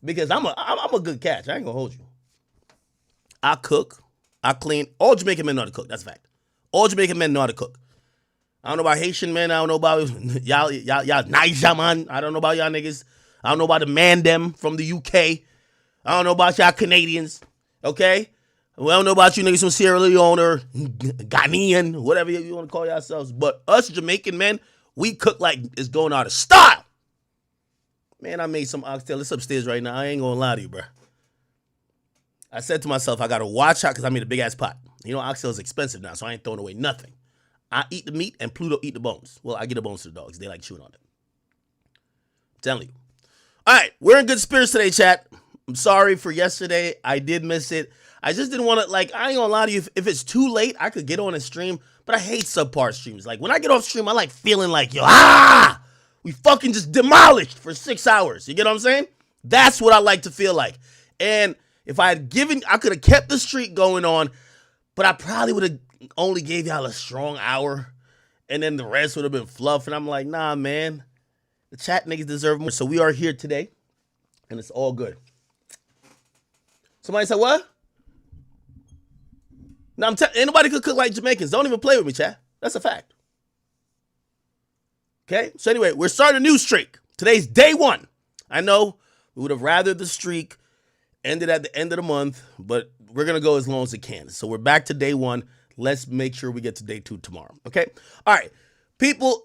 because I'm a good catch. I ain't gonna hold you. I cook, I clean. All Jamaican men know how to cook. That's a fact. All Jamaican men know how to cook. I don't know about Haitian men. I don't know about y'all Niger man. I don't know about y'all niggas. I don't know about the man them from the UK. I don't know about y'all Canadians. Okay? We don't know about you niggas from Sierra Leone or Ghanaian, whatever you want to call yourselves. But us Jamaican men, we cook like it's going out of style. Man, I made some oxtail. It's upstairs right now. I ain't gonna lie to you, bro. I said to myself, I gotta watch out because I made a big ass pot. You know, oxtail is expensive now, so I ain't throwing away nothing. I eat the meat and Pluto eat the bones. Well, I get the bones to the dogs. They like chewing on it. I'm telling you. All right, we're in good spirits today, chat. I'm sorry for yesterday. I did miss it. I just didn't want to, like, I ain't gonna lie to you. If it's too late, I could get on and stream, but I hate subpar streams. Like, when I get off stream, I like feeling like, yo, we fucking just demolished for 6 hours. You get what I'm saying? That's what I like to feel like. And if I had given, I could have kept the streak going on, but I probably would have only gave y'all a strong hour, and then the rest would have been fluff. And I'm like, nah, man. The chat niggas deserve more. So we are here today, and it's all good. Somebody said, what? No, ain't nobody could cook like Jamaicans. Don't even play with me, chat. That's a fact. Okay? So anyway, we're starting a new streak. Today's day 1. I know we would have rather the streak ended at the end of the month, but we're going to go as long as it can. So we're back to day 1. Let's make sure we get to day 2 tomorrow. Okay? All right. People,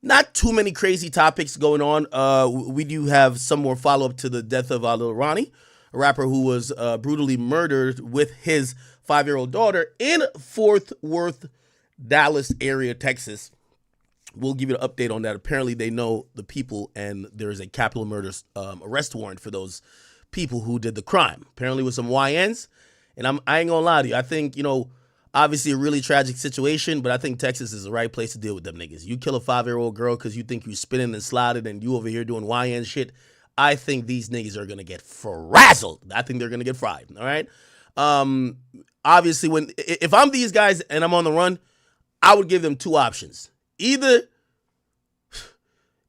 not too many crazy topics going on. We do have some more follow-up to the death of Lil Ronnie, a rapper who was brutally murdered with his 5-year-old daughter in Fort Worth, Dallas area, Texas. We'll give you an update on that. Apparently, they know the people, and there is a capital murder arrest warrant for those people who did the crime. Apparently, with some YNs. And I ain't gonna lie to you. I think, obviously a really tragic situation, but I think Texas is the right place to deal with them niggas. You kill a 5-year-old girl because you think you spinning and sliding and you over here doing YN shit. I think these niggas are gonna get frazzled. I think they're gonna get fried. All right. Obviously, if I'm these guys and I'm on the run, I would give them 2 options. Either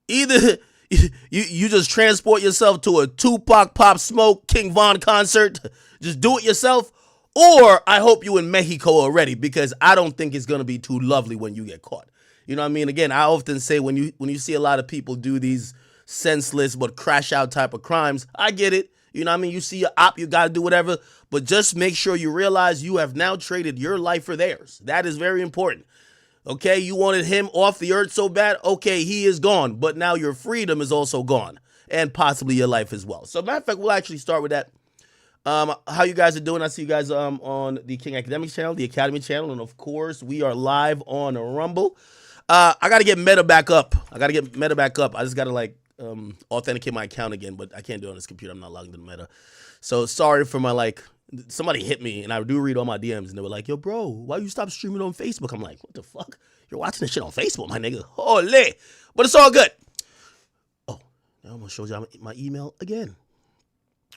you just transport yourself to a Tupac, Pop Smoke, King Von concert, just do it yourself, or I hope you in Mexico already, because I don't think it's gonna be too lovely when you get caught. You know what I mean? Again, I often say when you see a lot of people do these senseless but crash out type of crimes, I get it. You know what I mean? You see your op, you gotta do whatever, but just make sure you realize you have now traded your life for theirs. That is very important. Okay, you wanted him off the earth so bad. Okay, he is gone, but now your freedom is also gone, and possibly your life as well. So, matter of fact, we'll actually start with that. How you guys are doing? I see you guys on the King Academics channel, the Academy channel, and of course, we are live on Rumble. I gotta get Meta back up. I just gotta authenticate my account again, but I can't do it on this computer. I'm not logged into Meta. So sorry for my somebody hit me, and I do read all my DMs, and they were like, yo, bro, why you stop streaming on Facebook? I'm like, what the fuck? You're watching this shit on Facebook, my nigga. Holy. But it's all good. Oh, I almost showed you my email again.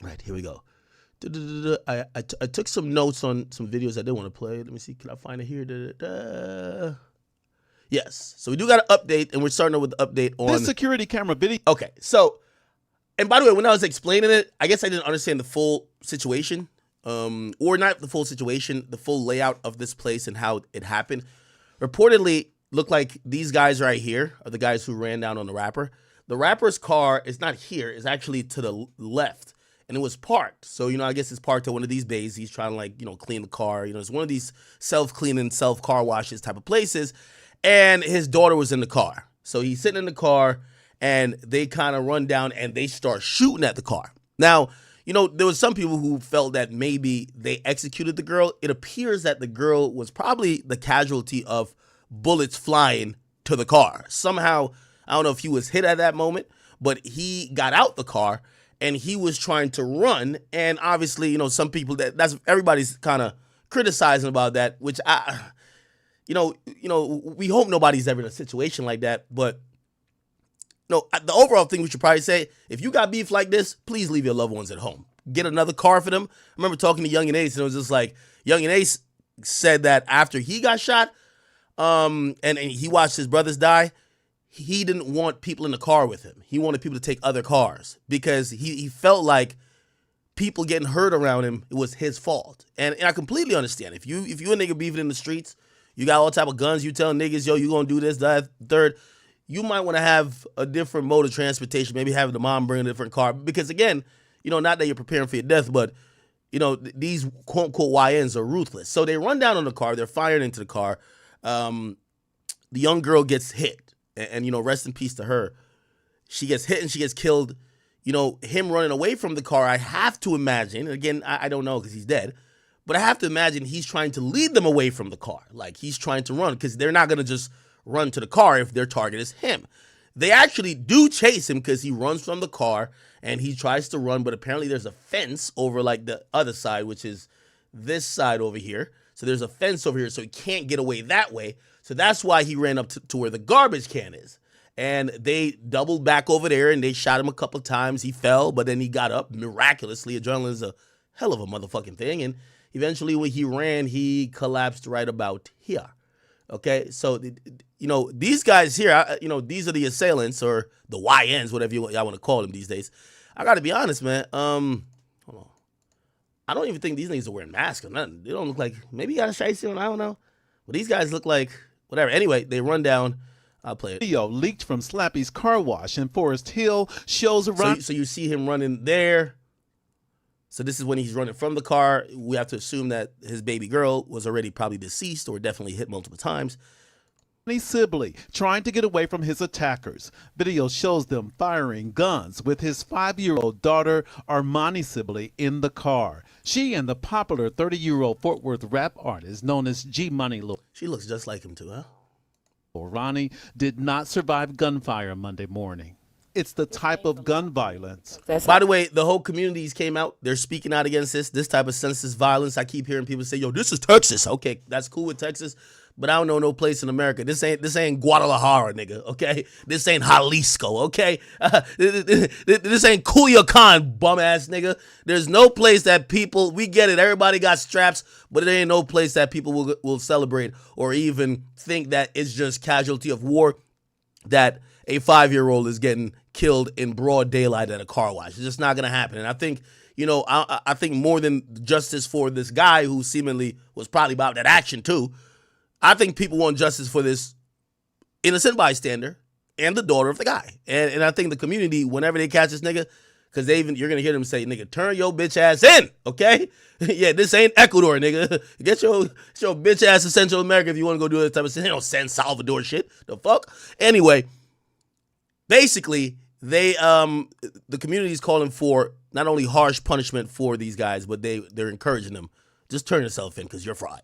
All right, here we go. I took some notes on some videos I did want to play. Let me see. Can I find it here? Yes. So we do got an update, and we're starting with the update on this security camera video. Okay. So, and by the way, when I was explaining it, I guess I didn't understand the full situation. Or not the full situation, the full layout of this place and how it happened. Reportedly, looked like these guys right here are the guys who ran down on the rapper. The rapper's car is not here, it's actually to the left, and it was parked. So, I guess it's parked at one of these bays. He's trying to clean the car. It's one of these self-cleaning, self-car washes type of places. And his daughter was in the car. So he's sitting in the car, and they kind of run down and they start shooting at the car. Now, there was some people who felt that maybe they executed the girl. It appears that the girl was probably the casualty of bullets flying to the car. Somehow, I don't know if he was hit at that moment, but he got out the car and he was trying to run. And obviously, some people that's everybody's kind of criticizing about that, which we hope nobody's ever in a situation like that. But the overall thing we should probably say, if you got beef like this, please leave your loved ones at home. Get another car for them. I remember talking to Young and Ace, and it was just like, Young and Ace said that after he got shot, and he watched his brothers die, he didn't want people in the car with him. He wanted people to take other cars because he felt like people getting hurt around him, it was his fault. And I completely understand. If you a nigga beefing in the streets, you got all type of guns, you tell niggas, yo, you gonna do this, that, third, you might want to have a different mode of transportation, maybe having the mom bring a different car. Because again, not that you're preparing for your death, but these quote unquote YNs are ruthless. So they run down on the car, they're firing into the car. The young girl gets hit, and rest in peace to her. She gets hit and she gets killed. Him running away from the car, I have to imagine, and again, I don't know because he's dead, but I have to imagine he's trying to lead them away from the car. Like he's trying to run because they're not going to just run to the car if their target is him. They actually do chase him because he runs from the car and he tries to run, but apparently there's a fence over like the other side, which is this side over here. So there's a fence over here, so he can't get away that way. So that's why he ran up to where the garbage can is. And they doubled back over there and they shot him a couple of times. He fell, but then he got up miraculously. Adrenaline is a hell of a motherfucking thing. And eventually when he ran, he collapsed right about here. Okay, so, these guys here, these are the assailants or the YNs, whatever y'all want to call them these days. I got to be honest, man. Hold on. I don't even think these niggas are wearing masks or nothing. They don't look like, maybe you got a shiesty on, I don't know. But these guys look like, whatever. Anyway, they run down. I'll play it. Video leaked from Slappy's car wash in Forest Hill shows around. So you see him running there. So this is when he's running from the car. We have to assume that his baby girl was already probably deceased or definitely hit multiple times. Sibley trying to get away from his attackers. Video shows them firing guns with his 5-year-old daughter, Armani Sibley, in the car. She and the popular 30-year-old Fort Worth rap artist known as G Money Lil. She looks just like him too, huh? Ronnie did not survive gunfire Monday morning. It's the type of gun violence. By the way, the whole communities came out. They're speaking out against this type of senseless violence. I keep hearing people say, yo, this is Texas. Okay, that's cool with Texas, but I don't know no place in America. This ain't Guadalajara, nigga, okay? This ain't Jalisco, okay? This ain't Culiacan, bum-ass nigga. There's no place that people, we get it, everybody got straps, but there ain't no place that people will celebrate or even think that it's just casualty of war, that a 5-year-old is getting killed in broad daylight at a car wash. It's just not going to happen. And I think, I think more than justice for this guy who seemingly was probably about that action too, I think people want justice for this innocent bystander and the daughter of the guy. And I think the community, whenever they catch this nigga, because you're going to hear them say, nigga, turn your bitch ass in, okay? Yeah, this ain't Ecuador, nigga. Get your bitch ass to Central America if you want to go do this type of shit. They don't San Salvador shit. The fuck? Anyway, basically, the community is calling for not only harsh punishment for these guys, but they're encouraging them. Just turn yourself in because you're fried.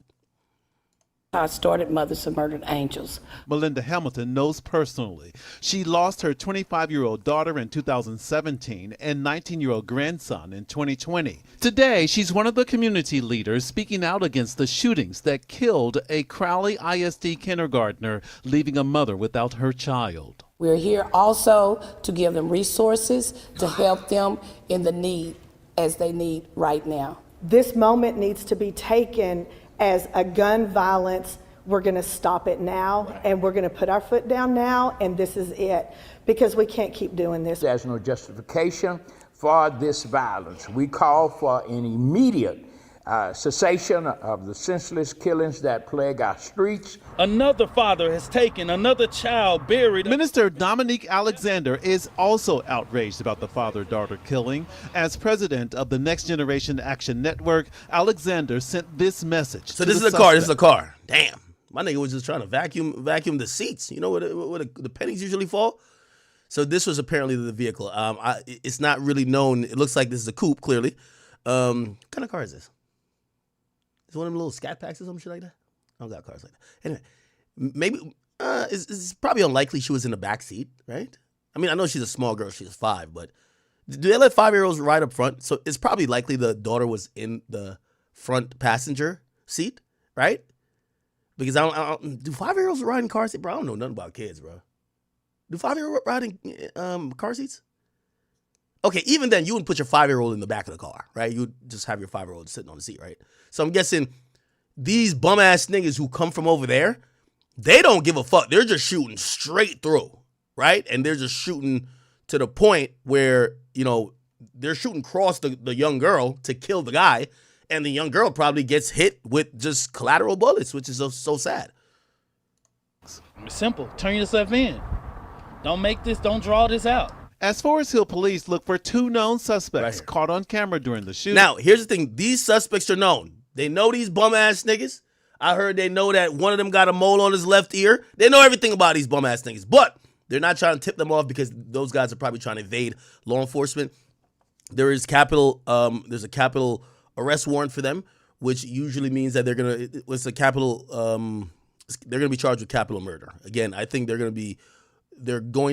I started Mothers of Murdered Angels. Melinda Hamilton knows personally. She lost her 25-year-old daughter in 2017 and 19-year-old grandson in 2020. Today, she's one of the community leaders speaking out against the shootings that killed a Crowley ISD kindergartner, leaving a mother without her child. We're here also to give them resources to help them in the need as they need right now. This moment needs to be taken as a gun violence. We're going to stop it now, and we're going to put our foot down now, and this is it, because we can't keep doing this. There's no justification for this violence. We call for an immediate cessation of the senseless killings that plague our streets. Another father has taken another child buried. Minister Dominique Alexander is also outraged about the father-daughter killing. As president of the Next Generation Action Network, Alexander sent this message. So this is a car. This is a car. Damn, my nigga was just trying to vacuum the seats. You know where the pennies usually fall. So this was apparently the vehicle. It's not really known. It looks like this is a coupe. Clearly, what kind of car is this? Is it one of them little scat packs or some shit like that? I don't got cars like that. Anyway, maybe it's probably unlikely she was in the back seat, right? I mean, I know she's a small girl. She's 5, but do they let 5-year-olds ride up front? So it's probably likely the daughter was in the front passenger seat, right? Because I don't do 5-year-olds ride in car seats? Bro, I don't know nothing about kids, bro. Do 5-year-olds ride in car seats? Okay, even then, you wouldn't put your 5-year-old in the back of the car, right? You would just have your 5-year-old sitting on the seat, right? So I'm guessing these bum-ass niggas who come from over there, they don't give a fuck. They're just shooting straight through. right? And they're just shooting to the point where, you know, they're shooting across the young girl to kill the guy, and the young girl probably gets hit with just collateral bullets, which is so sad. It's simple. Turn yourself in. Don't draw this out. As Forest Hill police look for 2 known suspects Right. caught on camera during the shooting. Now, here's the thing. These suspects are known. They know these bum-ass niggas. I heard they know that one of them got a mole on his left ear. They know everything about these bum-ass niggas. But they're not trying to tip them off because those guys are probably trying to evade law enforcement. There's a capital arrest warrant for them, which usually means that they're going to be charged with capital murder. Again, I think they're going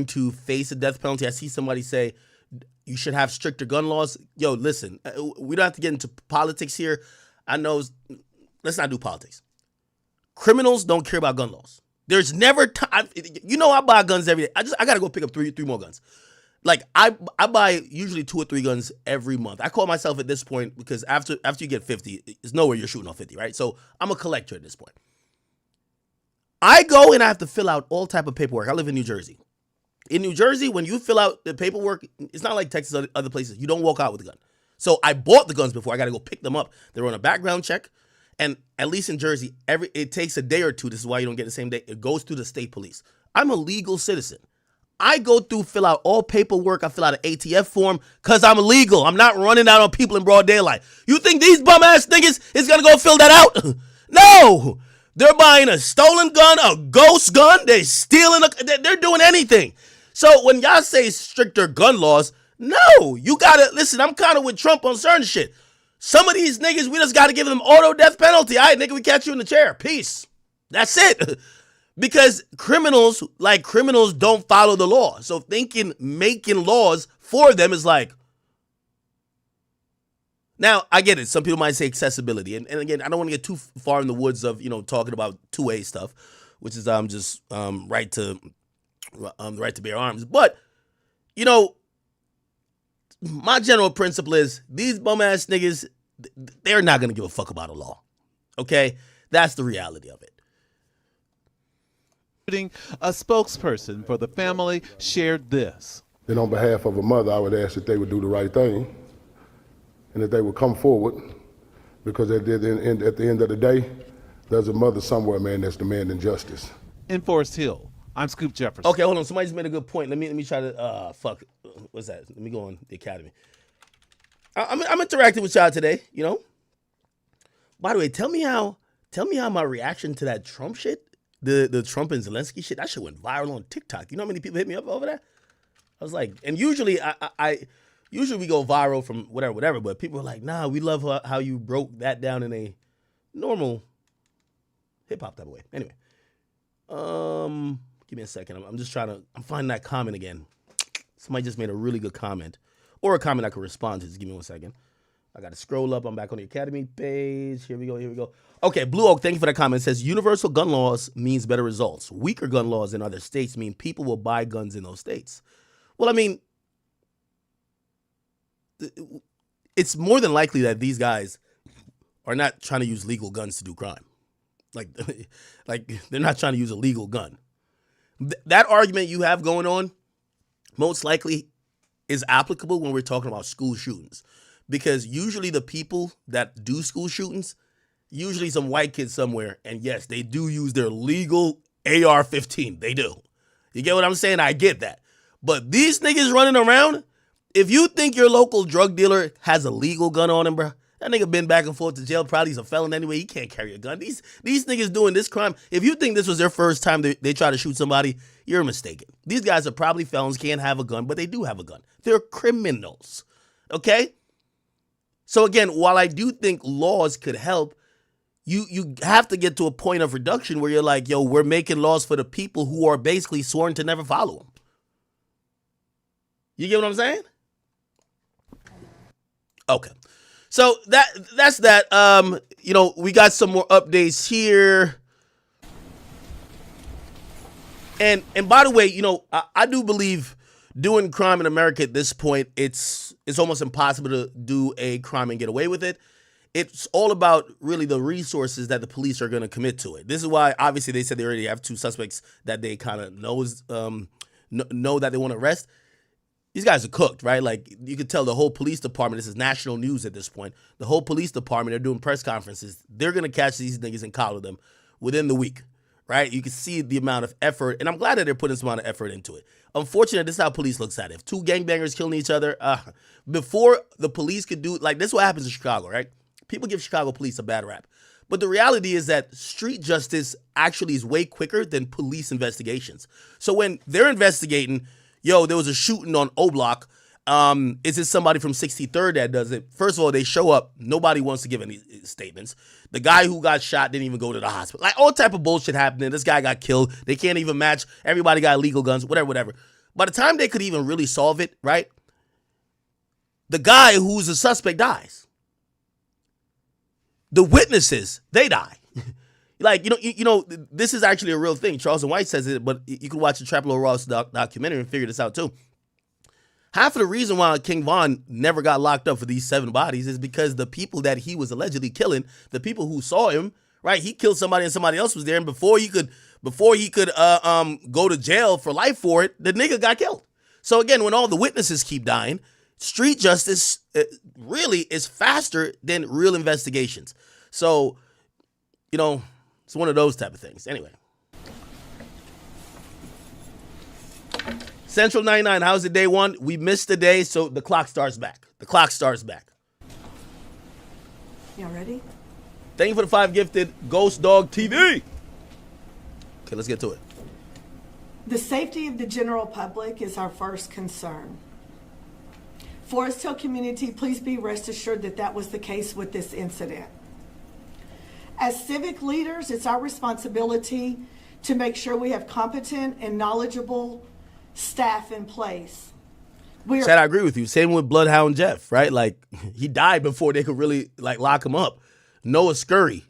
to face a death penalty. I see somebody say you should have stricter gun laws. Yo, listen, we don't have to get into politics here. I know, let's not do politics. Criminals don't care about gun laws. There's never time. You know, I buy guns every day. I got to go pick up three more guns. Like I buy usually 2 or 3 guns every month. I call myself at this point because after you get 50, it's nowhere you're shooting on 50, right? So I'm a collector at this point. I go and I have to fill out all type of paperwork. I live in New Jersey. In New Jersey, when you fill out the paperwork, it's not like Texas or other places. You don't walk out with a gun. So I bought the guns before. I got to go pick them up. They're on a background check. And at least in Jersey, it takes a day or 2. This is why you don't get the same day. It goes through the state police. I'm a legal citizen. I go through, fill out all paperwork. I fill out an ATF form because I'm legal. I'm not running out on people in broad daylight. You think these bum-ass niggas is going to go fill that out? No. They're buying a stolen gun, a ghost gun. They're stealing. They're doing anything. So when y'all say stricter gun laws, no. You got to, listen, I'm kind of with Trump on certain shit. Some of these niggas, we just got to give them auto death penalty. All right, nigga, we catch you in the chair. Peace. That's it. Because criminals don't follow the law. So making laws for them is like, now I get it. Some people might say accessibility. And again, I don't want to get too far in the woods of, talking about 2A stuff, which is just right to bear arms. But, my general principle is these bum ass niggas, they're not going to give a fuck about a law. Okay? That's the reality of it. A spokesperson for the family shared this. Then on behalf of a mother, I would ask that they would do the right thing and that they would come forward, because at the end of the day, there's a mother somewhere, man, that's demanding justice. In Forest Hill, I'm Scoop Jefferson. Okay, hold on. Somebody just made a good point. Let me try to what's that? Let me go on the Academy. I'm interacting with y'all today, By the way, tell me how my reaction to that Trump shit, the Trump and Zelensky shit, that shit went viral on TikTok. You know how many people hit me up over that? I was like, and usually usually we go viral from whatever, but people are like, nah, we love how you broke that down in a normal hip hop type of way. Anyway, give me a second. I'm finding that comment again. Somebody just made a really good comment, or a comment I could respond to. Just give me 1 second. I got to scroll up. I'm back on the Academy page. Here we go. Okay, Blue Oak, thank you for that comment. It says universal gun laws means better results. Weaker gun laws in other states mean people will buy guns in those states. Well, I mean, it's more than likely that these guys are not trying to use legal guns to do crime. Like they're not trying to use a legal gun. That argument you have going on most likely is applicable when we're talking about school shootings. Because usually the people that do school shootings, usually some white kids somewhere, and yes, they do use their legal AR-15. They do. You get what I'm saying? I get that. But these niggas running around, if you think your local drug dealer has a legal gun on him, bro, that nigga been back and forth to jail. Probably he's a felon anyway. He can't carry a gun. These niggas doing this crime. If you think this was their first time they try to shoot somebody, you're mistaken. These guys are probably felons, can't have a gun, but they do have a gun. They're criminals. Okay? So again, while I do think laws could help, you have to get to a point of reduction where you're like, yo, we're making laws for the people who are basically sworn to never follow them. You get what I'm saying? Okay. So that's that. We got some more updates here. And by the way, I do believe doing crime in America at this point, it's almost impossible to do a crime and get away with it. It's all about really the resources that the police are going to commit to it. This is why, obviously, they said they already have 2 suspects that they kind of knows know that they want to arrest. These guys are cooked, right? Like, you could tell the whole police department, this is national news at this point, the whole police department, they're doing press conferences. They're going to catch these niggas and collar them within the week, right? You can see the amount of effort, and I'm glad that they're putting some amount of effort into it. Unfortunately, this is how police looks at it. If two gangbangers killing each other, before the police could do, like, this is what happens in Chicago, right? People give Chicago police a bad rap. But the reality is that street justice actually is way quicker than police investigations. So when they're investigating, yo, there was a shooting on O Block, is it somebody from 63rd that does it? First of all, they show up. Nobody wants to give any statements. The guy who got shot didn't even go to the hospital. Like, all type of bullshit happening. This guy got killed. They can't even match. Everybody got illegal guns, whatever. By the time they could even really solve it, right, the guy who's a suspect dies. The witnesses, they die. Like, you know, this is actually a real thing. Charles and White says it, but you can watch the Trapelo Ross documentary and figure this out too. Half of the reason why King Von never got locked up for these 7 bodies is because the people that he was allegedly killing, the people who saw him, right? He killed somebody and somebody else was there, and before he could go to jail for life for it, the nigga got killed. So again, when all the witnesses keep dying, street justice really is faster than real investigations. So, you know, it's one of those type of things. Anyway. Central 99, how's it day one? We missed the day, so the clock starts back. Y'all ready? Thank you for the 5 gifted. Ghost Dog TV. Okay, let's get to it. The safety of the general public is our first concern. Forest Hill community, please be rest assured that that was the case with this incident. As civic leaders, it's our responsibility to make sure we have competent and knowledgeable staff in place. Chad, I agree with you. Same with Bloodhound Jeff, right? Like, he died before they could really, like, lock him up. Noah Scurry.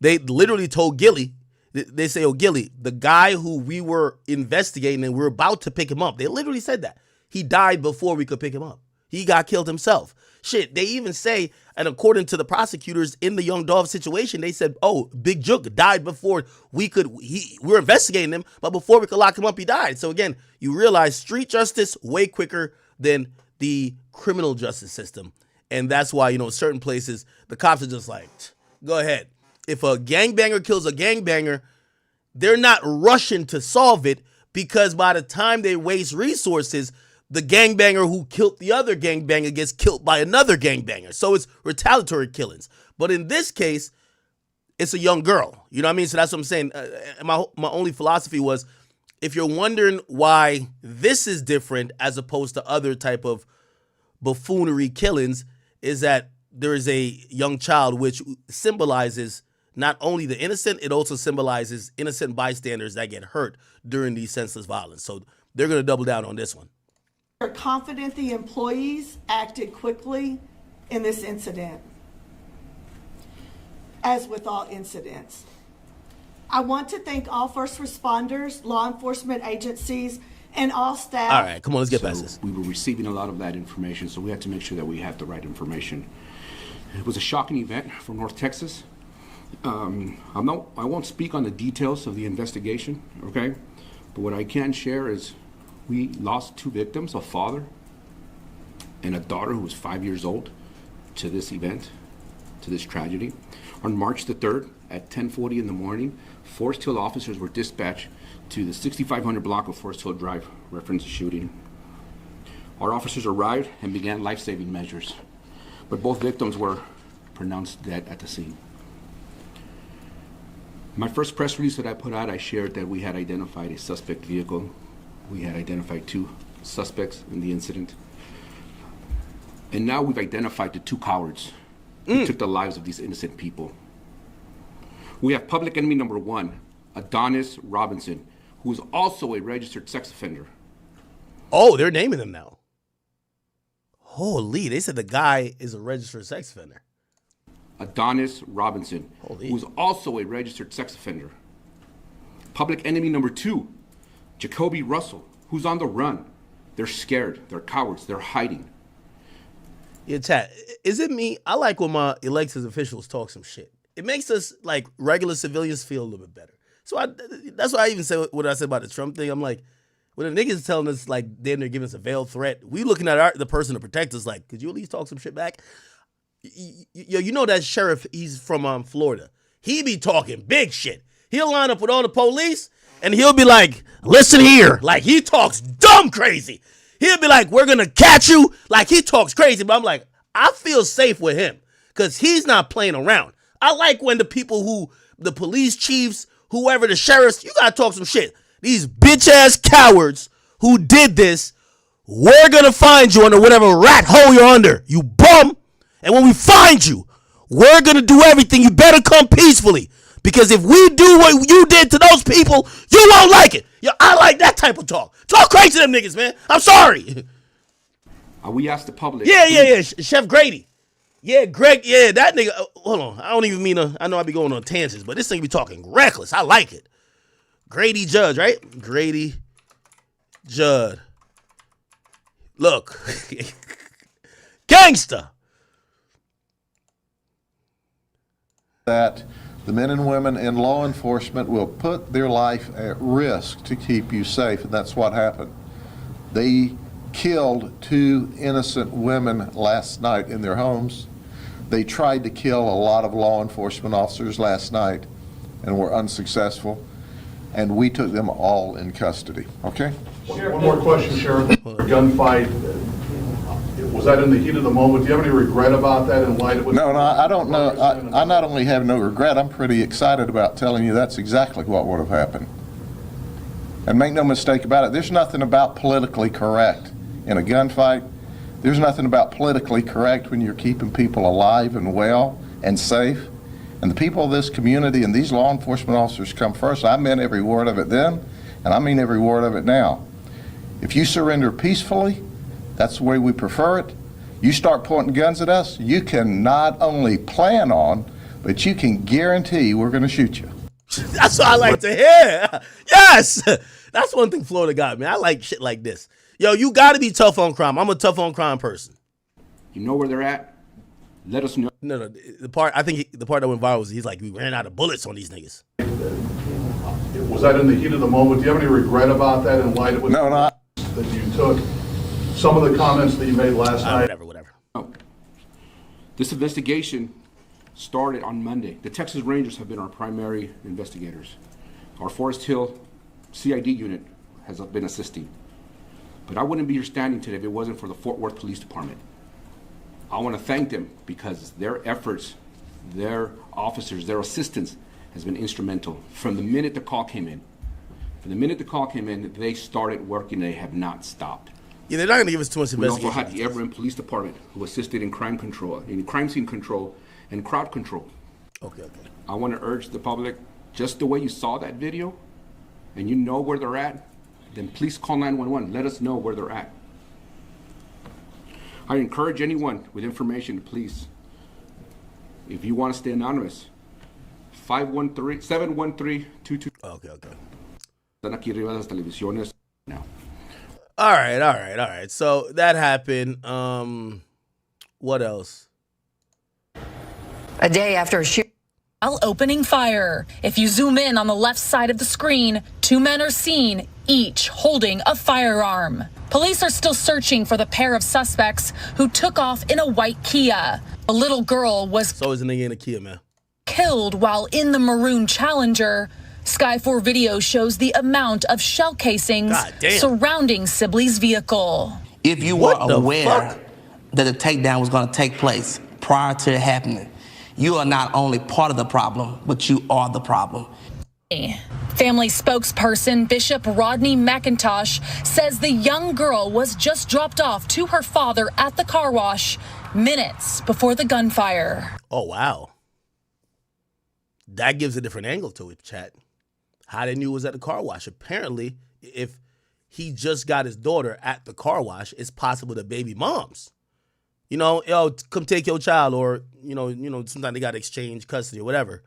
They literally told Gilly, they say, oh, Gilly, the guy who we were investigating and we were about to pick him up, they literally said that. He died before we could pick him up. He got killed himself. Shit, they even say, and according to the prosecutors in the Young Dolph situation, they said, oh, Big Jook died before we were investigating him, but before we could lock him up, he died. So again, you realize street justice way quicker than the criminal justice system. And that's why, you know, certain places, the cops are just like, go ahead. If a gangbanger kills a gangbanger, they're not rushing to solve it because by the time they waste resources, the gangbanger who killed the other gangbanger gets killed by another gangbanger. So it's retaliatory killings. But in this case, it's a young girl. You know what I mean? So that's what I'm saying. My only philosophy was, if you're wondering why this is different as opposed to other type of buffoonery killings, is that there is a young child, which symbolizes not only the innocent, it also symbolizes innocent bystanders that get hurt during these senseless violence. So they're going to double down on this one. We're confident the employees acted quickly in this incident, as with all incidents. I want to thank all first responders, law enforcement agencies, and all staff. All right, come on, let's get past this. We were receiving a lot of that information, so we had to make sure that we had the right information. It was a shocking event from North Texas. I won't speak on the details of the investigation, okay? But what I can share is we lost 2 victims, a father and a daughter who was 5 years old, to this event, to this tragedy. On March the 3rd at 10:40 in the morning, Forest Hill officers were dispatched to the 6500 block of Forest Hill Drive, reference the shooting. Our officers arrived and began life-saving measures, but both victims were pronounced dead at the scene. My first press release that I put out, I shared that we had identified a suspect vehicle. We had identified 2 suspects in the incident. And now we've identified the 2 cowards who took the lives of these innocent people. We have public enemy number 1, Adonis Robinson, who is also a registered sex offender. Oh, they're naming him now. Holy, they said the guy is a registered sex offender. Adonis Robinson, who is also a registered sex offender. Public enemy number 2, Jacoby Russell, who's on the run. They're scared, they're cowards, they're hiding. Yeah, chat. Is it me? I like when my elected officials talk some shit. It makes us, like, regular civilians feel a little bit better. So that's why I even say what I said about the Trump thing. I'm like, when the niggas telling us like they're giving us a veiled threat, we looking at the person to protect us like, could you at least talk some shit back? Yo, you know that sheriff, he's from Florida. He be talking big shit. He'll line up with all the police and he'll be like, listen here. Like he talks dumb crazy. He'll be like, we're going to catch you. Like he talks crazy. But I'm like, I feel safe with him because he's not playing around. I like when the people the police chiefs, whoever, the sheriffs, you got to talk some shit. These bitch ass cowards who did this, we're going to find you under whatever rat hole you're under, you bum. And when we find you, we're going to do everything. You better come peacefully. Because if we do what you did to those people, you won't like it. Yo, I like that type of talk. Talk crazy to them niggas, man. I'm sorry. We asked the public. Yeah. Chef Grady. Yeah, Greg. Yeah, that nigga. Hold on. I don't even mean to. I know I be going on tangents, but this thing be talking reckless. I like it. Grady Judd, right? Grady Judd. Look. Gangsta. That the men and women in law enforcement will put their life at risk to keep you safe, and that's what happened. They killed 2 innocent women last night in their homes. They tried to kill a lot of law enforcement officers last night and were unsuccessful, and we took them all in custody. Okay? One more question, Sheriff. Gunfight, was that in the heat of the moment? Do you have any regret about that in light of what... No, I don't know. I not only have no regret, I'm pretty excited about telling you that's exactly what would have happened. And make no mistake about it, there's nothing about politically correct in a gunfight. There's nothing about politically correct when you're keeping people alive and well and safe. And the people of this community and these law enforcement officers come first. I meant every word of it then, and I mean every word of it now. If you surrender peacefully, that's the way we prefer it. You start pointing guns at us, you can not only plan on, but you can guarantee we're going to shoot you. That's what I like to hear. Yes. That's one thing Florida got, man. I like shit like this. Yo, you got to be tough on crime. I'm a tough on crime person. You know where they're at? Let us know. No. The part that went viral was he's like, we ran out of bullets on these niggas. Was that in the heat of the moment? Do you have any regret about that in light of what that you took? Some of the comments that you made last night. Whatever. Oh. This investigation started on Monday. The Texas Rangers have been our primary investigators. Our Forest Hill CID unit has been assisting. But I wouldn't be here standing today if it wasn't for the Fort Worth Police Department. I want to thank them because their efforts, their officers, their assistance has been instrumental. From the minute the call came in, they started working. They have not stopped. Yeah, they're not going to give us too much investigation. We also had the Everett Police Department who assisted in crime control, in crime scene control, and crowd control. Okay. I want to urge the public, just the way you saw that video, and you know where they're at, then please call 911. Let us know where they're at. I encourage anyone with information, please, if you want to stay anonymous, 513-713-22. Okay. Están aquí arriba de las televisiones now. All right. So that happened. What else? A day after a shooting. While opening fire. If you zoom in on the left side of the screen, 2 men are seen, each holding a firearm. Police are still searching for the pair of suspects who took off in a white Kia. A little girl was so is a nigga in a Kia, man. Killed while in the maroon Challenger. Sky 4 video shows the amount of shell casings surrounding Sibley's vehicle. If you were aware that the takedown was going to take place prior to it happening, you are not only part of the problem, but you are the problem. Family spokesperson Bishop Rodney McIntosh says the young girl was just dropped off to her father at the car wash minutes before the gunfire. Oh, wow. That gives a different angle to it, chat. How they knew it was at the car wash. Apparently, if he just got his daughter at the car wash, it's possible the baby moms. You know, yo, come take your child, or, you know, sometimes they got to exchange custody or whatever.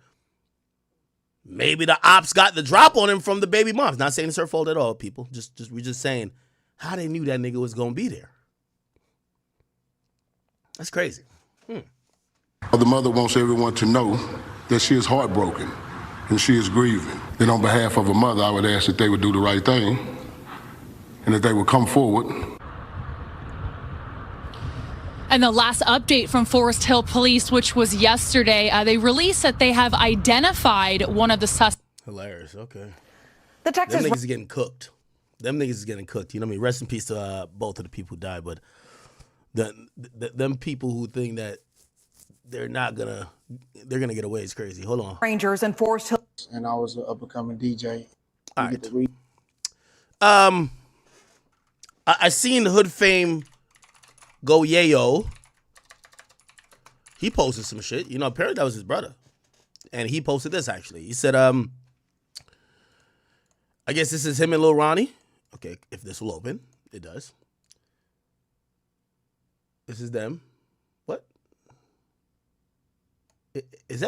Maybe the ops got the drop on him from the baby moms. Not saying it's her fault at all, people. We're just saying how they knew that nigga was going to be there. That's crazy. The mother wants everyone to know that she is and that they would come forward. And the last update from Forest Hill Police, which was yesterday, they released that they have identified one of the suspects. Hilarious. Okay. The Texas Them niggas is getting cooked. Them niggas is getting cooked. You know what I mean? Rest in peace to both of the people who died, but them people who think that they're gonna get away is crazy. Hold on. Rangers in Forest Hill. And I was an up-and-coming DJ. All right. I seen Hood Fame go yayo. He posted some shit. You know, apparently that was his brother. And he posted this, actually. He said, I guess this is him and Lil Ronnie. Okay, if this will open. It does. This is them. What? Is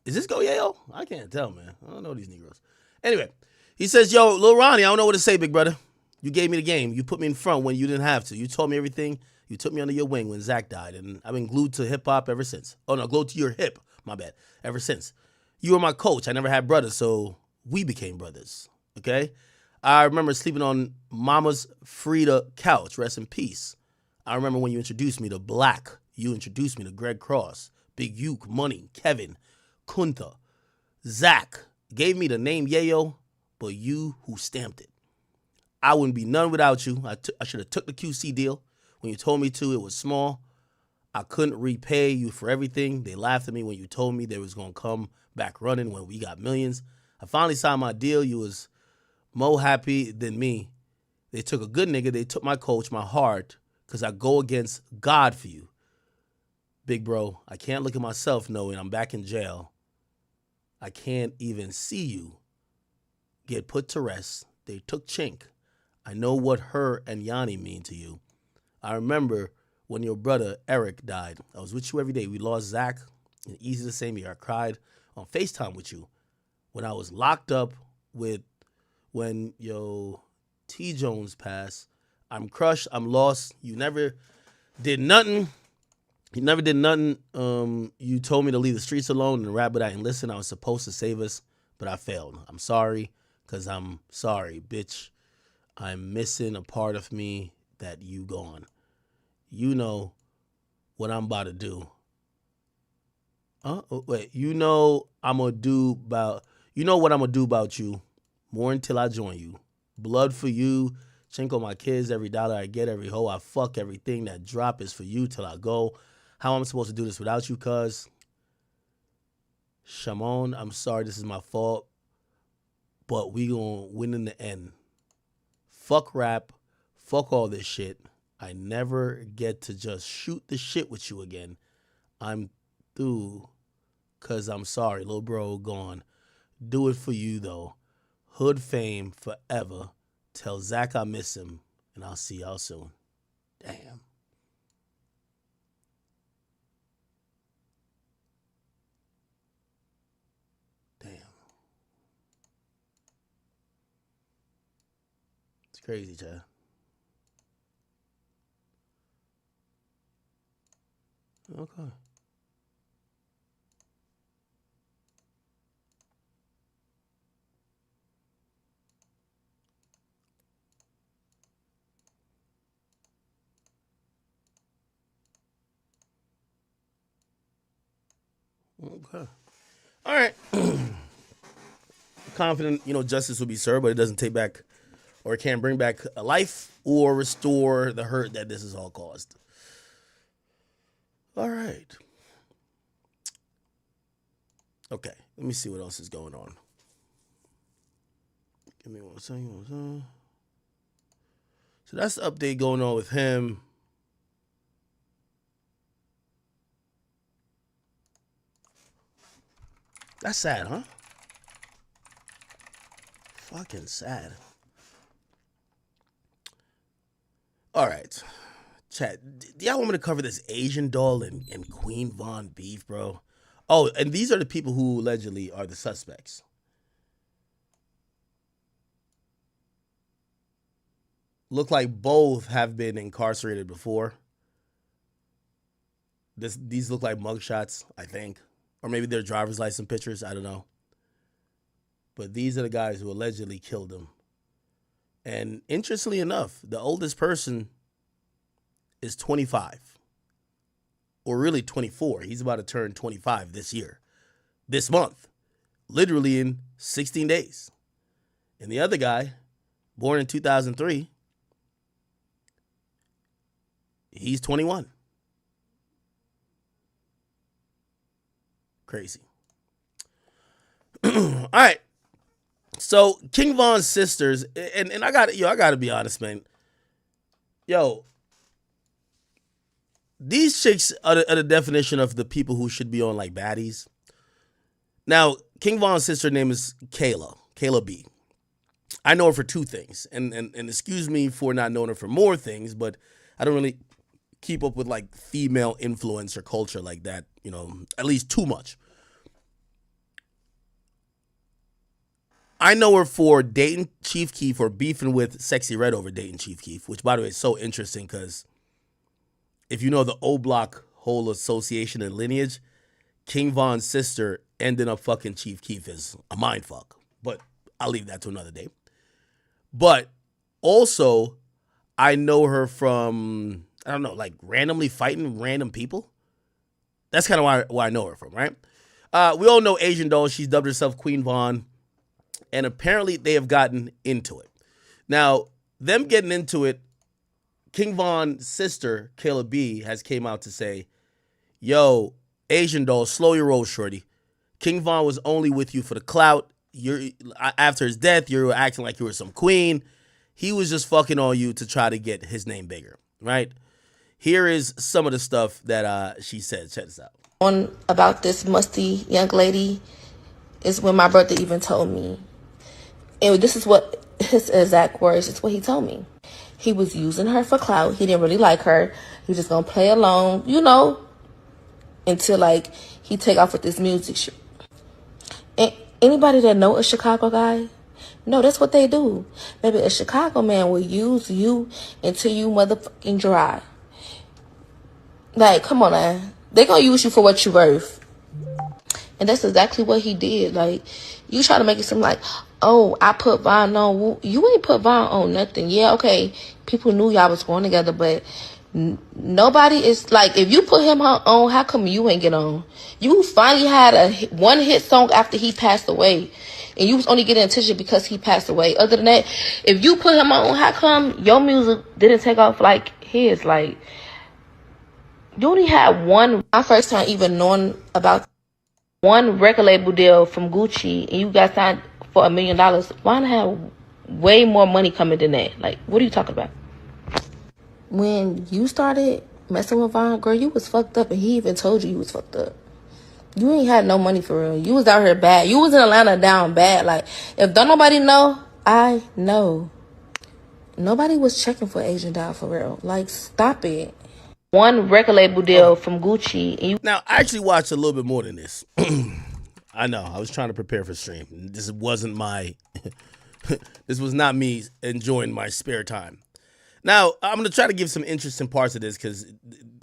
this go yayo? I can't tell, man. I don't know these Negroes. Anyway, he says, yo, Lil Ronnie, I don't know what to say, big brother. You gave me the game. You put me in front when you didn't have to. You told me everything. You took me under your wing when Zach died, and I've been glued to hip-hop ever since. Oh, no, glued to your hip. My bad. Ever since. You were my coach. I never had brothers, so we became brothers, okay? I remember sleeping on Mama's Frida couch. Rest in peace. I remember when you introduced me to Black. You introduced me to Greg Cross, Big Uke, Money, Kevin, Kunta, Zach. Gave me the name Yayo, but you who stamped it. I wouldn't be none without you. I should have took the QC deal. When you told me to, it was small. I couldn't repay you for everything. They laughed at me when you told me they was going to come back running when we got millions. I finally signed my deal. You was more happy than me. They took a good nigga. They took my coach, my heart, because I go against God for you. Big bro, I can't look at myself knowing I'm back in jail. I can't even see you get put to rest. They took Chink. I know what her and Yanni mean to you. I remember when your brother Eric died. I was with you every day. We lost Zach in Easy the same year. I cried on FaceTime with you when I was locked up with when T. Jones passed. I'm crushed. I'm lost. You never did nothing. You never did nothing. You told me to leave the streets alone and rap, but I didn't listen. I was supposed to save us, but I failed. I'm sorry, because I'm sorry, bitch. I'm missing a part of me that you gone. You know what I'm about to do. You know what I'm gonna do about you more until I join you. Blood for you. Chink on my kids. Every dollar I get, every hoe I fuck, everything that drop is for you till I go. How I'm supposed to do this without you, cuz? Shamon, I'm sorry, this is my fault. But we gonna win in the end. Fuck rap. Fuck all this shit. I never get to just shoot the shit with you again. I'm through, cuz I'm sorry. Little bro gone. Do it for you, though. Hood fame forever. Tell Zach I miss him, and I'll see y'all soon. Damn. It's crazy, Chad. Okay. Okay. All right. Confident, justice will be served, but it doesn't take back or it can't bring back a life or restore the hurt that this has all caused. All right. Okay, let me see what else is going on. Give me 1 second. So that's the update going on with him. That's sad, huh? Fucking sad. All right. Chat, do y'all want me to cover this Asian doll and Queen Von beef, bro? Oh, and these are the people who allegedly are the suspects. Look like both have been incarcerated before. These look like mugshots, I think. Or maybe they're driver's license pictures. I don't know. But these are the guys who allegedly killed him. And interestingly enough, the oldest person is 25. Or really 24. He's about to turn 25 this month. Literally in 16 days. And the other guy, born in 2003, he's 21. Crazy. All right. So King Von's sisters, and I gotta be honest, man. Yo, these chicks are the definition of the people who should be on like baddies. Now, King Von's sister name is Kayla B. I know her for two things, and excuse me for not knowing her for more things, but I don't really keep up with like female influencer culture like that, at least too much. I know her for dating Chief Keef or beefing with Sexy Red over dating Chief Keef, which, by the way, is so interesting because if you know the O-Block whole association and lineage, King Von's sister ending up fucking Chief Keef is a mindfuck. But I'll leave that to another day. But also, I know her from, I don't know, like randomly fighting random people. That's kind of why I know her from, right? We all know Asian Doll. She's dubbed herself Queen Von. And apparently they have gotten into it. Now, them getting into it, King Von's sister, Kayla B, has came out to say, yo, Asian Doll, slow your roll, shorty. King Von was only with you for the clout. After his death, you were acting like you were some queen. He was just fucking on you to try to get his name bigger, right? Here is some of the stuff that she said. Check this out. On about this musty young lady is when my brother even told me. And this is what his exact words, it's what he told me. He was using her for clout. He didn't really like her. He was just going to play along, until like he take off with this music shit. And anybody that know a Chicago guy, no, that's what they do. Maybe a Chicago man will use you until you motherfucking dry. Like, come on, man. They going to use you for what you worth. And that's exactly what he did. Like, you try to make it seem like, oh, I put Von on. You ain't put Von on nothing. Yeah, okay. People knew y'all was going together, but nobody is like, if you put him on, how come you ain't get on? You finally had a one hit song after he passed away, and you was only getting attention because he passed away. Other than that, if you put him on, how come your music didn't take off like his? Like, you only had one. My first time even knowing about one record label deal from Gucci, and you got signed for $1 million. Why not have way more money coming than that? Like, what are you talking about? When you started messing with Von, girl, you was fucked up, and he even told you was fucked up. You ain't had no money for real. You was out here bad. You was in Atlanta down bad. Like, if don't nobody know, I know. Nobody was checking for Asian Doll for real. Like, stop it. One record label deal from Gucci. And now, I actually watched a little bit more than this. I know. I was trying to prepare for stream. This wasn't my... this was not me enjoying my spare time. Now, I'm going to try to give some interesting parts of this because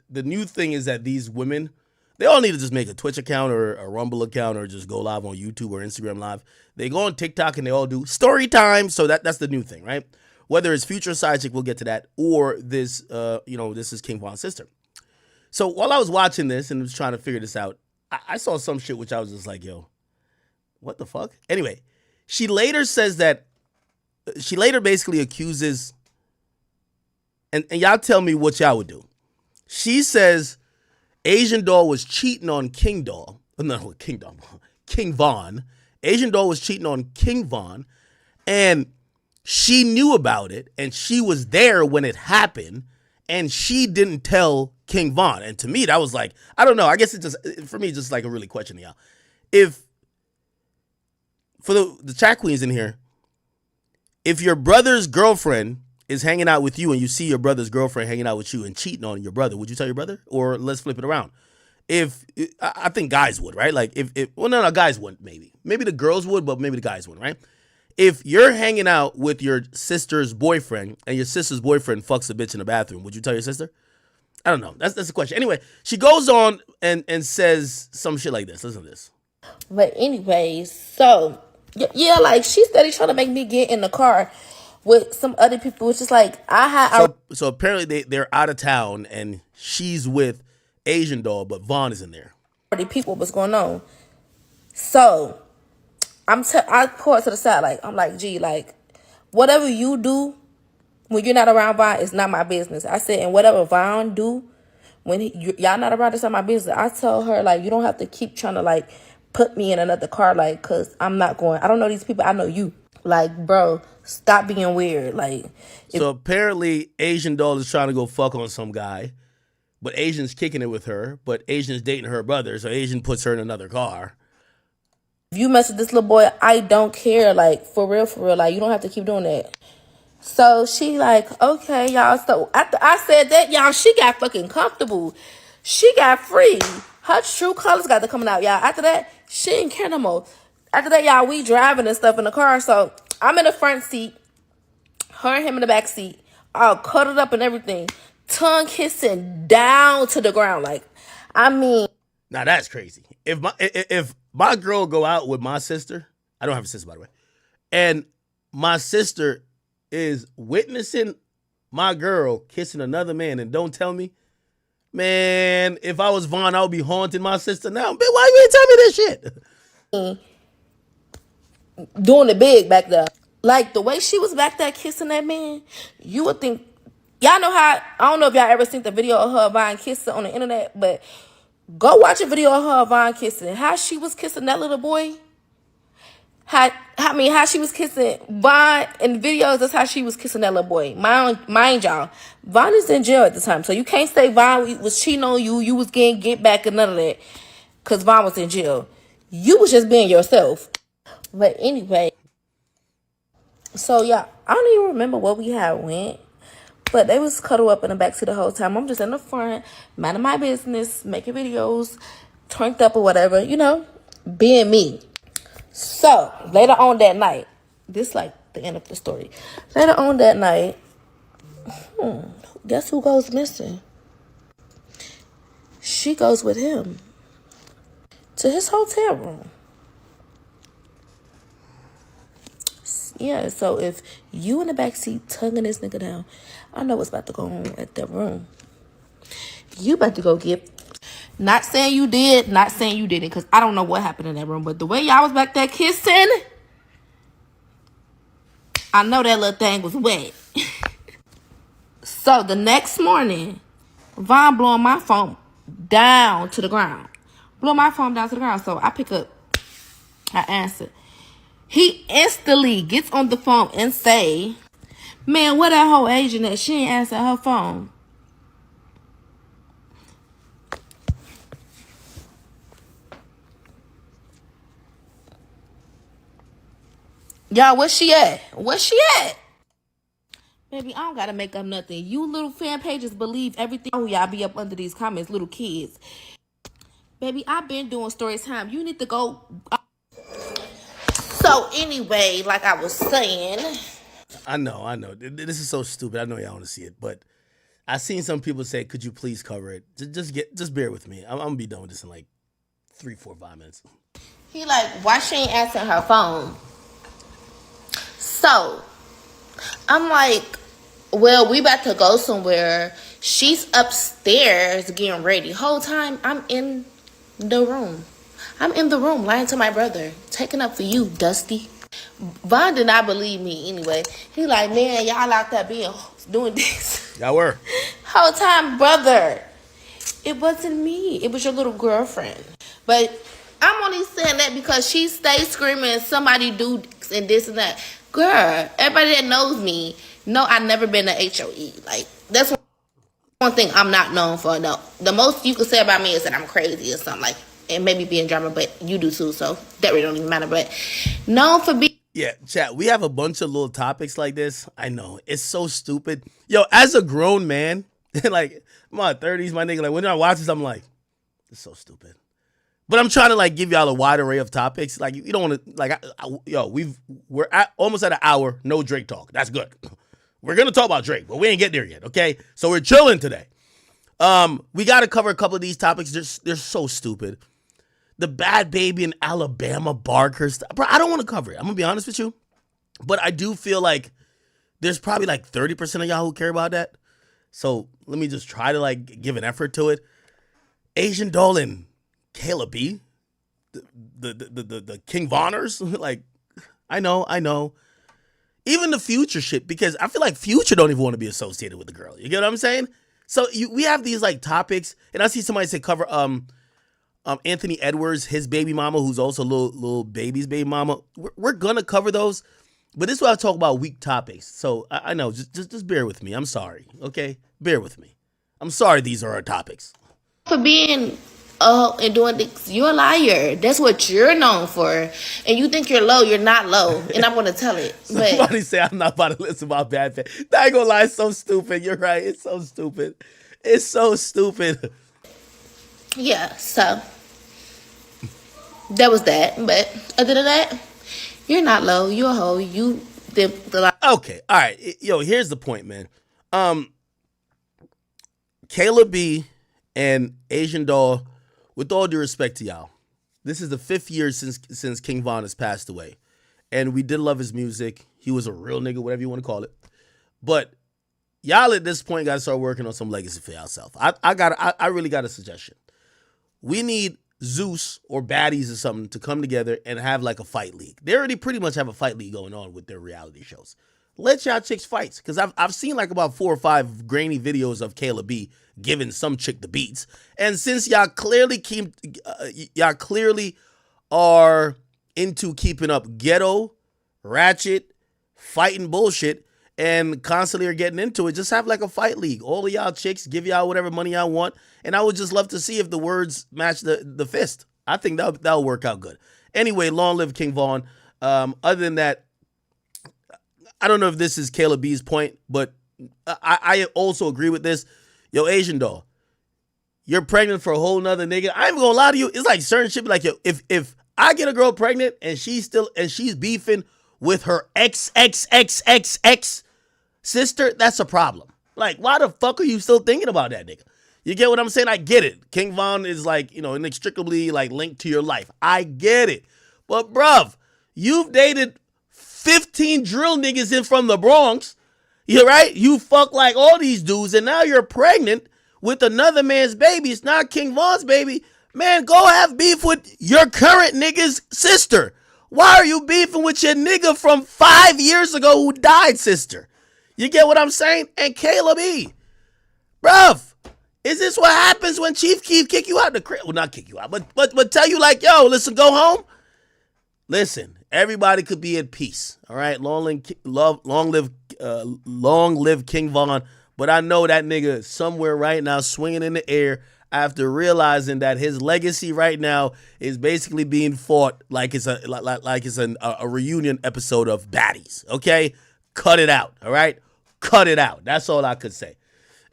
the new thing is that these women, they all need to just make a Twitch account or a Rumble account or just go live on YouTube or Instagram Live. They go on TikTok and they all do story time. So that's the new thing, right? Whether it's Future Side Chick, we'll get to that, or this, this is King Von's sister. So while I was watching this and was trying to figure this out, I saw some shit which I was just like, yo, what the fuck? Anyway, she later says that, she later basically accuses, and y'all tell me what y'all would do. She says Asian Doll was cheating on King Von. Asian Doll was cheating on King Von, and she knew about it, and she was there when it happened, and she didn't tell King Von. And to me, that was like, I don't know. I guess it just, for me, just like a really question to y'all. If, for the chat queens in here, if your brother's girlfriend is hanging out with you and you see your brother's girlfriend hanging out with you and cheating on your brother, would you tell your brother? Or let's flip it around. I think guys would, right? Like no, guys wouldn't, maybe. Maybe the girls would, but maybe the guys wouldn't, right? If you're hanging out with your sister's boyfriend and your sister's boyfriend fucks a bitch in the bathroom, would you tell your sister? I don't know. That's the question. Anyway, she goes on and says some shit like this. Listen to this. But anyways, so, yeah, like, she steady trying to make me get in the car with some other people. It's just like So apparently they're out of town and she's with Asian Doll, but Vaughn is in there. already people what's going on. So I pour it to the side, like I'm like, gee, like whatever you do when you're not around Vaughn, it's not my business. I said, and whatever Vaughn do when y'all not around, it's not my business. I tell her, like, you don't have to keep trying to like put me in another car, like, cause I'm not going. I don't know these people. I know you. Like, bro, stop being weird. Like, so apparently Asian Doll is trying to go fuck on some guy, but Asian's kicking it with her. But Asian's dating her brother, so Asian puts her in another car. If you mess with this little boy, I don't care. Like, for real, like, you don't have to keep doing that. So she like, okay, y'all. So after I said that, y'all, she got fucking comfortable. She got free. Her true colors got to coming out, y'all. After that, she didn't care no more. After that, y'all, we driving and stuff in the car. So I'm in the front seat, her and him in the back seat, all cuddled up and everything, tongue kissing down to the ground. Like, I mean, now that's crazy. If my girl go out with my sister, I don't have a sister by the way, and my sister is witnessing my girl kissing another man and don't tell me, man, if I was Vaughn, I would be haunting my sister now. But why you ain't tell me this shit? Doing it big back there. Like, the way she was back there kissing that man, you would think, y'all know how, I don't know if y'all ever seen the video of her Vaughn kissing on the internet, but go watch a video of her Vaughn kissing. How she was kissing that little boy. How she was kissing Vaughn in videos, that's how she was kissing that little boy. Mind y'all, Vaughn is in jail at the time. So you can't say Vaughn was cheating on you, you was getting get back and none of that. Because Vaughn was in jail. You was just being yourself. But anyway, so yeah, I don't even remember what we had went. But they was cuddled up in the backseat the whole time. I'm just in the front, minding my business, making videos, turned up or whatever, you know, being me. So, later on that night, this like the end of the story. Later on that night, guess who goes missing? She goes with him to his hotel room. Yeah, so if you in the backseat tonguing this nigga down, I know what's about to go on at that room. You about to go get... Not saying you did, not saying you didn't, because I don't know what happened in that room. But the way y'all was back there kissing, I know that little thing was wet. So the next morning, Vaughn blowing my phone down to the ground. Blow my phone down to the ground. So I pick up, I answer. He instantly gets on the phone and say, man, what that whole agent that she ain't answer her phone? Y'all, where she at? Where she at? Baby, I don't gotta make up nothing. You little fan pages believe everything. Oh, y'all be up under these comments, little kids. Baby, I've been doing story time. You need to go. So anyway, like I was saying. I know. This is so stupid. I know y'all want to see it, but I seen some people say, could you please cover it? Just bear with me. I'm gonna be done with this in like 3, 4, 5 minutes. He like, why she ain't answering her phone? So, I'm like, well, we about to go somewhere. She's upstairs getting ready. Whole time, I'm in the room. I'm in the room lying to my brother. Taking up for you, Dusty. Vaughn did not believe me anyway. He like, man, y'all out there doing this. Y'all were. Whole time, brother. It wasn't me. It was your little girlfriend. But I'm only saying that because she stays screaming, somebody do this and this and that. Girl, everybody that knows me know I've never been to HOE. Like, that's one thing I'm not known for. No, the most you can say about me is that I'm crazy or something, like, and maybe being drama, but you do too, so that really don't even matter. But known for being... Yeah, chat, we have a bunch of little topics like this. I know, it's so stupid. Yo, as a grown man, like, I'm in my 30s, my nigga, like, when I watch this, I'm like, it's so stupid. But I'm trying to like give y'all a wide array of topics. Like you don't want to like, we're almost at an hour. No Drake talk. That's good. We're gonna talk about Drake, but we ain't get there yet. Okay, so we're chilling today. We got to cover a couple of these topics. They're so stupid. The bad baby in Alabama Barker stuff, bro. I don't want to cover it. I'm gonna be honest with you, but I do feel like there's probably like 30% of y'all who care about that. So let me just try to like give an effort to it. Asian Doll and Kayla B, the King Vonners, like I know. Even the Future shit, because I feel like Future don't even want to be associated with the girl. You get what I'm saying? So we have these like topics, and I see somebody say cover Anthony Edwards, his baby mama, who's also little baby's baby mama. We're gonna cover those, but this is why I talk about weak topics. So I know, just bear with me. I'm sorry, okay? Bear with me. I'm sorry. These are our topics. For being and doing this, you're a liar. That's what you're known for. And you think you're low, you're not low. And I'm gonna tell it. But Somebody say I'm not about to listen about bad fan. I ain't gonna lie, it's so stupid. You're right. It's so stupid. It's so stupid. yeah, so that was that. But other than that, you're not low. You're a hoe. You the Okay, all right. Yo, here's the point, man. Kayla B and Asian Doll, with all due respect to y'all, this is the 5th year since King Von has passed away. And we did love his music. He was a real nigga, whatever you want to call it. But y'all at this point got to start working on some legacy for yourself. I really got a suggestion. We need Zeus or Baddies or something to come together and have like a fight league. They already pretty much have a fight league going on with their reality shows. Let y'all chicks fight. Because I've seen like about 4 or 5 grainy videos of Kayla B giving some chick the beats. And since y'all clearly are into keeping up ghetto, ratchet, fighting bullshit, and constantly are getting into it, just have like a fight league. All of y'all chicks, give y'all whatever money y'all want. And I would just love to see if the words match the fist. I think that'll work out good. Anyway, long live King Von. Other than that, I don't know if this is Kayla B's point, but I also agree with this. Yo, Asian Doll, you're pregnant for a whole nother nigga. I ain't even gonna lie to you. It's like certain shit. Like, yo, if I get a girl pregnant and she's beefing with her ex sister, that's a problem. Like, why the fuck are you still thinking about that nigga? You get what I'm saying? I get it. King Von is like, inextricably like linked to your life. I get it. But bruv, you've dated 15 drill niggas in from the Bronx. You're right. You fuck like all these dudes, and now you're pregnant with another man's baby. It's not King Von's baby. Man, go have beef with your current nigga's sister. Why are you beefing with your nigga from 5 years ago who died, sister? You get what I'm saying? And Kayla B. Bruv, is this what happens when Chief Keef kick you out the crib? Well, not kick you out, but tell you like, yo, listen, go home? Listen, everybody could be at peace, all right? Long live King Von. But I know that nigga is somewhere right now swinging in the air after realizing that his legacy right now is basically being fought like it's a reunion episode of Baddies, okay? Cut it out, all right? Cut it out. That's all I could say.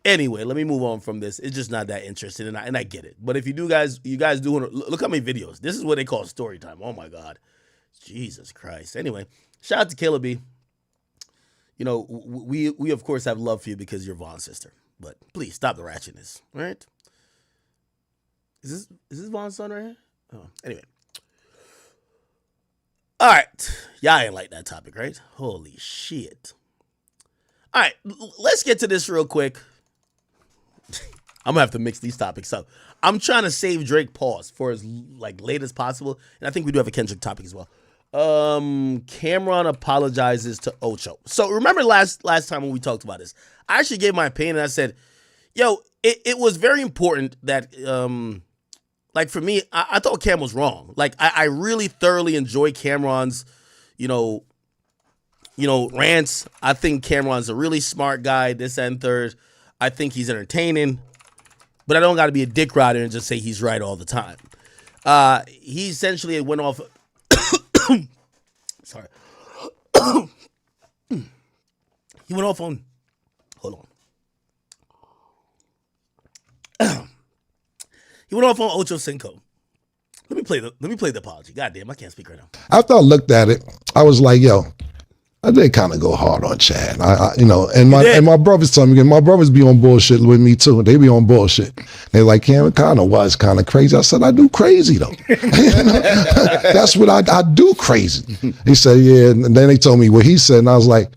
Anyway, let me move on from this. It's just not that interesting, and I get it. But if you guys do look how many videos. This is what they call story time. Oh my God. Jesus Christ. Anyway, shout out to Kayla B. We of course have love for you because you're Von's sister. But please stop the ratchetness. All right? Is this Von's son right here? Oh, anyway. All right. Y'all ain't like that topic, right? Holy shit. All right, let's get to this real quick. I'm gonna have to mix these topics up. I'm trying to save Drake pause for as late as possible, and I think we do have a Kendrick topic as well. Cameron apologizes to Ocho. So remember last time when we talked about this, I actually gave my opinion and I said, yo, it was very important that for me, I thought Cam was wrong. I really thoroughly enjoy Cameron's, rants. I think Cameron's a really smart guy, this and third. I think he's entertaining, but I don't got to be a dick rider and just say he's right all the time. He essentially went off. Sorry. He went off on. Hold on. He went off on Ocho Cinco. Let me play the apology. Goddamn, I can't speak right now. After I looked at it, I was like, yo, I did kind of go hard on Chad. And my brothers told me, my brothers be on bullshit with me too. They be on bullshit. They're like, Cam, it kind of was kind of crazy. I said, I do crazy though. That's what I do crazy. He said, yeah. And then they told me what he said, and I was like,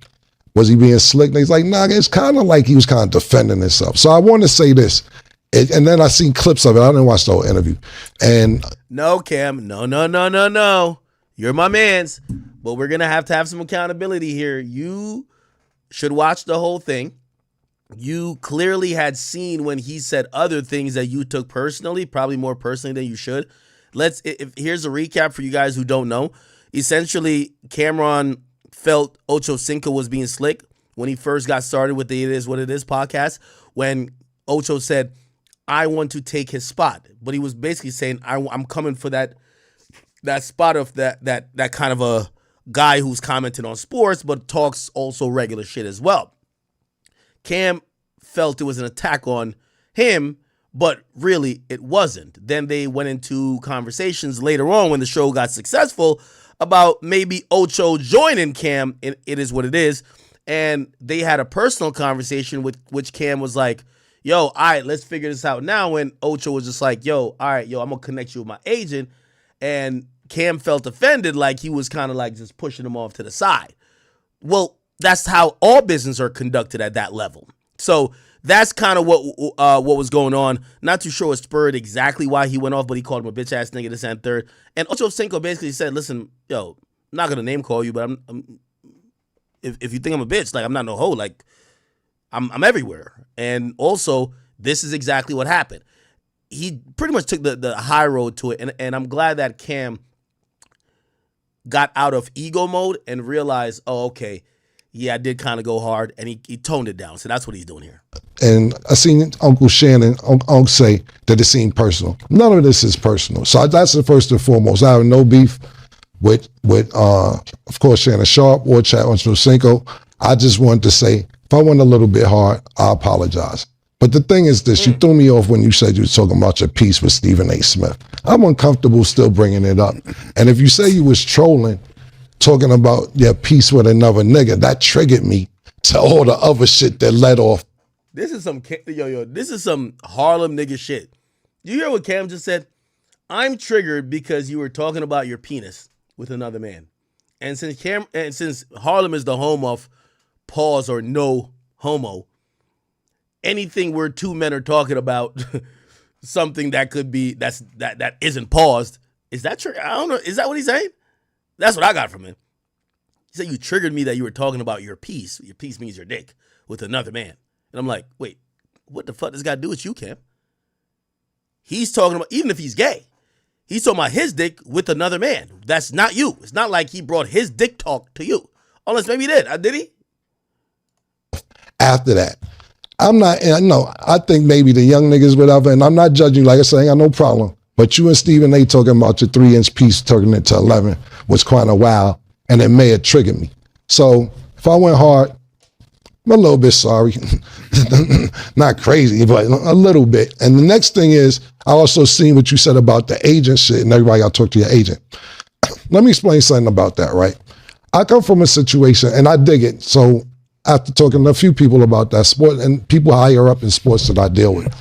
Was he being slick? And he's like, nah, it's kind of like he was kind of defending himself. So I want to say this. And then I seen clips of it. I didn't watch the whole interview. And no, Cam, no. You're my mans, but we're gonna have to have some accountability here. You should watch the whole thing. You clearly had seen when he said other things that you took personally, probably more personally than you should. Here's a recap for you guys who don't know. Essentially, Cameron felt Ocho Cinco was being slick when he first got started with the It Is What It Is podcast, when Ocho said, I want to take his spot. But he was basically saying, I'm coming for that spot of that kind of a guy who's commenting on sports, but talks also regular shit as well. Cam felt it was an attack on him, but really it wasn't. Then they went into conversations later on when the show got successful about maybe Ocho joining Cam in It Is What It Is. And they had a personal conversation with which Cam was like, yo, all right, let's figure this out now. And Ocho was just like, yo, all right, I'm going to connect you with my agent. And Cam felt offended, like he was kind of like just pushing him off to the side. Well, that's how all business are conducted at that level. So that's kind of what was going on. Not too sure what spurred exactly why he went off, but he called him a bitch ass nigga, this and third. And Ocho Cinco basically said, listen, yo, I'm not going to name call you, but if you think I'm a bitch, like I'm not no hoe, like I'm everywhere. And also, this is exactly what happened. He pretty much took the high road to it. And I'm glad that Cam got out of ego mode and realized, oh, okay, yeah, I did kind of go hard. And he toned it down. So that's what he's doing here. And I seen Uncle Shannon, Uncle say that it seemed personal. None of this is personal. So that's the first and foremost. I have no beef with of course, Shannon Sharp or Chad Ocho Cinco. I just wanted to say, if I went a little bit hard, I apologize. But the thing is this, you threw me off when you said you were talking about your piece with Stephen A. Smith. I'm uncomfortable still bringing it up. And if you say you was trolling, talking about your piece with another nigga, that triggered me to all the other shit that led off. This is some Harlem nigga shit. You hear what Cam just said? I'm triggered because you were talking about your penis with another man. And since Harlem is the home of pause or no homo, anything where two men are talking about something that could be that isn't paused, is that true? I don't know. Is that what he's saying? That's what I got from him. He said you triggered me that you were talking about your piece. Your piece means your dick with another man. And I'm like, wait, what the fuck does this got to do with you, Cam? He's talking about, even if he's gay, he's talking about his dick with another man. That's not you. It's not like he brought his dick talk to you. Unless maybe he did. Did he? After that, I think maybe the young niggas, whatever, and I'm not judging, like I said, I ain't got no problem. But you and Stephen A. talking about your 3-inch piece turning it to 11 was kind of wild, and it may have triggered me. So if I went hard, I'm a little bit sorry. Not crazy, but a little bit. And the next thing is, I also seen what you said about the agent shit, and everybody got to talk to your agent. Let me explain something about that, right? I come from a situation, and I dig it. So after talking to a few people about that sport, and people higher up in sports that I deal with,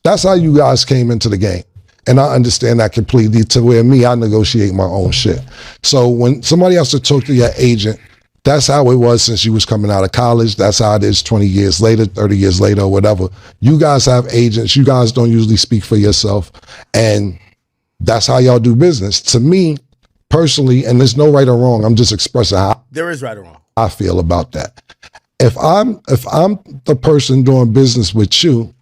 that's how you guys came into the game. And I understand that completely, to where I negotiate my own shit. So when somebody has to talk to your agent, that's how it was since you was coming out of college. That's how it is 20 years later, 30 years later, or whatever. You guys have agents. You guys don't usually speak for yourself. And that's how y'all do business. To me, personally, and there's no right or wrong, I'm just expressing how there is right or wrong I feel about that. If I'm the person doing business with you,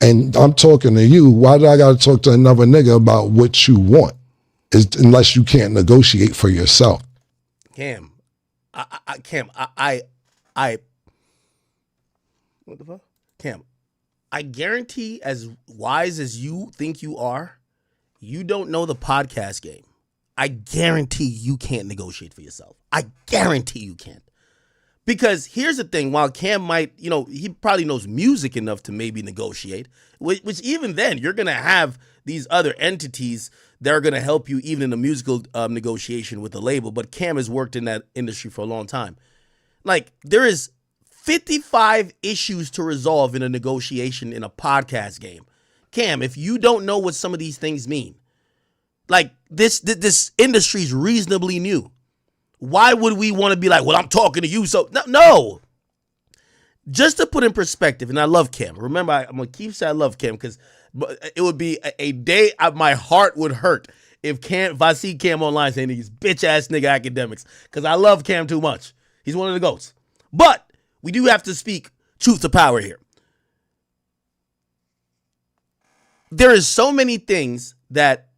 and I'm talking to you, why do I got to talk to another nigga about what you want? Unless you can't negotiate for yourself. Cam, what the fuck? Cam, I guarantee, as wise as you think you are, you don't know the podcast game. I guarantee you can't negotiate for yourself. I guarantee you can't. Because here's the thing, while Cam might, he probably knows music enough to maybe negotiate, which even then, you're going to have these other entities that are going to help you even in the musical negotiation with the label. But Cam has worked in that industry for a long time. Like, there is 55 issues to resolve in a negotiation in a podcast game. Cam, if you don't know what some of these things mean, like, this industry is reasonably new. Why would we want to be like, well, I'm talking to you, so no. Just to put in perspective, and I love Cam. Remember, I'm going to keep saying I love Cam because it would be a day my heart would hurt if I see Cam online saying these bitch-ass nigga academics, because I love Cam too much. He's one of the GOATs. But we do have to speak truth to power here. There is so many things that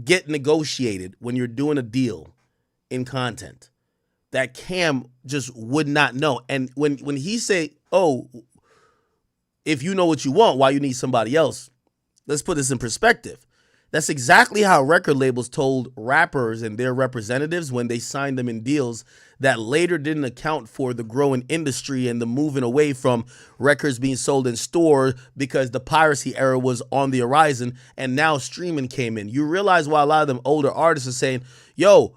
get negotiated when you're doing a deal in content that Cam just would not know. And when he say, oh, if you know what you want, why you need somebody else? Let's put this in perspective. That's exactly how record labels told rappers and their representatives when they signed them in deals that later didn't account for the growing industry and the moving away from records being sold in store because the piracy era was on the horizon and now streaming came in. You realize why a lot of them older artists are saying, yo,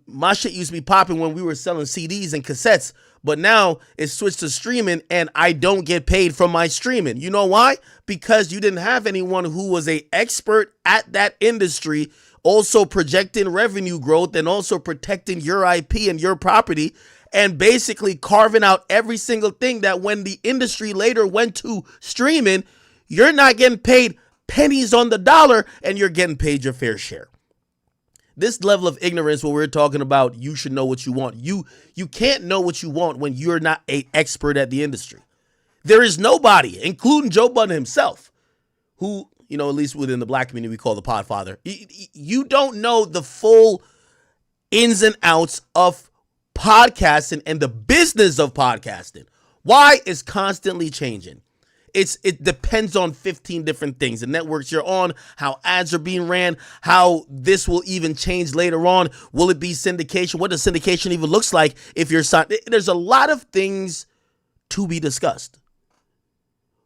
my shit used to be popping when we were selling CDs and cassettes, but now it's switched to streaming and I don't get paid from my streaming. You know why? Because you didn't have anyone who was an expert at that industry, also projecting revenue growth and also protecting your IP and your property and basically carving out every single thing that when the industry later went to streaming, you're not getting paid pennies on the dollar and you're getting paid your fair share. This level of ignorance, when we're talking about you should know what you want, you can't know what you want when you're not an expert at the industry. There is nobody, including Joe Budden himself, who, at least within the black community, we call the podfather. You don't know the full ins and outs of podcasting and the business of podcasting. Why? It's constantly changing. It depends on 15 different things. The networks you're on, how ads are being ran, how this will even change later on. Will it be syndication? What does syndication even looks like if you're signed? There's a lot of things to be discussed.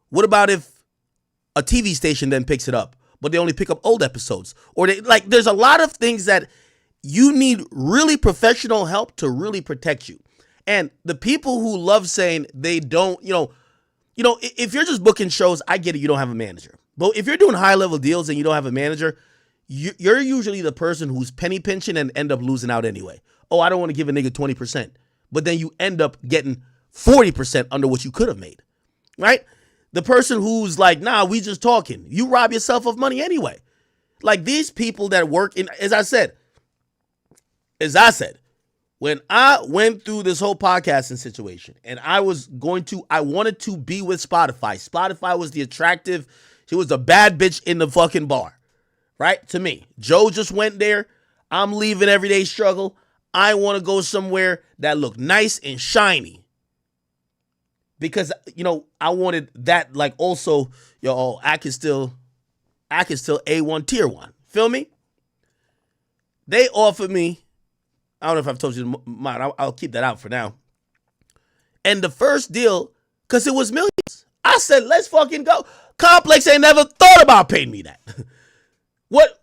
What about if a TV station then picks it up, but they only pick up old episodes? Or there's a lot of things that you need really professional help to really protect you. And the people who love saying they don't, if you're just booking shows, I get it, you don't have a manager. But if you're doing high-level deals and you don't have a manager, you're usually the person who's penny pinching and end up losing out anyway. Oh, I don't want to give a nigga 20%. But then you end up getting 40% under what you could have made, right? The person who's like, nah, we just talking. You rob yourself of money anyway. Like these people that work in, as I said, when I went through this whole podcasting situation and I wanted to be with Spotify. Spotify was the attractive, she was a bad bitch in the fucking bar, right? To me, Joe just went there. I'm leaving everyday struggle. I want to go somewhere that looked nice and shiny. Because, I wanted that, like also, I can still A1 tier 1. Feel me? They offered me, I don't know if I've told you mine. I'll keep that out for now. And the first deal, because it was millions, I said, let's fucking go. Complex ain't never thought about paying me that. What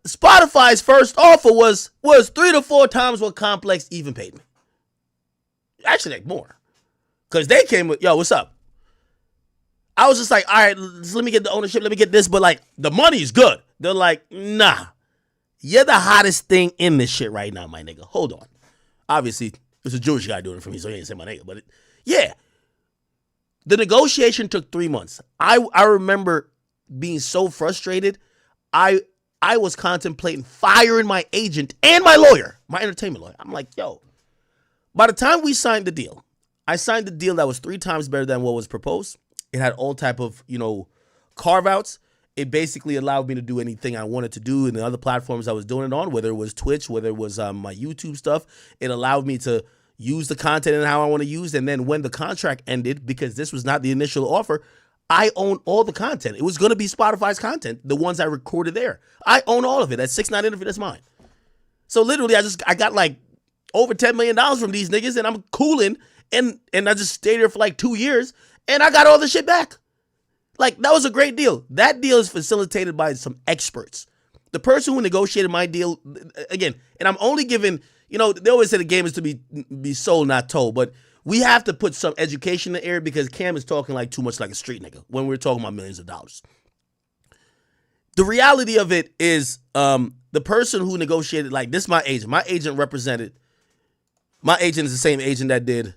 Spotify's first offer was 3 to 4 times what Complex even paid me. Actually, like more. Because they came with, yo, what's up? I was just like, all right, let me get the ownership. Let me get this. But like, the money's good. They're like, nah. You're the hottest thing in this shit right now, my nigga. Hold on. Obviously, it's a Jewish guy doing it for me, so he ain't say my nigga. But yeah. The negotiation took 3 months. I remember being so frustrated. I was contemplating firing my agent and my lawyer, my entertainment lawyer. I'm like, yo. By the time we signed the deal, I signed a deal that was 3 times better than what was proposed. It had all type of, carve-outs. It basically allowed me to do anything I wanted to do in the other platforms I was doing it on, whether it was Twitch, whether it was my YouTube stuff. It allowed me to use the content and how I want to use. And then when the contract ended, because this was not the initial offer, I own all the content. It was going to be Spotify's content, the ones I recorded there. I own all of it. That 6ix9ine interview, that's mine. So literally, I got like over $10 million from these niggas, and I'm cooling. And I just stayed there for like 2 years, and I got all the shit back. Like, that was a great deal. That deal is facilitated by some experts. The person who negotiated my deal, again, and I'm only giving, they always say the game is to be sold, not told, but we have to put some education in the air because Cam is talking like too much like a street nigga when we're talking about millions of dollars. The reality of it is the person who negotiated, like, this is my agent. My agent is the same agent that did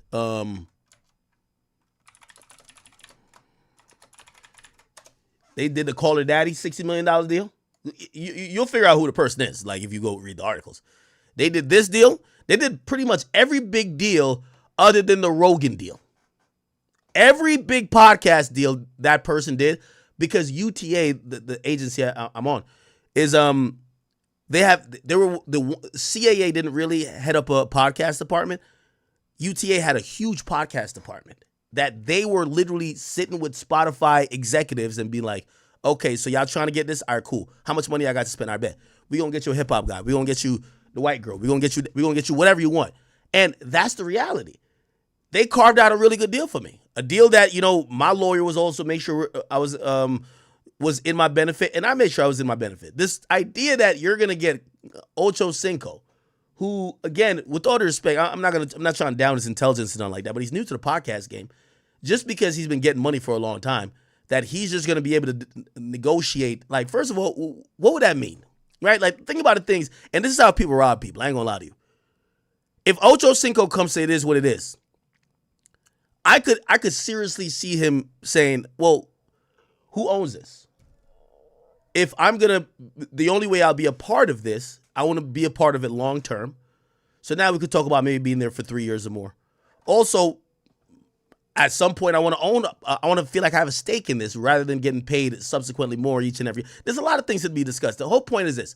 They did the Call Her Daddy $60 million deal. You'll figure out who the person is, like if you go read the articles. They did this deal. They did pretty much every big deal other than the Rogan deal. Every big podcast deal that person did, because UTA, the agency I'm on, is the CAA didn't really head up a podcast department. UTA had a huge podcast department that they were literally sitting with Spotify executives and be like, okay, so y'all trying to get this? All right, cool. How much money I got to spend? I bet. We gonna get you a hip hop guy. We gonna get you the white girl. We gonna get you whatever you want. And that's the reality. They carved out a really good deal for me. A deal that, my lawyer was also make sure I was in my benefit, and I made sure I was in my benefit. This idea that you're gonna get Ocho Cinco, who, again, with all due respect, I'm not trying to down his intelligence and nothing like that, but he's new to the podcast game. Just because he's been getting money for a long time, that he's just gonna be able to negotiate. Like, first of all, what would that mean, right? Like, think about the things, and this is how people rob people. I ain't gonna lie to you. If Ocho Cinco comes say it is what it is, I could seriously see him saying, well, who owns this? If the only way I'll be a part of this, I want to be a part of it long term. So now we could talk about maybe being there for 3 years or more. Also, at some point, I want to feel like I have a stake in this rather than getting paid subsequently more each and every. There's a lot of things to be discussed. The whole point is this.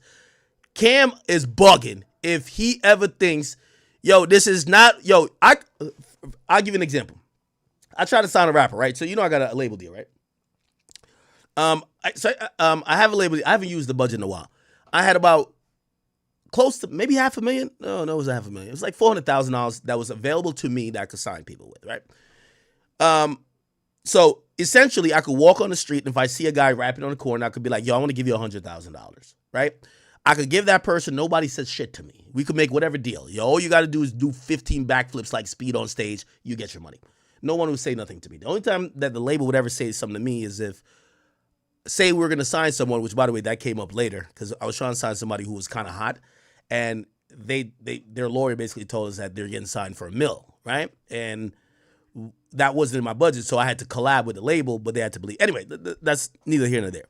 Cam is bugging if he ever thinks, this is not, I'll give you an example. I try to sign a rapper, right? So I got a label deal, right? I have a label deal. I haven't used the budget in a while. I had about close to maybe $500,000. No, it was $500,000. It was like $400,000 that was available to me that I could sign people with, right? So essentially, I could walk on the street, and if I see a guy rapping on the corner, I could be like, I want to give you $100,000, right? I could give that person, nobody says shit to me. We could make whatever deal. All you got to do is do 15 backflips like Speed on stage, you get your money. No one would say nothing to me. The only time that the label would ever say something to me is if, say we're going to sign someone, which, by the way, that came up later, because I was trying to sign somebody who was kind of hot, and their lawyer basically told us that they're getting signed for $1 million, right? And that wasn't in my budget, so I had to collab with the label, but they had to believe. Anyway, that's neither here nor there.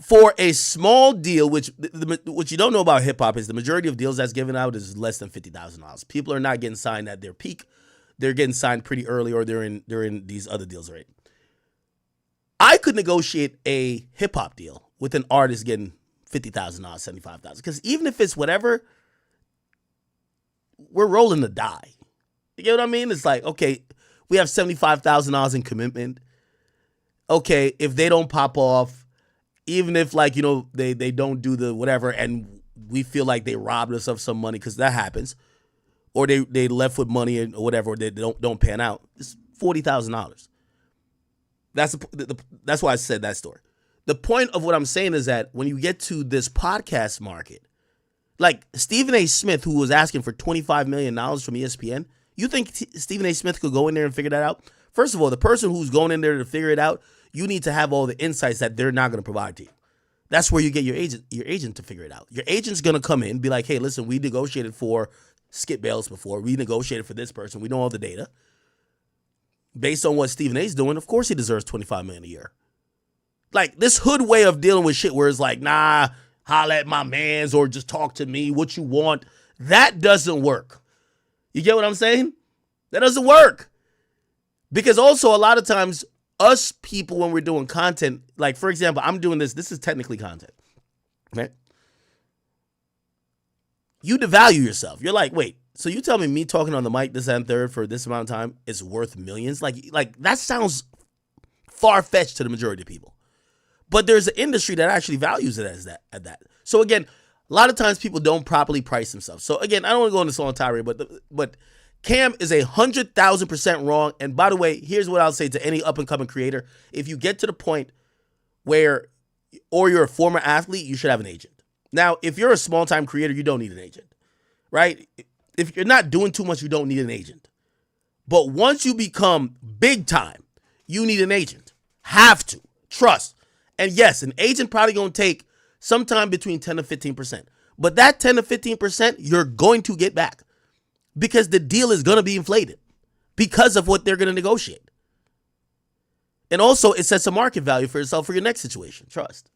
For a small deal, which you don't know about hip-hop is the majority of deals that's given out is less than $50,000. People are not getting signed at their peak. They're getting signed pretty early, or they're in these other deals, right? I could negotiate a hip-hop deal with an artist getting $50,000, $75,000. Because even if it's whatever, we're rolling the die. You get what I mean? It's like, okay, we have $75,000 in commitment. Okay, if they don't pop off, even if they don't do the whatever, and we feel like they robbed us of some money, because that happens, or they left with money or whatever, or they don't pan out, it's $40,000. That's why I said that story. The point of what I'm saying is that when you get to this podcast market, like Stephen A. Smith, who was asking for $25 million from ESPN, you think Stephen A. Smith could go in there and figure that out? First of all, the person who's going in there to figure it out, you need to have all the insights that they're not going to provide to you. That's where you get your agent to figure it out. Your agent's going to come in and be like, hey, listen, we negotiated for Skip Bayless before. We negotiated for this person. We know all the data. Based on what Stephen A's doing, of course he deserves $25 million a year. Like, this hood way of dealing with shit where it's like, nah, holla at my mans or just talk to me, what you want. That doesn't work. You get what I'm saying? That doesn't work. Because also a lot of times, us people, when we're doing content, like, for example, I'm doing this is technically content, right? You devalue yourself. You're like, wait, so you tell me talking on the mic this and third for this amount of time is worth millions? Like that sounds far-fetched to the majority of people. But there's an industry that actually values it as that. So again, a lot of times people don't properly price themselves. So again, I don't want to go into long tirade, but Cam is 100,000% wrong. And by the way, here's what I'll say to any up-and-coming creator. If you get to the point where, or you're a former athlete, you should have an agent. Now, if you're a small-time creator, you don't need an agent, right? If you're not doing too much, you don't need an agent. But once you become big-time, you need an agent. Have to. Trust. And yes, an agent probably going to take sometime between 10 to 15%. But that 10 to 15%, you're going to get back. Because the deal is going to be inflated because of what they're going to negotiate. And also, it sets a market value for yourself for your next situation. Trust.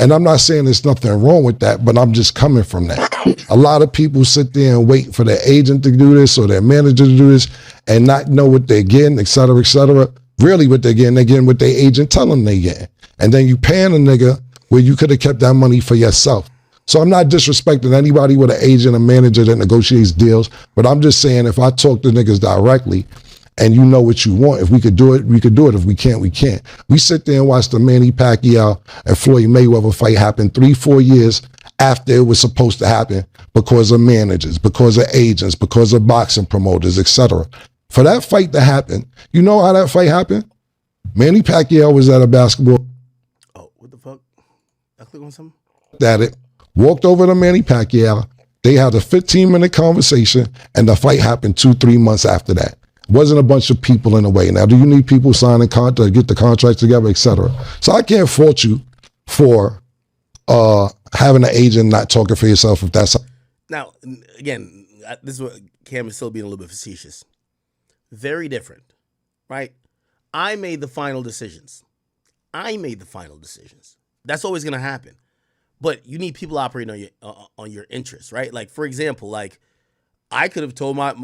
And I'm not saying there's nothing wrong with that, but I'm just coming from that. A lot of people sit there and wait for their agent to do this or their manager to do this and not know what they're getting, et cetera, et cetera. Really what they're getting what their agent telling them they getting. And then you paying a nigga where you could have kept that money for yourself. So I'm not disrespecting anybody with an agent or manager that negotiates deals, but I'm just saying if I talk to niggas directly and you know what you want, if we could do it, we could do it. If we can't, we can't. We sit there and watch the Manny Pacquiao and Floyd Mayweather fight happen 3-4 years after it was supposed to happen because of managers, because of agents, because of boxing promoters, etc. For that fight to happen, you know how that fight happened? Manny Pacquiao was at a basketball. Oh, what the fuck? I click on something? At it, walked over to Manny Pacquiao. They had a 15-minute conversation, and the fight happened 2-3 months after that. Wasn't a bunch of people in the way. Now, do you need people signing contracts, get the contracts together, etc.? So I can't fault you for having an agent not talking for yourself if that's. Now, again, this is what Cam is still being a little bit facetious. Very different, right? I made the final decisions. That's always going to happen. But you need people operating on your interests, right? Like, for example, like, I could have told my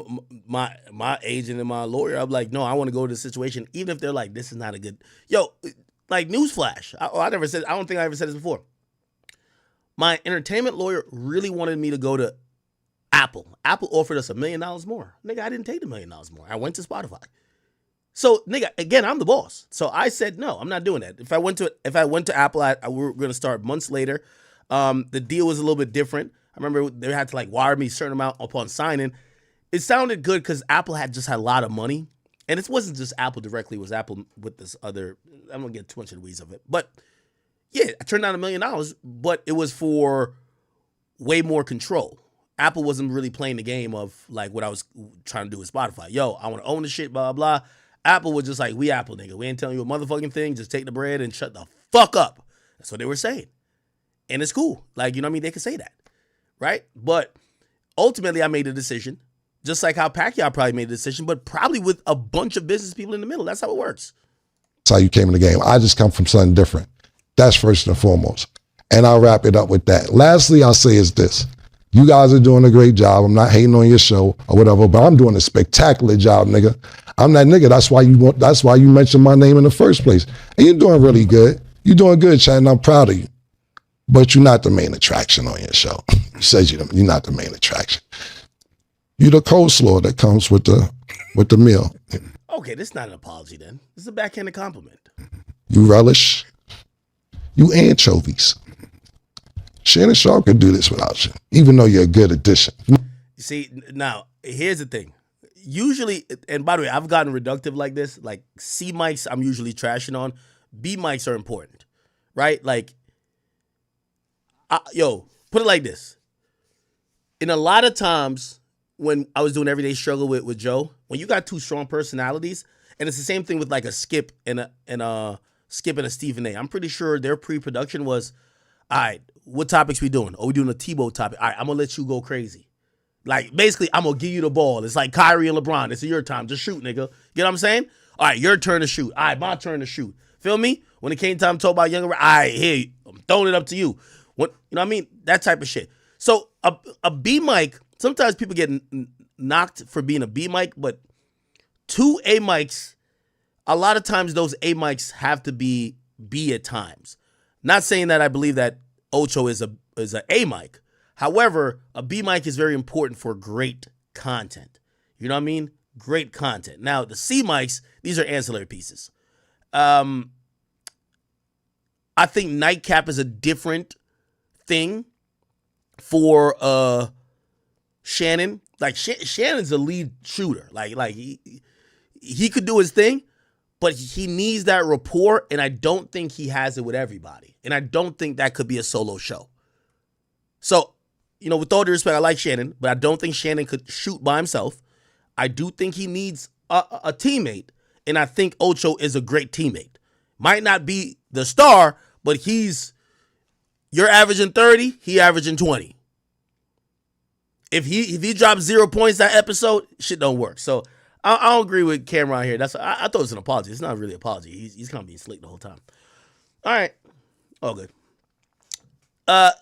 agent and my lawyer, I'm like, no, I want to go to the situation, even if they're like, this is not a good, like newsflash. I don't think I ever said this before. My entertainment lawyer really wanted me to go to Apple. Apple offered us $1 million more. Nigga, I didn't take the $1 million more. I went to Spotify. So, nigga, again, I'm the boss. So I said, no, I'm not doing that. If I went to Apple, we were going to start months later. The deal was a little bit different. I remember they had to like wire me a certain amount upon signing. It sounded good because Apple had a lot of money. And it wasn't just Apple directly. It was Apple with this other, I'm going to get too much in the weeds of it. But yeah, I turned down $1 million, but it was for way more control. Apple wasn't really playing the game of like what I was trying to do with Spotify. Yo, I want to own the shit, blah, blah, blah. Apple was just like, we Apple, nigga. We ain't telling you a motherfucking thing. Just take the bread and shut the fuck up. That's what they were saying. And it's cool. Like, you know what I mean? They can say that. Right? But ultimately, I made a decision, just like how Pacquiao probably made a decision, but probably with a bunch of business people in the middle. That's how it works. That's how you came in the game. I just come from something different. That's first and foremost. And I'll wrap it up with that. Lastly, I'll say is this. You guys are doing a great job. I'm not hating on your show or whatever, but I'm doing a spectacular job, nigga. I'm that nigga. That's why you mentioned my name in the first place. And you're doing really good. You're doing good, Chad, and I'm proud of you. But you're not the main attraction on your show. You said you're not the main attraction. You're the coleslaw that comes with the meal. Okay, this is not an apology then. This is a backhanded compliment. You relish. You anchovies. Shannon Sharp could do this without you, even though you're a good addition. You see, now, here's the thing. Usually, and by the way, I've gotten reductive like this. Like, C mics, I'm usually trashing on. B mics are important, right? Like, put it like this. In a lot of times when I was doing Everyday Struggle with Joe, when you got two strong personalities, and it's the same thing with like a Skip and a Stephen A. I'm pretty sure their pre-production was, all right, what topics we doing? Oh, we doing a Tebow topic. All right, I'm going to let you go crazy. Like, basically, I'm going to give you the ball. It's like Kyrie and LeBron. It's your time. Just shoot, nigga. You know what I'm saying? All right, your turn to shoot. All right, my turn to shoot. Feel me? When it came time to talk about younger, all right, here, I'm throwing it up to you. What, you know what I mean? That type of shit. So a B mic, sometimes people get knocked for being a B mic, but two A mics, a lot of times those A mics have to be B at times. Not saying that I believe that Ocho is a A mic. However, a B mic is very important for great content. You know what I mean? Great content. Now, the C mics, these are ancillary pieces. I think Nightcap is a different thing for Shannon. Like, Shannon's a lead shooter. Like he could do his thing, but he needs that rapport, and I don't think he has it with everybody. And I don't think that could be a solo show. So, you know, with all due respect, I like Shannon, but I don't think Shannon could shoot by himself. I do think he needs a teammate, and I think Ocho is a great teammate. Might not be the star, but you're averaging 30, he averaging 20. If he drops 0 points that episode, shit don't work. So I don't agree with Cameron here. I thought it was an apology. It's not really an apology. He's kind of being slick the whole time. All right. All good.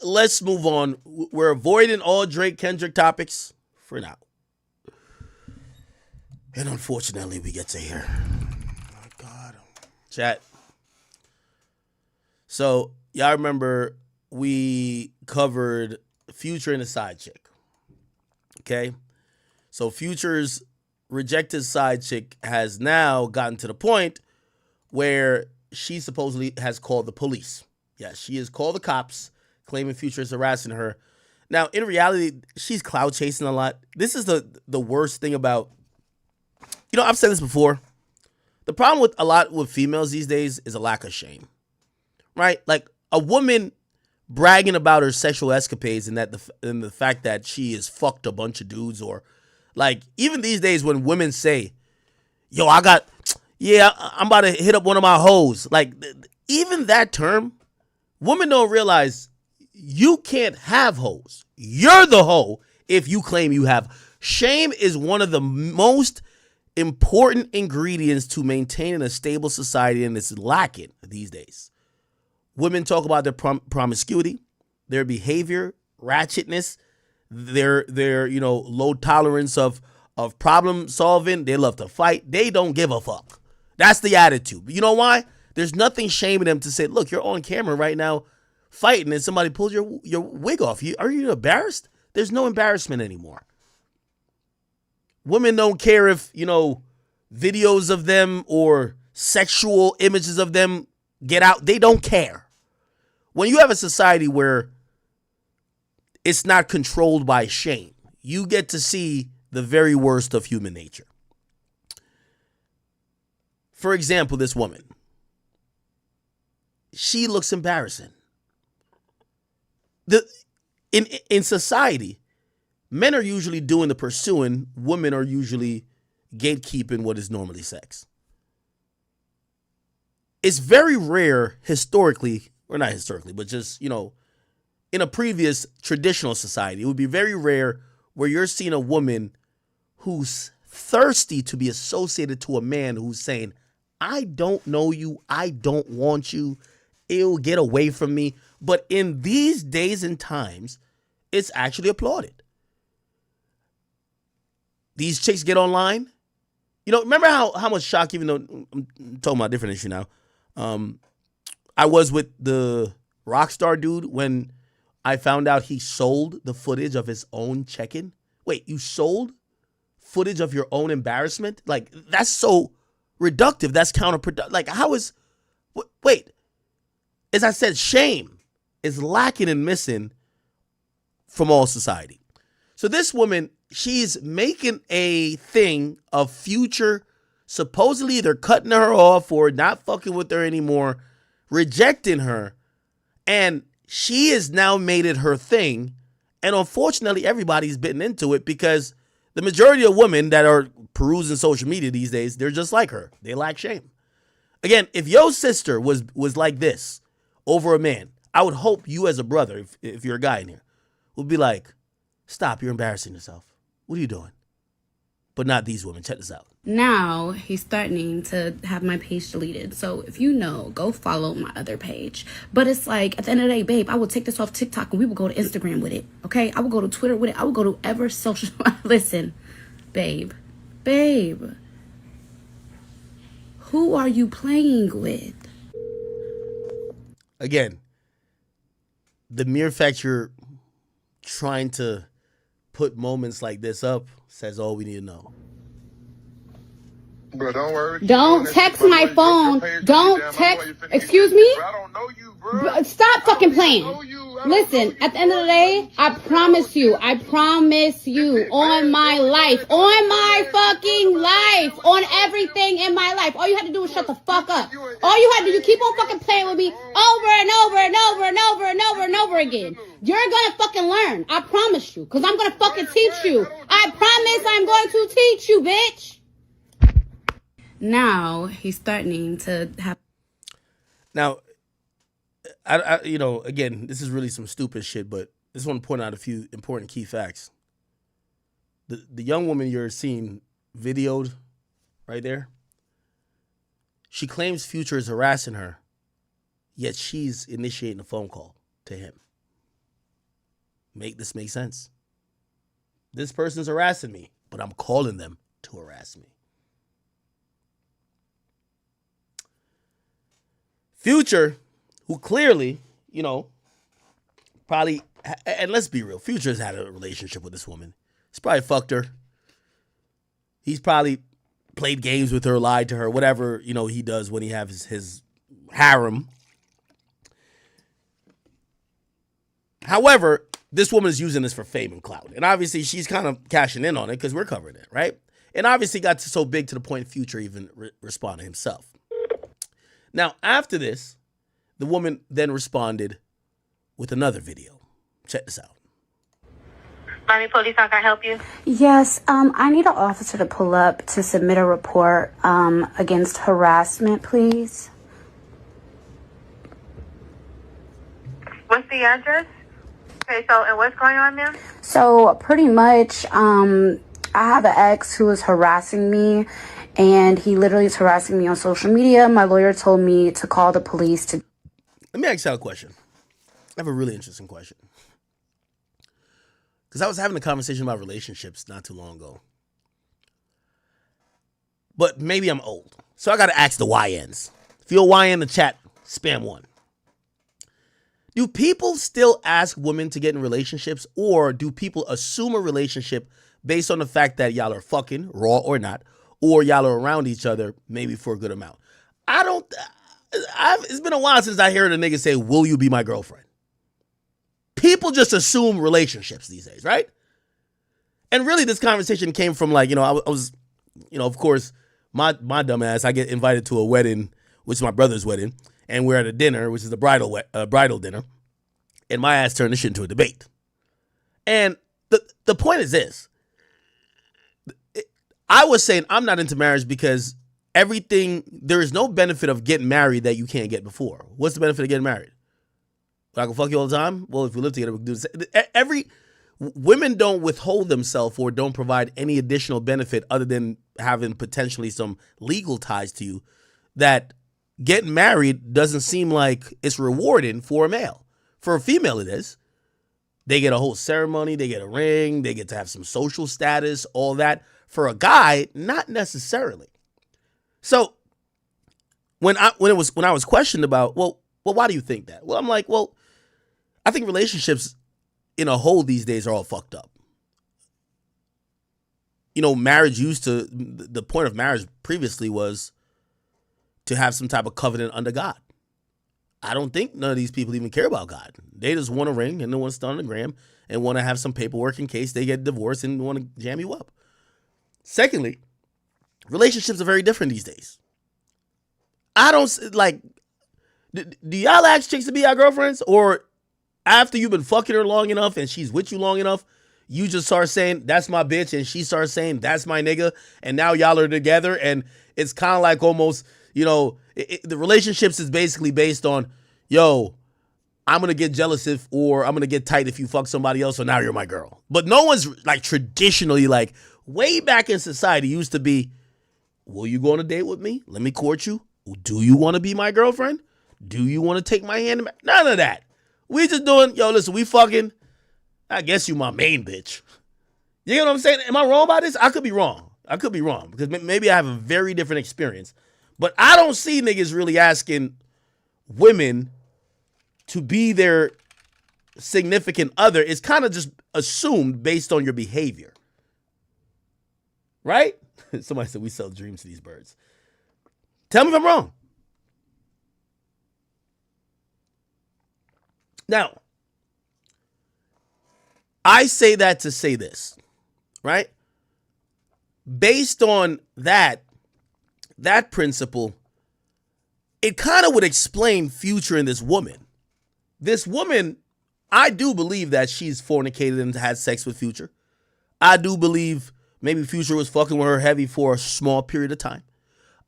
Let's move on. We're avoiding all Drake Kendrick topics for now. And unfortunately, we get to hear. Oh my God. Chat. So, y'all remember we covered Future and a side chick. Okay? So, Future's rejected side chick has now gotten to the point where she supposedly has called the police. Yeah, she has called the cops, claiming Future is harassing her. Now, in reality, she's cloud chasing a lot. This is the worst thing about, I've said this before. The problem with a lot with females these days is a lack of shame, right? Like a woman bragging about her sexual escapades and the fact that she has fucked a bunch of dudes, or like even these days when women say, yo, I'm about to hit up one of my hoes. Like even that term, women don't realize you can't have hoes. You're the hoe if you claim you have. Shame is one of the most important ingredients to maintaining a stable society, and it's lacking these days. Women talk about their promiscuity, their behavior, ratchetness, their low tolerance of problem solving. They love to fight. They don't give a fuck. That's the attitude. But you know why? There's nothing shaming them to say, look, you're on camera right now fighting and somebody pulls your wig off. Are you embarrassed? There's no embarrassment anymore. Women don't care if, videos of them or sexual images of them get out. They don't care. When you have a society where it's not controlled by shame, you get to see the very worst of human nature. For example, this woman. She looks embarrassing. In society, men are usually doing the pursuing. Women are usually gatekeeping what is normally sex. It's very rare historically, or not historically, but just, in a previous traditional society, it would be very rare where you're seeing a woman who's thirsty to be associated to a man who's saying, I don't know you, I don't want you, ew, get away from me. But in these days and times, it's actually applauded. These chicks get online. Remember how much shock, even though I'm talking about a different issue now. I was with the Rockstar dude when I found out he sold the footage of his own check-in. Wait, you sold footage of your own embarrassment? Like, that's so reductive. That's counterproductive. Like, wait. As I said, shame is lacking and missing from all society. So this woman, she's making a thing of Future supposedly either cutting her off or not fucking with her anymore, rejecting her, and she has now made it her thing. And unfortunately, everybody's bitten into it because the majority of women that are perusing social media these days, they're just like her. They lack shame. Again, if your sister was like this over a man, I would hope you as a brother, if you're a guy in here, would be like, stop, you're embarrassing yourself. What are you doing? But not these women. Check this out. Now he's threatening to have my page deleted. So if you know, go follow my other page. But it's like, at the end of the day, babe, I will take this off TikTok and we will go to Instagram with it. Okay? I will go to Twitter with it. I will go to ever social. Listen, babe. Who are you playing with? Again, the mere fact you're trying to put moments like this up says all we need to know. Bro, don't worry. Don't text my phone. Don't text. Excuse me? Bro, I don't know you, bro. Stop fucking playing. Listen, at the end of the day, I promise you, on my life, on my fucking life, on everything in my life. All you had to do was shut the fuck up. All you had to do, you keep on fucking playing with me over and over and over and over and over and over again. You're gonna fucking learn. I promise you. Because I'm gonna fucking teach you. I promise I'm going to teach you, bitch. Now he's threatening to have. Now, I again, this is really some stupid shit, but I just want to point out a few important key facts. The young woman you're seeing videoed right there. She claims Future is harassing her, yet she's initiating a phone call to him. Make this make sense? This person's harassing me, but I'm calling them to harass me. Future, who clearly, probably, and let's be real, Future's had a relationship with this woman. He's probably fucked her. He's probably played games with her, lied to her, whatever, he does when he has his harem. However, this woman is using this for fame and clout. And obviously she's kind of cashing in on it because we're covering it, right? And obviously got so big to the point Future even responded himself. Now, after this, the woman then responded with another video. Check this out. Miami Police, how can I help you? Yes, I need an officer to pull up to submit a report against harassment, please. What's the address? Okay, so, and what's going on, ma'am? So, pretty much, I have an ex who is harassing me, and he literally is harassing me on social media. My lawyer told me to call the police to... Let me ask you a question. I have a really interesting question. Because I was having a conversation about relationships not too long ago. But maybe I'm old. So I got to ask the YNs. If you're a YN in the chat, spam 1. Do people still ask women to get in relationships, or do people assume a relationship based on the fact that y'all are fucking, raw or not, or y'all are around each other maybe for a good amount? It's been a while since I heard a nigga say, will you be my girlfriend? People just assume relationships these days, right? And really this conversation came from I was, of course, my dumb ass, I get invited to a wedding, which is my brother's wedding, and we're at a dinner, which is the bridal dinner, and my ass turned this shit into a debate. And the point is this. I was saying I'm not into marriage because there is no benefit of getting married that you can't get before. What's the benefit of getting married? I can fuck you all the time? Well, if we live together, we can do this. Women don't withhold themselves or don't provide any additional benefit other than having potentially some legal ties to you, that getting married doesn't seem like it's rewarding for a male. For a female, it is. They get a whole ceremony, they get a ring, they get to have some social status, all that. For a guy, not necessarily. So when I was questioned about, well, why do you think that? Well, I'm like, well, I think relationships in a whole these days are all fucked up. Marriage the point of marriage previously was to have some type of covenant under God. I don't think none of these people even care about God. They just want a ring and they want to start on the gram and want to have some paperwork in case they get divorced and want to jam you up. Secondly, relationships are very different these days. I don't do y'all ask chicks to be your girlfriends, or after you've been fucking her long enough and she's with you long enough, you just start saying, that's my bitch, and she starts saying, that's my nigga, and now y'all are together, and it's kind of like almost, the relationships is basically based on, yo, I'm going to get jealous or I'm going to get tight if you fuck somebody else, so now you're my girl. But no one's traditionally way back in society used to be, will you go on a date with me? Let me court you. Do you want to be my girlfriend? Do you want to take my hand? None of that. We just doing, yo, listen, we fucking, I guess you my main bitch. You know what I'm saying? Am I wrong about this? I could be wrong. Because maybe I have a very different experience. But I don't see niggas really asking women to be their significant other. It's kind of just assumed based on your behavior. Right? Somebody said we sell dreams to these birds. Tell me if I'm wrong. Now, I say that to say this, right? Based on that principle, it kind of would explain Future in this woman. This woman, I do believe that she's fornicated and had sex with Future. I do believe maybe Future was fucking with her heavy for a small period of time.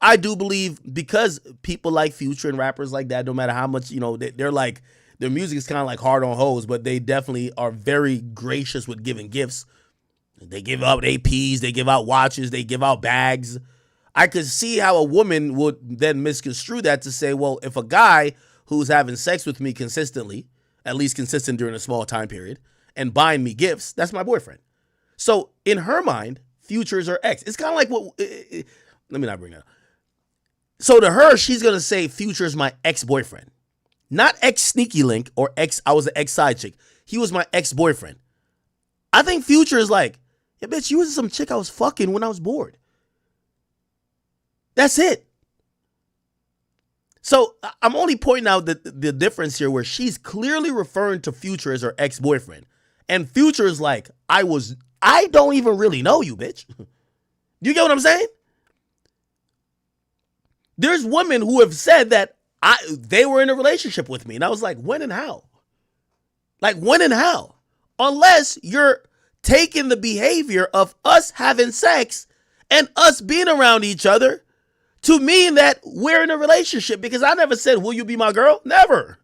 I do believe because people like Future and rappers like that, no matter how much, they're like, their music is kind of like hard on hoes, but they definitely are very gracious with giving gifts. They give out APs, they give out watches, they give out bags. I could see how a woman would then misconstrue that to say, well, if a guy who's having sex with me consistently, at least consistent during a small time period, and buying me gifts, that's my boyfriend. So in her mind, Future is her ex. It's kind of like what, let me not bring that up. So to her, she's going to say Future is my ex-boyfriend. Not ex-sneaky link or ex, I was an ex-side chick. He was my ex-boyfriend. I think Future is like, yeah, bitch, you was some chick I was fucking when I was bored. That's it. So I'm only pointing out the difference here where she's clearly referring to Future as her ex-boyfriend. And Future is like, I don't even really know you, bitch. You get what I'm saying? There's women who have said that they were in a relationship with me. And I was like, when and how? Like, when and how? Unless you're taking the behavior of us having sex and us being around each other to mean that we're in a relationship, because I never said, will you be my girl? Never.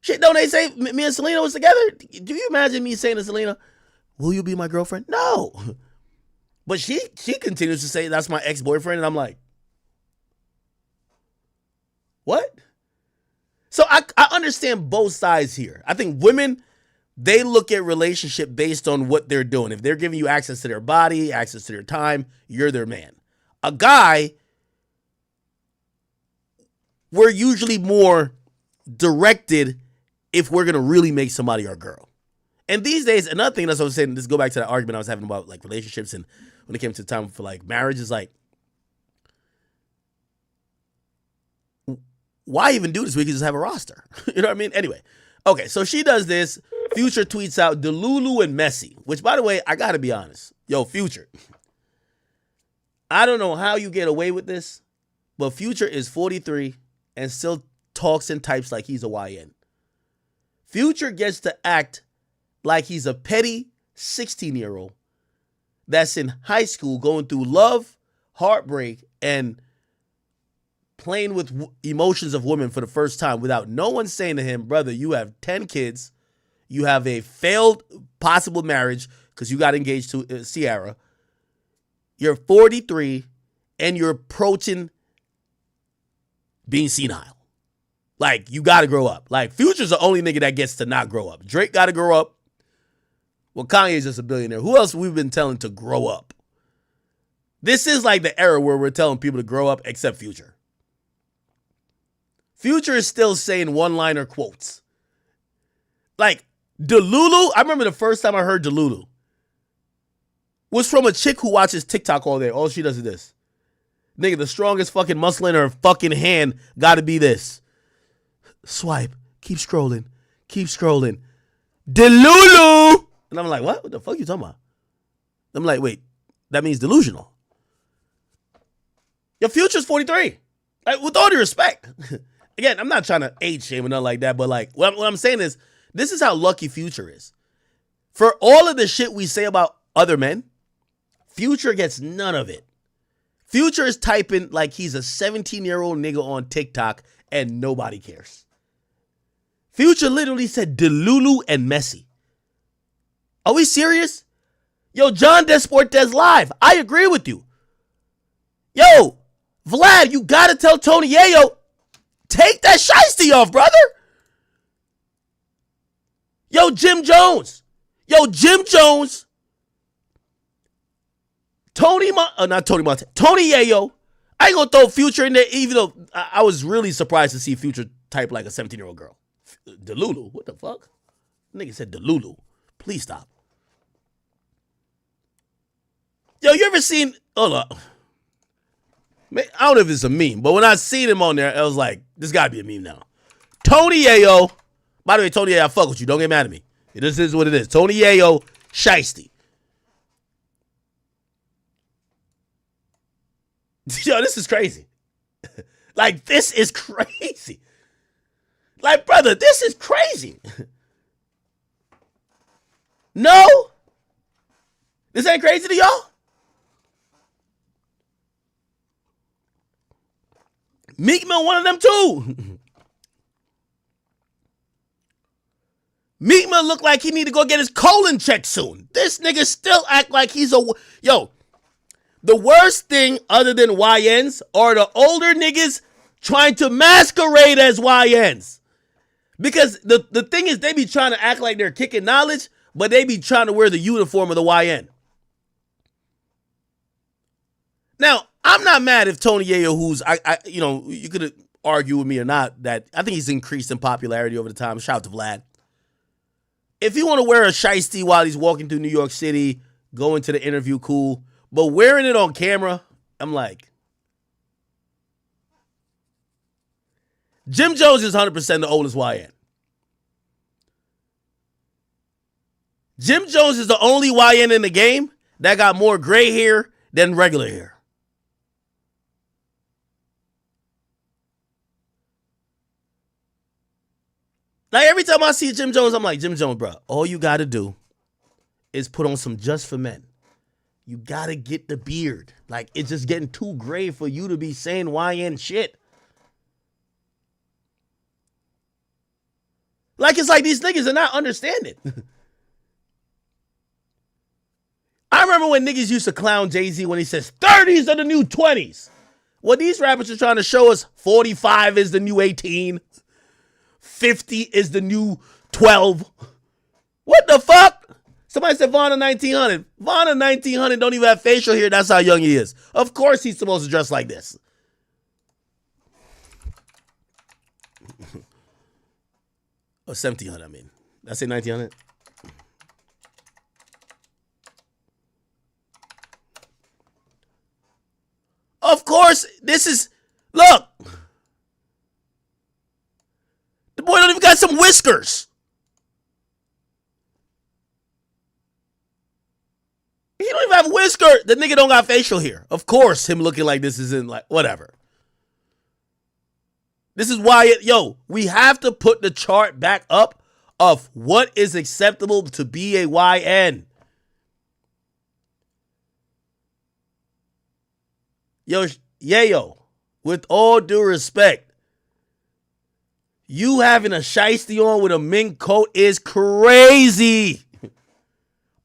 Shit, don't they say me and Selena was together? Do you imagine me saying to Selena, will you be my girlfriend? No. But she continues to say that's my ex-boyfriend, and I'm like, what? So I understand both sides here. I think women, they look at relationship based on what they're doing. If they're giving you access to their body, access to their time, you're their man. A guy, we're usually more directed if we're going to really make somebody our girl. And these days, another thing that's what I was saying, just go back to that argument I was having about like relationships and when it came to the time for like marriage, is like, why even do this? We can just have a roster. You know what I mean? Anyway, okay, so she does this. Future tweets out Delulu and Messy, which, by the way, I got to be honest. Yo, Future, I don't know how you get away with this, but Future is 43 and still talks and types like he's a YN. Future gets to act like he's a petty 16-year-old that's in high school going through love, heartbreak, and playing with emotions of women for the first time without no one saying to him, brother, you have 10 kids, you have a failed possible marriage because you got engaged to Sierra, you're 43, and you're approaching being senile. Like, you got to grow up. Like, Future's the only nigga that gets to not grow up. Drake got to grow up. Well, Kanye's just a billionaire. Who else we've been telling to grow up? This is like the era where we're telling people to grow up except Future. Future is still saying one-liner quotes. Like, Delulu, I remember the first time I heard Delulu was from a chick who watches TikTok all day. All she does is this. Nigga, the strongest fucking muscle in her fucking hand got to be this. Swipe. Keep scrolling. Keep scrolling. Delulu! And I'm like, what? What the fuck you talking about? I'm like, wait, that means delusional. Your Future's 43. Like, with all due respect. Again, I'm not trying to age shame or nothing like that, but like, what I'm saying is, this is how lucky Future is. For all of the shit we say about other men, Future gets none of it. Future is typing like he's a 17-year-old nigga on TikTok and nobody cares. Future literally said Delulu and Messy. Are we serious? Yo, John Desportes live. I agree with you. Yo, Vlad, you gotta tell Tony Yayo, take that shiesty off, brother. Yo, Jim Jones. Tony Yayo. I ain't gonna throw Future in there, even though I was really surprised to see Future type like a 17-year-old girl. Delulu, what the fuck? Nigga said Delulu. Please stop. Yo, you ever seen, hold up. I don't know if it's a meme, but when I seen him on there, I was like, this gotta be a meme now. Tony Yayo. By the way, Tony Yayo, I fuck with you. Don't get mad at me. This is what it is. Tony Yayo, shiesty. Yo, this is crazy. Like, this is crazy. Like, brother, this is crazy. No? This ain't crazy to y'all? Meek Mill one of them too. Meek Mill look like he need to go get his colon checked soon. This nigga still act like he's a... Yo, The worst thing other than YNs are the older niggas trying to masquerade as YNs. Because the thing is, they be trying to act like they're kicking knowledge, but they be trying to wear the uniform of the YN. Now, I'm not mad if Tony Yayo, who's, you know, you could argue with me or not, that I think he's increased in popularity over the time. Shout out to Vlad. If you want to wear a shiesty while he's walking through New York City, going to the interview, cool. But wearing it on camera, I'm like, Jim Jones is 100% the oldest YN. Jim Jones is the only YN in the game that got more gray hair than regular hair. Like, every time I see Jim Jones, I'm like, Jim Jones, bro, all you got to do is put on some Just for Men. You got to get the beard. Like, it's just getting too gray for you to be saying YN shit. Like, it's like these niggas are not understanding. I remember when niggas used to clown Jay-Z when he says 30s are the new 20s. Well, these rappers are trying to show us 45 is the new 18. 50 is the new 12. What the fuck? Somebody said Vaughn in 1900. Vaughn in 1900 don't even have facial hair. That's how young he is. Of course he's supposed to dress like this. Or 1700, I mean. Did I say 1900? Of course, this is, look. The boy don't even got some whiskers. He don't even have a whisker. The nigga don't got facial hair. Of course, him looking like this isn't like, whatever. This is why, we have to put the chart back up of what is acceptable to be a YN. Yayo, with all due respect, you having a shiesty on with a mink coat is crazy.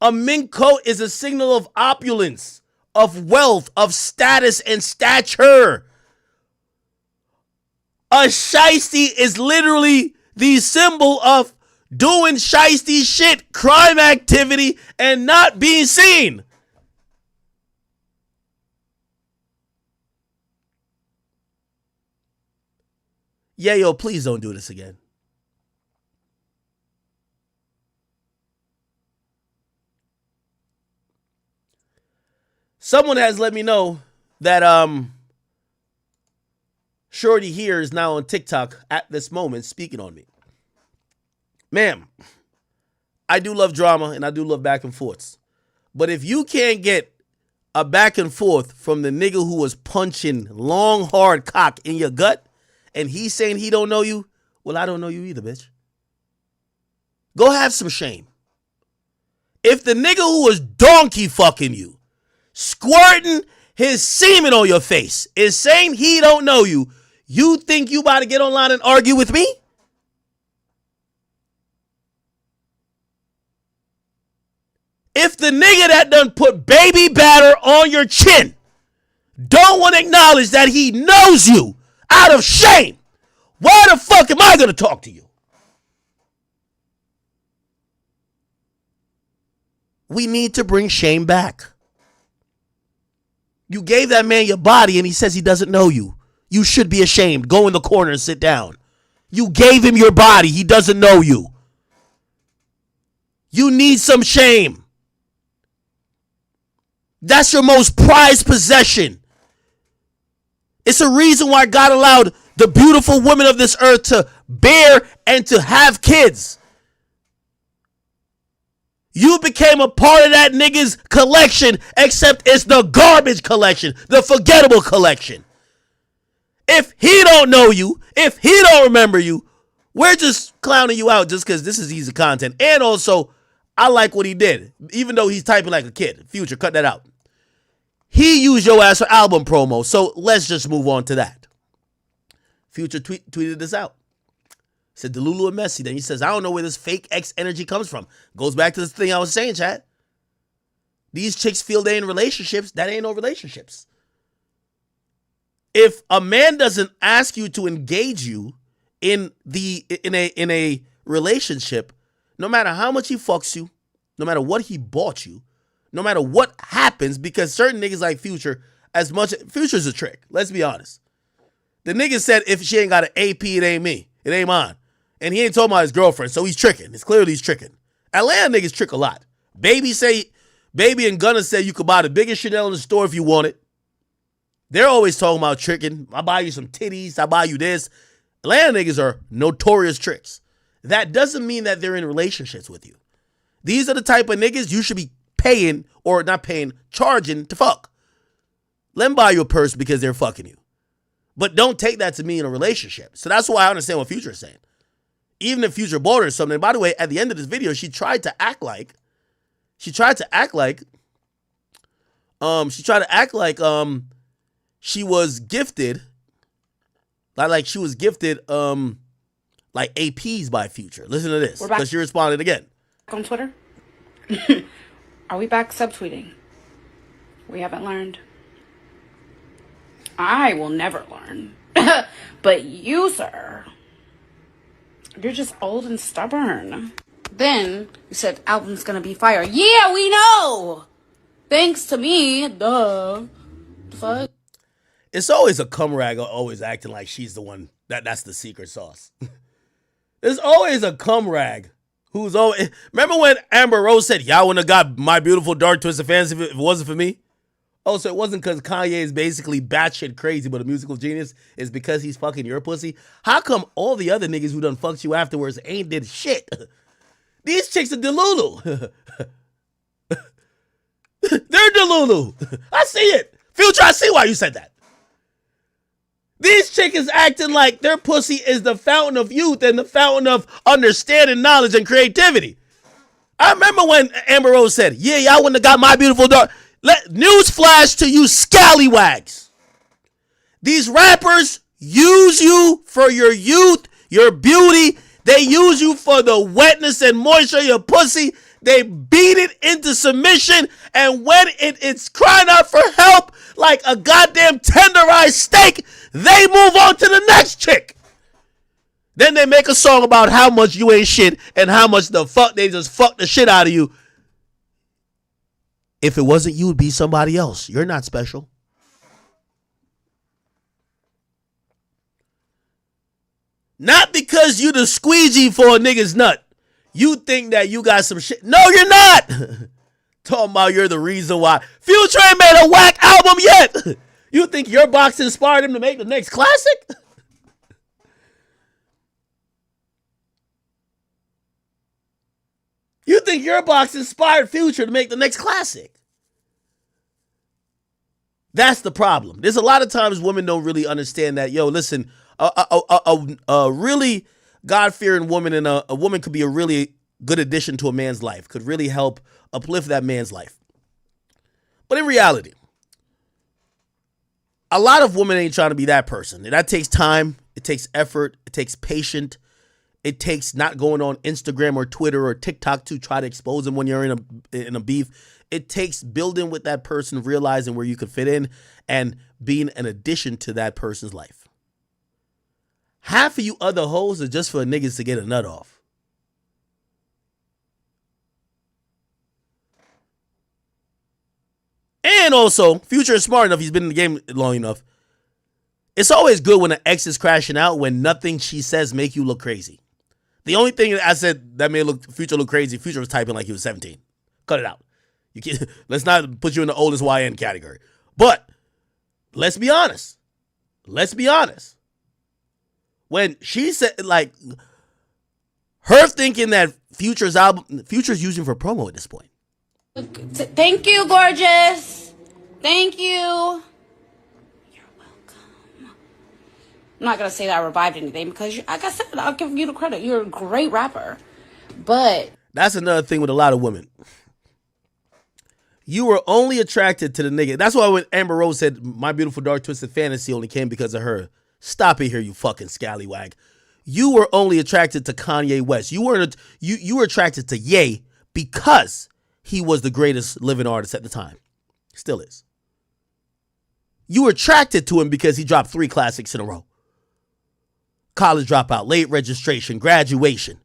A mink coat is a signal of opulence, of wealth, of status and stature. A shiesty is literally the symbol of doing shiesty shit, crime activity, and not being seen. Yayo, please don't do this again. Someone has let me know that Shorty here is now on TikTok at this moment speaking on me. Ma'am, I do love drama and I do love back and forths. But if you can't get a back and forth from the nigga who was punching long, hard cock in your gut, and he's saying he don't know you, well, I don't know you either, bitch. Go have some shame. If the nigga who was donkey fucking you, squirting his semen on your face, is saying he don't know you, you think you about to get online and argue with me? If the nigga that done put baby batter on your chin don't want to acknowledge that he knows you out of shame, why the fuck am I going to talk to you? We need to bring shame back. You gave that man your body and he says he doesn't know you. You should be ashamed. Go in the corner and sit down. You gave him your body. He doesn't know you. You need some shame. That's your most prized possession. It's a reason why God allowed the beautiful women of this earth to bear and to have kids. You became a part of that nigga's collection, except it's the garbage collection, the forgettable collection. If he don't know you, if he don't remember you, we're just clowning you out just because this is easy content. And also, I like what he did, even though he's typing like a kid. Future, cut that out. He used your ass for album promo, so let's just move on to that. Future tweeted this out. Said Delulu and Messi. Then he says, I don't know where this fake X energy comes from. Goes back to this thing I was saying, chat. These chicks feel they in relationships. That ain't no relationships. If a man doesn't ask you to engage you in a relationship, no matter how much he fucks you, no matter what he bought you, no matter what happens, because certain niggas like Future, as much Future's a trick. Let's be honest. The nigga said if she ain't got an AP, it ain't me. It ain't mine. And he ain't talking about his girlfriend, so he's tricking. It's clearly he's tricking. Atlanta niggas trick a lot. Baby and Gunna say you could buy the biggest Chanel in the store if you want it. They're always talking about tricking. I buy you some titties. I buy you this. Atlanta niggas are notorious tricks. That doesn't mean that they're in relationships with you. These are the type of niggas you should be paying, or not paying, charging to fuck. Let them buy you a purse because they're fucking you. But don't take that to mean a relationship. So that's why I understand what Future is saying. Even if Future bought her something. By the way, at the end of this video, she tried to act like she was gifted, like she was gifted like APs by Future. Listen to this, because she responded again. On Twitter? Are we back subtweeting? We haven't learned. I will never learn. But you, sir, you're just old and stubborn. Then you said album's gonna be fire. Yeah, we know! Thanks to me, duh. Fuck. It's always a cum rag always acting like she's the one, that's the secret sauce. There's always a cum rag who's always... Remember when Amber Rose said, y'all wouldn't have got My Beautiful Dark Twisted Fantasy if it wasn't for me? Oh, so it wasn't because Kanye is basically batshit crazy but a musical genius. It's because he's fucking your pussy? How come all the other niggas who done fucked you afterwards ain't did shit? These chicks are delulu. They're delulu. I see it. Future, I see why you said that. These chicks acting like their pussy is the fountain of youth and the fountain of understanding, knowledge, and creativity. I remember when Amber Rose said, yeah, y'all wouldn't have got My Beautiful Dark. News flash to you scallywags. These rappers use you for your youth, your beauty. They use you for the wetness and moisture of your pussy. They beat it into submission, and when it's crying out for help like a goddamn tenderized steak, they move on to the next chick. Then they make a song about how much you ain't shit and how much the fuck they just fucked the shit out of you. If it wasn't you, it'd be somebody else. You're not special. Not because you the squeegee for a nigga's nut. You think that you got some shit. No, you're not. Talking about you're the reason why. Future ain't made a Wack album yet. You think your box inspired him to make the next classic? You think your box inspired Future to make the next classic? That's the problem. There's a lot of times women don't really understand that. Yo, listen, a really God-fearing woman and a woman could be a really good addition to a man's life, could really help uplift that man's life. But in reality, a lot of women ain't trying to be that person. And that takes time. It takes effort. It takes patience. It takes not going on Instagram or Twitter or TikTok to try to expose them when you're in a beef. It takes building with that person, realizing where you could fit in, and being an addition to that person's life. Half of you other hoes are just for niggas to get a nut off. And also, Future is smart enough. He's been in the game long enough. It's always good when an ex is crashing out when nothing she says make you look crazy. The only thing that I said that made Future look crazy, Future was typing like he was 17. Cut it out. You can't, let's not put you in the oldest YN category. But let's be honest. Let's be honest. When she said, like, her thinking that Future's using for promo at this point. Thank you, gorgeous. Thank you. You're welcome. I'm not going to say that I revived anything because, like I said, I'll give you the credit. You're a great rapper. But that's another thing with a lot of women. You were only attracted to the nigga. That's why when Amber Rose said, My Beautiful Dark Twisted Fantasy only came because of her. Stop it here, you fucking scallywag. You were only attracted to Kanye West. You were attracted to Ye because he was the greatest living artist at the time. Still is. You were attracted to him because he dropped 3 classics in a row. College Dropout, Late Registration, Graduation.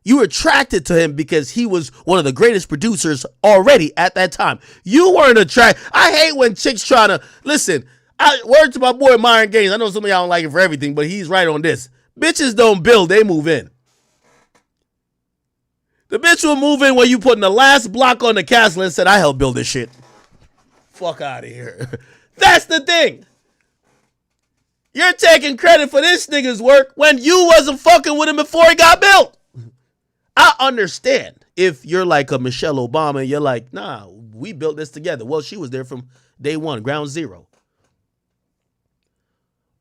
You were attracted to him because he was one of the greatest producers already at that time. You weren't attracted. I hate when chicks try to, listen, word to my boy Myron Gaines. I know some of y'all don't like it for everything, but he's right on this. Bitches don't build, they move in. The bitch will move in when you put in the last block on the castle and said, I helped build this shit. Fuck out of here. That's the thing. You're taking credit for this nigga's work when you wasn't fucking with him before he got built. I understand if you're like a Michelle Obama and you're like, nah, we built this together. Well, she was there from day one, ground zero.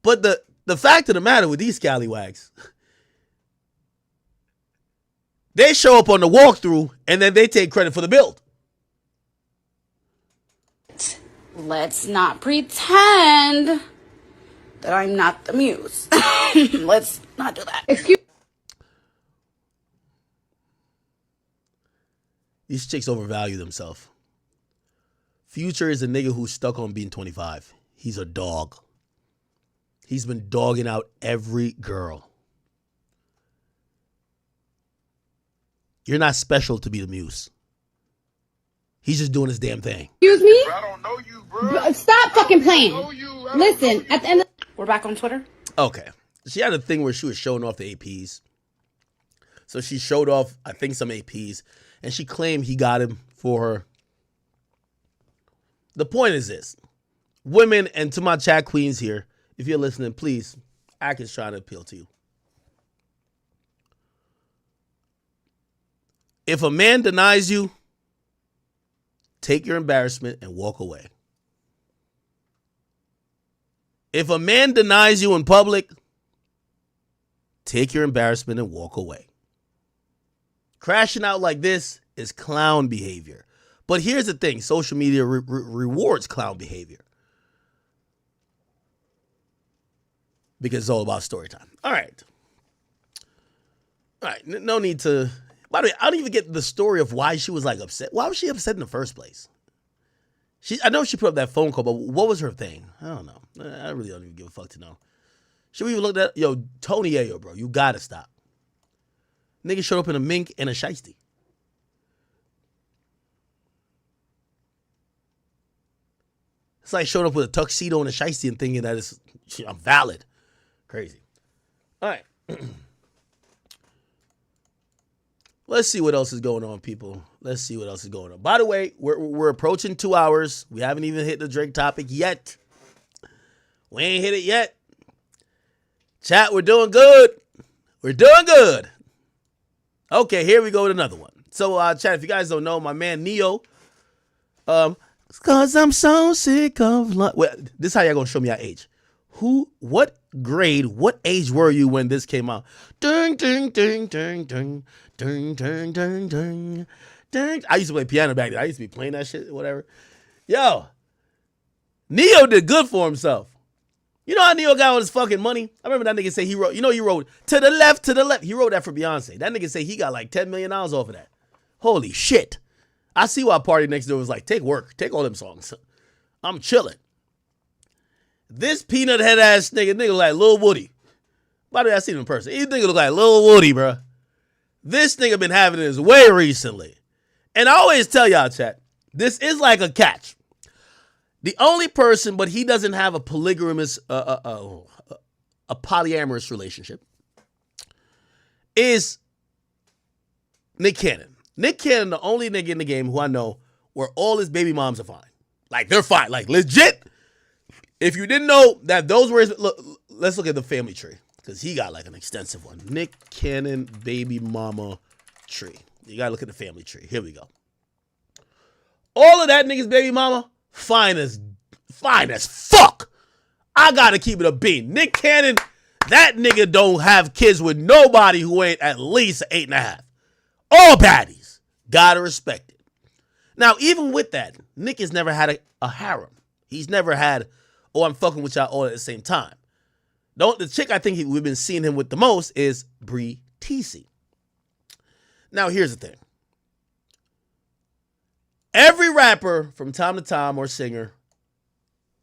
But the fact of the matter with these scallywags, they show up on the walkthrough and then they take credit for the build. Let's not pretend that I'm not the muse. Let's not do that. Excuse. These chicks overvalue themselves. Future is a nigga who's stuck on being 25. He's a dog. He's been dogging out every girl. You're not special to be the muse. He's just doing his damn thing. Excuse me? I don't know you, bro. Stop fucking playing. Listen, at the end of... We're back on Twitter? Okay. She had a thing where she was showing off the APs. So she showed off, I think, some APs. And she claimed he got him for her. The point is this. Women, and to my chat queens here, if you're listening, please, Ack is trying to appeal to you. If a man denies you, take your embarrassment and walk away. If a man denies you in public, take your embarrassment and walk away. Crashing out like this is clown behavior. But here's the thing. Social media rewards clown behavior. Because it's all about story time. All right. All right. No need to... By the way, I don't even get the story of why she was like upset. Why was she upset in the first place? I know she put up that phone call, but what was her thing? I don't know. I really don't even give a fuck to know. Should we even look at... Yo, Tony Ayo, bro. You gotta stop. Nigga showed up in a mink and a shiesty. It's like showing up with a tuxedo and a shiesty and thinking that I'm valid. Crazy. All right. Let's see what else is going on, people. Let's see what else is going on. By the way, we're approaching 2 hours. We haven't even hit the Drake topic yet. We ain't hit it yet. Chat, we're doing good. We're doing good. Okay, here we go with another one. So, chat, if you guys don't know, my man Neo, cause I'm so sick of love. Well, this is how y'all gonna show me our age. What grade, what age were you when this came out? Ding, ding, ding, ding, ding, ding, ding, ding, ding, ding. I used to play piano back then. I used to be playing that shit, whatever. Yo, Neo did good for himself. You know how Neo got all his fucking money? I remember that nigga say he wrote, he wrote to the left, to the left. He wrote that for Beyonce. That nigga say he got like $10 million off of that. Holy shit. I see why Party Next Door was like, take work. Take all them songs. I'm chilling. This peanut head ass nigga look like Lil Woody. By the way, I seen him in person. He nigga look like Lil Woody, bro. This nigga been having his way recently. And I always tell y'all, chat, this is like a catch. The only person, but he doesn't have a polygamous, a polyamorous relationship, is Nick Cannon. Nick Cannon, the only nigga in the game who I know where all his baby moms are fine. Like, they're fine. Like, legit. If you didn't know that those were his... Look, let's look at the family tree. Because he got, like, an extensive one. Nick Cannon baby mama tree. You got to look at the family tree. Here we go. All of that nigga's baby mama, fine as fuck. I got to keep it a bean. Nick Cannon, that nigga don't have kids with nobody who ain't at least 8.5. All baddies. Gotta respect it. Now, even with that, Nick has never had a harem. He's never had, I'm fucking with y'all all at the same time. The chick I think we've been seeing him with the most is Bree TC. Now, here's the thing. Every rapper from time to time or singer,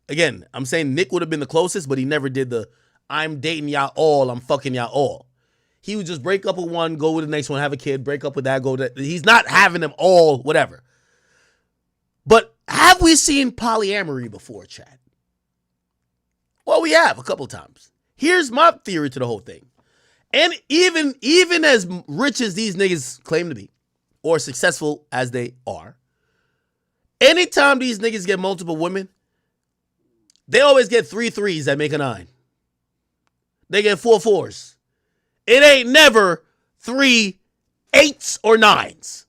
again, I'm saying Nick would have been the closest, but he never did the I'm dating y'all all, I'm fucking y'all all. He would just break up with one, go with the next one, have a kid, break up with that, go to that. He's not having them all, whatever. But have we seen polyamory before, Chad? Well, we have a couple times. Here's my theory to the whole thing. And even as rich as these niggas claim to be, or successful as they are, anytime these niggas get multiple women, they always get 3 3s that make a 9. They get 4 4s. It ain't never 3 8s or 9s.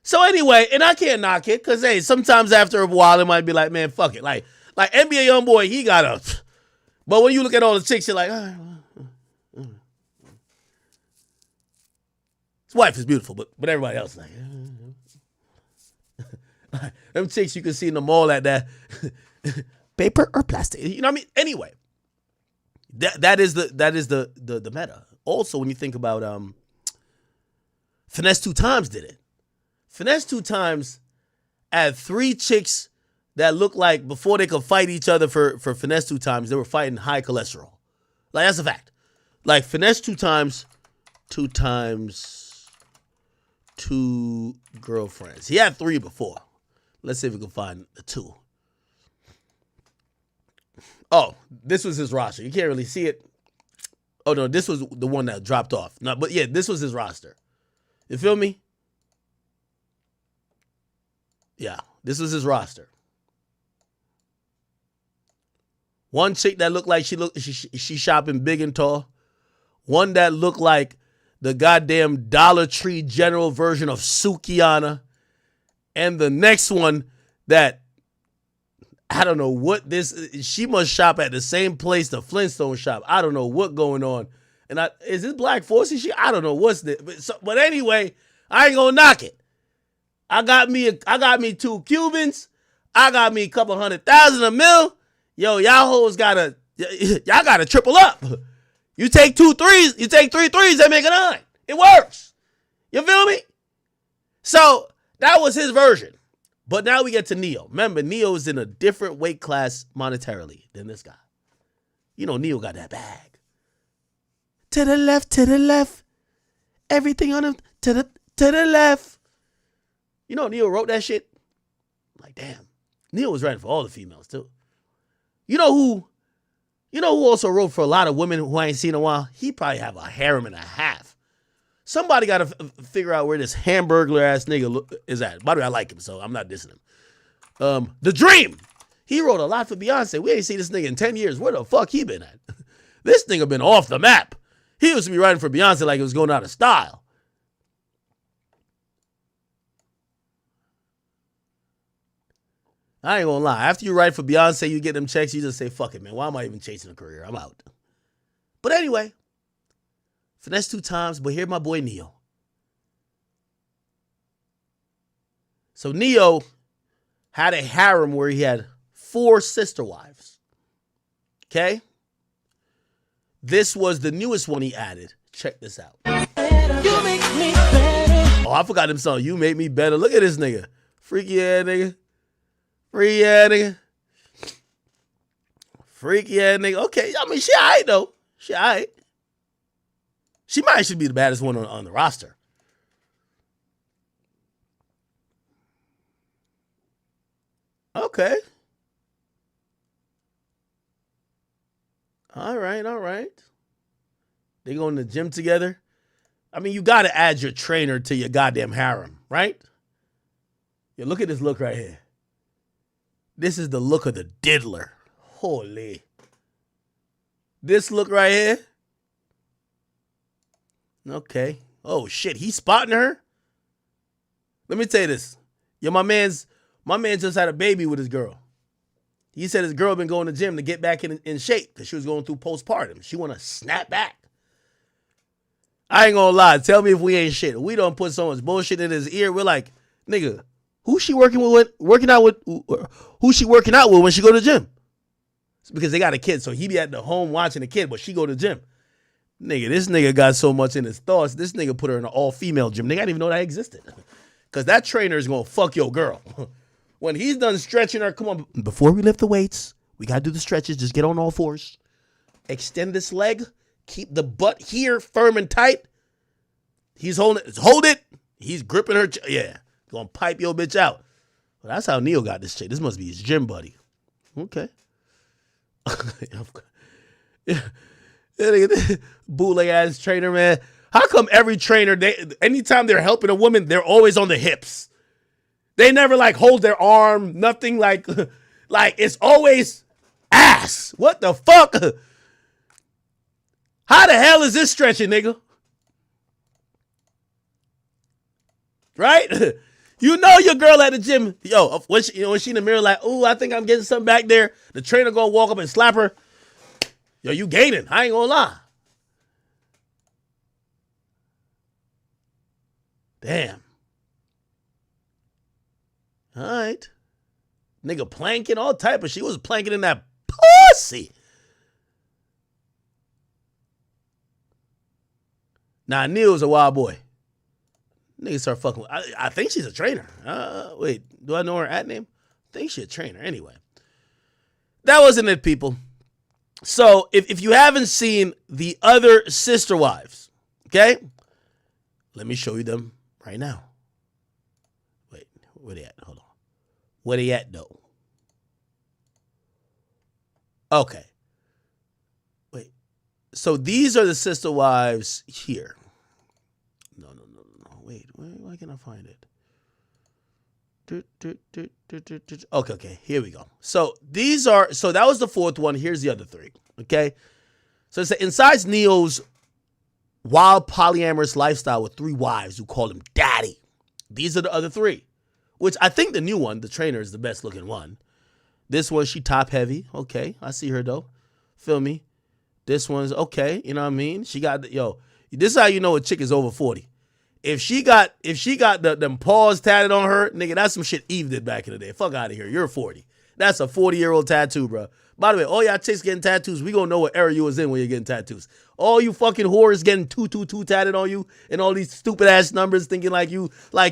So anyway, and I can't knock it, because hey, sometimes after a while it might be like, man, fuck it. Like NBA YoungBoy, he got a. But when you look at all the chicks, you're like, his wife is beautiful, but everybody else is like, them chicks you can see in the mall at that paper or plastic. You know what I mean? Anyway, that is the meta. Also, when you think about Finesse 2 Times did it. Finesse 2 Times had 3 chicks that looked like before they could fight each other for Finesse 2 Times, they were fighting high cholesterol. Like, that's a fact. Like, Finesse 2 Times, 2 girlfriends. He had 3 before. Let's see if we can find the 2. Oh, this was his roster. You can't really see it. Oh, no, this was the one that dropped off. No, but yeah, this was his roster. You feel me? Yeah, this was his roster. One chick that looked like she shopping big and tall. One that looked like the goddamn Dollar Tree general version of Sukiana. And the next one that, I don't know what she must shop at the same place the Flintstone shop. I don't know what going on. And is this Black Forces? I don't know what's this. But anyway, I ain't gonna knock it. I got me 2 Cubans. I got me a couple $100,000 a mil. Yo, y'all hoes gotta triple up. You take 2 3s, you take 3 3s, that make a 9. It works. You feel me? So that was his version. But now we get to Neo. Remember, Neo is in a different weight class monetarily than this guy. You know, Neo got that bag. To the left. Everything on him to the left. You know, Neo wrote that shit. I'm like, damn. Neo was writing for all the females too. You know who also wrote for a lot of women who I ain't seen in a while? He probably have a harem and a half. Somebody got to figure out where this Hamburglar ass nigga is at. By the way, I like him, so I'm not dissing him. The Dream. He wrote a lot for Beyonce. We ain't seen this nigga in 10 years. Where the fuck he been at? This nigga been off the map. He used to be writing for Beyonce like it was going out of style. I ain't gonna lie. After you write for Beyonce, you get them checks, you just say, fuck it, man. Why am I even chasing a career? I'm out. But anyway, Finesse 2 Times, but here my boy Neo. So Neo had a harem where he had 4 sister wives. Okay? This was the newest one he added. Check this out. You make me better. Oh, I forgot him song. You make me better. Look at this nigga. Freaky ass nigga. Freaky ass nigga. Freaky ass nigga. Okay, I mean, she all right, though. She all right. She might actually be the baddest one on the roster. Okay. All right. They go in the gym together. I mean, you got to add your trainer to your goddamn harem, right? Yeah, look at this look right here. This is the look of the diddler. Holy. This look right here. Okay. Oh, shit. He's spotting her? Let me tell you this. Yo, my man just had a baby with his girl. He said his girl been going to the gym to get back in shape because she was going through postpartum. She want to snap back. I ain't gonna lie. Tell me if we ain't shit. We don't put so much bullshit in his ear. We're like, nigga, who's she working out with when she go to the gym? It's because they got a kid, so he be at the home watching the kid, but she go to the gym. Nigga, this nigga got so much in his thoughts. This nigga put her in an all-female gym. Nigga, I didn't even know that existed. Because that trainer is going to fuck your girl. When he's done stretching her, come on. Before we lift the weights, we got to do the stretches. Just get on all fours. Extend this leg. Keep the butt here firm and tight. He's holding it. Hold it. He's gripping her. Yeah. Going to pipe your bitch out. Well, that's how Neil got this chick. This must be his gym buddy. Okay. Bootleg ass trainer, man. How come every trainer, anytime they're helping a woman, they're always on the hips? They never like hold their arm, nothing like it's always ass. What the fuck? How the hell is this stretching, nigga? Right? You know your girl at the gym. Yo, when she in the mirror like, oh, I think I'm getting something back there. The trainer gonna walk up and slap her. Yo, you gaining. I ain't gonna lie. Damn. All right. Nigga planking, all type of shit. She was planking in that pussy. Nah, Neil's a wild boy. Nigga start fucking with. I think she's a trainer. Wait, do I know her at name? I think she's a trainer. Anyway. That wasn't it, people. So, if you haven't seen the other sister wives, okay? Let me show you them right now. Wait, where they at? Hold on. Where they at, though? Okay. Wait. So, these are the sister wives here. No. Wait, why can't I find it? Okay, here we go. So that was the fourth one. Here's the other three. Okay. So it's inside Neo's wild polyamorous lifestyle with 3 wives who call him daddy. These are the other 3, which I think the new one, the trainer, is the best looking one. This one, she top heavy. Okay. I see her though. Feel me? This one's okay. You know what I mean? She got, this is how you know a chick is over 40. If she got them paws tatted on her, nigga, that's some shit Eve did back in the day. Fuck out of here. You're 40. That's a 40-year-old tattoo, bro. By the way, all y'all chicks getting tattoos, we gonna know what era you was in when you're getting tattoos. All you fucking whores getting 222 tatted on you and all these stupid ass numbers, thinking like you a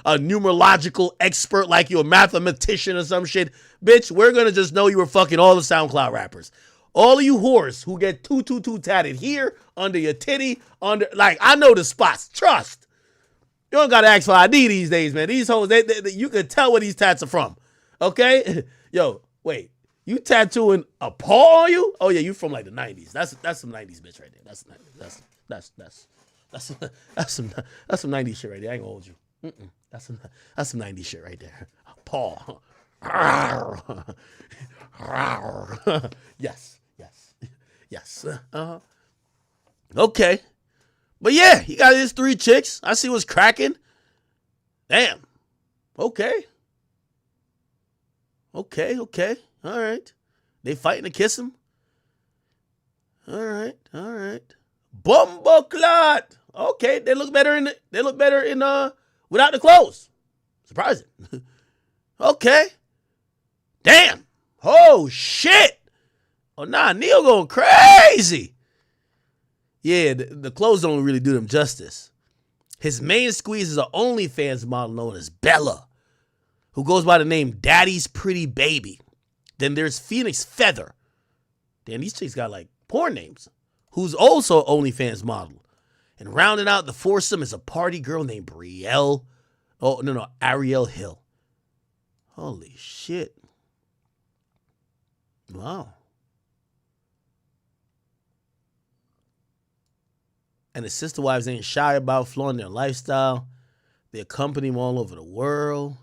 numerological expert, like you a mathematician or some shit. Bitch, we're gonna just know you were fucking all the SoundCloud rappers. All of you whores who get 222 tatted here, under your titty, I know the spots. Trust. You don't gotta ask for ID these days, man. These hoes, you can tell where these tats are from. Okay? Yo, wait. You tattooing a paw on you? Oh yeah, you from like the 90s. That's some 90s bitch right there. That's some 90s shit right there. I ain't gonna hold you. That's some 90s shit right there. Paw. Yes. Okay. But yeah, he got his 3 chicks. I see what's cracking. Damn. Okay. All right. They fighting to kiss him. All right. Bumbleclot. Okay, they look better in without the clothes. Surprising. Okay. Damn. Oh shit. Oh nah, Neil going crazy. Yeah, the clothes don't really do them justice. His main squeeze is an OnlyFans model known as Bella, who goes by the name Daddy's Pretty Baby. Then there's Phoenix Feather. Damn, these chicks got like porn names. Who's also an OnlyFans model. And rounding out the foursome is a party girl named Ariel Hill. Holy shit. Wow. And his sister wives ain't shy about flaunting their lifestyle. They accompany him all over the world.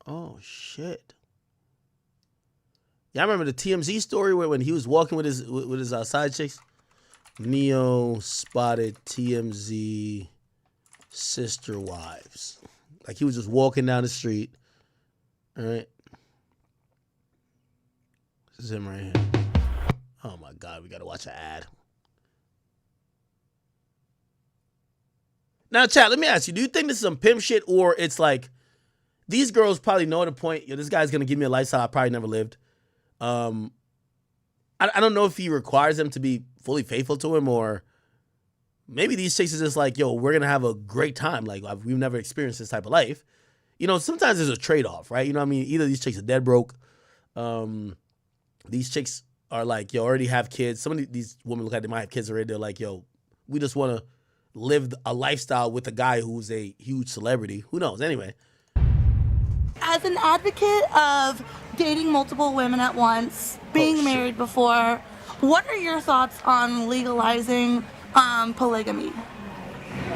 Oh, shit. Y'all remember the TMZ story where when he was walking with his side chicks? Neo spotted TMZ sister wives. Like he was just walking down the street. All right. This is him right here. Oh, my God. We got to watch an ad. Now, chat, let me ask you, do you think this is some pimp shit or it's like these girls probably know at a point, this guy's going to give me a lifestyle I probably never lived. I don't know if he requires them to be fully faithful to him or maybe these chicks is just like, yo, we're gonna have a great time. Like we've never experienced this type of life. You know, sometimes there's a trade-off, right? You know what I mean? Either these chicks are dead broke. These chicks are like, yo, already have kids. Some of these women look like they might have kids already. They're like, yo, we just want to live a lifestyle with a guy who's a huge celebrity. Who knows? Anyway. As an advocate of dating multiple women at once, being married before, what are your thoughts on legalizing polygamy?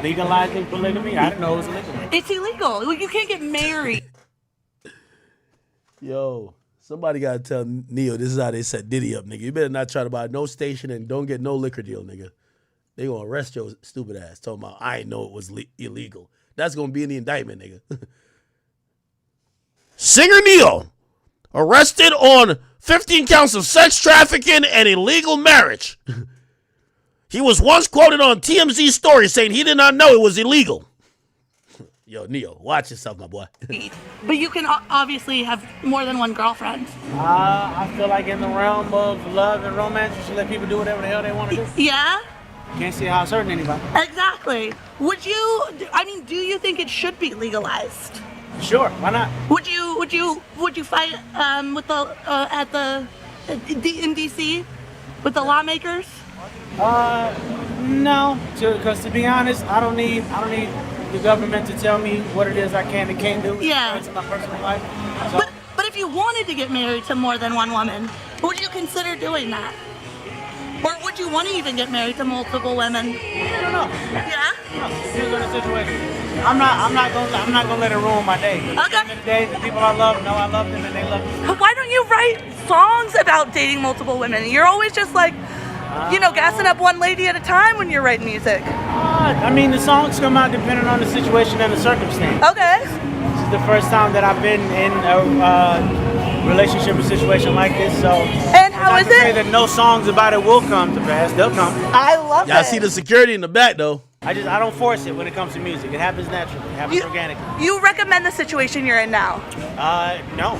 Legalizing polygamy? I didn't know it was illegal. It's illegal. You can't get married. Yo, somebody got to tell Neo this is how they set Diddy up, nigga. You better not try to buy no station and don't get no liquor deal, nigga. They going to arrest your stupid ass talking about, I didn't know it was illegal. That's going to be in the indictment, nigga. Singer Neo, arrested on 15 counts of sex trafficking and illegal marriage. He was once quoted on TMZ story saying he did not know it was illegal. Yo, Neo, watch yourself, my boy. But you can obviously have more than one girlfriend. I feel like in the realm of love and romance, you should let people do whatever the hell they want to do. Yeah? Can't see how it's hurting anybody. Exactly. Do you think it should be legalized? Sure, why not? Would you fight in DC with the lawmakers? No, because to be honest, I don't need the government to tell me what it is I can and can't do. Yeah. It's my personal life. So, but if you wanted to get married to more than one woman, would you consider doing that? Or would you want to even get married to multiple women? I don't know. Yeah? No, depends on the situation. I'm not gonna let it ruin my day. Okay. At the end of the day, the people I love know I love them and they love me. Why don't you write songs about dating multiple women? You're always just like, gassing up one lady at a time when you're writing music. I mean, the songs come out depending on the situation and the circumstance. Okay. This is the first time that I've been in a relationship or situation like this, so. And how is it? Say that no songs about it will come to pass. They'll come. I love it. Y'all see the security in the back, though. I don't force it when it comes to music. It happens naturally. It happens organically. You recommend the situation you're in now? No.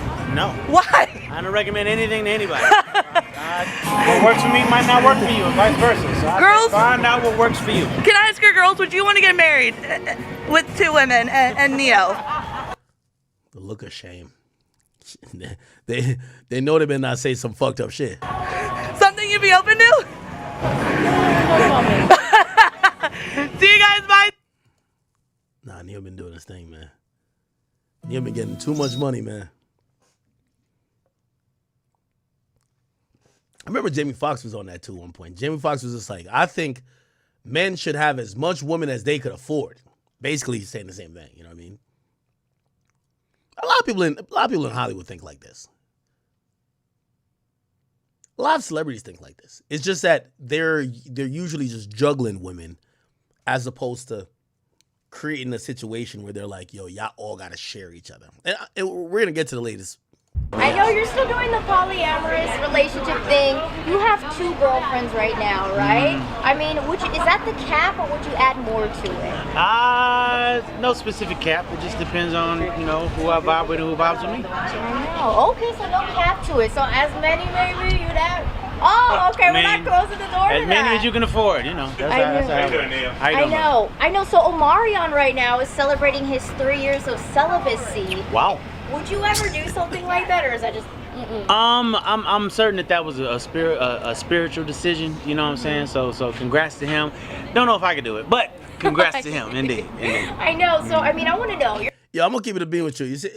Why? I don't recommend anything to anybody. What works for me might not work for you, and vice versa. So Girls, find out what works for you. Can I ask your girls, would you want to get married with two women and Neo? The look of shame. They know they better not say some fucked up shit. Something you'd be open to? See you guys, bye. Nah, Neo been doing this thing, man. Neo been getting too much money, man. I remember Jamie Foxx was on that too at one point. Jamie Foxx was just like, I think men should have as much women as they could afford. Basically, he's saying the same thing. You know what I mean? A lot of people in Hollywood think like this. A lot of celebrities think like this. It's just that they're usually just juggling women as opposed to creating a situation where they're like, yo, y'all all got to share each other. And we're going to get to the latest. I know you're still doing the polyamorous relationship thing. You have 2 girlfriends right now, right? I mean, is that the cap, or would you add more to it? No specific cap. It just depends on, who I vibe with and who vibes with me. I know. Okay, so no cap to it. So as many, maybe you'd add. Oh, okay, we're not closing the door to that. As many as you can afford, I know. So Omarion right now is celebrating his 3 years of celibacy. Wow. Would you ever do something like that, or is that just? I'm certain that was a spiritual decision. You know what I'm saying? So congrats to him. Don't know if I could do it, but congrats to him, indeed. I know. So I want to know. Yeah, I'm gonna keep it a being with you. You see,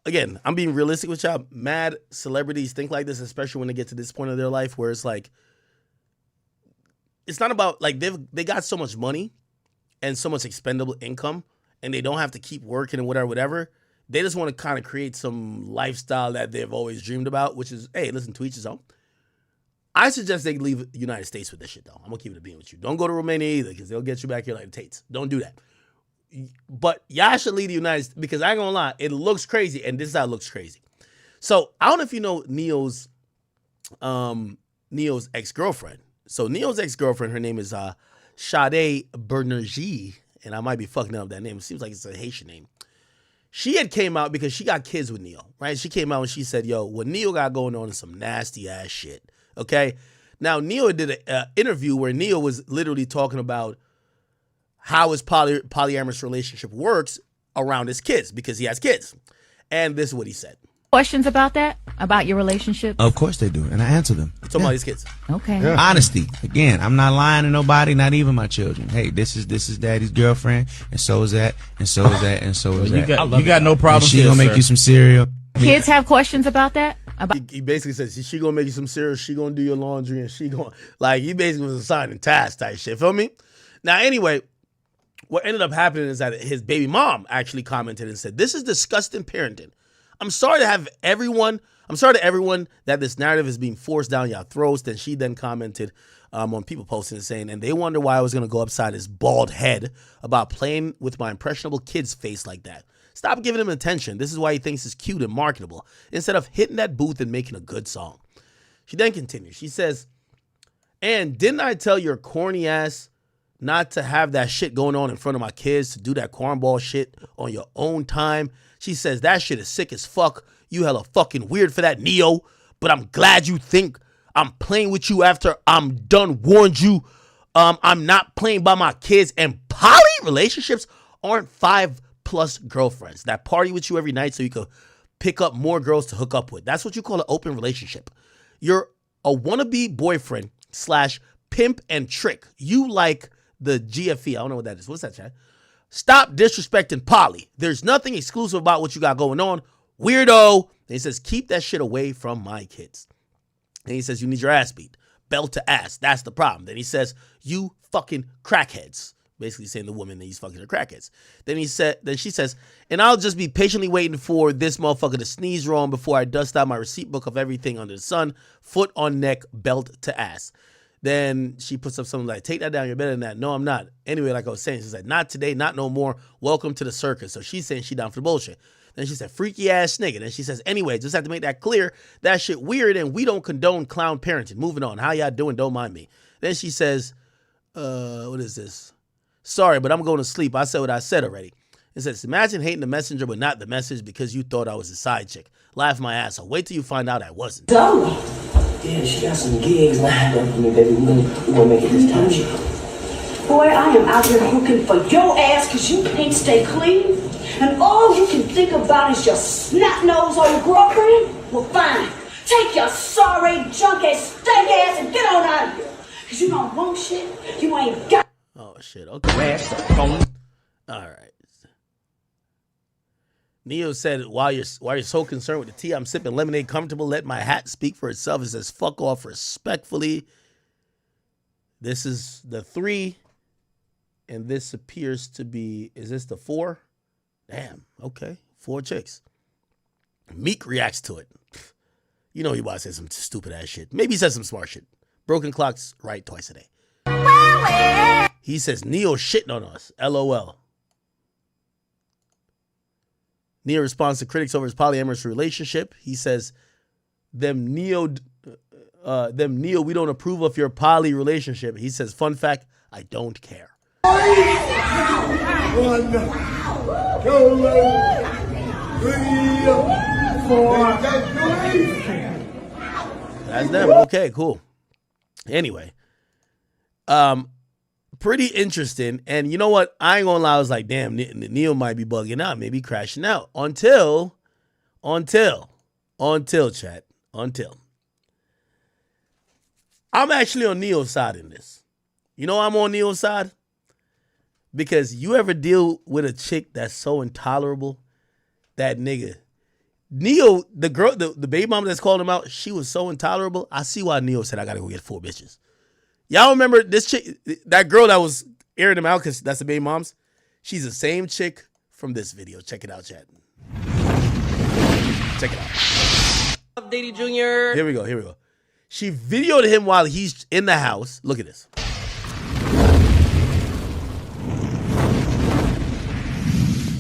again, I'm being realistic with y'all. Mad celebrities think like this, especially when they get to this point of their life where it's like, it's not about like they got so much money and so much expendable income, and they don't have to keep working and whatever. They just want to kind of create some lifestyle that they've always dreamed about, which is, hey, listen, to each his own. I suggest they leave the United States with this shit, though. I'm going to keep it a being with you. Don't go to Romania either, because they'll get you back here like the Tates. Don't do that. But y'all should leave the United States, because I ain't going to lie, it looks crazy, and this is how it looks crazy. So, I don't know if you know Neo's ex-girlfriend. So, Neo's ex-girlfriend, her name is Sade Bernergie, and I might be fucking up that name. It seems like it's a Haitian name. She had came out because she got kids with Neo, right? She came out and she said, yo, what Neo got going on is some nasty ass shit, okay? Now, Neo did an interview where Neo was literally talking about how his polyamorous relationship works around his kids, because he has kids. And this is what he said. Questions about that? About your relationship? Of course they do, and I answer them. Talking about his kids. Okay. Yeah. Honesty. Again, I'm not lying to nobody, not even my children. Hey, this is daddy's girlfriend, and so is that, and so is that, and so is that. You got no problem. She gonna make you some cereal. Kids have questions about that? He basically says she gonna make you some cereal, she gonna do your laundry, and she gonna, like, he basically was assigning tasks type shit. Feel me? Now, anyway, what ended up happening is that his baby mom actually commented and said, "This is disgusting parenting. I'm sorry to everyone that this narrative is being forced down your throats." Then she then commented on people posting and saying, "And they wonder why I was going to go upside his bald head about playing with my impressionable kid's face like that. Stop giving him attention. This is why he thinks it's cute and marketable, instead of hitting that booth and making a good song." She then continues. She says, "And didn't I tell your corny ass not to have that shit going on in front of my kids, to do that cornball shit on your own time?" She says, "That shit is sick as fuck. You hella fucking weird for that, Neo. But I'm glad you think I'm playing with you after I'm done. Warned you. I'm not playing by my kids. And poly relationships aren't 5+ girlfriends that party with you every night so you could pick up more girls to hook up with. That's what you call an open relationship. You're a wannabe boyfriend / pimp and trick. You like the GFE. I don't know what that is. What's that, Chad? Stop disrespecting poly. There's nothing exclusive about what you got going on. Weirdo." And he says, "Keep that shit away from my kids." And he says, "You need your ass beat. Belt to ass. That's the problem." Then he says, "You fucking crackheads." Basically saying the woman that he's fucking are crackheads. Then she says, "And I'll just be patiently waiting for this motherfucker to sneeze wrong before I dust out my receipt book of everything under the sun. Foot on neck, belt to ass." Then she puts up something like, "Take that down, you're better than that." "No, I'm not." Anyway, like I was saying, she's like, "Not today, not no more. Welcome to the circus." So she's saying she down for the bullshit. Then she said, "Freaky ass nigga." Then she says, "Anyway, just have to make that clear. That shit weird and we don't condone clown parenting. Moving on. How y'all doing? Don't mind me." Then she says, what is this? "Sorry, but I'm going to sleep. I said what I said already." It says, "Imagine hating the messenger but not the message because you thought I was a side chick. Laugh my ass off. Wait till you find out I wasn't." Yeah, she got some gigs lined up for me, baby. We're gonna make it this time, shit. Boy, I am out here looking for your ass because you can't stay clean. And all you can think about is your snot-nosed old girlfriend? Well, fine. Take your sorry, junk ass, stank ass and get on out of here. Because you don't want shit. You ain't got. Oh, shit. Okay. All right. Neo said, while you're so concerned with the tea, I'm sipping lemonade comfortable. Let my hat speak for itself." It says, "Fuck off respectfully." This is the 3. And this appears to be, is this the 4? Damn. Okay. 4 chicks. Meek reacts to it. You know he about to say some stupid ass shit. Maybe he says some smart shit. Broken clocks right twice a day. He says, "Neo shitting on us. LOL." Neo responds to critics over his polyamorous relationship. He says, them Neo, we don't approve of your poly relationship." He says, "Fun fact, I don't care." 1, 2, 3, 4. That's them. Okay, cool. Anyway, pretty interesting. And you know what? I ain't gonna lie. I was like, damn, Neo might be bugging out, maybe crashing out. Until, chat. I'm actually on Neo's side in this. You know I'm on Neo's side? Because you ever deal with a chick that's so intolerable, that nigga, Neo, the girl, the baby mama that's calling him out, she was so intolerable. I see why Neo said, "I gotta go get 4 bitches." Y'all remember this chick, that girl that was airing them out because that's the baby moms? She's the same chick from this video. Check it out, chat. Check it out. Diddy Jr. Here we go. She videoed him while he's in the house. Look at this.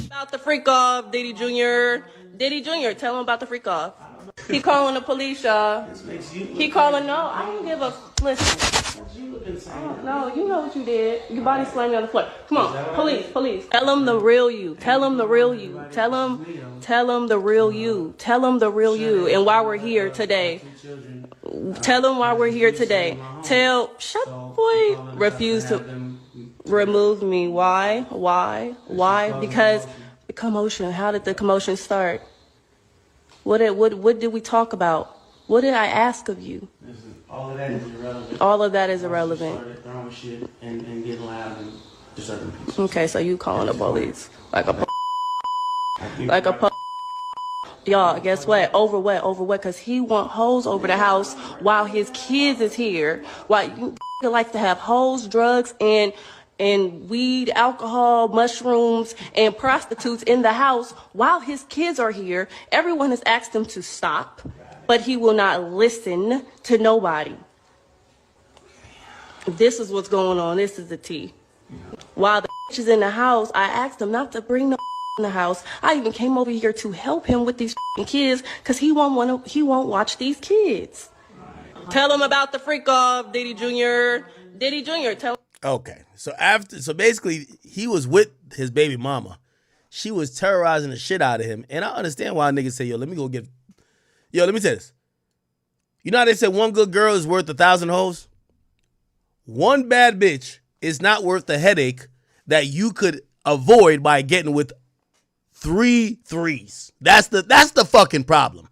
About the freak off, Diddy Jr. Diddy Jr., tell him about the freak off. He calling the police, y'all. He calling, no, I don't give a, listen. No, you know what you did. Your body slamming on the floor. Come on, police. Tell him the real you. Tell him the real you. Tell him the real you. Tell him the real you. And while we're here today, Tell them why we're here today. Refuse to remove me. Why? Because the commotion. How did the commotion start? What did we talk about? What did I ask of you? All of that is irrelevant. All of that is irrelevant. Started throwing shit and getting loud and disturbing people. Okay, so you calling the police like a y'all, guess what? Over what? Because he want hoes over the house while his kids is here. While you like to have hoes, drugs, and weed, alcohol, mushrooms, and prostitutes in the house while his kids are here. Everyone has asked him to stop, but he will not listen to nobody. This is what's going on. This is the tea. While the is in the house, I asked him not to bring no in the house. I even came over here to help him with these kids because he won't watch these kids. Tell him about the freak off, Diddy Jr. Tell him. Okay, so basically he was with his baby mama. She was terrorizing the shit out of him, and I understand why niggas say, let me tell you this. You know how they said one good girl is worth 1,000 hoes? One bad bitch is not worth the headache that you could avoid by getting with 3 threes. That's the fucking problem.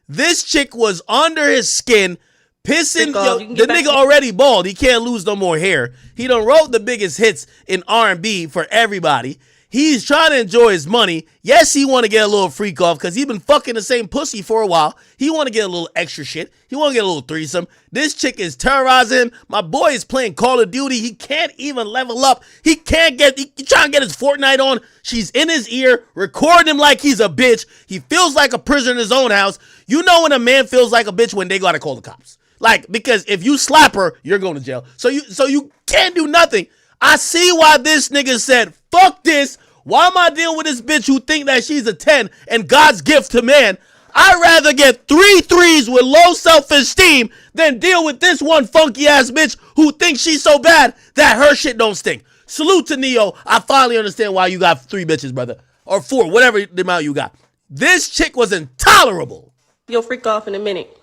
This chick was under his skin, pissing. The nigga already bald. He can't lose no more hair. He done wrote the biggest hits in R&B for everybody. He's trying to enjoy his money. Yes, he want to get a little freak off because he been fucking the same pussy for a while. He want to get a little extra shit. He want to get a little threesome. This chick is terrorizing him. My boy is playing Call of Duty. He can't even level up. He trying to get his Fortnite on. She's in his ear, recording him like he's a bitch. He feels like a prisoner in his own house. You know when a man feels like a bitch when they got to call the cops. Like, because if you slap her, you're going to jail. So you can't do nothing. I see why this nigga said, fuck this. Why am I dealing with this bitch who think that she's a 10 and God's gift to man? I'd rather get 3 threes with low self-esteem than deal with this one funky ass bitch who thinks she's so bad that her shit don't stink. Salute to Neo. I finally understand why you got 3 bitches, brother. Or 4, whatever the amount you got. This chick was intolerable. You'll freak off in a minute.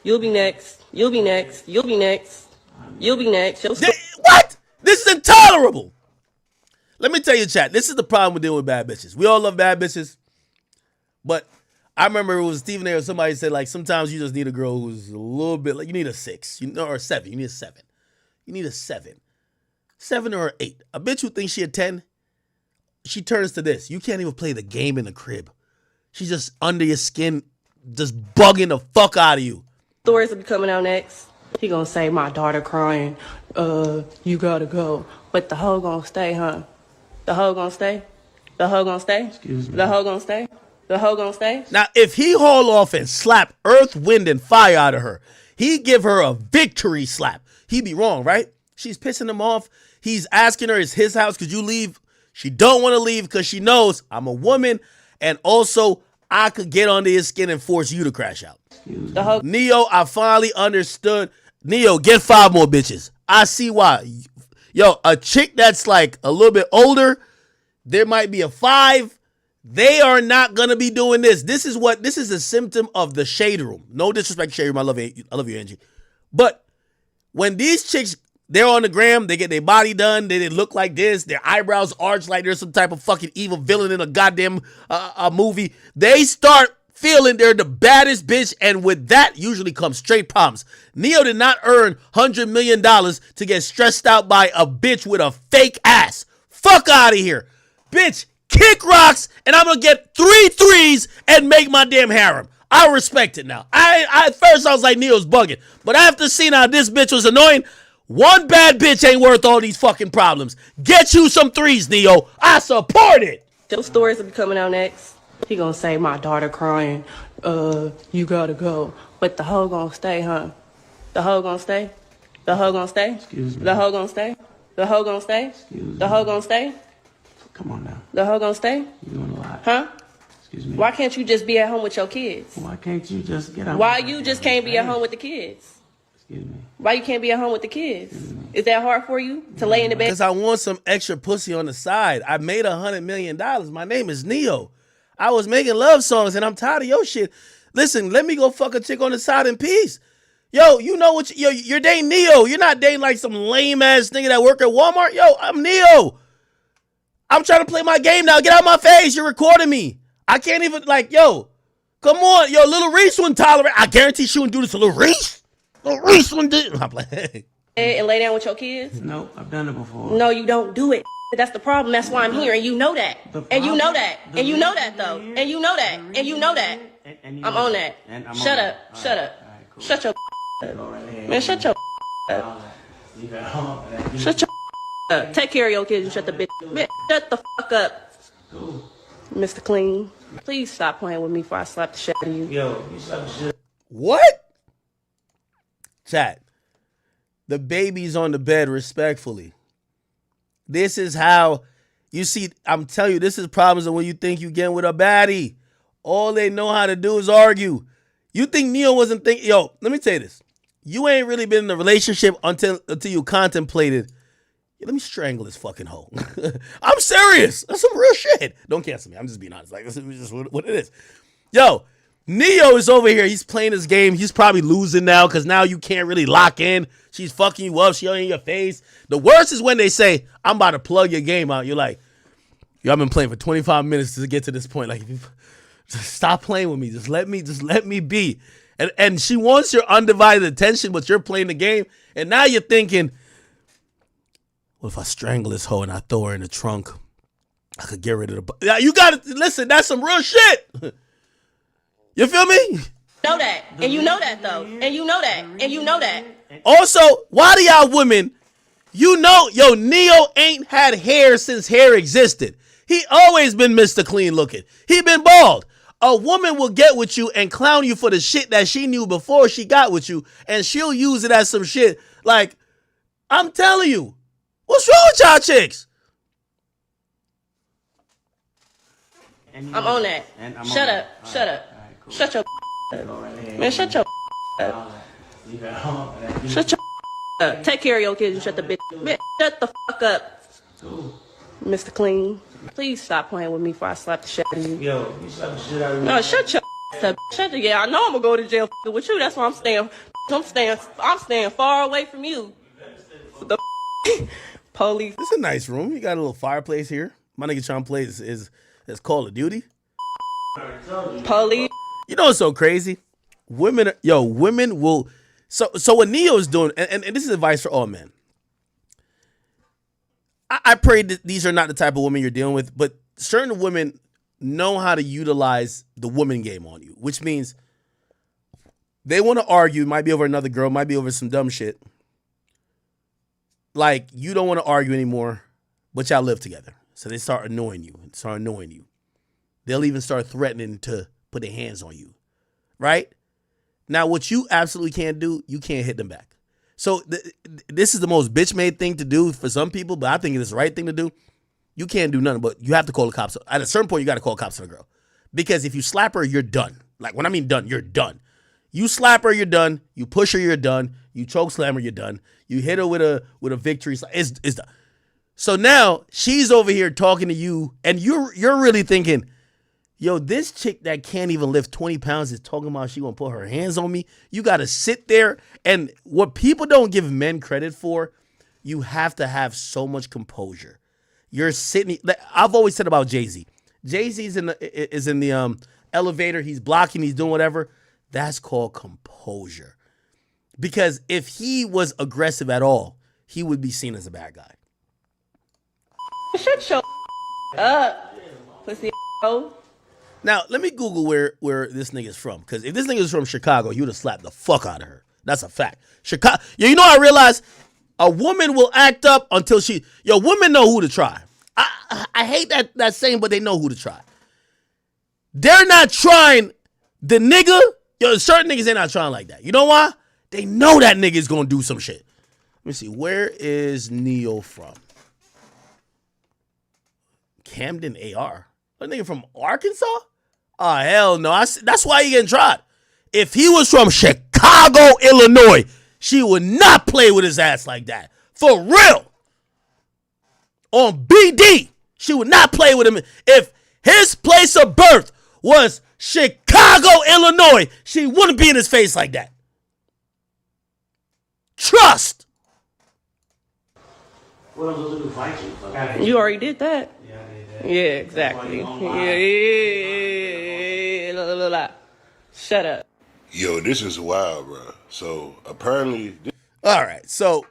You'll be next. You'll be next. What? This is intolerable. Let me tell you, chat, this is the problem with dealing with bad bitches. We all love bad bitches, but I remember it was Stephen A. or somebody said, like, sometimes you just need a girl who's a little bit, like, you need a 6, or a 7. You need a 7. You need a 7. 7 or an 8. A bitch who thinks she a 10, she turns to this. You can't even play the game in the crib. She's just under your skin, just bugging the fuck out of you. Stories will be coming out next. He gonna say, my daughter crying, you gotta go. But the hoe gonna stay, huh? The hoe gonna stay? The hoe gonna stay? Excuse me. The hoe gonna stay? The hoe gonna stay? Now, if he haul off and slap earth, wind, and fire out of her, he give her a victory slap. He be wrong, right? She's pissing him off. He's asking her, is his house, could you leave? She don't want to leave because she knows I'm a woman, and also I could get under his skin and force you to crash out. Neo, I finally understood. Neo, get 5 more bitches. I see why. Yo, a chick that's like a little bit older, there might be a 5. They are not gonna be doing this. This is a symptom of the shade room. No disrespect, shade room. I love you, Angie. But when these chicks, they're on the gram, they get their body done, they look like this, their eyebrows arch like there's some type of fucking evil villain in a goddamn movie. They start feeling they're the baddest bitch, and with that usually comes straight problems. Neo did not earn $100 million to get stressed out by a bitch with a fake ass. Fuck out of here. Bitch, kick rocks, and I'm gonna get 3 threes and make my damn harem. I respect it now. At first I was like, Neo's bugging, but after seeing how this bitch was annoying, one bad bitch ain't worth all these fucking problems. Get you some 3s, Neo. I support it. Those stories will be coming out next. He gonna say, my daughter crying, you gotta go. But the hoe gonna stay, huh? The hoe gonna stay? The hoe gonna stay? Excuse me. The hoe gonna stay? The hoe gonna stay? The hoe gonna stay? Come on now. The hoe gonna stay? You're doing a lot. Huh? Excuse me. Why can't you just be at home with your kids? Why can't you just get out? Why you just can't be at home with the kids? Excuse me. Why you can't be at home with the kids? Is that hard for you to lay in the bed? Because I want some extra pussy on the side. I made $100 million. My name is Neo. I was making love songs and I'm tired of your shit. Listen, let me go fuck a chick on the side in peace. Yo, you know what? You're dating Neo. You're not dating like some lame ass nigga that work at Walmart. Yo, I'm Neo. I'm trying to play my game now. Get out of my face. You're recording me. I can't even yo. Come on, yo. Little Reese wouldn't tolerate. I guarantee she wouldn't do this to Little Reese. Little Reese wouldn't do. I'm like, and lay down with your kids? No, I've done it before. No, you don't do it. That's the problem. That's why I'm here, and you know that. And you know that. And you know that, though. And you know that. And you know that. I'm on that. Shut up. Shut up. Shut your up. Man, shut your up. Shut your up. Take care of your kids and shut the bitch. Shut the fuck up. Mr. Clean. Please stop playing with me before I slap the shit out of you. Yo, you slap the shit. what? Chat. The baby's on the bed respectfully. This is how you see. I'm telling you, this is problems when you think you getting with a baddie. All they know how to do is argue. You think Neo wasn't thinking? Yo, let me tell you this. You ain't really been in a relationship until you contemplated. Let me strangle this fucking hoe. I'm serious. That's some real shit. Don't cancel me. I'm just being honest. Like, this is just what it is. Yo, Neo is over here. He's playing his game. He's probably losing now because now you can't really lock in. She's fucking you up. She in your face. The worst is when they say, I'm about to plug your game out. You're like, yo, I've been playing for 25 minutes to get to this point. Like, just stop playing with me. Just let me be. And she wants your undivided attention, but you're playing the game. And now you're thinking, what if I strangle this hoe and I throw her in the trunk? I could get rid of the... You got to... Listen, that's some real shit. You feel me? Know that. And you know that, though. And you know that. And you know that. Also, why do y'all women... You know, yo, Neo ain't had hair since hair existed. He always been Mr. Clean looking. He been bald. A woman will get with you and clown you for the shit that she knew before she got with you, and she'll use it as some shit. Like, I'm telling you, what's wrong with y'all chicks? I'm on that. Shut up. Shut up. Shut your up. Man, shut your up. Shut your up. Take care of your kids and shut the bitch. Shut the fuck up. Mr. Clean. Please stop playing with me before I slap the shit out of you. Yo, you slap the shit out of me. No, shut your up. Shut the, yeah, I know I'm gonna go to jail with you. That's why I'm staying far away from you. The police. This is a nice room. You got a little fireplace here. My nigga trying to play is Call of Duty. Police. You know what's so crazy? Women will. So what Neo is doing, and this is advice for all men. I pray that these are not the type of women you're dealing with, but certain women know how to utilize the woman game on you, which means they want to argue, might be over another girl, might be over some dumb shit. Like, you don't want to argue anymore, but y'all live together. So they start annoying you. They'll even start threatening to put their hands on you, right? Now, what you absolutely can't do, you can't hit them back. So this is the most bitch-made thing to do for some people, but I think it's the right thing to do. You can't do nothing, but you have to call the cops. At a certain point, you got to call the cops on a girl. Because if you slap her, you're done. Like, when I mean done, you're done. You slap her, you're done. You push her, you're done. You choke slam her, you're done. You hit her with a victory. It's done. So now she's over here talking to you, and you're really thinking, yo, this chick that can't even lift 20 pounds is talking about she gonna put her hands on me. You gotta sit there, and what people don't give men credit for, you have to have so much composure. You're sitting. I've always said about Jay-Z. Jay-Z's is in the elevator. He's blocking. He's doing whatever. That's called composure. Because if he was aggressive at all, he would be seen as a bad guy. Shut your up, pussy. Now, let me Google where this nigga's from. Because if this nigga's from Chicago, you would have slapped the fuck out of her. That's a fact. Chicago. You know, I realized a woman will act up until women know who to try. I hate that saying, but they know who to try. They're not trying the nigga. Certain niggas, they're not trying like that. You know why? They know that nigga's going to do some shit. Let me see. Where is Neo from? Camden, AR. A nigga from Arkansas? Oh, hell no. That's why he getting tried. If he was from Chicago, Illinois, she would not play with his ass like that. For real. On BD, she would not play with him. If his place of birth was Chicago, Illinois, she wouldn't be in his face like that. trust. What am I supposed to do? Fight you? You already did that. Yeah, I did that. Yeah, exactly. Yeah. Shut up. Yo, this is wild, bro. So apparently, All right, so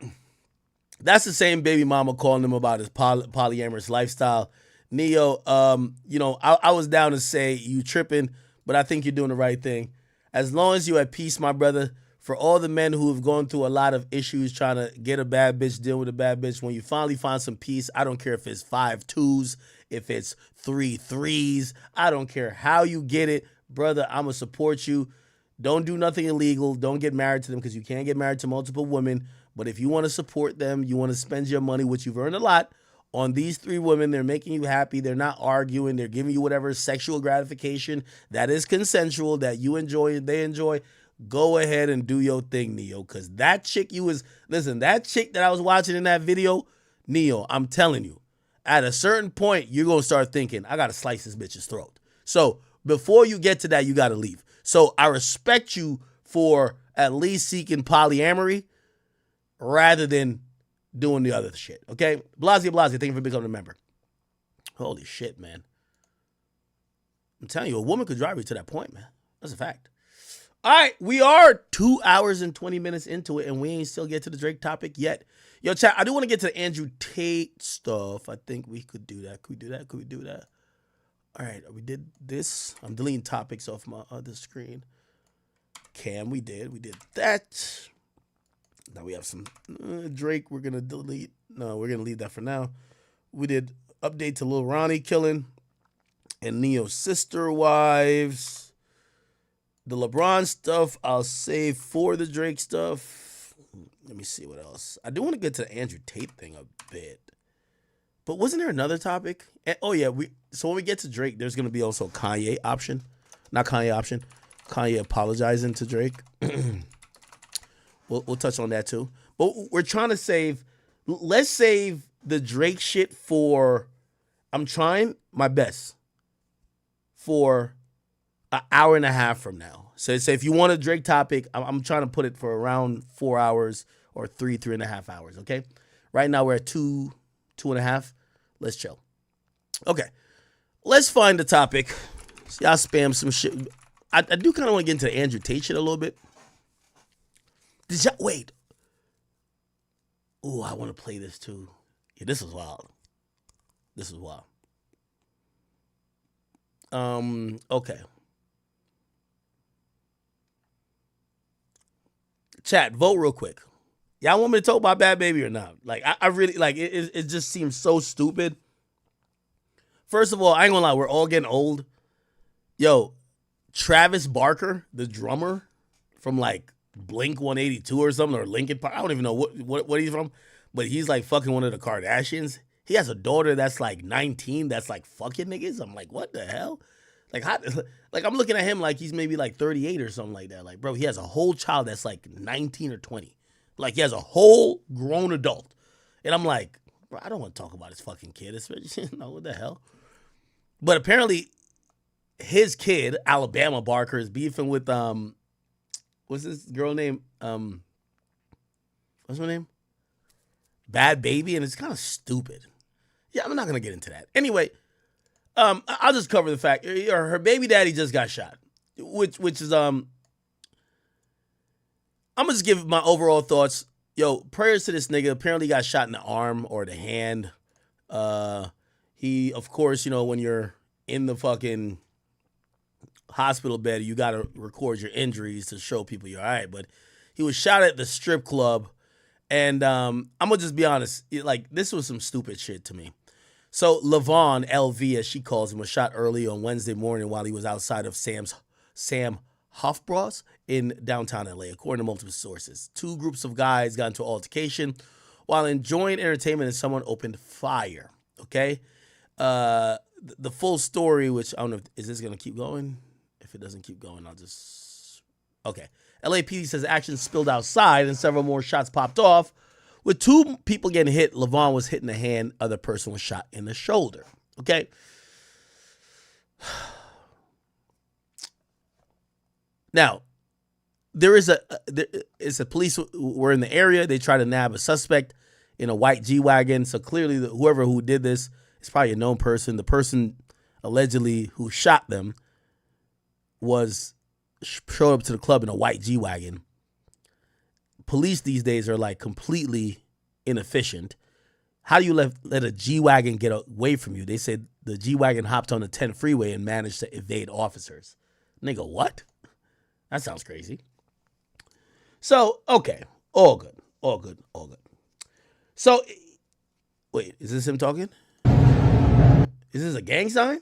that's the same baby mama calling him about his polyamorous lifestyle. Neo, I was down to say you tripping, but I think you're doing the right thing. As long as you're at peace, my brother, for all the men who have gone through a lot of issues trying to get a bad bitch, deal with a bad bitch, when you finally find some peace, I don't care if it's 5 2s, if it's 3 3s, I don't care how you get it. Brother, I'm going to support you. Don't do nothing illegal. Don't get married to them because you can't get married to multiple women. But if you want to support them, you want to spend your money, which you've earned a lot, on these 3 women, they're making you happy. They're not arguing. They're giving you whatever sexual gratification that is consensual, that you enjoy and they enjoy. Go ahead and do your thing, Neo. Because that chick that chick that I was watching in that video, Neo, I'm telling you, at a certain point, you're going to start thinking, I got to slice this bitch's throat. So before you get to that, you got to leave. So I respect you for at least seeking polyamory rather than doing the other shit, okay? Blasey, thank you for becoming a member. Holy shit, man. I'm telling you, a woman could drive you to that point, man. That's a fact. All right, we are 2 hours and 20 minutes into it, and we ain't still get to the Drake topic yet. Yo, chat, I do want to get to the Andrew Tate stuff. I think we could do that. Could we do that? All right, we did this. I'm deleting topics off my other screen. We did that. Now we have some Drake. We're going to delete. No, we're going to leave that for now. We did update to Lil Ronnie killing and Neo's sister wives. The LeBron stuff, I'll save for the Drake stuff. Let me see what else. I do want to get to the Andrew Tate thing a bit. But wasn't there another topic? Oh, yeah. So when we get to Drake, there's going to be also Kanye option. Not Kanye option. Kanye apologizing to Drake. We'll touch on that too. But we're trying to save. Let's save the Drake shit for. I'm trying my best for an hour and a half from now. So say if you want a Drake topic, I'm trying to put it for around 4 hours or 3.5 hours. Okay. Right now we're at 2.5. Let's chill. Okay. Let's find the topic. So y'all spam some shit. I do kind of want to get into the Andrew Tate shit a little bit. Wait. Ooh, I want to play this too. Yeah, this is wild. Okay. Chat, vote real quick. Y'all want me to talk about Bad Baby or not? Like, I really, like, it just seems so stupid. First of all, I ain't gonna lie, we're all getting old. Yo, Travis Barker, the drummer from, like, Blink 182 or something, or Linkin Park. I don't even know what he's from, but he's, like, fucking one of the Kardashians. He has a daughter that's, like, 19 that's, like, fucking niggas. I'm like, what the hell? Like, I'm looking at him like he's maybe, like, 38 or something like that. Like, bro, he has a whole child that's, like, 19 or 20. Like, he has a whole grown adult. And I'm like, bro, I don't want to talk about his fucking kid. Especially, what the hell? But apparently, his kid, Alabama Barker, is beefing with, what's this girl name? What's her name? Bad Baby. And it's kind of stupid. Yeah, I'm not going to get into that. Anyway, I'll just cover the fact. Her baby daddy just got shot. Which is, I'm going to just give my overall thoughts. Yo, prayers to this nigga. Apparently got shot in the arm or the hand. He, of course, when you're in the fucking hospital bed, you got to record your injuries to show people you're all right. But he was shot at the strip club. And I'm going to just be honest. Like, this was some stupid shit to me. So Levon, LV, as she calls him, was shot early on Wednesday morning while he was outside of Sam Hofbrau's in downtown LA, according to multiple sources. 2 groups of guys got into an altercation while enjoying entertainment and someone opened fire. Okay? The full story, which I don't know, is this going to keep going? If it doesn't keep going, I'll just... Okay. LAPD says action spilled outside and several more shots popped off. With 2 people getting hit, Levon was hit in the hand. Other person was shot in the shoulder. Okay? Now, it's a police were in the area. They try to nab a suspect in a white G-Wagon. So clearly whoever who did this is probably a known person. The person allegedly who shot them showed up to the club in a white G-Wagon. Police these days are like completely inefficient. How do you let a G-Wagon get away from you? They said the G-Wagon hopped on the 10 freeway and managed to evade officers. Nigga, what? That sounds crazy. So, okay. All good. So, wait, is this him talking? Is this a gang sign?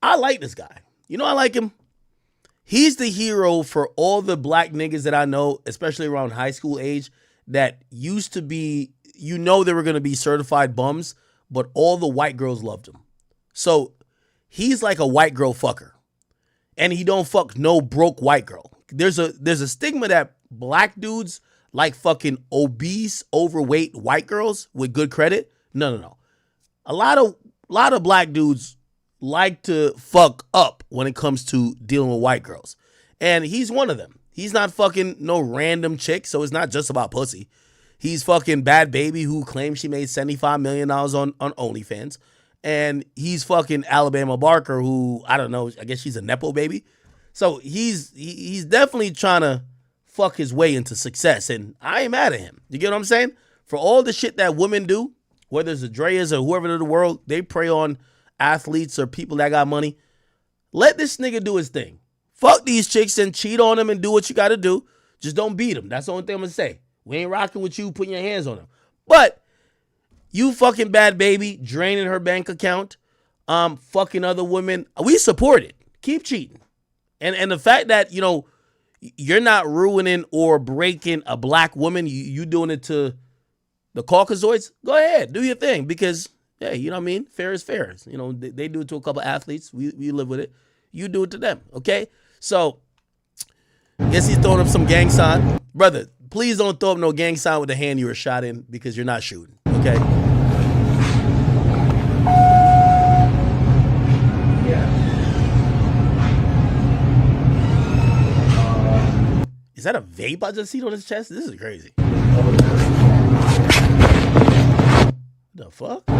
I like this guy. You know I like him? He's the hero for all the black niggas that I know, especially around high school age, that used to be, they were going to be certified bums, but all the white girls loved him. So he's like a white girl fucker. And he don't fuck no broke white girl. There's a stigma that black dudes like fucking obese, overweight white girls with good credit. No. A lot of black dudes like to fuck up when it comes to dealing with white girls. And he's one of them. He's not fucking no random chick, so it's not just about pussy. He's fucking Bad Baby, who claims she made $75 million on OnlyFans. And he's fucking Alabama Barker, who, I don't know, I guess she's a Nepo baby. So he's definitely trying to fuck his way into success. And I ain't mad at him. You get what I'm saying? For all the shit that women do, whether it's the Dreas or whoever in the world, they prey on athletes or people that got money. Let this nigga do his thing. Fuck these chicks and cheat on them and do what you got to do. Just don't beat them. That's the only thing I'm going to say. We ain't rocking with you putting your hands on them. But you fucking Bad Baby, draining her bank account, fucking other women, we support it. Keep cheating. And the fact that, you're not ruining or breaking a black woman, you doing it to the Caucasoids, go ahead, do your thing. Because, yeah, you know what I mean? Fair is fair. They do it to a couple athletes. We live with it. You do it to them, okay? So, guess he's throwing up some gang sign. Brother, please don't throw up no gang sign with the hand you were shot in because you're not shooting, okay? Is that a vape I just see on his chest? This is crazy. The fuck? This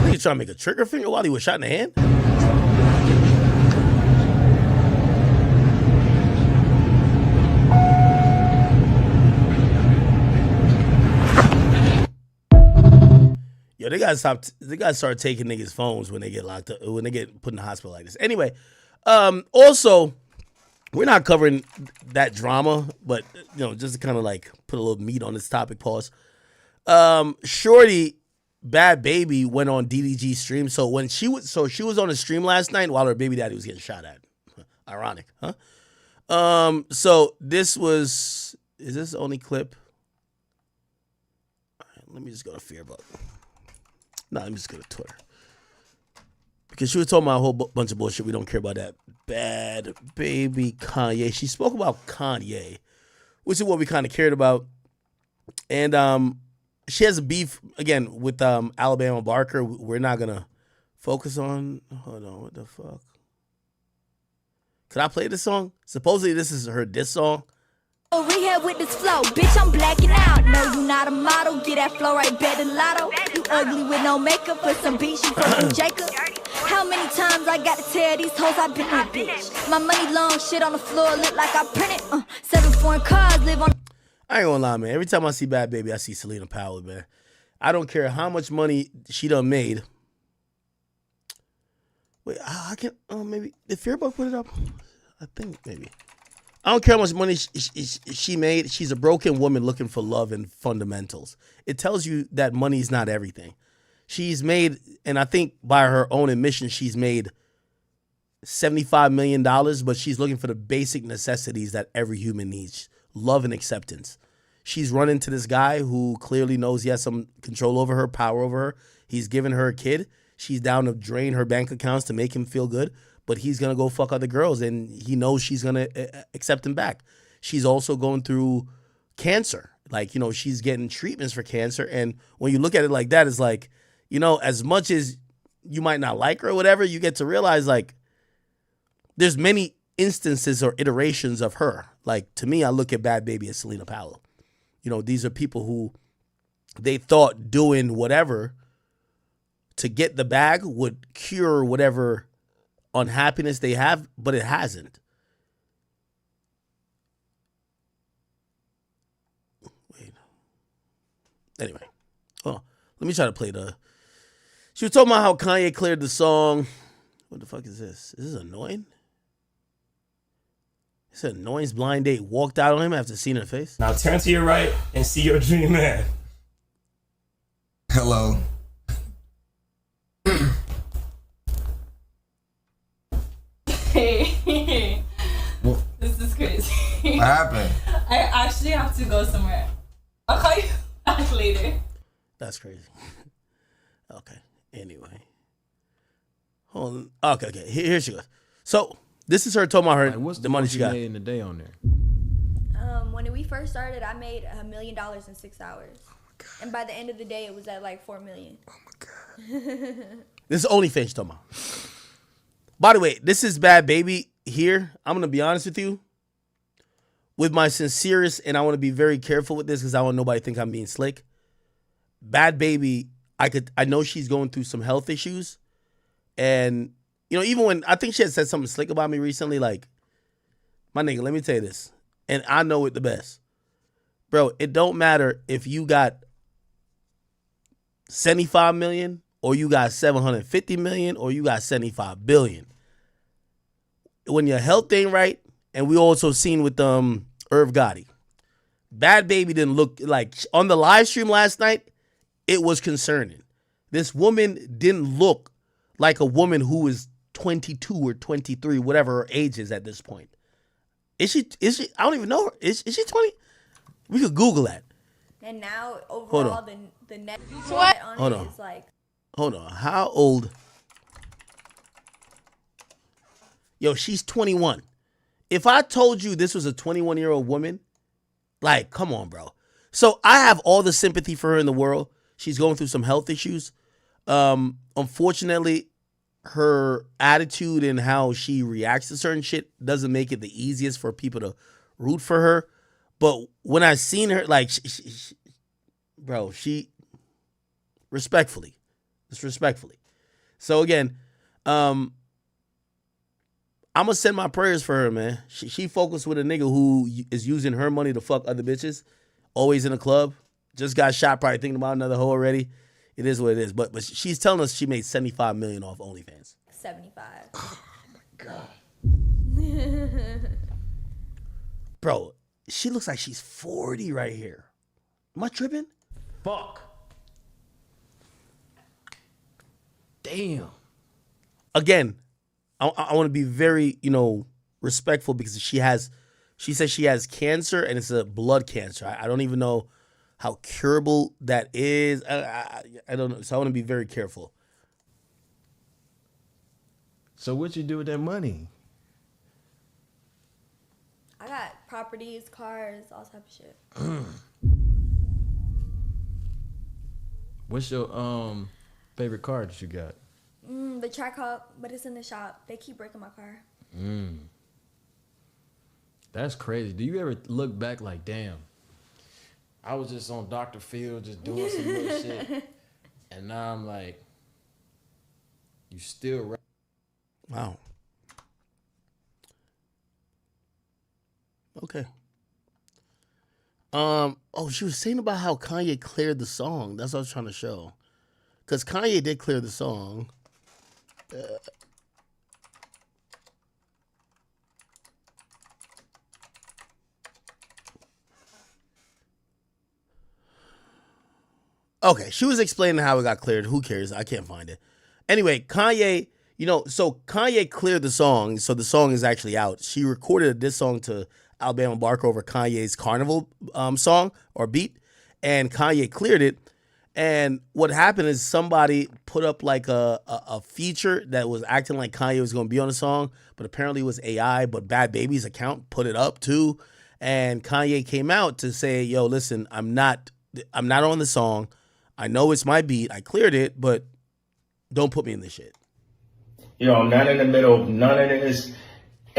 nigga trying to make a trigger finger while he was shot in the hand? Yo, they gotta start taking niggas' phones when they get locked up, when they get put in the hospital like this. Anyway, also, we're not covering that drama, but just to kind of like put a little meat on this topic, pause. Shorty, Bad Baby, went on DDG's stream. So when she was on the stream last night while her baby daddy was getting shot at. Ironic, huh? So is this the only clip? All right, let me just go to Fearbug. No, let me just go to Twitter. Because she was talking about a whole bunch of bullshit. We don't care about that. Bad Baby Kanye. She spoke about Kanye, which is what we kind of cared about. And she has a beef, again, with Alabama Barker. We're not going to focus on. Hold on, what the fuck? Could I play this song? Supposedly this is her diss song. Oh, rehab with this flow, bitch, I'm blacking out. No, you not a model, get that flow right, better lotto. You ugly with no makeup, for some beats, you fucking Jacob. How many times I got to tell these hoes I been that bitch? My money long, shit on the floor, look like I printed. 7 foreign cars, live on. I ain't gonna lie, man. Every time I see Bad Baby, I see Selena Powell, man. I don't care how much money she done made. Wait, I can't, maybe, did Fearbug put it up? I think maybe. I don't care how much money she made. She's a broken woman looking for love and fundamentals. It tells you that money's not everything. She's made, and I think by her own admission, she's made $75 million, but she's looking for the basic necessities that every human needs. Love and acceptance. She's run into this guy who clearly knows he has some control over her, power over her. He's given her a kid. She's down to drain her bank accounts to make him feel good. But he's going to go fuck other girls, and he knows she's going to accept him back. She's also going through cancer. Like, she's getting treatments for cancer. And when you look at it like that, it's like, as much as you might not like her or whatever, you get to realize, like, there's many instances or iterations of her. Like, to me, I look at Bad Baby as Selena Powell. You know, these are people who they thought doing whatever to get the bag would cure whatever unhappiness they have, but it hasn't. Wait. Anyway. Oh, let me try to play the... She was talking about how Kanye cleared the song. What the fuck is this? Is this annoying? It's an annoying blind date walked out on him after seeing her face. Now turn to your right and see your dream man. Hello. Hey. This is crazy. What happened? I actually have to go somewhere. I'll call you back later. That's crazy. Okay. Anyway. Hold on. Okay. Here she goes. So, this is her talking about her, what's the money she got. made in the day on there? When we first started, I made $1 million in 6 hours. And by the end of the day, it was at like 4 million. Oh my God. This is OnlyFans she's talking about. By the way, this is Bad Baby here. I'm going to be honest with you. With my sincerest, and I want to be very careful with this because I don't want nobody to think I'm being slick. Bad Baby, I know she's going through some health issues. And, you know, even when, I think she had said something slick about me recently, like, my nigga, let me tell you this. And I know it the best. Bro, it don't matter if you got 75 million or you got 750 million or you got 75 billion. When your health ain't right, and we also seen with Irv Gotti, Bad Baby didn't look like, on the live stream last night, it was concerning. This woman didn't look like a woman who is 22 or 23, whatever her age is at this point. Is she? I don't even know her. Is she 20? We could Google that. And now overall, the net on Hold it on. is like. Hold on. How old? Yo, she's 21. If I told you this was a 21-year-old woman, like, come on, bro. So I have all the sympathy for her in the world. She's going through some health issues. Unfortunately, her attitude and how she reacts to certain shit doesn't make it the easiest for people to root for her. But when I seen her, like, bro, respectfully. So again, I'm gonna send my prayers for her, man. She focused with a nigga who is using her money to fuck other bitches, always in a club. Just got shot, probably thinking about another hoe already. It is what it is. But she's telling us she made $75 million off OnlyFans. 75. Oh my God. Bro, she looks like she's 40 right here. Am I tripping? Fuck. Damn. Again, I want to be very, respectful because she says she has cancer and it's a blood cancer. I don't even know how curable that is. I don't know. So I want to be very careful. So what you do with that money? I got properties, cars, all type of shit. What's your favorite car that you got? The Trackhawk, but it's in the shop. They keep breaking my car. That's crazy. Do you ever look back like, damn, I was just on Dr. Phil just doing some little shit, and now I'm like, you still Wow. Okay. She was saying about how Kanye cleared the song. That's what I was trying to show. Because Kanye did clear the song. Okay, she was explaining how it got cleared. Who cares? I can't find it. Anyway, Kanye, so Kanye cleared the song, so the song is actually out. She recorded this song to Alabama Barker over Kanye's Carnival song or beat, and Kanye cleared it. And what happened is somebody put up like a feature that was acting like Kanye was going to be on the song, but apparently it was AI, but Bad Baby's account put it up too. And Kanye came out to say, yo, listen, I'm not on the song. I know it's my beat. I cleared it, but don't put me in this shit. Yo, I'm not in the middle of none of this.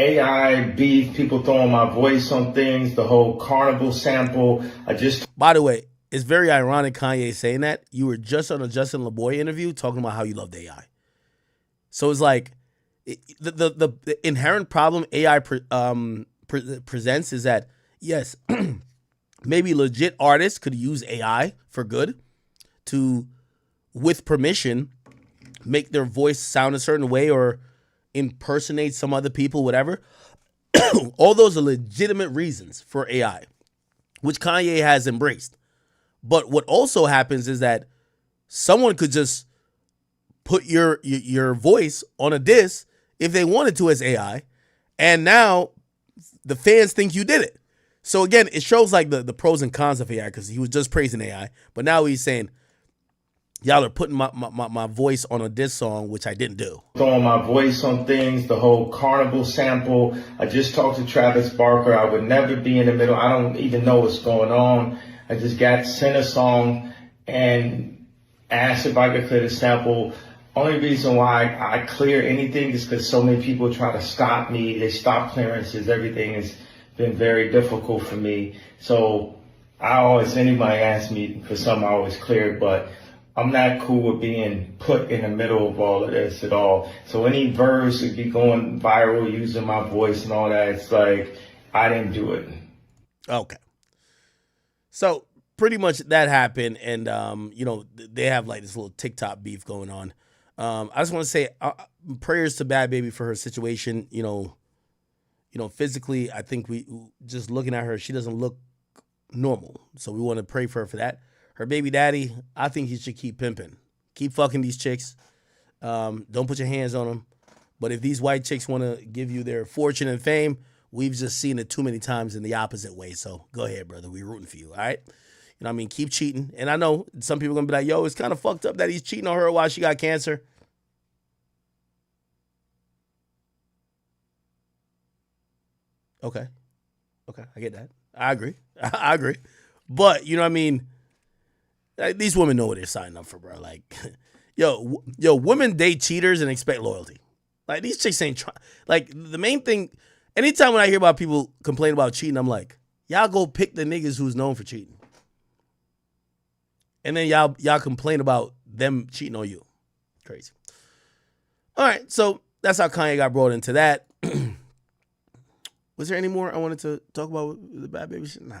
AI beef, people throwing my voice on things, the whole carnival sample. By the way, it's very ironic Kanye saying that. You were just on a Justin LeBoy interview talking about how you loved AI. So it's like the inherent problem AI presents is that, yes, maybe legit artists could use AI for good to, with permission, make their voice sound a certain way or impersonate some other people, whatever. All those are legitimate reasons for AI, which Kanye has embraced. But what also happens is that someone could just put your voice on a disc if they wanted to as AI, and now the fans think you did it. So again, it shows like the pros and cons of AI, because he was just praising AI, but now he's saying, y'all are putting my voice on a diss song, which I didn't do. Throwing my voice on things, the whole carnival sample. I just talked to Travis Barker. I would never be in the middle. I don't even know what's going on. I just got sent a song and asked if I could clear the sample. Only reason why I clear anything is because so many people try to stop me. They stop clearances. Everything has been very difficult for me. So anybody asks me for something, I always clear it, but I'm not cool with being put in the middle of all of this at all. So any verse would be going viral using my voice and all that. It's like, I didn't do it. Okay. So pretty much that happened. And, they have like this little TikTok beef going on. I just want to say prayers to Bad Baby for her situation. Physically, I think we just looking at her, she doesn't look normal. So we want to pray for her for that. Her baby daddy, I think he should keep pimping. Keep fucking these chicks. Don't put your hands on them. But if these white chicks want to give you their fortune and fame, we've just seen it too many times in the opposite way. So go ahead, brother. We're rooting for you, all right? You know what I mean? Keep cheating. And I know some people are going to be like, yo, it's kind of fucked up that he's cheating on her while she got cancer. Okay, I get that. I agree. I agree. But, you know what I mean? These women know what they're signing up for, bro. Like, yo, women date cheaters and expect loyalty. Like, these chicks ain't trying. Like, the main thing, anytime when I hear about people complain about cheating, I'm like, y'all go pick the niggas who's known for cheating. And then y'all complain about them cheating on you. Crazy. All right, so that's how Kanye got brought into that. Was there any more I wanted to talk about with the Bad Baby shit? Nah.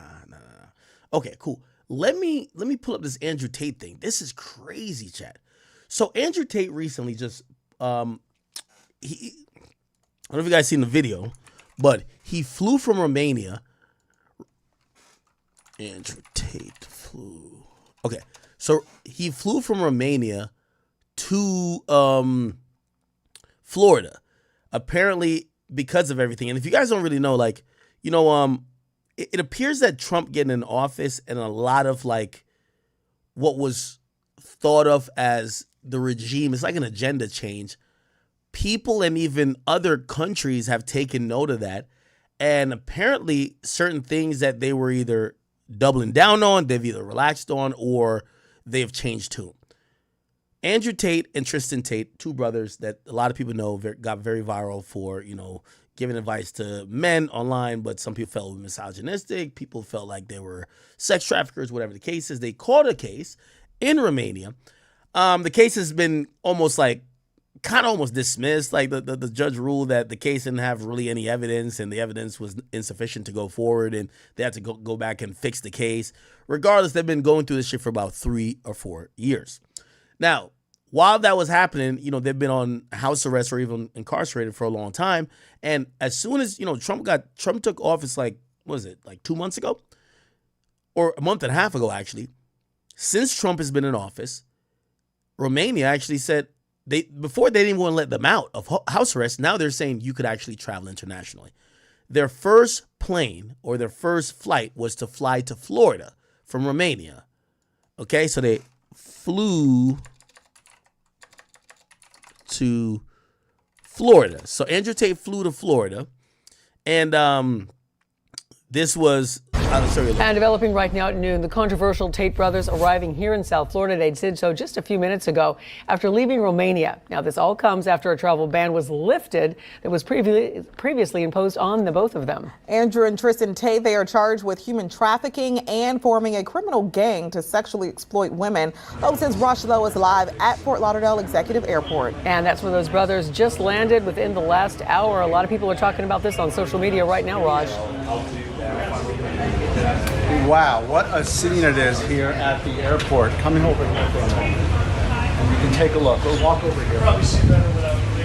Okay, cool. Let me pull up this Andrew Tate thing. This is crazy, chat. So Andrew Tate recently just I don't know if you guys seen the video, but he flew from Romania. Andrew Tate flew. Okay, so he flew from Romania to Florida, apparently because of everything. And if you guys don't really know, like, it appears that Trump getting in office and a lot of like what was thought of as the regime, it's like an agenda change. People and even other countries have taken note of that. And apparently certain things that they were either doubling down on, they've either relaxed on, or they've changed to. Andrew Tate and Tristan Tate, two brothers that a lot of people know got very viral for, giving advice to men online, but some people felt misogynistic. People felt like they were sex traffickers, whatever the case is. They caught a case in Romania. The case has been almost dismissed. Like the judge ruled that the case didn't have really any evidence, and the evidence was insufficient to go forward, and they had to go back and fix the case. Regardless, they've been going through this shit for about 3 or 4 years. Now, while that was happening, they've been on house arrest or even incarcerated for a long time. And as soon as, Trump took office, like 2 months ago? Or a month and a half ago, actually. Since Trump has been in office, Romania actually said, before they didn't even want to let them out of house arrest, now they're saying you could actually travel internationally. Their first plane or their first flight was to fly to Florida from Romania. Okay, so they flew to Florida. So Andrew Tate flew to Florida, and this was I'll show you. And developing right now at noon, the controversial Tate brothers arriving here in South Florida. They did so just a few minutes ago after leaving Romania. Now, this all comes after a travel ban was lifted that was previously imposed on the both of them. Andrew and Tristan Tate, they are charged with human trafficking and forming a criminal gang to sexually exploit women. Since Rush, though, is live at Fort Lauderdale Executive Airport. And that's where those brothers just landed within the last hour. A lot of people are talking about this on social media right now, Raj. Wow, what a scene it is here at the airport. Coming over here for a moment. And you can take a look. We'll walk over here.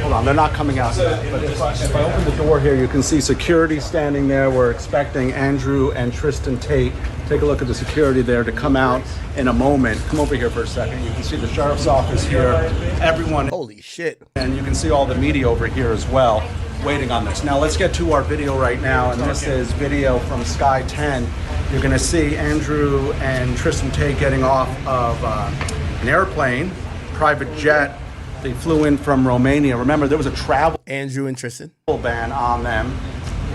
Hold on, they're not coming out yet. But if I open the door here, you can see security standing there. We're expecting Andrew and Tristan Tate. Take a look at the security there to come out in a moment. Come over here for a second. You can see the sheriff's office here. Everyone. Holy shit. And you can see all the media over here as well, waiting on this. Now let's get to our video right now, and this is video from Sky 10. You're going to see Andrew and Tristan Tate getting off of an airplane, private jet. They flew in from Romania. Remember, there was a travel Andrew and Tristan ban on them.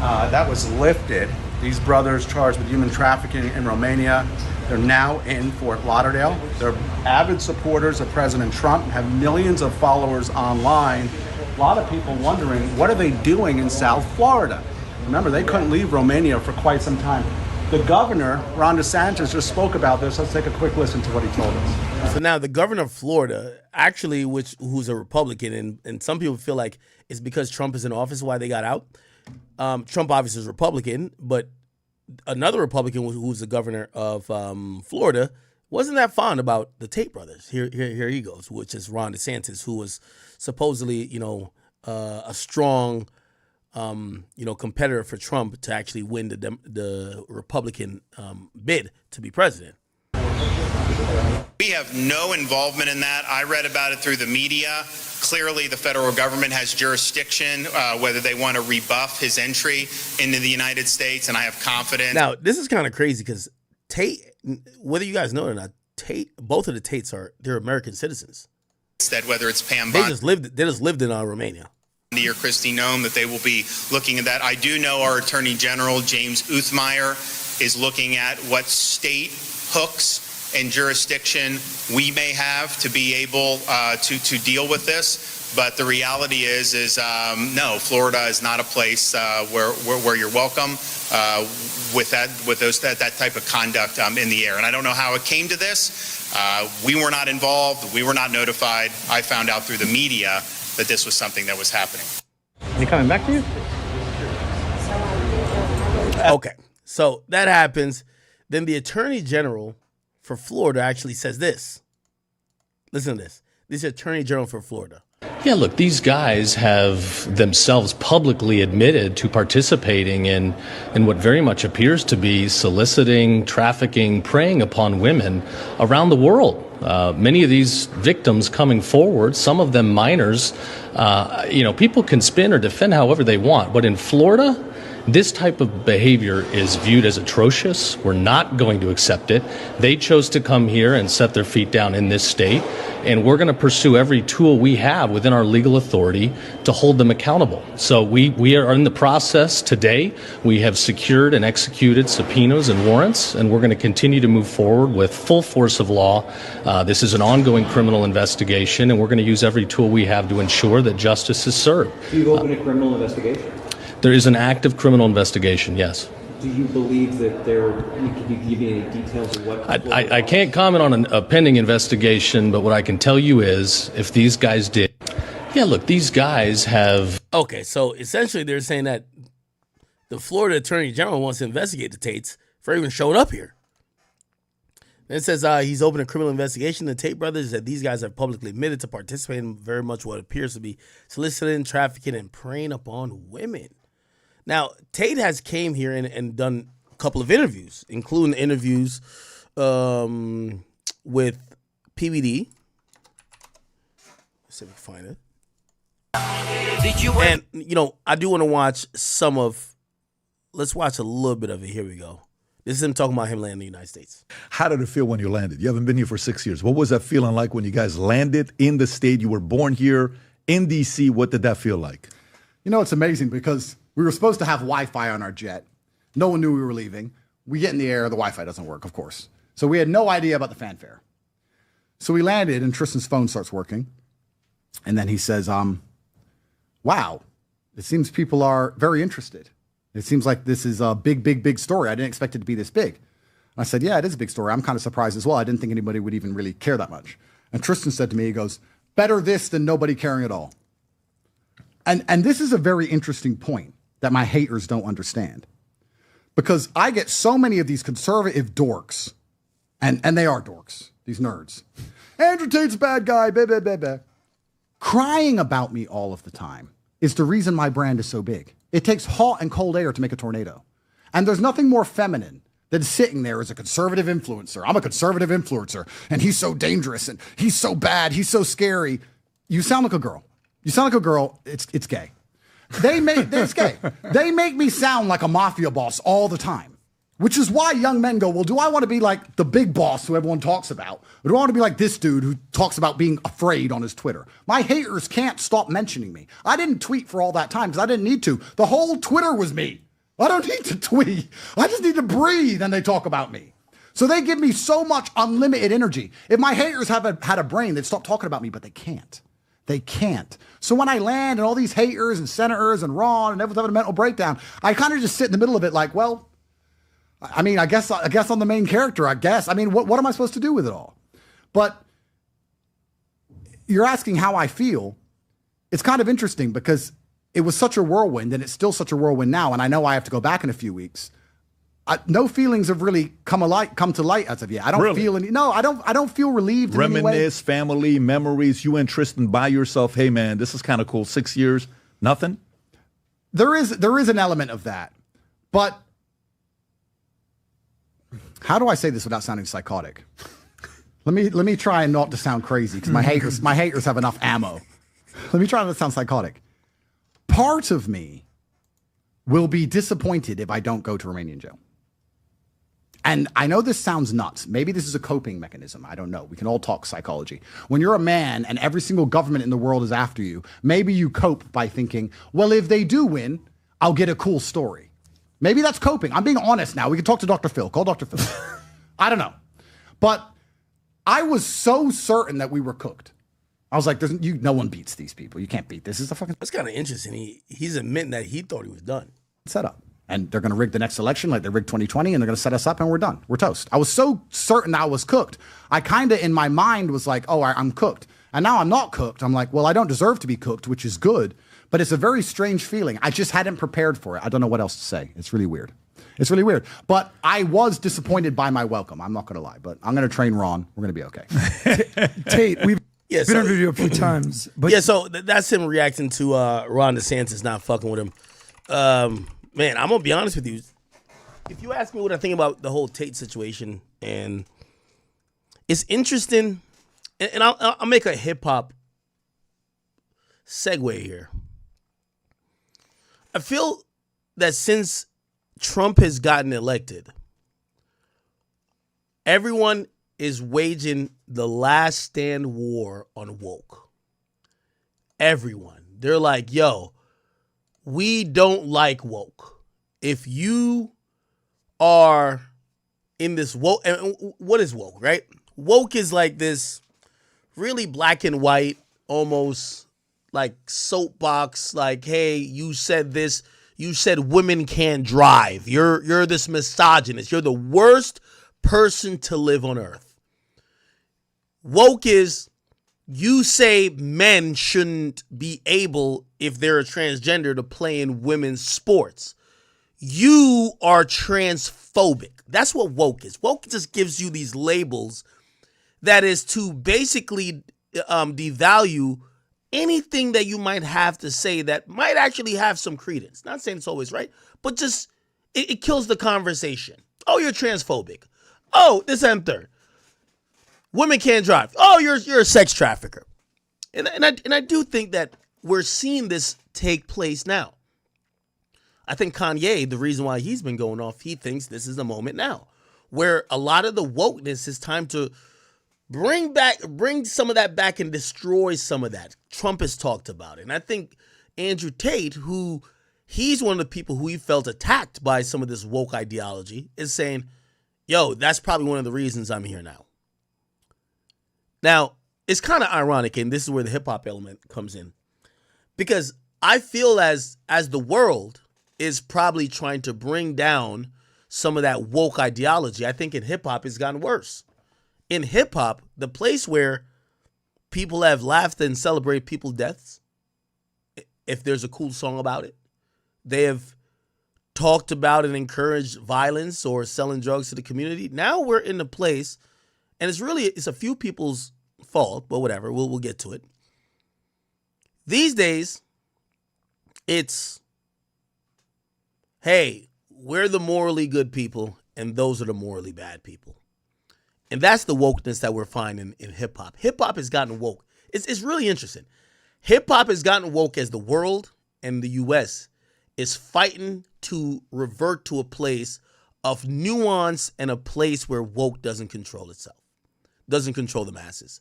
That was lifted. These brothers charged with human trafficking in Romania. They're now in Fort Lauderdale. They're avid supporters of President Trump and have millions of followers online. A lot of people wondering, what are they doing in South Florida? Remember, they couldn't leave Romania for quite some time. The governor, Ron DeSantis, just spoke about this. Let's take a quick listen to what he told us. So now the governor of Florida, actually, who's a Republican, and some people feel like it's because Trump is in office why they got out. Trump obviously is Republican, but another Republican who's the governor of Florida wasn't that fond about the Tate brothers. Here he goes, which is Ron DeSantis, who was supposedly, a strong, competitor for Trump to actually win the Republican bid to be president. We have no involvement in that. I read about it through the media. Clearly, the federal government has jurisdiction, whether they want to rebuff his entry into the United States, and I have confidence. Now, this is kind of crazy because Tate, whether you guys know it or not, both of the Tates they're American citizens. That whether it's Pam they just lived in Romania. Or Kristi Noem, that they will be looking at that. I do know our Attorney General, James Uthmeyer, is looking at what state hooks and jurisdiction we may have to be able to deal with this. But the reality is no, Florida is not a place where you're welcome with that type of conduct in the air. And I don't know how it came to this. We were not involved. We were not notified. I found out through the media that this was something that was happening. He coming back to you? Okay, so that happens. Then the Attorney General for Florida actually says this. Listen to this. This is Attorney General for Florida. Yeah, look, these guys have themselves publicly admitted to participating in what very much appears to be soliciting, trafficking, preying upon women around the world. Many of these victims coming forward, some of them minors, people can spin or defend however they want. But in Florida, this type of behavior is viewed as atrocious. We're not going to accept it. They chose to come here and set their feet down in this state, and we're going to pursue every tool we have within our legal authority to hold them accountable. So we are in the process today. We have secured and executed subpoenas and warrants, and we're going to continue to move forward with full force of law. This is an ongoing criminal investigation, and we're going to use every tool we have to ensure that justice is served. You've opened a criminal investigation? There is an active criminal investigation, yes. Do you believe that you could be giving any details of what? I can't comment on a pending investigation, but what I can tell you is if these guys did. Yeah, look, these guys have. Okay, so essentially they're saying that the Florida Attorney General wants to investigate the Tates for even showing up here. Then it says he's opened a criminal investigation. The Tate brothers that these guys have publicly admitted to participating in very much what appears to be soliciting, trafficking, and preying upon women. Now, Tate has came here and done a couple of interviews, including interviews with PBD. Let's see if we can find it. And, I do want to watch let's watch a little bit of it. Here we go. This is him talking about him landing in the United States. How did it feel when you landed? You haven't been here for 6 years. What was that feeling like when you guys landed in the state? You were born here in D.C. What did that feel like? It's amazing because we were supposed to have Wi-Fi on our jet. No one knew we were leaving. We get in the air, the Wi-Fi doesn't work, of course. So we had no idea about the fanfare. So we landed and Tristan's phone starts working. And then he says, wow, it seems people are very interested. It seems like this is a big, big, big story. I didn't expect it to be this big. I said, yeah, it is a big story. I'm kind of surprised as well. I didn't think anybody would even really care that much. And Tristan said to me, he goes, better this than nobody caring at all. And this is a very interesting point that my haters don't understand. Because I get so many of these conservative dorks, and they are dorks, these nerds. Andrew Tate's a bad guy, blah, blah, blah, blah. Crying about me all of the time is the reason my brand is so big. It takes hot and cold air to make a tornado. And there's nothing more feminine than sitting there as a conservative influencer. I'm a conservative influencer, and he's so dangerous, and he's so bad, he's so scary. You sound like a girl. You sound like a girl, it's gay. It's gay. They make me sound like a mafia boss all the time, which is why young men go, well, do I want to be like the big boss who everyone talks about? Or do I want to be like this dude who talks about being afraid on his Twitter? My haters can't stop mentioning me. I didn't tweet for all that time because I didn't need to. The whole Twitter was me. I don't need to tweet. I just need to breathe and they talk about me. So they give me so much unlimited energy. If my haters had a brain, they'd stop talking about me, but they can't. They can't. So when I land and all these haters and senators and Ron and everyone's having a mental breakdown, I kind of just sit in the middle of it like, well, I mean, I guess I'm the main character, I guess. I mean, what am I supposed to do with it all? But you're asking how I feel. It's kind of interesting because it was such a whirlwind and it's still such a whirlwind now. And I know I have to go back in a few weeks. No feelings have really come to light as of yet. I don't feel any. No, I don't feel relieved. Reminisce, family, memories. You and Tristan by yourself. Hey man, this is kind of cool. 6 years, nothing. There is an element of that, but how do I say this without sounding psychotic? Let me try and not to sound crazy because my haters have enough ammo. Let me try not to sound psychotic. Part of me will be disappointed if I don't go to Romanian jail. And I know this sounds nuts. Maybe this is a coping mechanism. I don't know. We can all talk psychology. When you're a man and every single government in the world is after you, maybe you cope by thinking, well, if they do win, I'll get a cool story. Maybe that's coping. I'm being honest now. We can talk to Dr. Phil. Call Dr. Phil. I don't know. But I was so certain that we were cooked. I was like, no one beats these people. You can't beat this. It's a fucking... That's kind of interesting. He's admitting that he thought he was done. Set up. And they're going to rig the next election like they rigged 2020, and they're going to set us up, and we're done. We're toast. I was so certain I was cooked. I kind of, in my mind, was like, oh, I'm cooked. And now I'm not cooked. I'm like, well, I don't deserve to be cooked, which is good. But it's a very strange feeling. I just hadn't prepared for it. I don't know what else to say. It's really weird. It's really weird. But I was disappointed by my welcome. I'm not going to lie. But I'm going to train Ron. We're going to be okay. Tate, we've been interviewed you a few times. But so that's him reacting to Ron DeSantis not fucking with him. Man, I'm going to be honest with you. If you ask me what I think about the whole Tate situation, and it's interesting, and I'll make a hip-hop segue here. I feel that since Trump has gotten elected, everyone is waging the last stand war on woke. Everyone. They're like, yo, we don't like woke. If you are in this woke, and what is woke, right? Woke is like this really black and white, almost like soapbox, like, hey, you said this, you said women can't drive. You're this misogynist. You're the worst person to live on earth. Woke is you say men shouldn't be able, if they're a transgender, to play in women's sports. You are transphobic. That's what woke is. Woke just gives you these labels that is to basically devalue anything that you might have to say that might actually have some credence. Not saying it's always right, but just it kills the conversation. Oh, you're transphobic. Oh, this and third. Women can't drive. Oh, you're a sex trafficker. And I do think that we're seeing this take place now. I think Kanye, the reason why he's been going off, he thinks this is the moment now where a lot of the wokeness is time to bring some of that back and destroy some of that. Trump has talked about it. And I think Andrew Tate, who he's one of the people who he felt attacked by some of this woke ideology, is saying, yo, that's probably one of the reasons I'm here now. Now, it's kind of ironic, and this is where the hip-hop element comes in, because I feel as the world is probably trying to bring down some of that woke ideology, I think in hip-hop it's gotten worse. In hip-hop, the place where people have laughed and celebrated people's deaths, if there's a cool song about it, they have talked about and encouraged violence or selling drugs to the community. Now we're in a place, and it's a few people's fault, but whatever, we'll get to it. These days, it's, hey, we're the morally good people, and those are the morally bad people. And that's the wokeness that we're finding in hip-hop. Hip-hop has gotten woke. It's really interesting. Hip-hop has gotten woke as the world and the U.S. is fighting to revert to a place of nuance and a place where woke doesn't control itself, doesn't control the masses.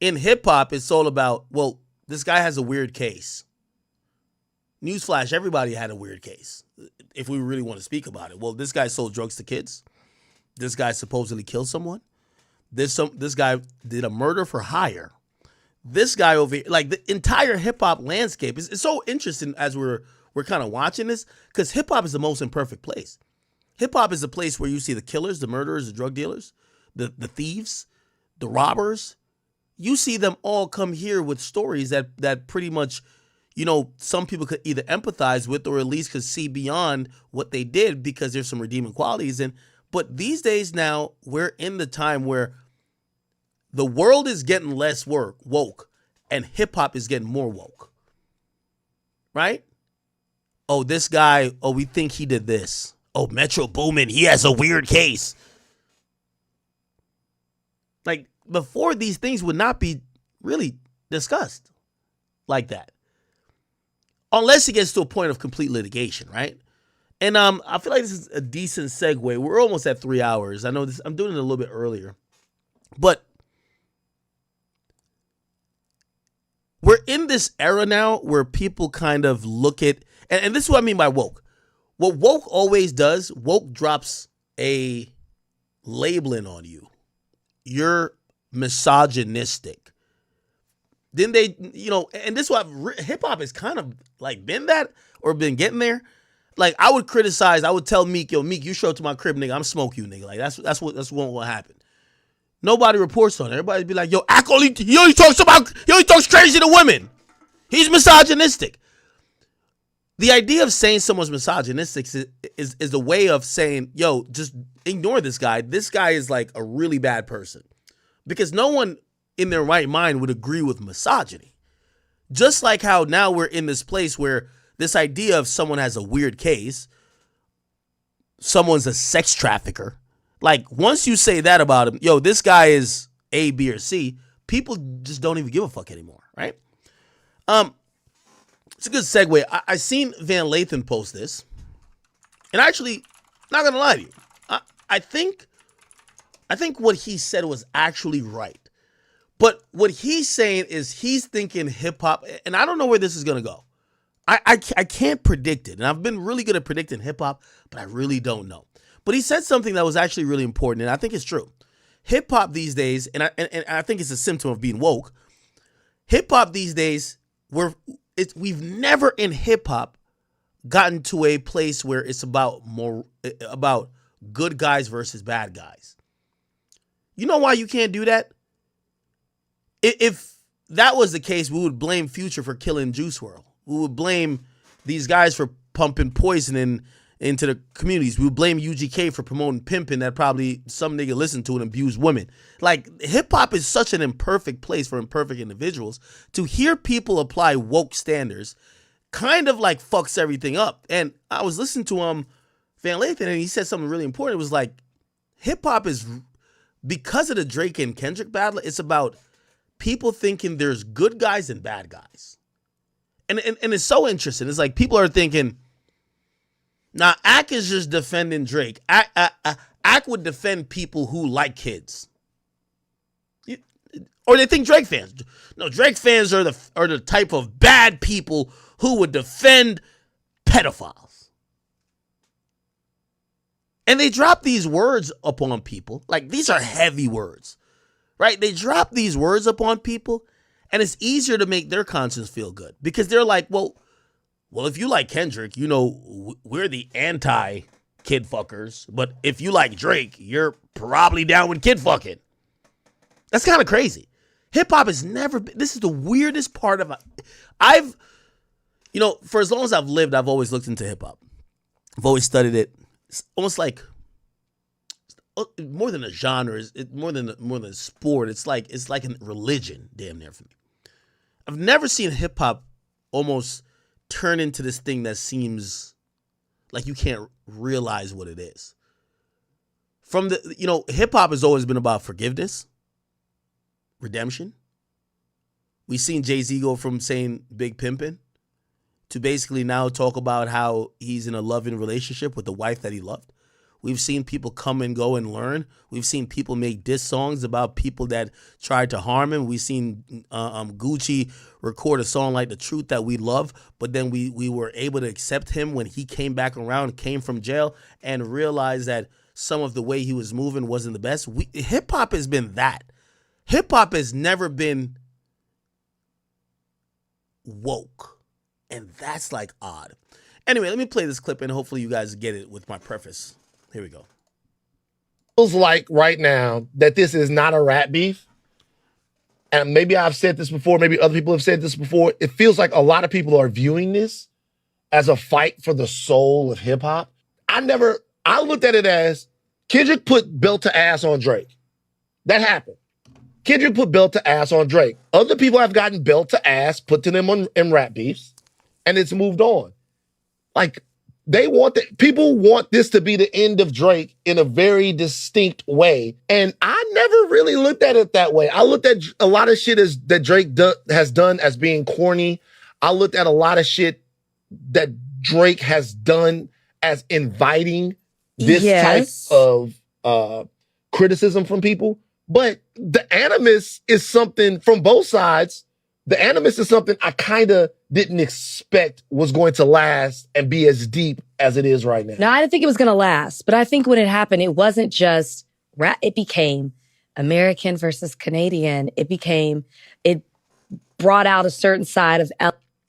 In hip-hop, it's all about, well, this guy has a weird case. Newsflash, everybody had a weird case, if we really want to speak about it. Well, this guy sold drugs to kids. This guy supposedly killed someone. This guy did a murder for hire. This guy over here, like the entire hip-hop landscape is so interesting as we're kind of watching this, because hip-hop is the most imperfect place. Hip-hop is a place where you see the killers, the murderers, the drug dealers, the thieves, the robbers. You see them all come here with stories that pretty much, you know, some people could either empathize with or at least could see beyond what they did because there's some redeeming qualities. But these days now, we're in the time where the world is getting less woke and hip-hop is getting more woke. Right? Oh, this guy, oh, we think he did this. Oh, Metro Boomin, he has a weird case. Like, before, these things would not be really discussed like that. Unless it gets to a point of complete litigation, right? And I feel like this is a decent segue. We're almost at 3 hours. I know this. I'm doing it a little bit earlier. But we're in this era now where people kind of look at, and this is what I mean by woke. What woke always does, woke drops a labeling on you. You're misogynistic. Then they, you know, and this is what hip-hop has kind of like been that or been getting there. Like, I would criticize, I would tell Meek, yo, Meek, you show up to my crib, nigga, I'm smoke you, nigga. Like, that's what will happen. Nobody reports on it. Everybody be like, yo, he only talks crazy to women. He's misogynistic. The idea of saying someone's misogynistic is a way of saying, yo, just ignore this guy. This guy is like a really bad person. Because no one in their right mind would agree with misogyny. Just like how now we're in this place where this idea of someone has a weird case, someone's a sex trafficker. Like, once you say that about him, yo, this guy is A, B, or C, people just don't even give a fuck anymore, right? It's a good segue. I seen Van Lathan post this, and actually, not gonna lie to you, I think what he said was actually right. But what he's saying is he's thinking hip hop, and I don't know where this is gonna go. I can't predict it, and I've been really good at predicting hip hop, but I really don't know. But he said something that was actually really important, and I think it's true. Hip hop these days, and I think it's a symptom of being woke. Hip hop these days, we've never in hip hop gotten to a place where it's about good guys versus bad guys. You know why you can't do that? If that was the case, we would blame Future for killing Juice WRLD. We would blame these guys for pumping poison into the communities. We would blame UGK for promoting pimping that probably some nigga listened to and abused women. Like, hip-hop is such an imperfect place for imperfect individuals. To hear people apply woke standards kind of like fucks everything up. And I was listening to Van Lathan, and he said something really important. It was like, hip-hop is, because of the Drake and Kendrick battle, it's about people thinking there's good guys and bad guys. And it's so interesting. It's like people are thinking, now Ack is just defending Drake. Ack would defend people who like kids. Or they think Drake fans. No, Drake fans are the type of bad people who would defend pedophiles. And they drop these words upon people. Like, these are heavy words, right? They drop these words upon people, and it's easier to make their conscience feel good because they're like, well, if you like Kendrick, you know, we're the anti-kid fuckers. But if you like Drake, you're probably down with kid fucking. That's kind of crazy. Hip-hop has never been, this is the weirdest part of, for as long as I've lived, I've always looked into hip-hop. I've always studied it. It's almost like more than a genre, it's more than a sport. It's like a religion, damn near for me. I've never seen hip-hop almost turn into this thing that seems like you can't realize what it is. From the, hip-hop has always been about forgiveness, redemption. We've seen Jay-Z go from saying big pimpin' to basically now talk about how he's in a loving relationship with the wife that he loved. We've seen people come and go and learn. We've seen people make diss songs about people that tried to harm him. We've seen Gucci record a song like The Truth that we love, but then we were able to accept him when he came back around, came from jail, and realized that some of the way he was moving wasn't the best. Hip-hop has been that. Hip-hop has never been woke. And that's like odd. Anyway, let me play this clip and hopefully you guys get it with my preface. Here we go. Feels like right now that this is not a rap beef. And maybe I've said this before, maybe other people have said this before. It feels like a lot of people are viewing this as a fight for the soul of hip hop. I looked at it as Kendrick put belt to ass on Drake. That happened. Kendrick put belt to ass on Drake. Other people have gotten belt to ass put to them in rap beefs. And it's moved on. Like, people want this to be the end of Drake in a very distinct way. And I never really looked at it that way. I looked at a lot of shit that Drake has done as being corny. I looked at a lot of shit that Drake has done as inviting this type of criticism from people. But the animus is something from both sides. The animus is something I kind of didn't expect was going to last and be as deep as it is right now. No, I didn't think it was going to last. But I think when it happened, it wasn't just rap. It became American versus Canadian. It brought out a certain side of...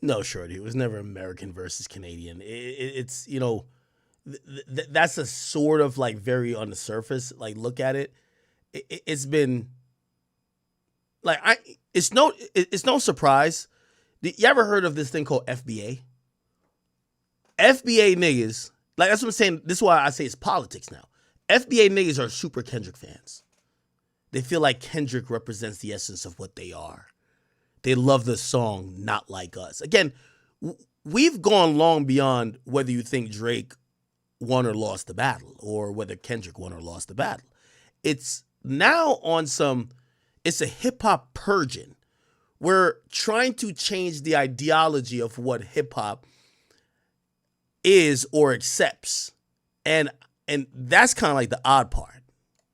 No, Shorty, it was never American versus Canadian. It's, that's a sort of like very on the surface, like look at it. It's been... Like, it's no surprise. You ever heard of this thing called FBA? FBA niggas, like that's what I'm saying. This is why I say it's politics now. FBA niggas are super Kendrick fans. They feel like Kendrick represents the essence of what they are. They love the song Not Like Us. Again, we've gone long beyond whether you think Drake won or lost the battle or whether Kendrick won or lost the battle. It's now on some... It's a hip-hop purging. We're trying to change the ideology of what hip-hop is or accepts. And that's kind of like the odd part.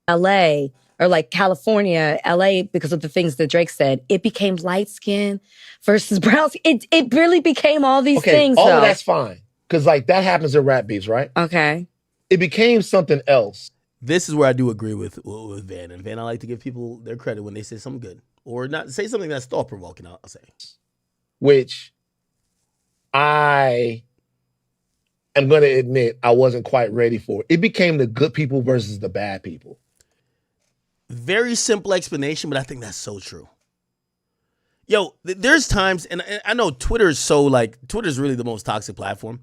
LA or like California, LA, because of the things that Drake said, it became light skin versus brown skin. It really became all these things. All of that's fine. Because like that happens in rap beefs, right? Okay. It became something else. This is where I do agree with Van. And Van, I like to give people their credit when they say something good. Or not say something that's thought-provoking, I'll say. Which I am going to admit I wasn't quite ready for. It became the good people versus the bad people. Very simple explanation, but I think that's so true. Yo, there's times, and I know Twitter's really the most toxic platform.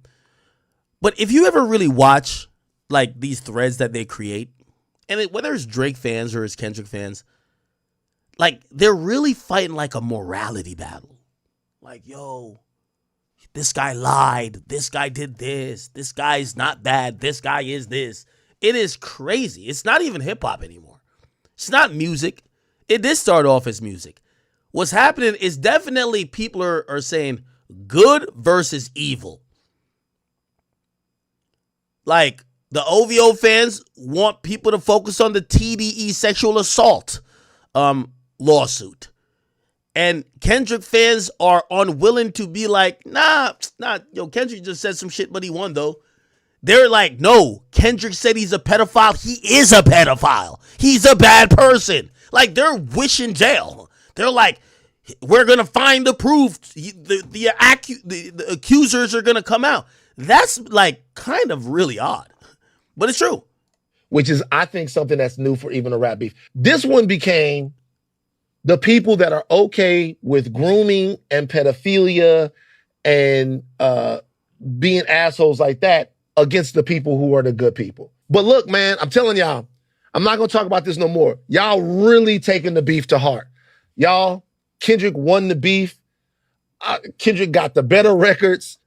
But if you ever really watch like these threads that they create, and whether it's Drake fans or it's Kendrick fans, like they're really fighting like a morality battle. Like, yo, this guy lied. This guy did this. This guy's not bad. This guy is this. It is crazy. It's not even hip hop anymore. It's not music. It did start off as music. What's happening is definitely people are saying good versus evil. Like, the OVO fans want people to focus on the TDE sexual assault lawsuit. And Kendrick fans are unwilling to be like, nah, yo, Kendrick just said some shit, but he won though. They're like, no, Kendrick said he's a pedophile. He is a pedophile. He's a bad person. Like, they're wishing jail. They're like, we're going to find the proof. The accusers are going to come out. That's like kind of really odd, but it's true. Which is, I think, something that's new for even a rap beef. This one became the people that are okay with grooming and pedophilia and being assholes like that against the people who are the good people. But look, man, I'm telling y'all, I'm not going to talk about this no more. Y'all really taking the beef to heart. Y'all, Kendrick won the beef. Kendrick got the better records.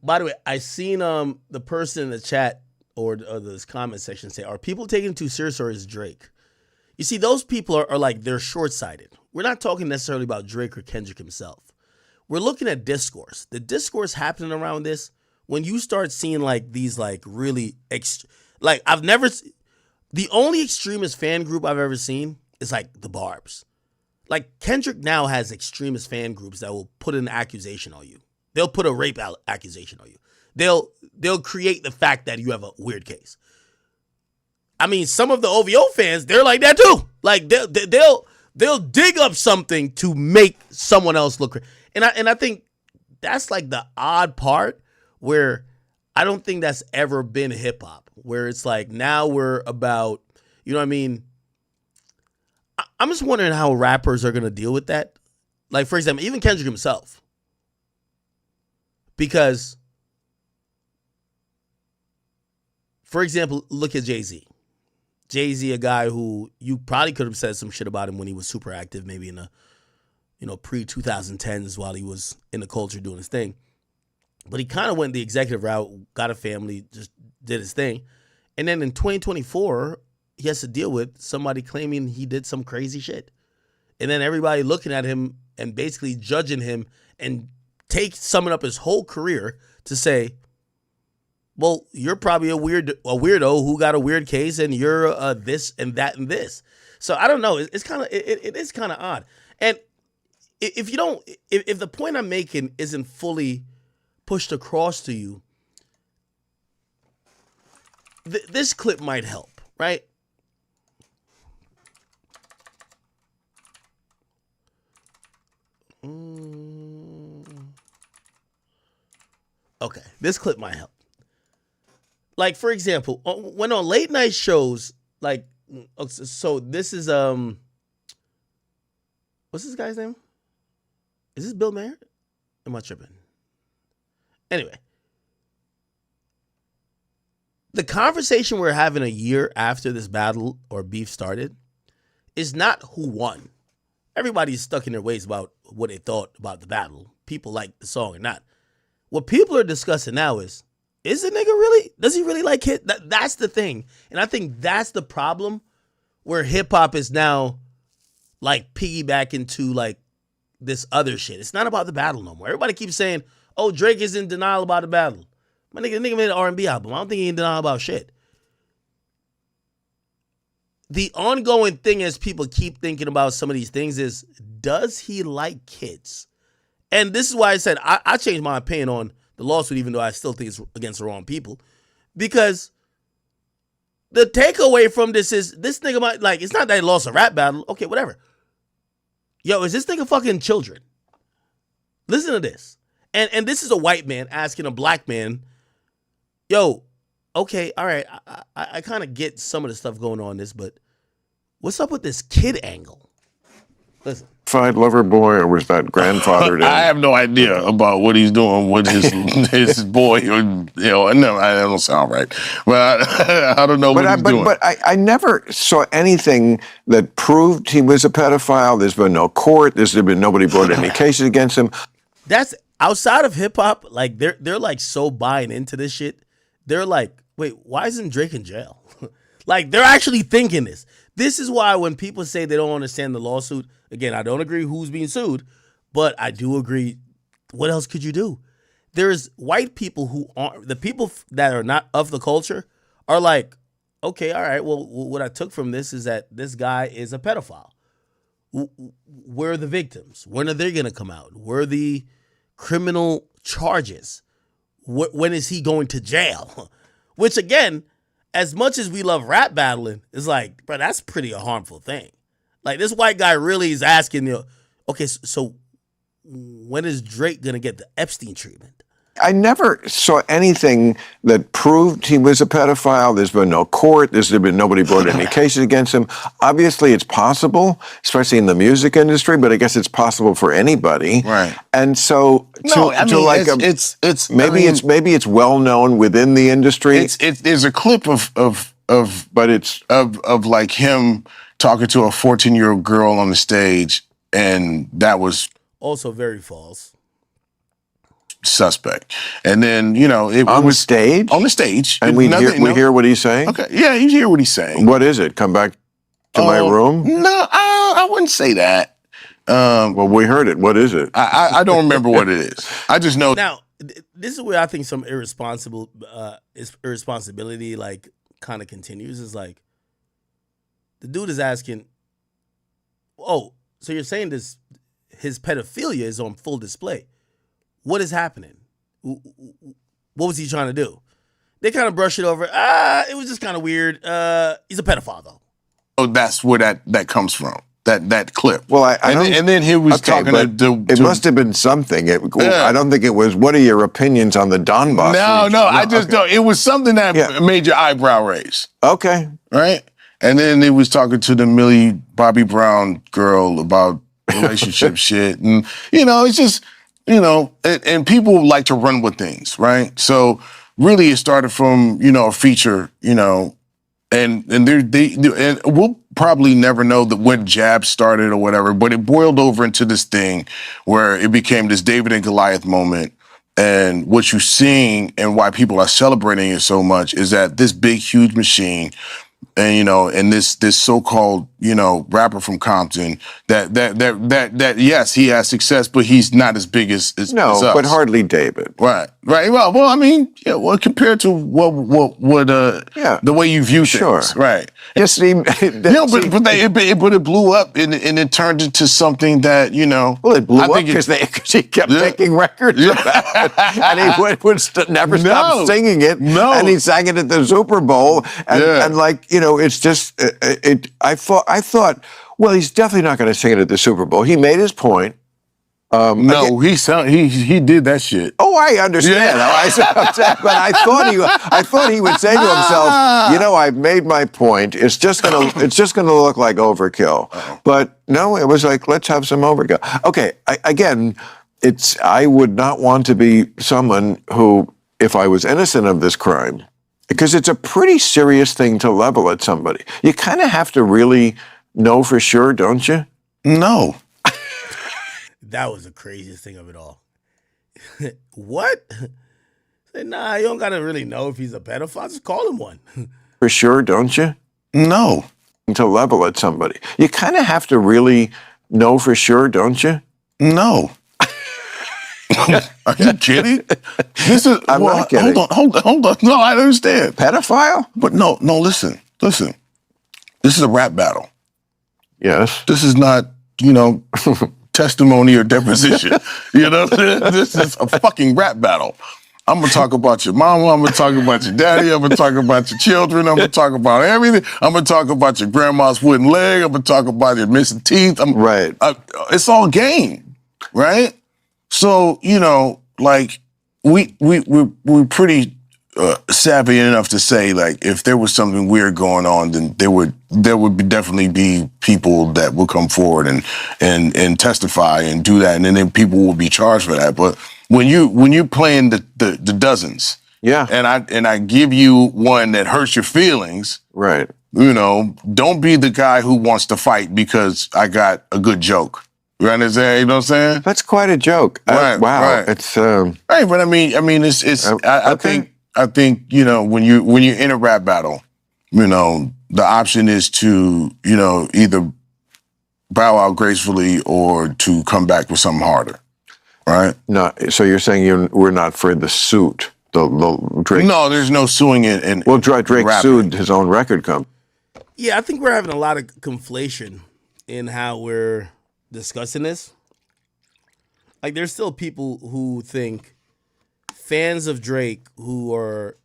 By the way, I seen the person in the chat or this comment section say, are people taking it too serious or is Drake? You see, those people are like, they're short-sighted. We're not talking necessarily about Drake or Kendrick himself. We're looking at discourse. The discourse happening around this, when you start seeing like these like really, the only extremist fan group I've ever seen is like the Barbs. Like Kendrick now has extremist fan groups that will put an accusation on you. They'll put a rape accusation on you. They'll create the fact that you have a weird case. I mean, some of the OVO fans, they're like that too. Like they'll dig up something to make someone else look. And I think that's like the odd part where I don't think that's ever been hip hop. Where it's like now we're about, you know what I mean? I'm just wondering how rappers are gonna deal with that. Like for example, even Kendrick himself, because. For example, look at Jay-Z. Jay-Z, a guy who you probably could have said some shit about him when he was super active, maybe in the pre-2010s while he was in the culture doing his thing. But he kind of went the executive route, got a family, just did his thing. And then in 2024, he has to deal with somebody claiming he did some crazy shit. And then everybody looking at him and basically judging him and summing up his whole career to say, well, you're probably a weirdo who got a weird case, and you're this and that and this. So I don't know. It's kind of it is kind of odd. And if the point I'm making isn't fully pushed across to you, this clip might help, right? Okay, this clip might help. Like, for example, when on late night shows, like, so this is, what's this guy's name? Is this Bill Maher? Am I tripping? Anyway, the conversation we're having a year after this battle or beef started is not who won. Everybody's stuck in their ways about what they thought about the battle. People like the song or not. What people are discussing now is the nigga really, does he really like hip? That's the thing. And I think that's the problem where hip hop is now like piggybacking to like this other shit. It's not about the battle no more. Everybody keeps saying, oh, Drake is in denial about the battle. My nigga made an R&B album. I don't think he in denial about shit. The ongoing thing as people keep thinking about some of these things is, does he like kids? And this is why I said I changed my opinion on the lawsuit, even though I still think it's against the wrong people. Because the takeaway from this is, this nigga might, like, it's not that he lost a rap battle. Okay, whatever. Yo, is this nigga fucking children? Listen to this. And this is a white man asking a black man, yo, okay, all right, I kind of get some of the stuff going on in this, but what's up with this kid angle? Listen. Fight lover boy, or was that grandfathered in? I have no idea about what he's doing with his boy. No, that don't sound right. But I don't know what he's doing. But I never saw anything that proved he was a pedophile. There's been no court. There's been nobody brought any cases against him. That's outside of hip hop. Like they're like so buying into this shit. They're like, wait, why isn't Drake in jail? Like they're actually thinking this. This is why when people say they don't understand the lawsuit, again, I don't agree who's being sued, but I do agree. What else could you do? There's white people who aren't, the people that are not of the culture are like, okay, all right, well, what I took from this is that this guy is a pedophile. Where are the victims? When are they going to come out? Where are the criminal charges? When is he going to jail? Which, again, as much as we love rap battling, it's like, bro, that's pretty a harmful thing. Like, this white guy really is asking, okay, so when is Drake going to get the Epstein treatment? I never saw anything that proved he was a pedophile. There's been no court. There's been nobody brought any cases against him. Obviously, it's possible, especially in the music industry, but I guess it's possible for anybody. Right. And so, maybe it's well known within the industry. There's a clip of like him talking to a 14-year-old girl on the stage, and that was also very false. Suspect. And then, on the stage? And we hear what he's saying? Okay. Yeah, you hear what he's saying. What is it? Come back to my room? No, I wouldn't say that. Well, we heard it. What is it? I don't remember what it is. I just know. Now, this is where I think some irresponsibility like kind of continues. Is like the dude is asking, oh, so you're saying his pedophilia is on full display. What is happening? What was he trying to do? They kind of brush it over. It was just kind of weird. He's a pedophile, though. Oh, that's where that comes from. That clip. Well, and then he was talking to it must have been something. I don't think it was. What are your opinions on the Donbass? No, I just don't. It was something that made your eyebrow raise. Okay, right. And then he was talking to the Millie Bobby Brown girl about relationship shit, and it's just. And people like to run with things, right? So really it started from, a feature, and we'll probably never know when Jab started or whatever, but it boiled over into this thing where it became this David and Goliath moment. And what you're seeing and why people are celebrating it so much is that this big, huge machine and and this so-called rapper from Compton that yes, he has success, but he's not as big as us. But hardly David. Right. Well, I mean, compared to the way you view things, right? Yes, but it blew up and it turned into something that Well, it blew up because he kept making records about it, and he would never stop singing it. No, and he sang it at the Super Bowl, and it's just I thought, well, he's definitely not going to sing it at the Super Bowl. He made his point. He did that shit. Oh, I understand. But I thought he would say to himself, I've made my point. It's just gonna look like overkill. But no, it was like, let's have some overkill. Okay, I would not want to be someone who, if I was innocent of this crime, because it's a pretty serious thing to level at somebody. You kind of have to really know for sure, don't you? No. That was the craziest thing of it all. What? Say, nah, you don't got to really know if he's a pedophile. Just call him one. For sure, don't you? No. To level at somebody. You kind of have to really know for sure, don't you? No. Are you kidding? I'm not kidding. Hold on. No, I understand. Pedophile? But no, listen. This is a rap battle. Yes. This is not, testimony or deposition. This is a fucking rap battle. I'm going to talk about your mama. I'm going to talk about your daddy. I'm going to talk about your children. I'm going to talk about everything. I'm going to talk about your grandma's wooden leg. I'm going to talk about your missing teeth. Right. It's all game, right? So, we're pretty savvy enough to say, like, if there was something weird going on, then there would definitely be people that would come forward and testify and do that, and then people will be charged for that. But when you playing the dozens, and I give you one that hurts your feelings, right? Don't be the guy who wants to fight because I got a good joke. You understand? You know what I'm saying? That's quite a joke. Right. Wow. Right. It's right, but I mean, it's. I think when you're in a rap battle, the option is to either bow out gracefully or to come back with something harder, right? No. So you're saying we're not for the suit, the Drake? No, there's no suing it. Well, Drake sued his own record company. Yeah, I think we're having a lot of conflation in how we're discussing this. Like, there's still people who think fans of Drake who are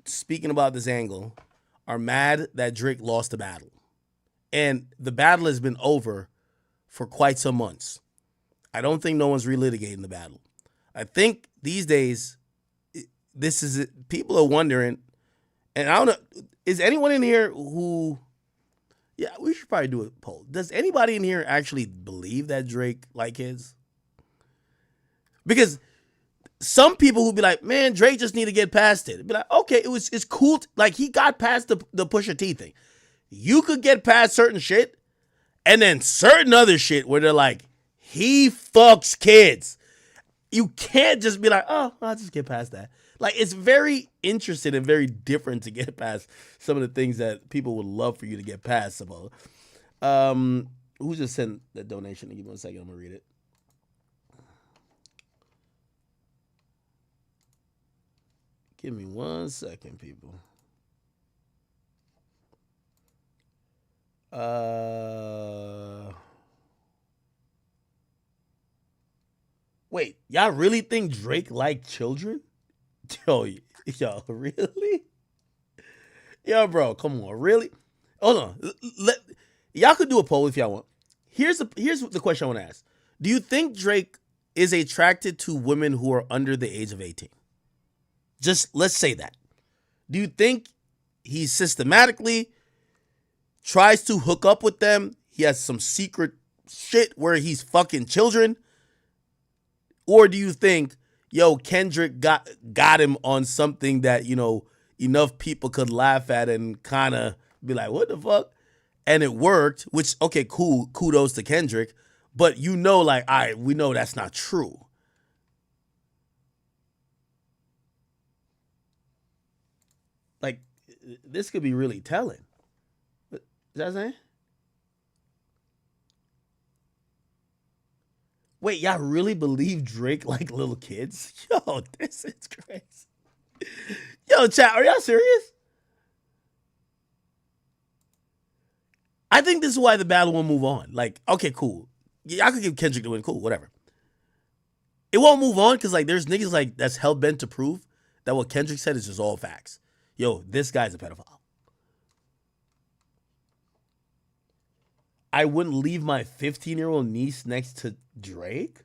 speaking about this angle are mad that Drake lost the battle. And the battle has been over for quite some months. I don't think no one's relitigating the battle. I think these days, this is it. People are wondering, and I don't know, is anyone in here who, yeah, we should probably do a poll. Does anybody in here actually believe that Drake like kids? Because some people who be like, man, Drake just need to get past it. Be like, okay, it's cool. Like, he got past the Pusha T thing. You could get past certain shit, and then certain other shit where they're like, he fucks kids. You can't just be like, oh, I'll just get past that. Like, it's very interesting and very different to get past some of the things that people would love for you to get past. Who just sent the donation? Give me 1 second. I'm going to read it. Give me 1 second, people. Wait, y'all really think Drake like children? Yo, really? Yo, bro, come on, really? Hold on. Y'all could do a poll if y'all want. Here's the question I want to ask. Do you think Drake is attracted to women who are under the age of 18? Just let's say that. Do you think he systematically tries to hook up with them? He has some secret shit where he's fucking children? Or do you think, yo, Kendrick got him on something that, you know, enough people could laugh at and kind of be like, what the fuck? And it worked, which, okay, cool, kudos to Kendrick. But you know, like, all right, we know that's not true. Like, this could be really telling. Is that what I'm saying? Wait, y'all really believe Drake like little kids? Yo, this is crazy. Yo, chat, are y'all serious? I think this is why the battle will move on. Like, okay, cool. Y'all could give Kendrick the win, cool, whatever. It won't move on because, like, there's niggas like that's hell bent to prove that what Kendrick said is just all facts. Yo, this guy's a pedophile. I wouldn't leave my 15-year-old niece next to Drake?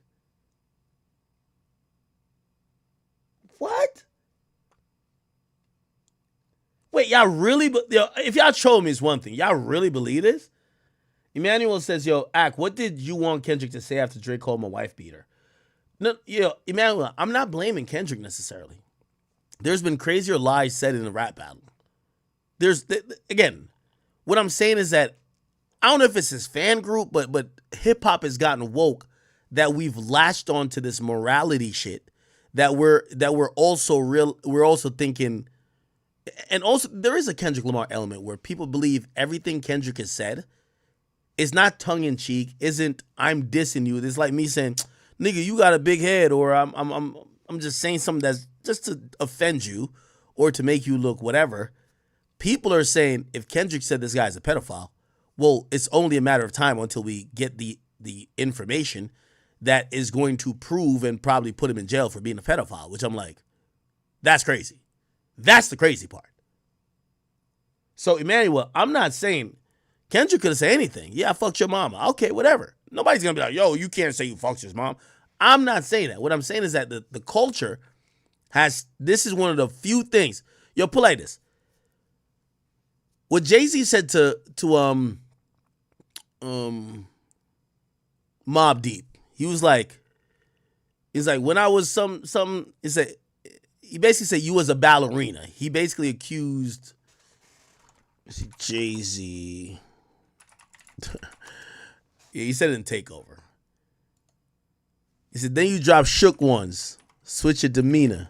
What? Wait, y'all really? Yo, if y'all troll me, it's one thing. Y'all really believe this? Emmanuel says, yo, Ack, what did you want Kendrick to say after Drake called him a wife beater? No, yo, Emmanuel, I'm not blaming Kendrick necessarily. There's been crazier lies said in the rap battle. Again, what I'm saying is that I don't know if it's his fan group, but hip hop has gotten woke that we've latched onto this morality shit that we're also thinking, and also there is a Kendrick Lamar element where people believe everything Kendrick has said is not tongue in cheek, isn't I'm dissing you. It's like me saying, nigga, you got a big head, or I'm just saying something that's just to offend you or to make you look whatever. People are saying if Kendrick said this guy's a pedophile, well, it's only a matter of time until we get the information that is going to prove and probably put him in jail for being a pedophile, which I'm like, that's crazy. That's the crazy part. So, Emmanuel, I'm not saying Kendrick could have said anything. Yeah, I fucked your mama. Okay, whatever. Nobody's going to be like, yo, you can't say you fucked his mom. I'm not saying that. What I'm saying is that the culture this is one of the few things. Yo, pull like this. What Jay-Z said to Mobb Deep, he was like, when I was he basically said you was a ballerina. He basically accused Jay-Z. Yeah, he said it in Takeover. He said, then you drop shook ones, switch your demeanor.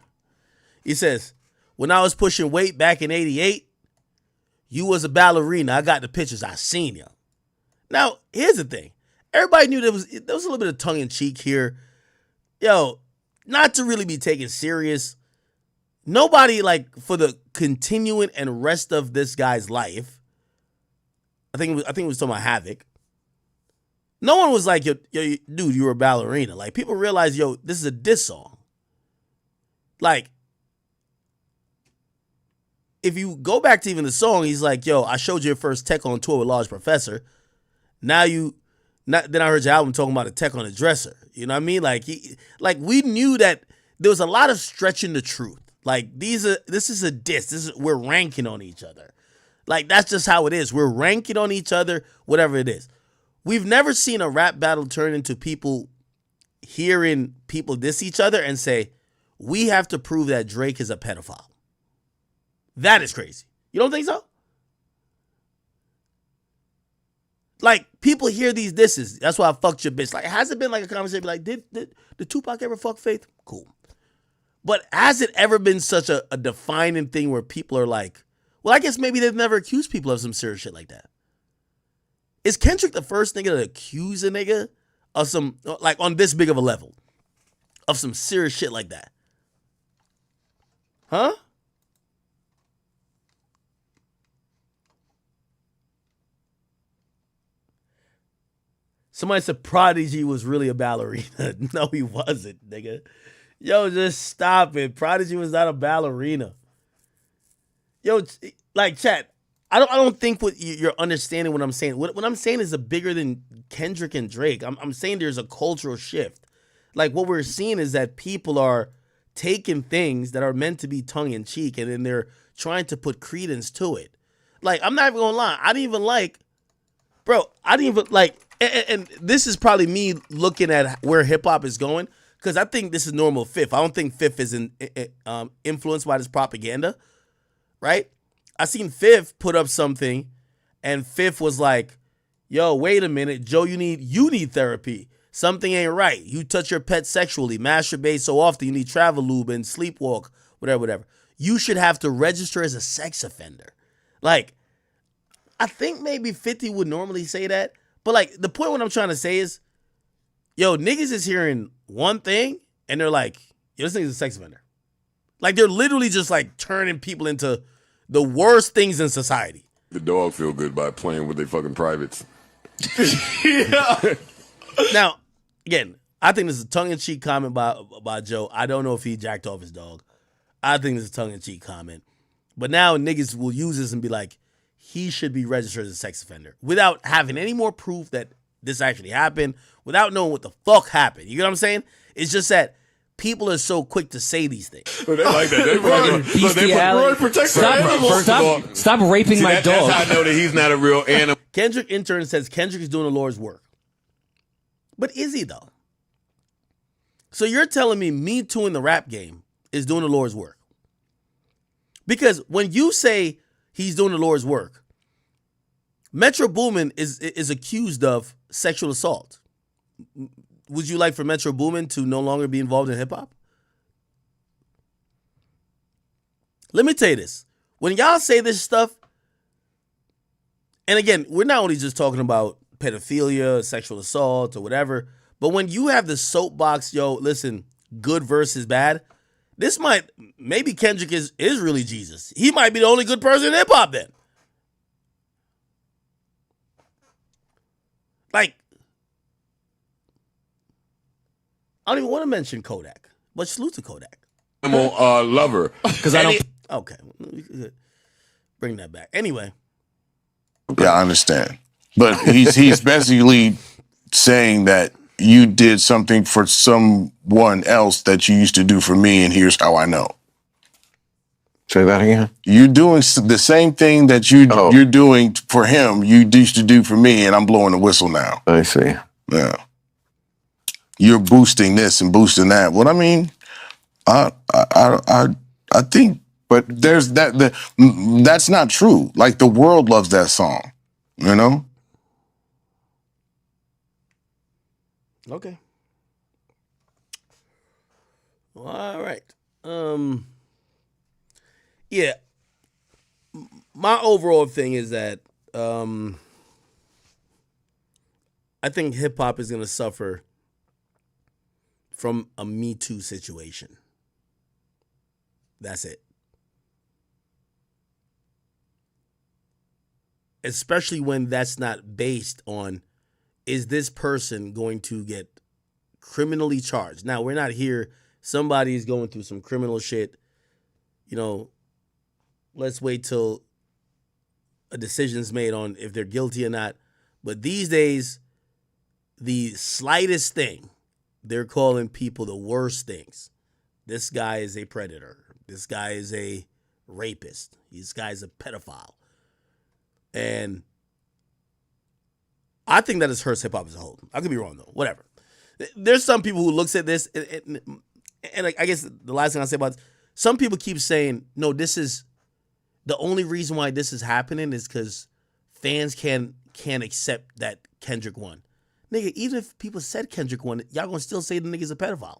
He says, when I was pushing weight back in 88, you was a ballerina. I got the pictures. I seen you. Now, here's the thing. Everybody knew there was a little bit of tongue-in-cheek here. Yo, not to really be taken serious. Nobody, like, for the continuing and rest of this guy's life, I think it was talking about Havoc. No one was like, yo, dude, you were a ballerina. Like, people realize, yo, this is a diss song. Like, if you go back to even the song, he's like, yo, I showed you your first tech on tour with Large Professor. Then I heard your album talking about a tech on a dresser. You know what I mean? Like we knew that there was a lot of stretching the truth. Like, this is a diss. We're ranking on each other. Like, that's just how it is. We're ranking on each other, whatever it is. We've never seen a rap battle turn into people hearing people diss each other and say, we have to prove that Drake is a pedophile. That is crazy. You don't think so? Like, people hear these disses. That's why I fucked your bitch. Like, has it been like a conversation like, did Tupac ever fuck Faith? Cool. But has it ever been such a defining thing where people are like, well, I guess maybe they've never accused people of some serious shit like that. Is Kendrick the first nigga to accuse a nigga of some, like, on this big of a level, of some serious shit like that? Huh? Somebody said Prodigy was really a ballerina. No, he wasn't, nigga. Yo, just stop it. Prodigy was not a ballerina. Yo, like, chat, I don't think what you're understanding what I'm saying. What I'm saying is bigger than Kendrick and Drake. I'm saying there's a cultural shift. Like, what we're seeing is that people are taking things that are meant to be tongue-in-cheek and then they're trying to put credence to it. Like, I'm not even gonna lie. I didn't even like, and this is probably me looking at where hip-hop is going, because I think this is normal Fifth. I don't think Fifth is influenced by this propaganda, right? I seen Fifth put up something, and Fifth was like, yo, wait a minute, Joe, you need therapy. Something ain't right. You touch your pet sexually, masturbate so often, you need travel lube and sleepwalk, whatever. You should have to register as a sex offender. Like, I think maybe 50 would normally say that, but like, the point what I'm trying to say is, yo, niggas is hearing one thing, and they're like, yo, this nigga's a sex offender. Like, they're literally just like turning people into the worst things in society. The dog feel good by playing with their fucking privates. Yeah. Now, again, I think this is a tongue-in-cheek comment by Joe. I don't know if he jacked off his dog. I think this is a tongue-in-cheek comment. But now niggas will use this and be like, he should be registered as a sex offender without having any more proof that this actually happened, without knowing what the fuck happened. You get what I'm saying? It's just that people are so quick to say these things. But they like that. Stop raping my dog. That's how I know that he's not a real animal. Kendrick intern says Kendrick is doing the Lord's work. But is he, though? So you're telling me Me Too in the rap game is doing the Lord's work? Because when you say he's doing the Lord's work, Metro Boomin is accused of sexual assault. Would you like for Metro Boomin to no longer be involved in hip-hop? Let me tell you this. When y'all say this stuff, and again, we're not only just talking about pedophilia, sexual assault, or whatever, but when you have the soapbox, yo, listen, good versus bad, maybe Kendrick is really Jesus. He might be the only good person in hip-hop then. Like, I don't even want to mention Kodak, but salute to Kodak. Lover. Because I don't. Okay. Bring that back. Anyway. Yeah, I understand. But he's basically saying that you did something for someone else that you used to do for me, and here's how I know. Say that again? You're doing the same thing that you're doing for him, you used to do for me, and I'm blowing the whistle now. I see. Yeah. You're boosting this and boosting that. What I mean, I think, but there's that's not true. Like, the world loves that song, you know? Okay. All right. Yeah. My overall thing is that I think hip hop is going to suffer from a Me Too situation. That's it. Especially when that's not based on is this person going to get criminally charged? Now, we're not here. Somebody's going through some criminal shit. You know, let's wait till a decision's made on if they're guilty or not. But these days, the slightest thing, they're calling people the worst things. This guy is a predator. This guy is a rapist. This guy's a pedophile. And I think that has hurt hip hop as a whole. I could be wrong, though. Whatever. There's some people who looks at this, and I guess the last thing I'll say about this, some people keep saying, no, this is, the only reason why this is happening is because fans can't accept that Kendrick won. Nigga, even if people said Kendrick won, y'all gonna still say the nigga's a pedophile.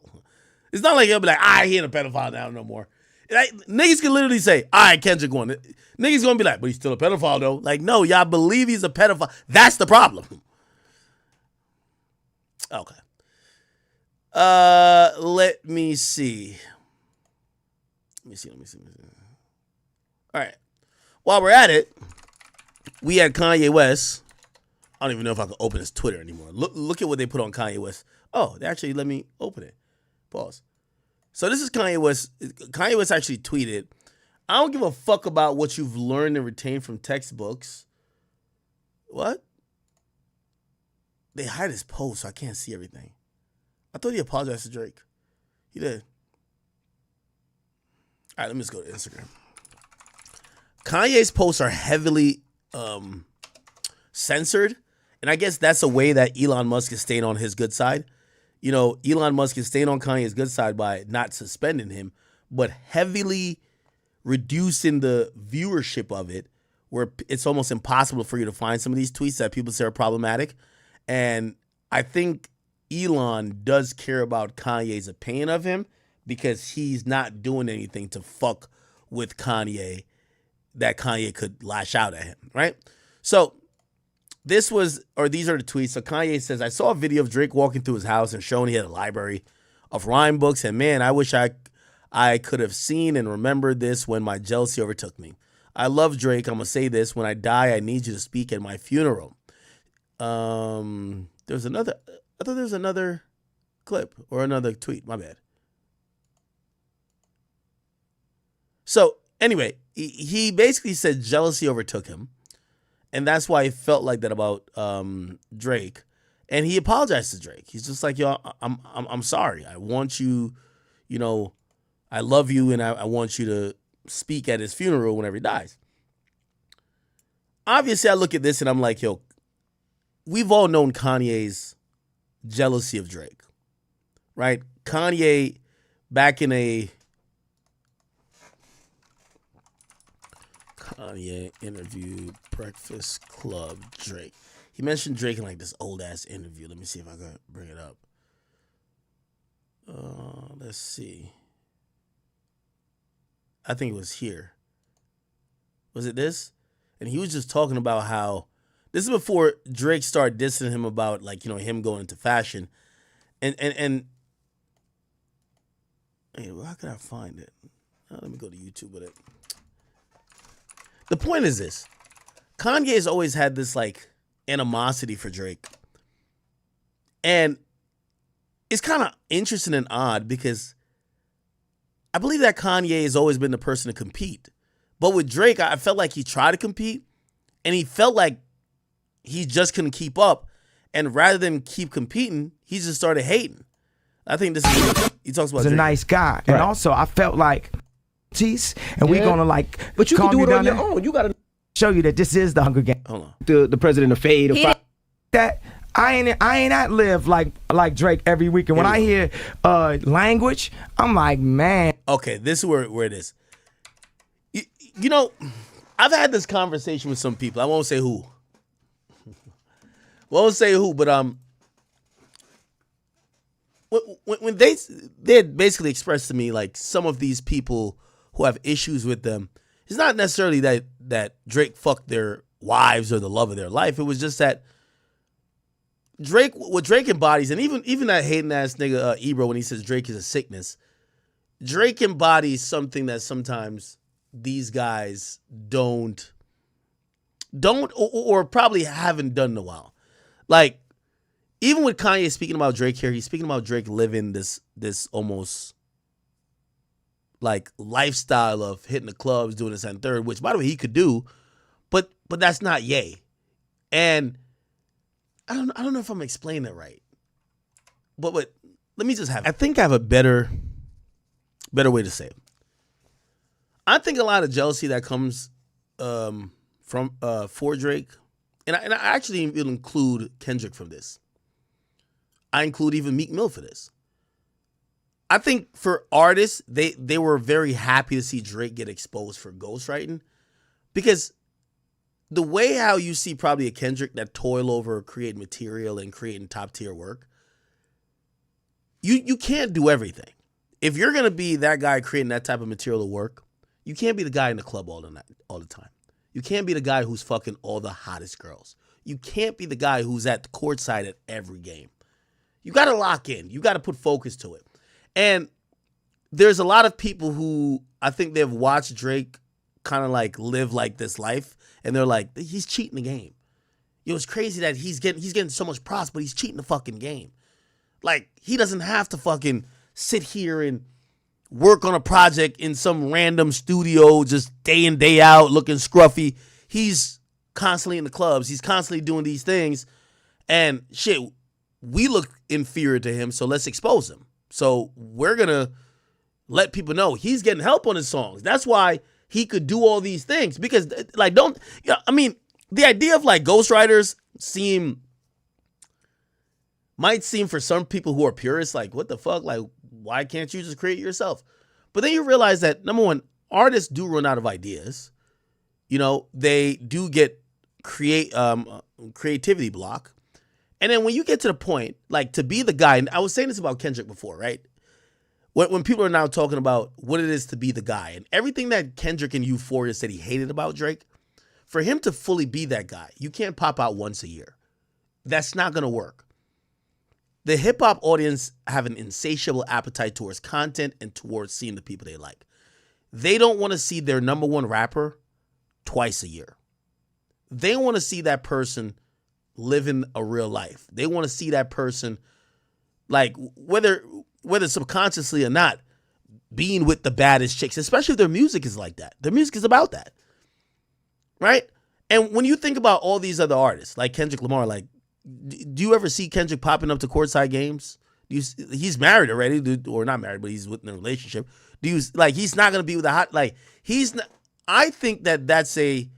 It's not like y'all be like, he ain't a pedophile now no more. Like, niggas can literally say, Kendrick won. Niggas gonna be like, but he's still a pedophile though. Like, no, y'all believe he's a pedophile. That's the problem. Okay. Let me see. All right. While we're at it, we had Kanye West. I don't even know if I can open his Twitter anymore. Look at what they put on Kanye West. Oh, they actually let me open it. Pause. So this is Kanye West. Kanye West actually tweeted, I don't give a fuck about what you've learned and retained from textbooks. What? They hide his post, so I can't see everything. I thought he apologized to Drake. He did. All right, let me just go to Instagram. Kanye's posts are heavily censored, and I guess that's a way that Elon Musk is staying on his good side. You know, Elon Musk is staying on Kanye's good side by not suspending him, but heavily reducing the viewership of it, where it's almost impossible for you to find some of these tweets that people say are problematic. And I think Elon does care about Kanye's opinion of him because he's not doing anything to fuck with Kanye that Kanye could lash out at him, right? So these are the tweets. So Kanye says, I saw a video of Drake walking through his house and showing he had a library of rhyme books. And man, I wish I could have seen and remembered this when my jealousy overtook me. I love Drake. I'm going to say this. When I die, I need you to speak at my funeral. I thought there was another clip or another tweet. My bad. So anyway, he basically said jealousy overtook him. And that's why he felt like that about Drake. And he apologized to Drake. He's just like, yo, I'm sorry. I want you, you know, I love you and I want you to speak at his funeral whenever he dies. Obviously, I look at this and I'm like, yo, we've all known Kanye's jealousy of Drake, right? Kanye, back in a Kanye interview, Breakfast Club, Drake. He mentioned Drake in like this old ass interview. Let me see if I can bring it up. Let's see. I think it was here. Was it this? And he was just talking about how this is before Drake started dissing him about, like, you know, him going into fashion. And hey, well, how can I find it? Let me go to YouTube with it. The point is this. Kanye has always had this, like, animosity for Drake. And it's kind of interesting and odd because I believe that Kanye has always been the person to compete. But with Drake, I felt like he tried to compete and he felt like he just couldn't keep up. And rather than keep competing, he just started hating. I think this is, he talks about Drake. A nice guy. And also, I felt like, and we're going to like, but you can do it on your own. You got to show you that this is the Hunger Games. Hold on. The president of Fade. That I ain't at live like Drake every week. And when I hear language, I'm like, man. Okay, this is where it is. You know, I've had this conversation with some people. I won't say who. But when they had basically expressed to me, like, some of these people who have issues with them, it's not necessarily that Drake fucked their wives or the love of their life. It was just that what Drake embodies, and even that hating ass nigga Ebro, when he says Drake is a sickness, Drake embodies something that sometimes these guys don't or probably haven't done in a while. Like, even with Kanye speaking about Drake here, he's speaking about Drake living this almost like lifestyle of hitting the clubs, doing this and third, which by the way he could do, but that's not Ye. And I don't know if I'm explaining it right. But let me just I think I have a better way to say it. I think a lot of jealousy that comes for Drake, and I actually will include Kendrick from this. I include even Meek Mill for this. I think for artists, they were very happy to see Drake get exposed for ghostwriting, because the way how you see probably a Kendrick that toil over creating material and creating top tier work, you can't do everything. If you're gonna be that guy creating that type of material work, you can't be the guy in the club all the time. You can't be the guy who's fucking all the hottest girls. You can't be the guy who's at the courtside at every game. You got to lock in. You got to put focus to it. And there's a lot of people who I think they've watched Drake kind of like live like this life, and they're like, he's cheating the game. It's crazy that he's getting so much props, but he's cheating the fucking game. Like, he doesn't have to fucking sit here and work on a project in some random studio just day in, day out, looking scruffy. He's constantly in the clubs. He's constantly doing these things. And shit, we look inferior to him, so let's expose him. So we're going to let people know he's getting help on his songs. That's why he could do all these things. Because, like, the idea of, like, ghostwriters might seem for some people who are purists, like, what the fuck? Like, why can't you just create yourself? But then you realize that, number one, artists do run out of ideas. They do get creativity block. And then when you get to the point, like, to be the guy, and I was saying this about Kendrick before, right? When people are now talking about what it is to be the guy, and everything that Kendrick in Euphoria said he hated about Drake, for him to fully be that guy, you can't pop out once a year. That's not going to work. The hip-hop audience have an insatiable appetite towards content and towards seeing the people they like. They don't want to see their number one rapper twice a year. They want to see that person living a real life. They want to see that person, like, whether subconsciously or not, being with the baddest chicks, especially if their music is like that. Their music is about that, right? And when you think about all these other artists, like Kendrick Lamar, like, do you ever see Kendrick popping up to courtside games? He's married already, or not married, but he's in a relationship. He's not going to be with a hot, like, he's not. I think that that's a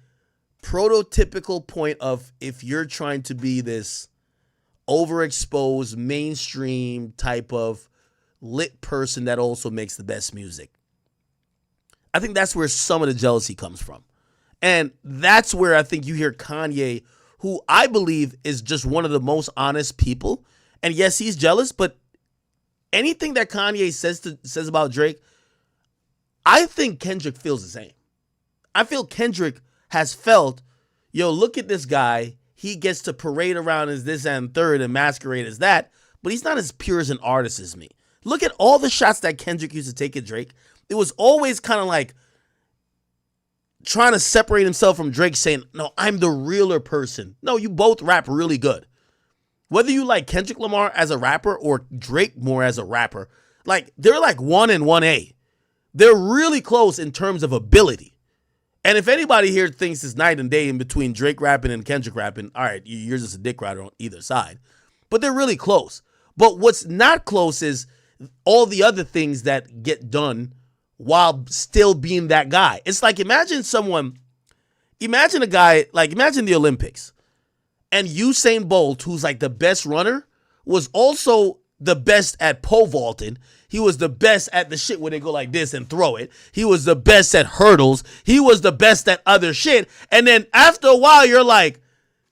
prototypical point of, if you're trying to be this overexposed, mainstream type of lit person that also makes the best music. I think that's where some of the jealousy comes from. And that's where I think you hear Kanye, who I believe is just one of the most honest people. And yes, he's jealous, but anything that Kanye says about Drake, I think Kendrick feels the same. I feel Kendrick has felt, look at this guy. He gets to parade around as this and third and masquerade as that, but he's not as pure as an artist as me. Look at all the shots that Kendrick used to take at Drake. It was always kind of like trying to separate himself from Drake, saying, no, I'm the realer person. No, you both rap really good. Whether you like Kendrick Lamar as a rapper or Drake more as a rapper, like, they're like 1 and 1A. They're really close in terms of ability. And if anybody here thinks it's night and day in between Drake rapping and Kendrick rapping, all right, you're just a dick rider on either side. But they're really close. But what's not close is all the other things that get done while still being that guy. It's like, imagine a guy, like, imagine the Olympics. And Usain Bolt, who's like the best runner, was also the best at pole vaulting. He was the best at the shit where they go like this and throw it. He was the best at hurdles. He was the best at other shit. And then after a while, you're like,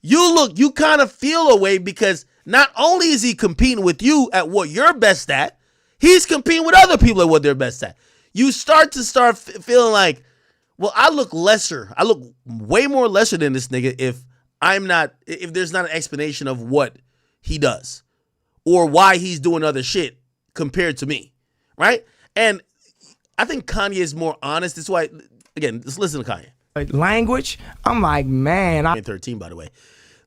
you kind of feel away, because not only is he competing with you at what you're best at, he's competing with other people at what they're best at. You start feeling like, well, I look lesser. I look way more lesser than this nigga if there's not an explanation of what he does or why he's doing other shit compared to me, right? And I think Kanye is more honest. That's why, again, let's listen to Kanye. Language, I'm like, man. 13, by the way.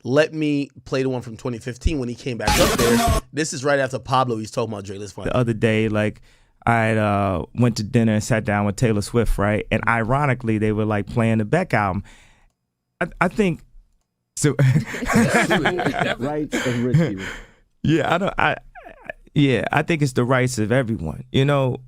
let me play the one from 2015 when he came back up there. This is right after Pablo. He's talking about Drake. Let's find The other day, like, I went to dinner and sat down with Taylor Swift, right? And ironically, they were like playing the Beck album. I think so. Rights of rich people. Yeah, I think it's the rights of everyone. You know,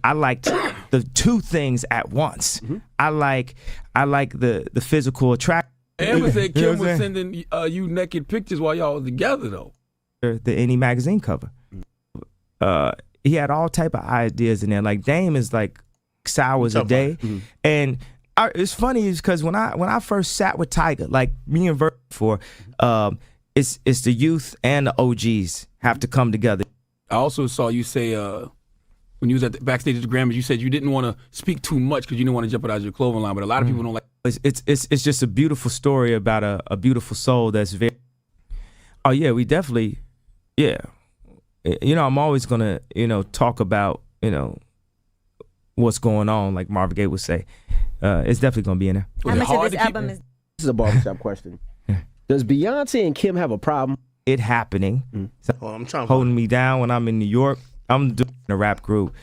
I like the two things at once. I like the physical attraction. Amber said You know Kim what I'm was saying? sending you naked pictures while y'all was together, though. The Any magazine cover. He had all type of ideas in there. Like Dame is like hours a day, and it's funny is because when I first sat with Tiger, like me and Vert for, it's the youth and the OGs have to come together. I also saw you say when you was at the backstage at the Grammys, you said you didn't want to speak too much because you didn't want to jeopardize your clothing line. But a lot of people don't like. It's just a beautiful story about a beautiful soul that's very. Oh yeah, we definitely, yeah. You know, I'm always gonna talk about what's going on, like Marvin Gaye would say. It's definitely gonna be in there. How much of this album is? This is a barbershop question. Does Beyonce and Kim have a problem? It happening. So I'm trying to holding me down when I'm in New York. I'm doing a rap group,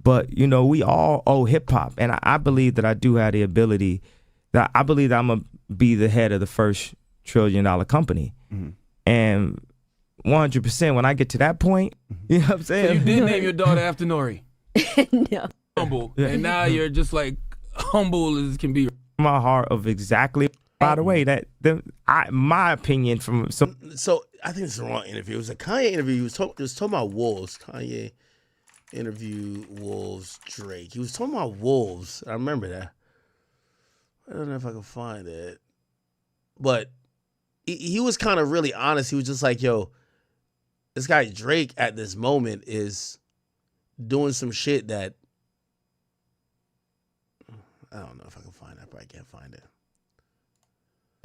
but we all owe hip hop, and I believe that I do have the ability. That I believe that I'm gonna be the head of the first $1 trillion company, and 100%. When I get to that point, you know what I'm saying. So you did name your daughter after Nori. No. Humble, and now you're just like humble as can be. My heart of exactly. By the way, my opinion from some. So I think it's the wrong interview. It was a Kanye interview. He was talking about wolves. Kanye interview wolves. Drake. He was talking about wolves. I remember that. I don't know if I can find it, but he was kind of really honest. He was just like, "Yo, this guy Drake at this moment is doing some shit that I don't know if I can find it. I probably can't find it."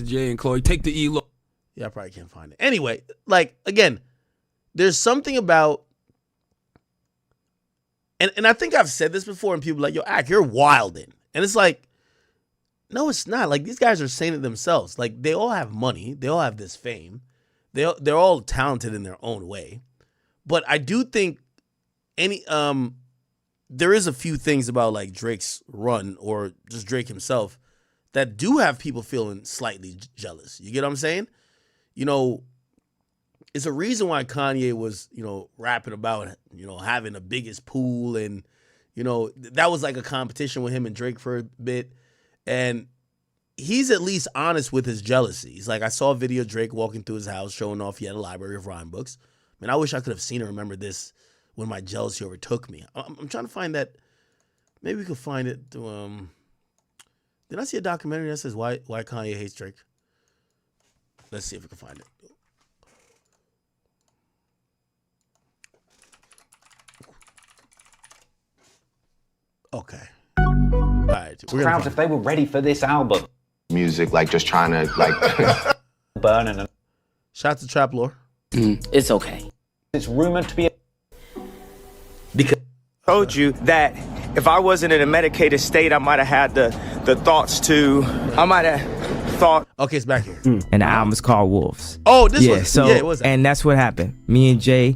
Jay and Chloe, take the E look. Yeah, I probably can't find it. Anyway, like, again, there's something about, and I think I've said this before, and people are like, yo, Ack, you're wildin'. And it's like, no, it's not. Like, these guys are saying it themselves. Like, they all have money. They all have this fame. They're all talented in their own way. But I do think there is a few things about, like, Drake's run, or just Drake himself, that do have people feeling slightly jealous. You get what I'm saying? It's a reason why Kanye was, rapping about, having the biggest pool, and, that was like a competition with him and Drake for a bit. And he's at least honest with his jealousy. He's like, I saw a video of Drake walking through his house showing off he had a library of rhyme books. I wish I could have seen or remembered this when my jealousy overtook me. I'm trying to find that. Maybe we could find it to, did I see a documentary that says why Kanye hates Drake? Let's see if we can find it. Okay. All right. Crowds, if they were ready for this album. Music, like just trying to burning. Shout out to Trap Lore. It's okay. It's rumored to be. Because I told you that if I wasn't in a medicated state, I might have had the thoughts to. I might have thought. Okay, it's back here. And the album is called Wolves. Oh, this yeah, was. So, yeah, it was. And that's what happened. Me and Jay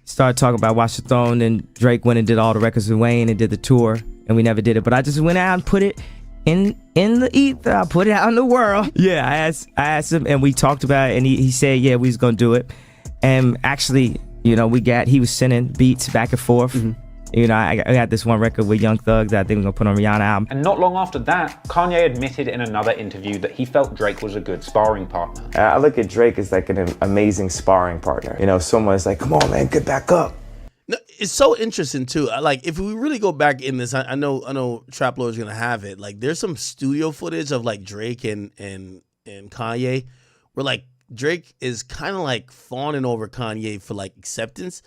started talking about Watch the Throne, and Drake went and did all the records with Wayne and did the tour, and we never did it. But I just went out and put it in the ether. I put it out in the world. Yeah, I asked him, and we talked about it, and he said, yeah, we was gonna do it. And actually, he was sending beats back and forth. I got this one record with Young Thug that I think we're gonna put on Rihanna album. And not long after that, Kanye admitted in another interview that he felt Drake was a good sparring partner. I look at Drake as like an amazing sparring partner. Someone's like, come on, man, get back up. No, it's so interesting too. Like, if we really go back in this, I know Trap Lord is gonna have it. Like, there's some studio footage of like Drake and Kanye, where like Drake is kind of like fawning over Kanye for like acceptance.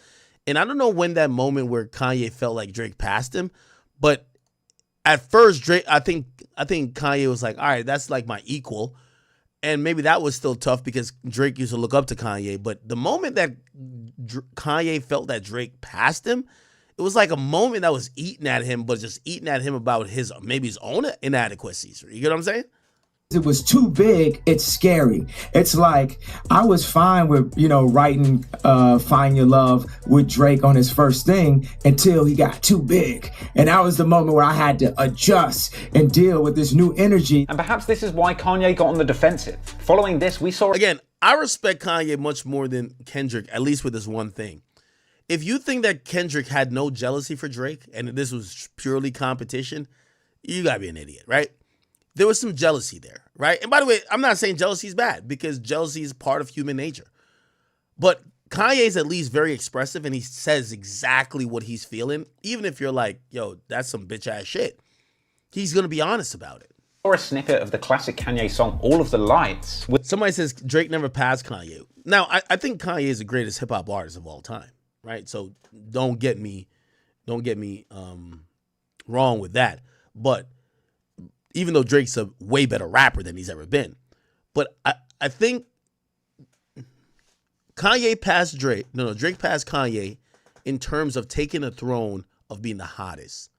And I don't know when that moment where Kanye felt like Drake passed him, but at first Drake, I think Kanye was like, all right, that's like my equal. And maybe that was still tough because Drake used to look up to Kanye. But the moment that Kanye felt that Drake passed him, it was like a moment that was eating at him, but just eating at him about his own inadequacies. You get what I'm saying? It was too big, it's scary. It's like I was fine with, writing Find Your Love with Drake on his first thing until he got too big. And that was the moment where I had to adjust and deal with this new energy. And perhaps this is why Kanye got on the defensive. Following this, we saw... Again, I respect Kanye much more than Kendrick, at least with this one thing. If you think that Kendrick had no jealousy for Drake and this was purely competition, you gotta be an idiot, right? There was some jealousy there, right? And by the way, I'm not saying jealousy is bad because jealousy is part of human nature. But Kanye's at least very expressive and he says exactly what he's feeling. Even if you're like, yo, that's some bitch ass shit. He's going to be honest about it. Or a snippet of the classic Kanye song, All of the Lights. Somebody says Drake never passed Kanye. Now, I think Kanye is the greatest hip hop artist of all time, right? So don't get me wrong with that. But even though Drake's a way better rapper than he's ever been. But I think Kanye passed Drake. No, Drake passed Kanye in terms of taking the throne of being the hottest.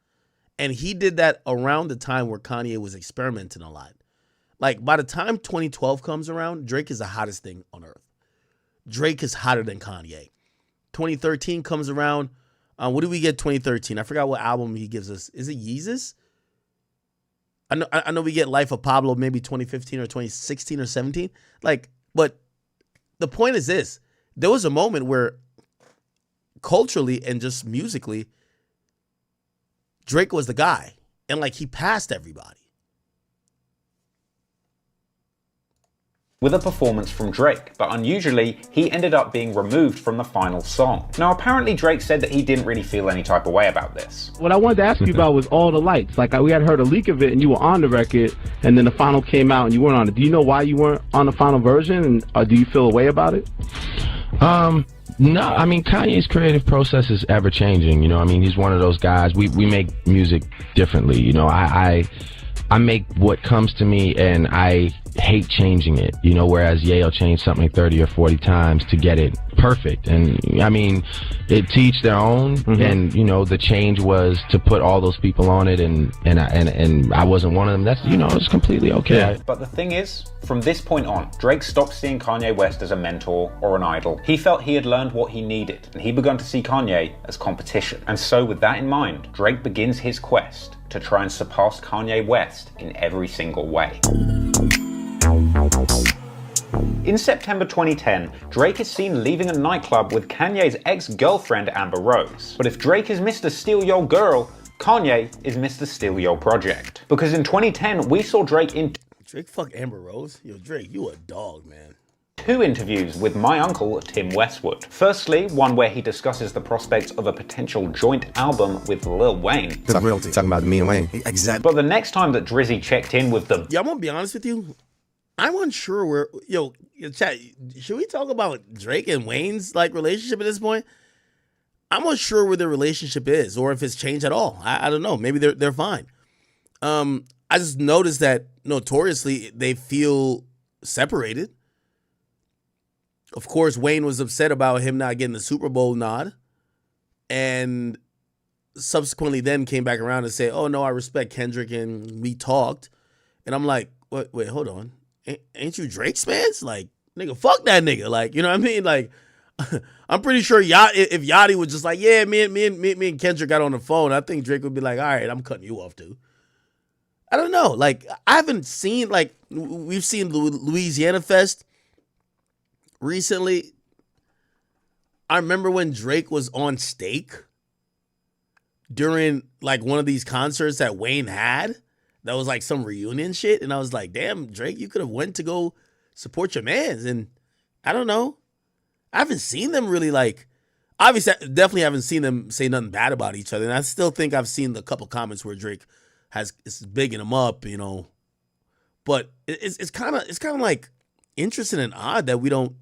And he did that around the time where Kanye was experimenting a lot. Like, by the time 2012 comes around, Drake is the hottest thing on earth. Drake is hotter than Kanye. 2013 comes around. What did we get 2013? I forgot what album he gives us. Is it Yeezus? I know we get Life of Pablo maybe 2015 or 2016 or 17. Like, but the point is this. There was a moment where culturally and just musically, Drake was the guy. And like he passed everybody. With a performance from Drake, but unusually, he ended up being removed from the final song. Now, apparently Drake said that he didn't really feel any type of way about this. What I wanted to ask you about was All the Lights. Like, we had heard a leak of it and you were on the record, and then the final came out and you weren't on it. Do you know why you weren't on the final version, and do you feel a way about it? No, I mean, Kanye's creative process is ever changing. He's one of those guys. We make music differently. I make what comes to me and I hate changing it, whereas Ye'll change something 30 or 40 times to get it perfect. And I mean, it to each their own. And the change was to put all those people on it, and I wasn't one of them. That's it's completely okay. Yeah. But the thing is, from this point on, Drake stopped seeing Kanye West as a mentor or an idol. He felt he had learned what he needed, and he began to see Kanye as competition. And so with that in mind, Drake begins his quest to try and surpass Kanye West in every single way. In September 2010, Drake is seen leaving a nightclub with Kanye's ex-girlfriend Amber Rose. But if Drake is Mr. Steal Your Girl, Kanye is Mr. Steal Your Project. Because in 2010, we saw Drake in... Drake fuck Amber Rose? Yo, Drake, you a dog, man. 2 interviews with my uncle, Tim Westwood. Firstly, one where he discusses the prospects of a potential joint album with Lil Wayne. Talking about me and Wayne. Exactly. But the next time that Drizzy checked in with the... Yeah, I'm gonna be honest with you. I'm unsure where... Yo, chat, should we talk about Drake and Wayne's relationship at this point? I'm unsure where their relationship is or if it's changed at all. I don't know. Maybe they're fine. I just noticed that notoriously they feel separated. Of course, Wayne was upset about him not getting the Super Bowl nod. And subsequently then came back around and said, oh, no, I respect Kendrick and we talked. And I'm like, wait, hold on. Ain't you Drake's fans? Like, nigga, fuck that nigga. Like, you know what I mean? Like, I'm pretty sure if Yachty was just like, yeah, me and Kendrick got on the phone, I think Drake would be like, all right, I'm cutting you off too. I don't know. Like, I haven't seen, we've seen Louisiana Fest recently. I remember when Drake was on Stake during one of these concerts that Wayne had. That was some reunion shit. And I was like, damn, Drake, you could have went to go support your mans. And I don't know. I haven't seen them really obviously, I definitely haven't seen them say nothing bad about each other. And I still think I've seen a couple comments where Drake is bigging him up, But it's kind of interesting and odd that we don't.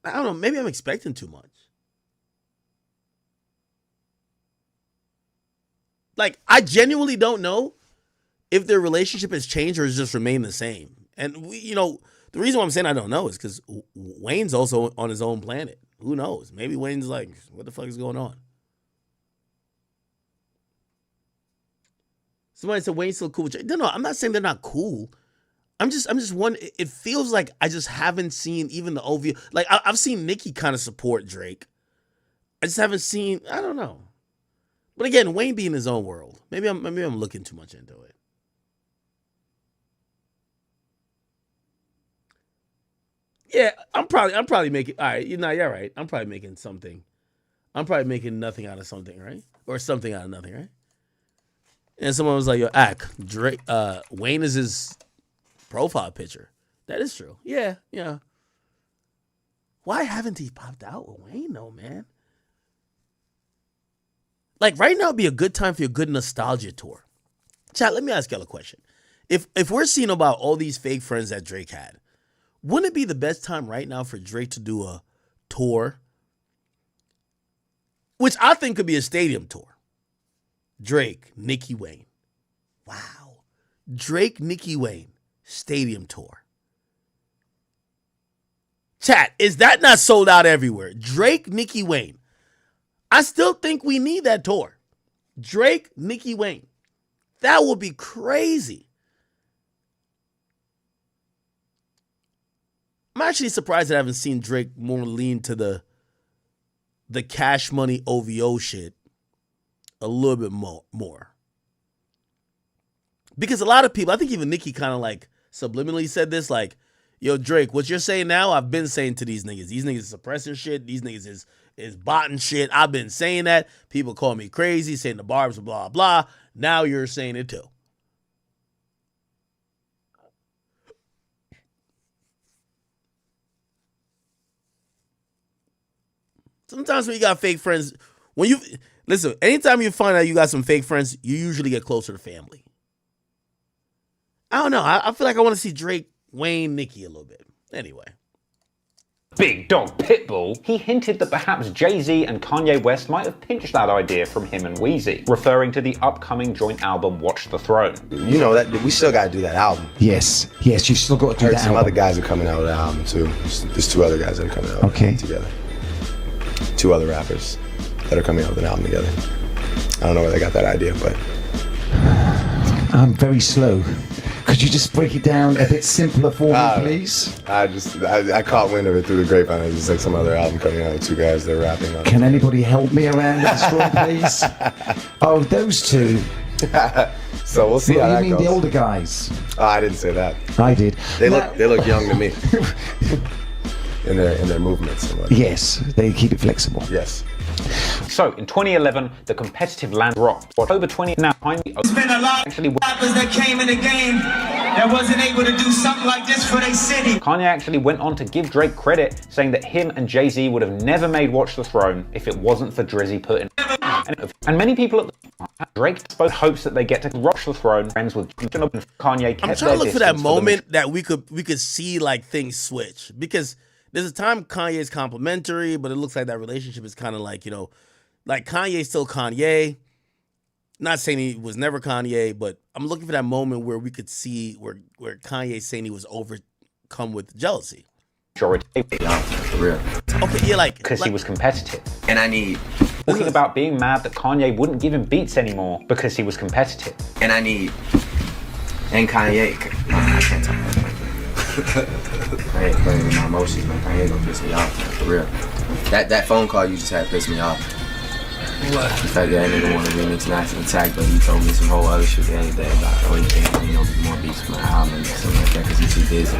I don't know. Maybe I'm expecting too much. I genuinely don't know if their relationship has changed or has just remained the same. And the reason why I'm saying I don't know is because Wayne's also on his own planet. Who knows? Maybe Wayne's like, what the fuck is going on? Somebody said Wayne's still cool with Drake. No, I'm not saying they're not cool. I'm just one. It feels like I just haven't seen even the OVO. Like I've seen Nicki kind of support Drake. I just haven't seen. I don't know. But again, Wayne be in his own world. Maybe I'm looking too much into it. Yeah, I'm probably making. All right, you're right. I'm probably making something. I'm probably making nothing out of something, right? Or something out of nothing, right? And someone was like, "Yo, Drake, Wayne is his profile picture." That is true. Yeah. Why haven't he popped out with Wayne though, man? Like right now would be a good time for a good nostalgia tour. Chat, let me ask y'all a question. If we're seeing about all these fake friends that Drake had, wouldn't it be the best time right now for Drake to do a tour? Which I think could be a stadium tour. Drake, Nicki, Wayne. Wow. Drake, Nicki, Wayne, stadium tour. Chat, is that not sold out everywhere? Drake, Nicki, Wayne. I still think we need that tour. Drake, Nicki, Wayne. That would be crazy. I'm actually surprised that I haven't seen Drake more lean to the Cash Money OVO shit a little bit more. Because a lot of people, I think even Nicki kind of like subliminally said this, like, yo, Drake, what you're saying now, I've been saying to these niggas. These niggas suppressing shit. These niggas is botting shit. I've been saying that. People call me crazy, saying the barbs, blah, blah. Now you're saying it too. Sometimes when you got fake friends, listen, anytime you find out you got some fake friends, you usually get closer to family. I don't know. I feel like I want to see Drake, Wayne, Nicki a little bit. Anyway. Big Dog Pitbull, he hinted that perhaps Jay-Z and Kanye West might have pinched that idea from him and Weezy, referring to the upcoming joint album Watch the Throne. You know that we still got to do that album. Yes, you still got to do that some album. other guys are coming out with the album too. There's two other guys that are coming out together. Two other rappers that are coming out with an album together. I don't know where they got that idea, but I'm very slow. Could you just break it down a bit simpler for me, please? I caught wind of it through the grapevine. It's just like some other album coming out with two guys that are rapping on it. Can anybody help me around the scroll, please? Oh, those two. So we'll see how that goes. You mean the older guys? Oh, I didn't say that. I did. They look young to me. in their movements and whatnot. Yes, they keep it flexible. Yes. So, in 2011, the competitive land dropped. October 20th, now behind me. There's been a lot of rappers that came in the game that wasn't able to do something like this for their city. Kanye actually went on to give Drake credit, saying that him and Jay-Z would have never made Watch the Throne if it wasn't for Drizzy putting. And many people at the Drake spoke hopes that they get to Watch the Throne, friends with Kanye. I'm trying to look for that moment that we could see like things switch, because there's a time Kanye's complimentary, but it looks like that relationship is kind of like, like Kanye's still Kanye. Not saying he was never Kanye, but I'm looking for that moment where we could see where Kanye's saying he was overcome with jealousy. Okay, yeah, like because he was competitive. And I need talking about being mad that Kanye wouldn't give him beats anymore because he was competitive. And Kanye. I can't talk about that. I ain't playing with my emotions, man. I ain't gonna piss me off, man, for real. That phone call you just had pissed me off. What? The fact that nigga wanted to be an international attack, but he told me some whole other shit the other day about, he can't bring no more beats for my album and something like that because he's too busy.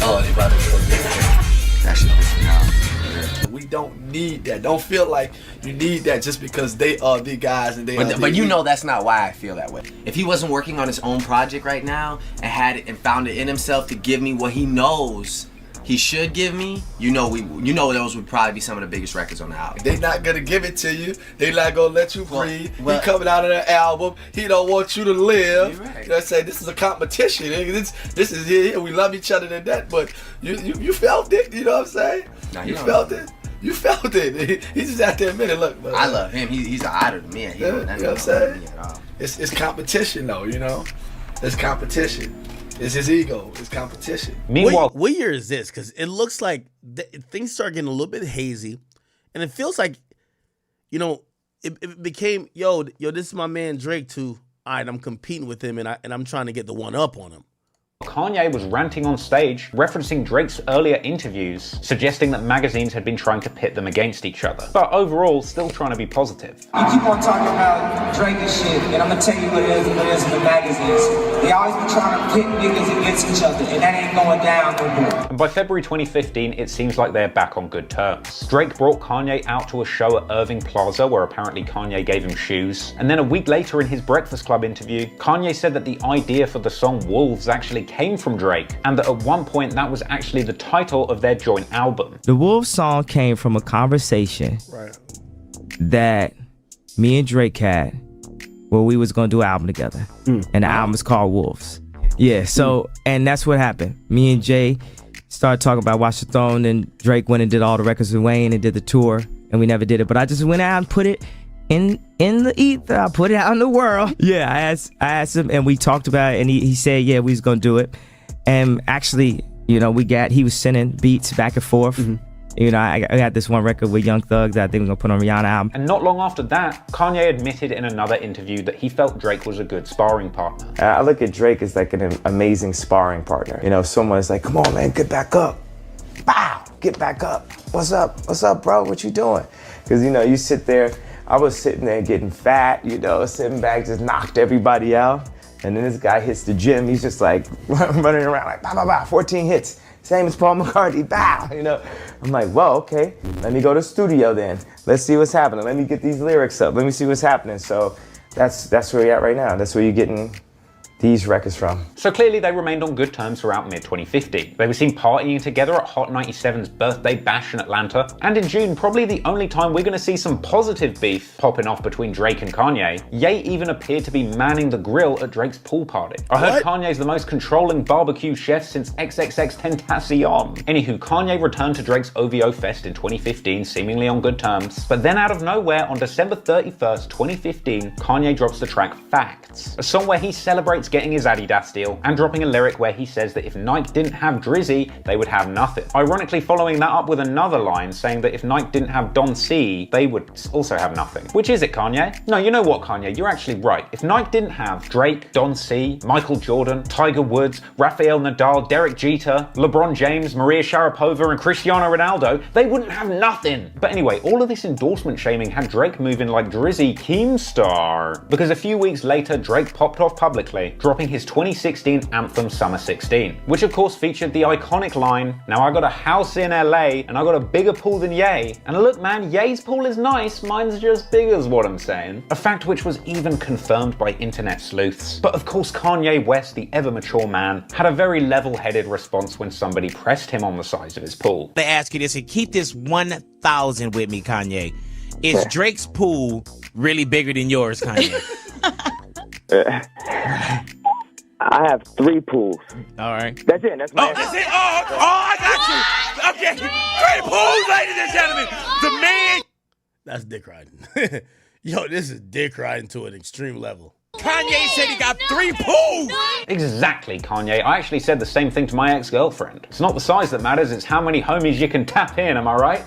Oh, they about to go get it. That shit pissed me off. We don't need that. Don't feel like you need that just because they are the guys and they are the But you know that's not why I feel that way. If he wasn't working on his own project right now and had it and found it in himself to give me what he knows he should give me, you know those would probably be some of the biggest records on the album. They not gonna give it to you. They not gonna let you breathe. He coming out of the album. He don't want you to live. Right. You know what I'm saying? This is a competition. This is here. We love each other to death. But you felt it. You know what I'm saying? Nah, you felt it. You felt it. He just out there admitted, look. But, I love him. He's an idol to me. You know what I'm saying? It's competition though. It's competition. It's his ego. It's competition. Meanwhile, what year is this? Because it looks like things start getting a little bit hazy, and it feels like, it became yo. This is my man Drake to all right, I'm competing with him and I'm trying to get the one up on him. Kanye was ranting on stage, referencing Drake's earlier interviews, suggesting that magazines had been trying to pit them against each other, but overall still trying to be positive. You keep on talking about Drake and shit, and I'm gonna tell you what it is in the magazines. They always be trying to pit niggas against each other, and that ain't going down no more. And by February 2015, it seems like they're back on good terms. Drake brought Kanye out to a show at Irving Plaza, where apparently Kanye gave him shoes. And then a week later in his Breakfast Club interview, Kanye said that the idea for the song Wolves actually came from Drake, and that at one point that was actually the title of their joint album. The Wolves song came from a conversation that me and Drake had where we was gonna do an album together. And the album is called Wolves. Yeah, so, and that's what happened. Me and Jay started talking about Watch the Throne, and Drake went and did all the records with Wayne and did the tour, and we never did it. But I just went out and put it in the ether. I put it out in the world. Yeah, I asked him, and we talked about it, and he said, yeah, we was gonna do it. And actually, you know, he was sending beats back and forth. You know, I got this one record with Young Thug that I think we're gonna put on Rihanna album. And not long after that, Kanye admitted in another interview that he felt Drake was a good sparring partner. I look at Drake as like an amazing sparring partner. You know, someone's like, come on, man, get back up. Bow, get back up. What's up, bro? What you doing? Because, you know, you sit there, I was sitting there getting fat, you know, sitting back, just knocked everybody out. And then this guy hits the gym, he's just like running around like, bah, bah, bah, 14 hits. Same as Paul McCartney, bow, you know. I'm like, well, okay, let me go to the studio then. Let's see what's happening. Let me get these lyrics up. Let me see what's happening. So that's where you're at right now. That's where you're getting these records from. So clearly they remained on good terms throughout mid-2015. They were seen partying together at Hot 97's birthday bash in Atlanta, and in June, probably the only time we're gonna see some positive beef popping off between Drake and Kanye, Ye even appeared to be manning the grill at Drake's pool party. I heard Kanye's the most controlling barbecue chef since XXXTentacion. Anywho, Kanye returned to Drake's OVO Fest in 2015, seemingly on good terms, but then out of nowhere, on December 31st, 2015, Kanye drops the track Facts, a song where he celebrates getting his Adidas deal, and dropping a lyric where he says that if Nike didn't have Drizzy, they would have nothing. Ironically following that up with another line saying that if Nike didn't have Don C, they would also have nothing. Which is it, Kanye? No, you know what, Kanye, you're actually right. If Nike didn't have Drake, Don C, Michael Jordan, Tiger Woods, Rafael Nadal, Derek Jeter, LeBron James, Maria Sharapova, and Cristiano Ronaldo, they wouldn't have nothing. But anyway, all of this endorsement shaming had Drake moving like Drizzy Keemstar, because a few weeks later, Drake popped off publicly, dropping his 2016 anthem Summer 16, which of course featured the iconic line, "Now I got a house in LA and I got a bigger pool than Ye. And look man, Ye's pool is nice, mine's just big is what I'm saying." A fact which was even confirmed by internet sleuths. But of course Kanye West, the ever mature man, had a very level-headed response when somebody pressed him on the size of his pool. They ask you this, and keep this 1,000 with me, Kanye. Is Drake's pool really bigger than yours, Kanye? I have 3 pools. All right. That's it. That's my answer. That's it. I got you. Okay. 3 pools, ladies and gentlemen. The man. That's dick riding. Yo, this is dick riding to an extreme level. Kanye said he got 3 pools. Exactly, Kanye. I actually said the same thing to my ex-girlfriend. It's not the size that matters, it's how many homies you can tap in, am I right?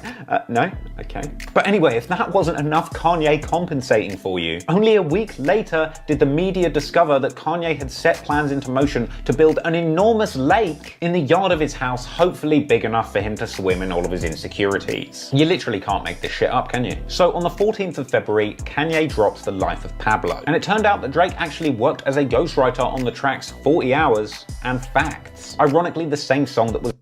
No? Okay. But anyway, if that wasn't enough Kanye compensating for you, only a week later did the media discover that Kanye had set plans into motion to build an enormous lake in the yard of his house, hopefully big enough for him to swim in all of his insecurities. You literally can't make this shit up, can you? So on the 14th of February, Kanye drops The Life of Pablo. And it turned out that Drake actually worked as a ghostwriter on the tracks 40 Hours and Facts. Ironically, the same song that was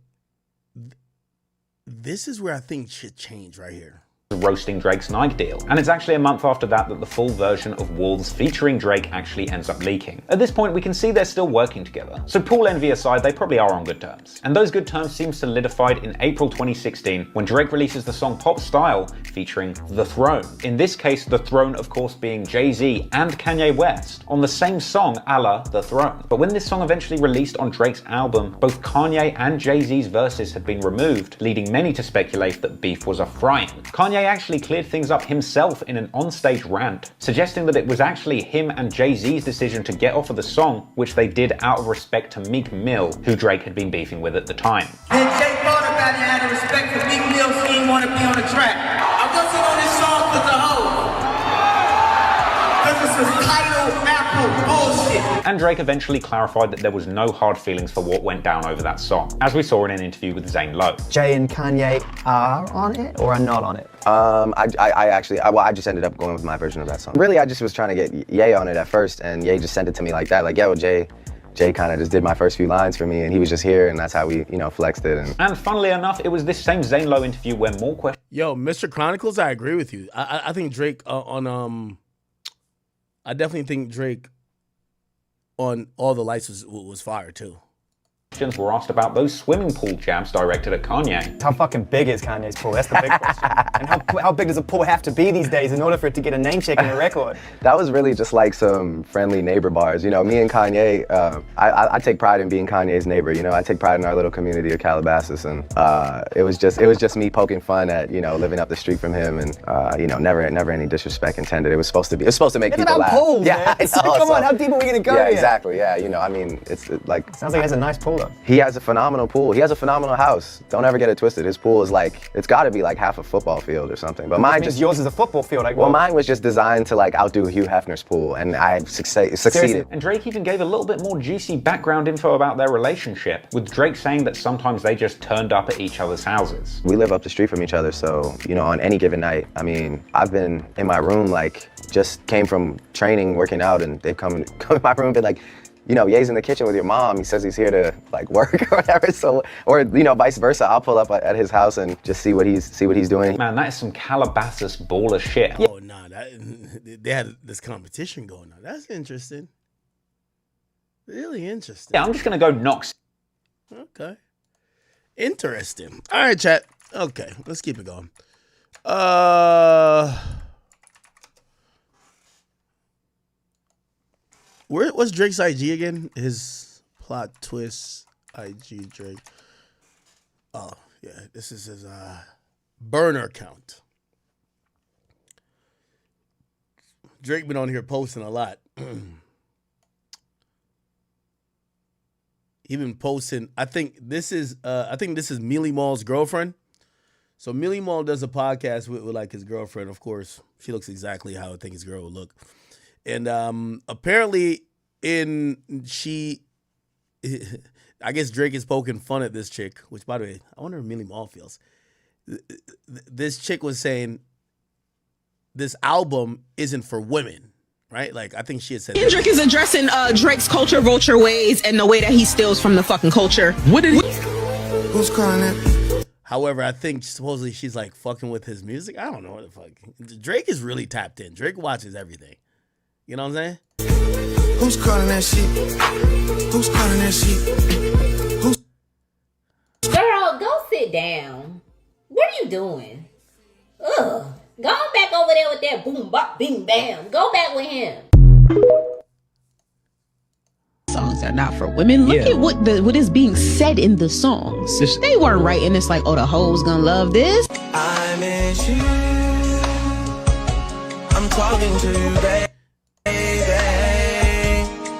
This is where I think shit changed right here. roasting Drake's Nike deal. And it's actually a month after that that the full version of Wolves featuring Drake actually ends up leaking. At this point, we can see they're still working together. So pool envy aside, they probably are on good terms. And those good terms seem solidified in April 2016 when Drake releases the song Pop Style featuring The Throne. In this case, The Throne, of course, being Jay-Z and Kanye West on the same song, a la The Throne. But when this song eventually released on Drake's album, both Kanye and Jay-Z's verses had been removed, leading many to speculate that beef was a front. Kanye actually cleared things up himself in an onstage rant, suggesting that it was actually him and Jay-Z's decision to get off of the song, which they did out of respect to Meek Mill, who Drake had been beefing with at the time. And Jay thought about it out of respect for Meek Mill, so he didn't want to be on the track. I wasn't on this song for the hoe. Because it's a title apple And Drake eventually clarified that there was no hard feelings for what went down over that song, as we saw in an interview with Zane Lowe. Jay and Kanye are on it or are not on it? I just ended up going with my version of that song. Really, I just was trying to get Ye on it at first, and Ye just sent it to me like that, like, yo, Jay kind of just did my first few lines for me, and he was just here, and that's how we, flexed it. And funnily enough, it was this same Zane Lowe interview where more questions. Yo, Mr. Chronicles, I agree with you. I think Drake I definitely think Drake on All the Lights was fire too. Were asked about those swimming pool jams directed at Kanye. How fucking big is Kanye's pool? That's the big question. And how big does a pool have to be these days in order for it to get a name check in a record? That was really just like some friendly neighbor bars. Me and Kanye, I take pride in being Kanye's neighbor. I take pride in our little community of Calabasas, and it was just me poking fun at living up the street from him, and never any disrespect intended. It was supposed to make people laugh. Pools, yeah, man. Come on, how deep are we gonna go? Yeah, here? exactly. Yeah, it's like. Sounds like he has a nice pool though. He has a phenomenal pool. He has a phenomenal house. Don't ever get it twisted. His pool is like, it's got to be like half a football field or something. But mine just yours is a football field. Well, mine was just designed to like outdo Hugh Hefner's pool, and I succeeded. And Drake even gave a little bit more juicy background info about their relationship, with Drake saying that sometimes they just turned up at each other's houses. We live up the street from each other, so on any given night, I've been in my room, like just came from training, working out, and they've come in my room and been like, Ye's in the kitchen with your mom. He says he's here to like work or whatever. So, or vice versa. I'll pull up at his house and just see what he's doing. Man, that is some Calabasas baller shit. Oh nah, they had this competition going on. That's interesting. Really interesting. Yeah, I'm just gonna go Knox. Okay. Interesting. All right, chat. Okay, let's keep it going. What's Drake's IG again? His plot twist IG Drake. Oh yeah, this is his burner account. Drake been on here posting a lot. He been posting. I think this is Mealy Mall's girlfriend. So Mealy Mall does a podcast with like his girlfriend. Of course, she looks exactly how I think his girl would look. And apparently, I guess Drake is poking fun at this chick. Which, by the way, I wonder if Mealy Mall feels. This chick was saying this album isn't for women. Right? Like, I think she had said Kendrick is addressing Drake's culture vulture ways and the way that he steals from the fucking culture. What did he? Who's calling it? However, I think supposedly she's like fucking with his music. I don't know what the fuck. Drake is really tapped in. Drake watches everything. You know what I'm saying? Who's calling that shit? Who's calling that shit? Who's... Girl, go sit down. What are you doing? Ugh. Go back over there with that boom bop bing bam. Go back with him. Songs are not for women. Look at what is being said in the songs. They weren't writing this like, oh, the hoes gonna love this. I miss you. I'm talking to you, baby.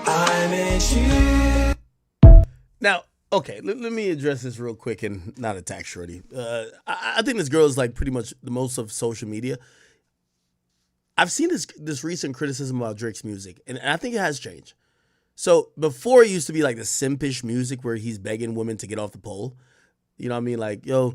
I miss you. Now, okay, let me address this real quick and not attack Shorty. I think this girl is like pretty much the most of social media. I've seen this recent criticism about Drake's music, and I think it has changed. So before it used to be like the simpish music where he's begging women to get off the pole. You know what I mean? Like, yo,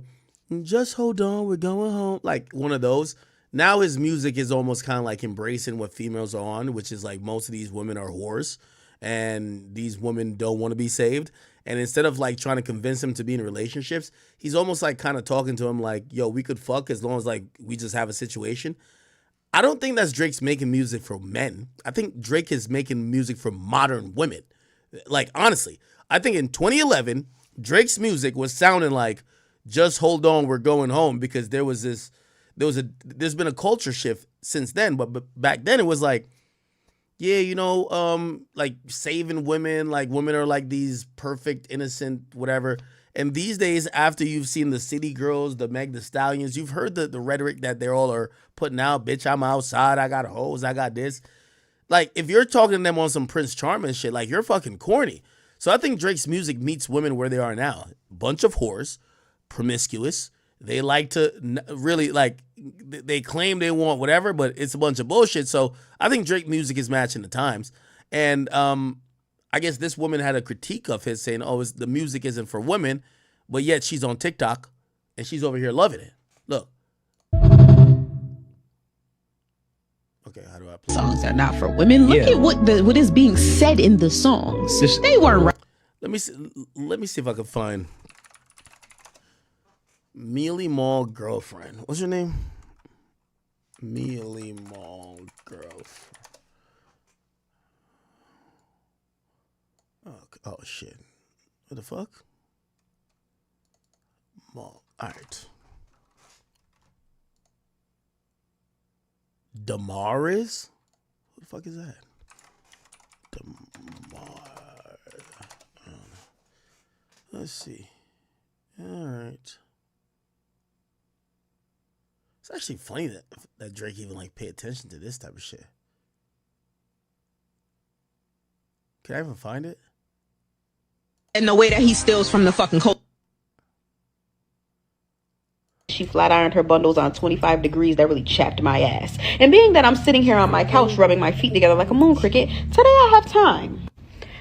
just hold on, we're going home. Like one of those. Now his music is almost kind of like embracing what females are on, which is like most of these women are whores and these women don't want to be saved. And instead of like trying to convince him to be in relationships, he's almost like kind of talking to him like, yo, we could fuck as long as like we just have a situation. I don't think that's Drake's making music for men. I think Drake is making music for modern women. Like, honestly, I think in 2011, Drake's music was sounding like, just hold on, we're going home, because there's been a culture shift since then. But back then it was like, yeah, you know, like saving women, like women are like these perfect, innocent, whatever. And these days, after you've seen the City Girls, the Meg Thee Stallions, you've heard the rhetoric that they all are putting out. Bitch, I'm outside. I got hoes. I got this. Like, if you're talking to them on some Prince Charming shit, like, you're fucking corny. So I think Drake's music meets women where they are now. Bunch of whores, promiscuous. They like to really, like, they claim they want whatever, but it's a bunch of bullshit. So I think Drake music is matching the times. And I guess this woman had a critique of his saying, oh, the music isn't for women, but yet she's on TikTok and she's over here loving it. Look. Okay, how do I play? Songs are not for women. Look at what is being said in the songs. They weren't right. Let me see if I can find Mealy Mall girlfriend. What's her name? Mealy Mall girlfriend. Oh shit. What the fuck? Mall. Alright. Damaris? What the fuck is that? Let's see. Alright. It's actually funny that Drake even like pay attention to this type of shit. Can I even find it? And the way that he steals from the fucking cold. She flat ironed her bundles on 25 degrees. That really chapped my ass. And being that I'm sitting here on my couch rubbing my feet together like a moon cricket, today I have time.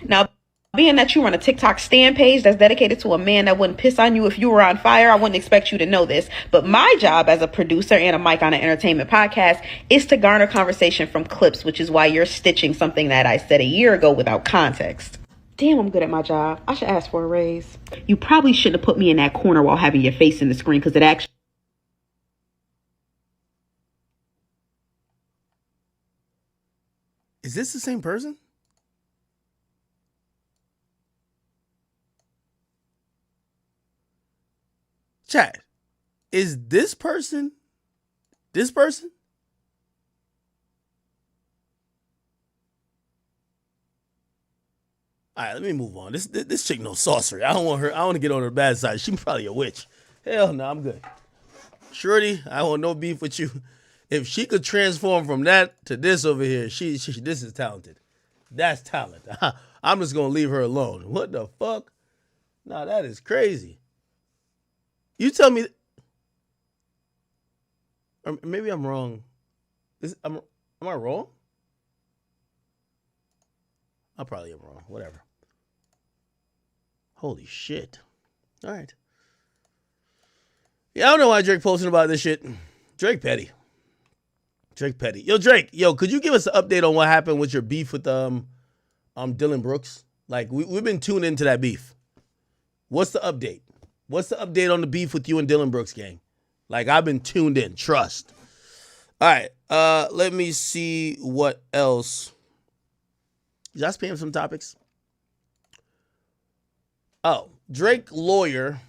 Now, being that you run a TikTok stand page that's dedicated to a man that wouldn't piss on you if you were on fire, I wouldn't expect you to know this. But my job as a producer and a mic on an entertainment podcast is to garner conversation from clips, which is why you're stitching something that I said a year ago without context. Damn, I'm good at my job. I should ask for a raise. You probably shouldn't have put me in that corner while having your face in the screen, because it actually... Is this the same person? Chat, is this person this person? All right, let me move on. This chick no sorcery. I don't want her. I want to get on her bad side. She probably a witch. Hell no, I'm good. Shorty, I want no beef with you. If she could transform from that to this over here, this is talented. That's talent. I'm just gonna leave her alone. What the fuck? Nah, that is crazy. You tell me. Or maybe I'm wrong. Am I wrong? I probably am wrong. Whatever. Holy shit. All right. Yeah, I don't know why Drake posting about this shit. Drake petty. Drake petty. Yo, Drake. Yo, could you give us an update on what happened with your beef with Dylan Brooks? Like, we've been tuned into that beef. What's the update? What's the update on the beef with you and Dylan Brooks, gang? Like, I've been tuned in. Trust. All right. Let me see what else. Did I spam some topics? Oh, Drake lawyer.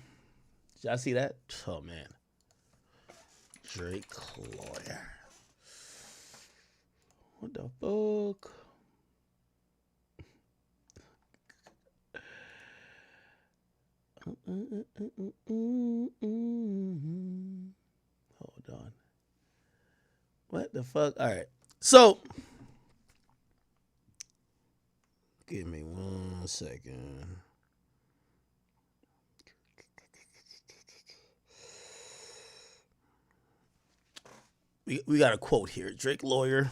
Did I see that? Oh, man. Drake lawyer. What the fuck? Hold on. What the fuck? All right. So, give me 1 second. We got a quote here. Drake lawyer.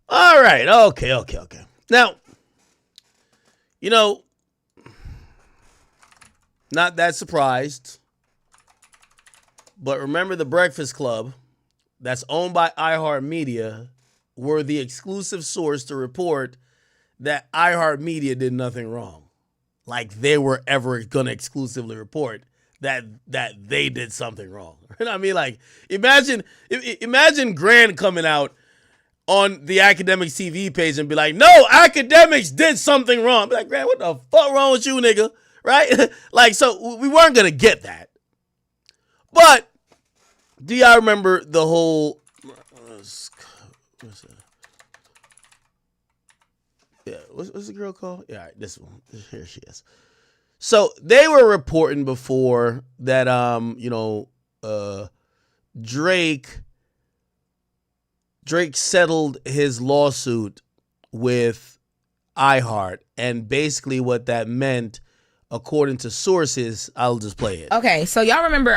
All right. Okay. Now, not that surprised, but remember the Breakfast Club that's owned by iHeartMedia were the exclusive source to report that iHeartMedia did nothing wrong. Like they were ever going to exclusively report that they did something wrong. You know what I mean? Like, imagine Grant coming out on the Academics TV page and be like, no, Academics did something wrong. Be like, Grant, what the fuck wrong with you, nigga? Right? Like, so we weren't going to get that. But do y'all remember the whole... What's the girl called? Yeah, all right, this one. Here she is. So they were reporting before that, Drake settled his lawsuit with iHeart, and basically what that meant according to sources. I'll just play it. Okay, so y'all remember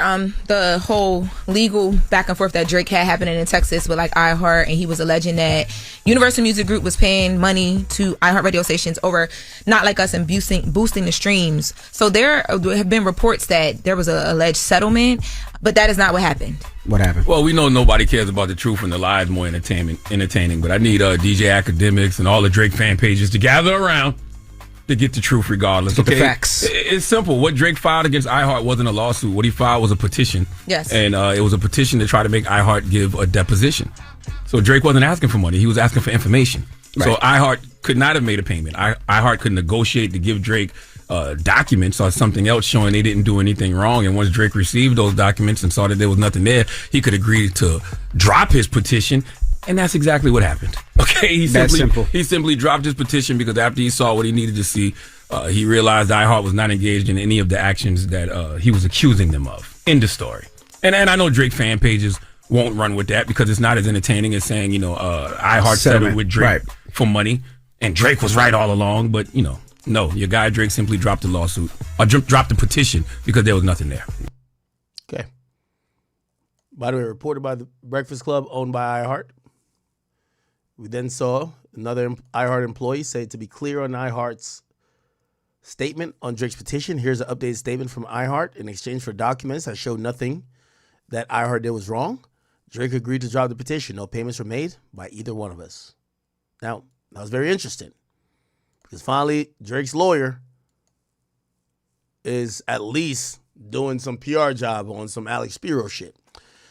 the whole legal back and forth that Drake had happening in Texas with like iHeart, and he was alleging that Universal Music Group was paying money to iHeart radio stations over Not Like Us and boosting the streams. So there have been reports that there was an alleged settlement, but that is not what happened. What happened? Well, we know nobody cares about the truth and the lies more entertaining, but I need DJ Academics and all the Drake fan pages to gather around to get the truth regardless. Get the facts. It's simple. What Drake filed against iHeart wasn't a lawsuit. What he filed was a petition. Yes. And it was a petition to try to make iHeart give a deposition. So Drake wasn't asking for money. He was asking for information. Right. So iHeart could not have made a payment. iHeart could negotiate to give Drake documents or something else showing they didn't do anything wrong. And once Drake received those documents and saw that there was nothing there, he could agree to drop his petition. And that's exactly what happened. Okay, he simply dropped his petition because after he saw what he needed to see, he realized iHeart was not engaged in any of the actions that he was accusing them of. End of story. And I know Drake fan pages won't run with that because it's not as entertaining as saying, iHeart settled with Drake for money and Drake was right all along. But, no, your guy Drake simply dropped the lawsuit or dropped the petition because there was nothing there. Okay. By the way, reported by the Breakfast Club owned by iHeart. We then saw another iHeart employee say, to be clear on iHeart's statement on Drake's petition, here's an updated statement from iHeart. In exchange for documents that showed nothing that iHeart did was wrong, Drake agreed to drop the petition. No payments were made by either one of us. Now, that was very interesting because finally Drake's lawyer is at least doing some PR job on some Alex Spiro shit.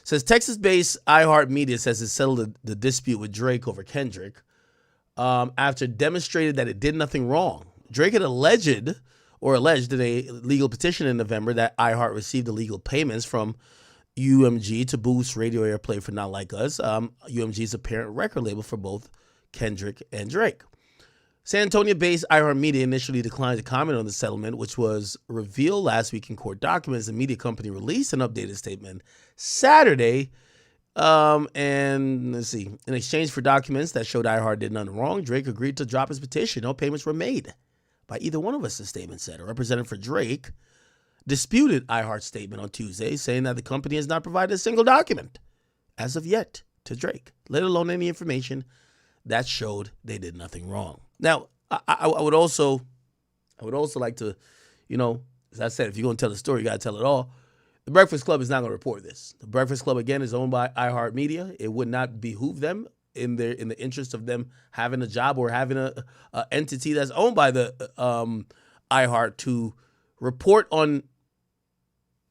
Says Texas-based iHeartMedia says it settled the dispute with Drake over Kendrick after demonstrated that it did nothing wrong. Drake had alleged in a legal petition in November that iHeart received illegal payments from UMG to boost radio airplay for Not Like Us. UMG is a parent record label for both Kendrick and Drake. San Antonio-based iHeartMedia initially declined to comment on the settlement, which was revealed last week in court documents. The media company released an updated statement Saturday. And let's see. In exchange for documents that showed iHeart did nothing wrong, Drake agreed to drop his petition. No payments were made by either one of us, the statement said. A representative for Drake disputed iHeart's statement on Tuesday, saying that the company has not provided a single document as of yet to Drake, let alone any information that showed they did nothing wrong. Now, I would also like to, as I said, if you're going to tell the story, you got to tell it all. The Breakfast Club is not going to report this. The Breakfast Club, again, is owned by iHeartMedia. It would not behoove them in the interest of them having a job or having a entity that's owned by the iHeart to report on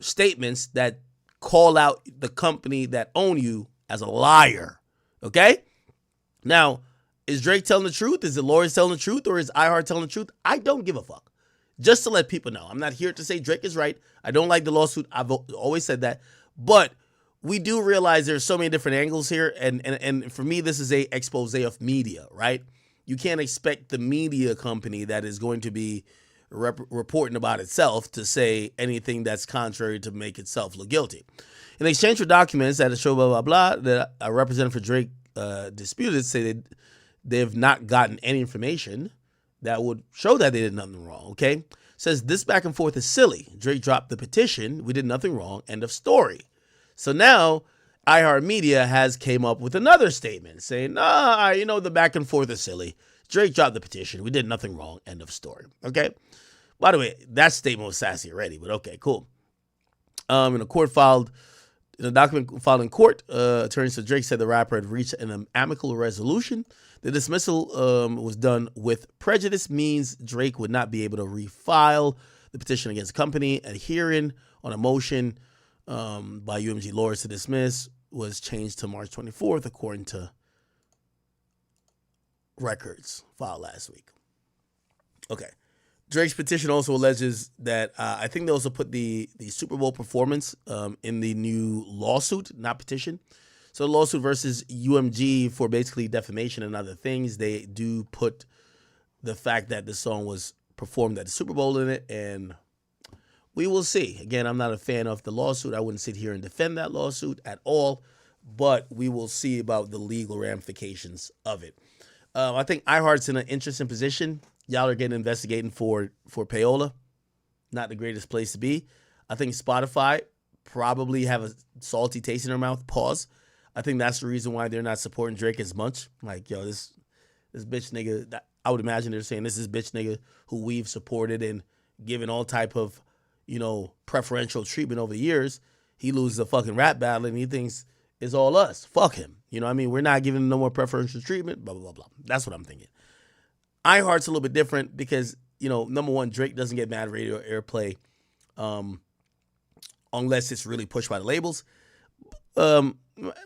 statements that call out the company that own you as a liar. Okay? Now, is Drake telling the truth? Is the lawyers telling the truth? Or is iHeart telling the truth? I don't give a fuck. Just to let people know. I'm not here to say Drake is right. I don't like the lawsuit. I've always said that. But we do realize there's so many different angles here. And for me, this is a expose of media, right? You can't expect the media company that is going to be reporting about itself to say anything that's contrary to make itself look guilty. In exchange for documents that show blah, blah, blah, that a representative for Drake disputed, say they have not gotten any information that would show that they did nothing wrong, okay? Says this back and forth is silly. Drake dropped the petition. We did nothing wrong. End of story. So now iHeartMedia has came up with another statement saying, the back and forth is silly. Drake dropped the petition. We did nothing wrong. End of story. Okay? By the way, that statement was sassy already, but okay, cool. In a document filed in court, attorneys for Drake said the rapper had reached an amicable resolution. The dismissal was done with prejudice, means Drake would not be able to refile the petition against the company. A hearing on a motion by UMG lawyers to dismiss was changed to March 24th, according to records filed last week. Okay. Drake's petition also alleges that I think they also put the Super Bowl performance in the new lawsuit, not petition. So the lawsuit versus UMG for basically defamation and other things, they do put the fact that the song was performed at the Super Bowl in it, and we will see. Again, I'm not a fan of the lawsuit. I wouldn't sit here and defend that lawsuit at all, but we will see about the legal ramifications of it. I think iHeart's in an interesting position. Y'all are getting investigating for Payola. not the greatest place to be. I think Spotify probably have a salty taste in their mouth. Pause. I think that's the reason why they're not supporting Drake as much. Like, yo, this bitch nigga, I would imagine they're saying this is bitch nigga who we've supported and given all type of, preferential treatment over the years. He loses a fucking rap battle and he thinks it's all us. Fuck him. You know what I mean? We're not giving him no more preferential treatment, blah, blah, blah, blah. That's what I'm thinking. iHeart's a little bit different because, number one, Drake doesn't get mad radio airplay unless it's really pushed by the labels. Let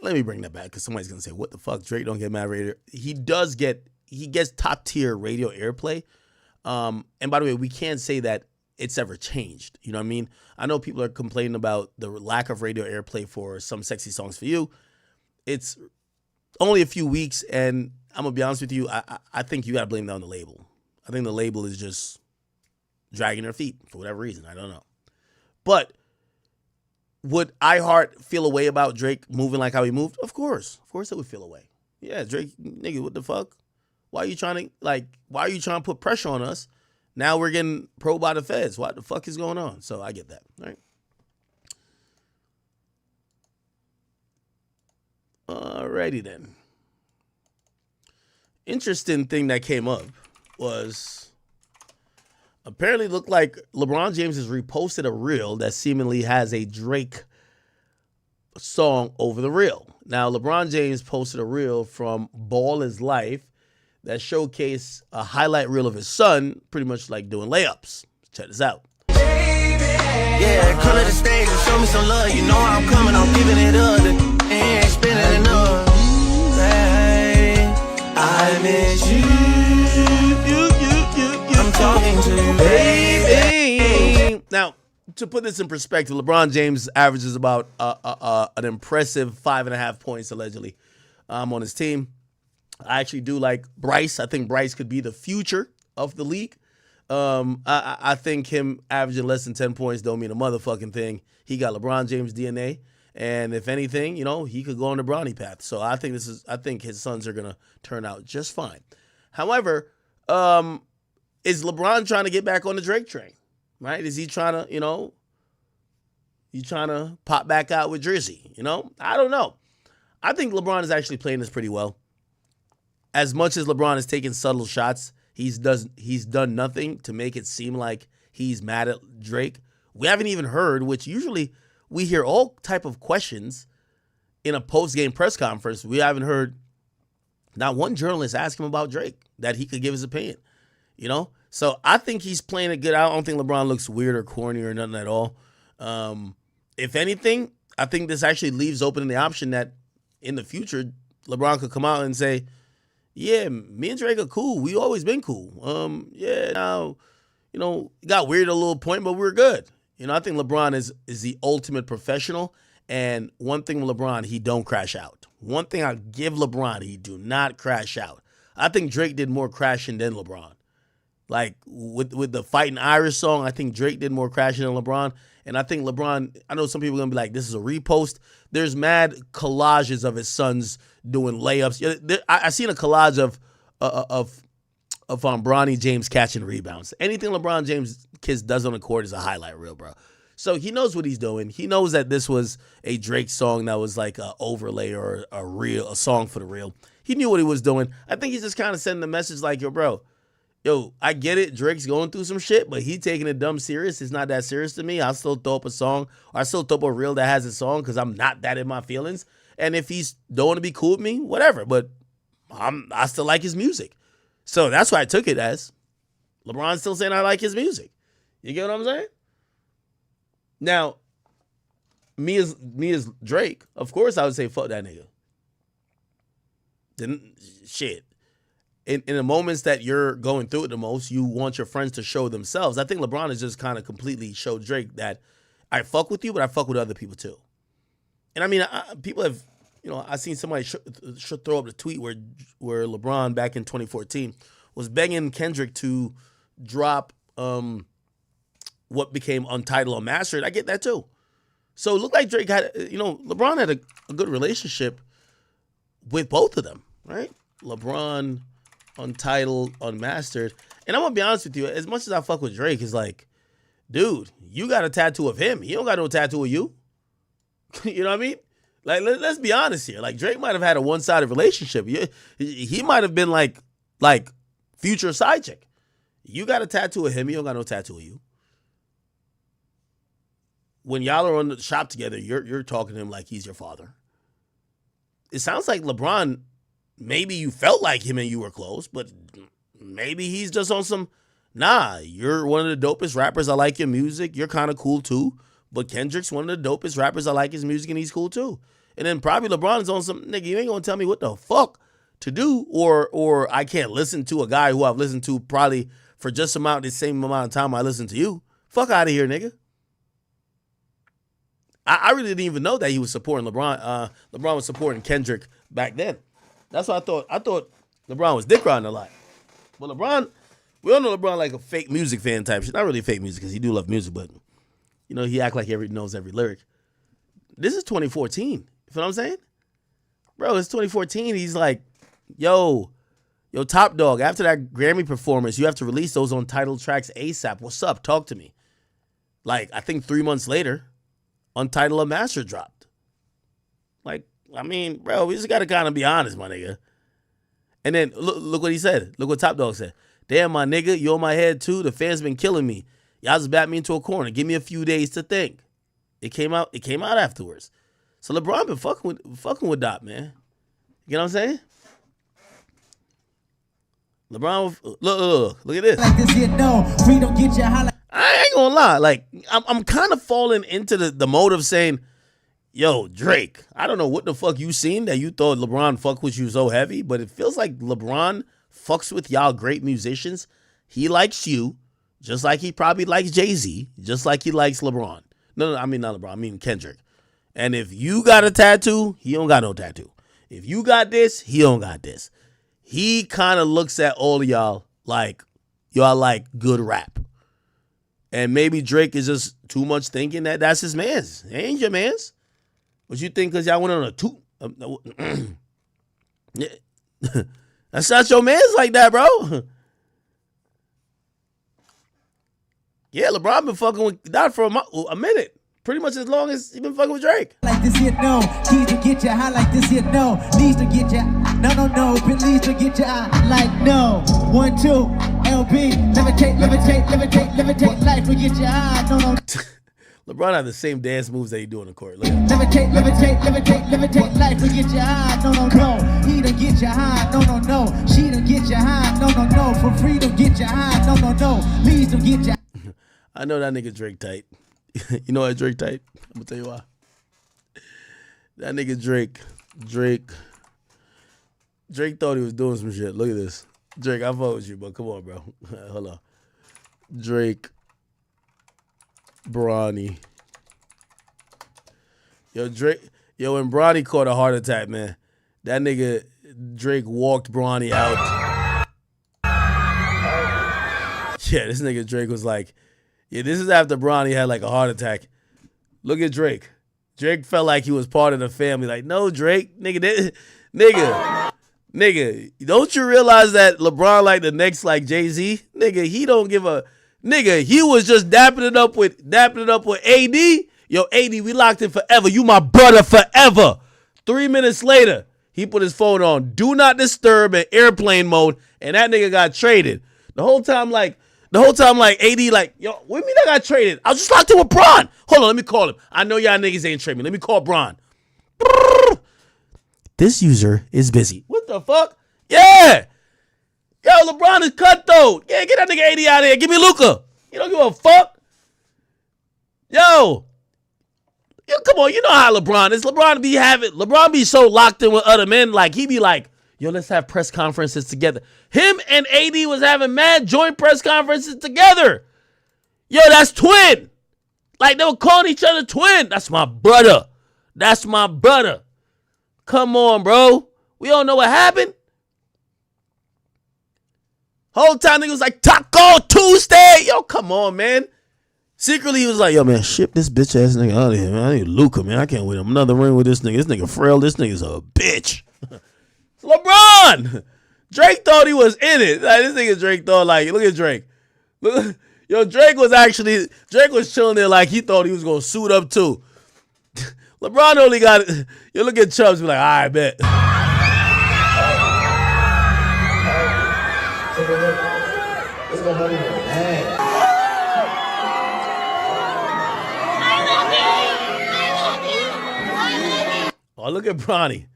me bring that back because somebody's going to say, what the fuck? Drake don't get mad radio. He gets top tier radio airplay. And by the way, we can't say that it's ever changed. You know what I mean? I know people are complaining about the lack of radio airplay for Some Sexy Songs for You. It's only a few weeks, and I'm going to be honest with you, I think you got to blame that on the label. I think the label is just dragging their feet for whatever reason. I don't know. But would iHeart feel a way about Drake moving like how he moved? Of course. Of course it would feel a way. Yeah, Drake, nigga, what the fuck? Why are you trying to put pressure on us? Now we're getting probed by the feds. What the fuck is going on? So I get that. All right. Alrighty then. Interesting thing that came up was apparently looked like LeBron James has reposted a reel that seemingly has a Drake song over the reel. Now, LeBron James posted a reel from Ball is Life that showcased a highlight reel of his son, pretty much like doing layups. Check this out. Yeah, come to the stage and show me some love. You know I'm coming, I'm giving it up. Ain't spinning enough. Hey, I miss you. I'm talking to you, baby. Now, to put this in perspective, LeBron James averages about an impressive 5.5 points allegedly on his team. I actually do like Bryce. I think Bryce could be the future of the league. I think him averaging less than 10 points don't mean a motherfucking thing. He got LeBron James DNA, and if anything, he could go on the Bronny path. So I think his sons are gonna turn out just fine. However, is LeBron trying to get back on the Drake train? Right? Is he trying to, pop back out with Drizzy? I don't know. I think LeBron is actually playing this pretty well. As much as LeBron has taken subtle shots, he's done nothing to make it seem like he's mad at Drake. We haven't even heard, which usually we hear all type of questions in a post-game press conference. We haven't heard not one journalist ask him about Drake that he could give his opinion. So I think he's playing it good. I don't think LeBron looks weird or corny or nothing at all. If anything, I think this actually leaves open the option that in the future, LeBron could come out and say, yeah, me and Drake are cool. We always been cool. Now, it got weird at a little point, but we're good. I think LeBron is the ultimate professional. And one thing with LeBron, he don't crash out. One thing I give LeBron, he do not crash out. I think Drake did more crashing than LeBron. Like with the Fighting Irish song, I think Drake did more crashing than LeBron. And I think LeBron, I know some people are going to be like, this is a repost. There's mad collages of his sons doing layups. I seen a collage of Bronny James catching rebounds. Anything LeBron James kids does on the court is a highlight reel, bro. So he knows what he's doing. He knows that this was a Drake song that was like an overlay or a song for the reel. He knew what he was doing. I think he's just kind of sending the message like, yo, I get it. Drake's going through some shit, but he taking it dumb serious. It's not that serious to me. I'll still throw up a song, or I still throw up a reel that has a song because I'm not that in my feelings. And if he's don't want to be cool with me, whatever. But I still like his music. So that's why I took it as. LeBron's still saying I like his music. You get what I'm saying? Now, me as Drake, of course I would say fuck that nigga. Shit. In the moments that you're going through it the most, you want your friends to show themselves. I think LeBron has just kind of completely showed Drake that I fuck with you, but I fuck with other people too. And I mean, people have, I seen somebody should throw up the tweet where LeBron back in 2014 was begging Kendrick to drop what became Untitled Unmastered. I get that too. So it looked like Drake had, LeBron had a good relationship with both of them, right? LeBron, Untitled, Unmastered. And I'm going to be honest with you, as much as I fuck with Drake, is like, dude, you got a tattoo of him. He don't got no tattoo of you. You know what I mean? Like, let's be honest here. Like, Drake might have had a one-sided relationship. He might have been like Future side chick. You got a tattoo of him. He don't got no tattoo of you. When y'all are on the shop together, you're talking to him like he's your father. It sounds like LeBron, maybe you felt like him and you were close, but maybe he's just on some, nah, you're one of the dopest rappers. I like your music. You're kind of cool too. But Kendrick's one of the dopest rappers. I like his music and he's cool too. And then probably LeBron's on some, nigga, you ain't gonna tell me what the fuck to do, or I can't listen to a guy who I've listened to probably for just the same amount of time I listen to you. Fuck out of here, nigga. I really didn't even know that he was supporting LeBron. LeBron was supporting Kendrick back then. That's what I thought. I thought LeBron was dick riding a lot. But LeBron, we all know LeBron like a fake music fan type shit. Not really fake music because he do love music, but you know, he act like he knows every lyric. This is 2014. You feel what I'm saying? Bro, it's 2014. He's like, yo, Top Dog, after that Grammy performance, you have to release those on title tracks ASAP. What's up? Talk to me. Like, I think 3 months later, Untitled Unmastered dropped. Like, I mean, bro, we just got to kind of be honest, my nigga. And then look what he said. Look what Top Dog said. Damn, my nigga, you on my head too. The fans been killing me. Y'all just backed me into a corner. Give me a few days to think. It came out afterwards. So LeBron been fucking with Dot, man. You know what I'm saying? LeBron, look at this. Like this here, no, we don't get you. I ain't gonna lie. Like, I'm kind of falling into the mode of saying, yo, Drake, I don't know what the fuck you seen that you thought LeBron fuck with you so heavy, but it feels like LeBron fucks with y'all great musicians. He likes you, just like he probably likes Jay-Z, just like he likes LeBron. No, I mean not LeBron, I mean Kendrick. And if you got a tattoo, he don't got no tattoo. If you got this, he don't got this. He kind of looks at all of y'all like good rap. And maybe Drake is just too much thinking that that's his man's. It ain't your man's. What you think because y'all went on a two? Yeah. That's not your man's like that, bro. Yeah, LeBron been fucking with Dot for a minute. Pretty much as long as he been fucking with Drake. Like this here, no. Keys to get you high like this here, no. Needs to get you. No. Please to get you high like no. 1, 2, LB. Levitate. Life will get you high. No. LeBron have the same dance moves that he do on the court. Look. Levitate. Life will get you high. No. He don't get you high. No. She don't get you high. No. For free don't get you high. No. Please don't get you. I know that nigga Drake tight. You know what Drake tight? I'm gonna tell you why. That nigga Drake thought he was doing some shit. Look at this. Drake, I fuck with you, but come on, bro. Hold on. Drake, Bronny. When Bronny caught a heart attack, man, that nigga Drake walked Bronny out. Yeah, this nigga Drake was like, yeah, this is after Bronny had like a heart attack. Look at Drake. Drake felt like he was part of the family. Like, no, Drake, nigga, don't you realize that LeBron like the next like Jay-Z? Nigga, he don't give a nigga. He was just dapping it up with AD. Yo, AD, we locked in forever. You my brother forever. 3 minutes later, he put his phone on do not disturb in airplane mode, and that nigga got traded. The whole time, AD, like, yo, what do you mean I got traded? I was just locked in with Bron. Hold on, let me call him. I know y'all niggas ain't trade me. Let me call Bron. This user is busy. What the fuck? Yeah. Yo, LeBron is cut though. Yeah, get that nigga AD out of here. Give me Luka. You don't give a fuck. Yo, come on. You know how LeBron is. LeBron be so locked in with other men. Like, he be like, yo, let's have press conferences together. Him and AD was having mad joint press conferences together. Yo, that's twin. Like, they were calling each other twin. That's my brother. Come on, bro. We don't know what happened. Whole time nigga was like, Taco Tuesday. Yo, come on, man. Secretly, he was like, yo, man, ship this bitch ass nigga out of here, man. I need Luka, man. I can't win another ring with this nigga. This nigga frail. This nigga's a bitch. LeBron. Drake thought he was in it. Like, this nigga Drake thought, like, look at Drake. Look, Yo, Drake was chilling there like he thought he was gonna suit up too. LeBron only got it. You look at Chubbs, be like, all right, bet. Oh, look at Bronny.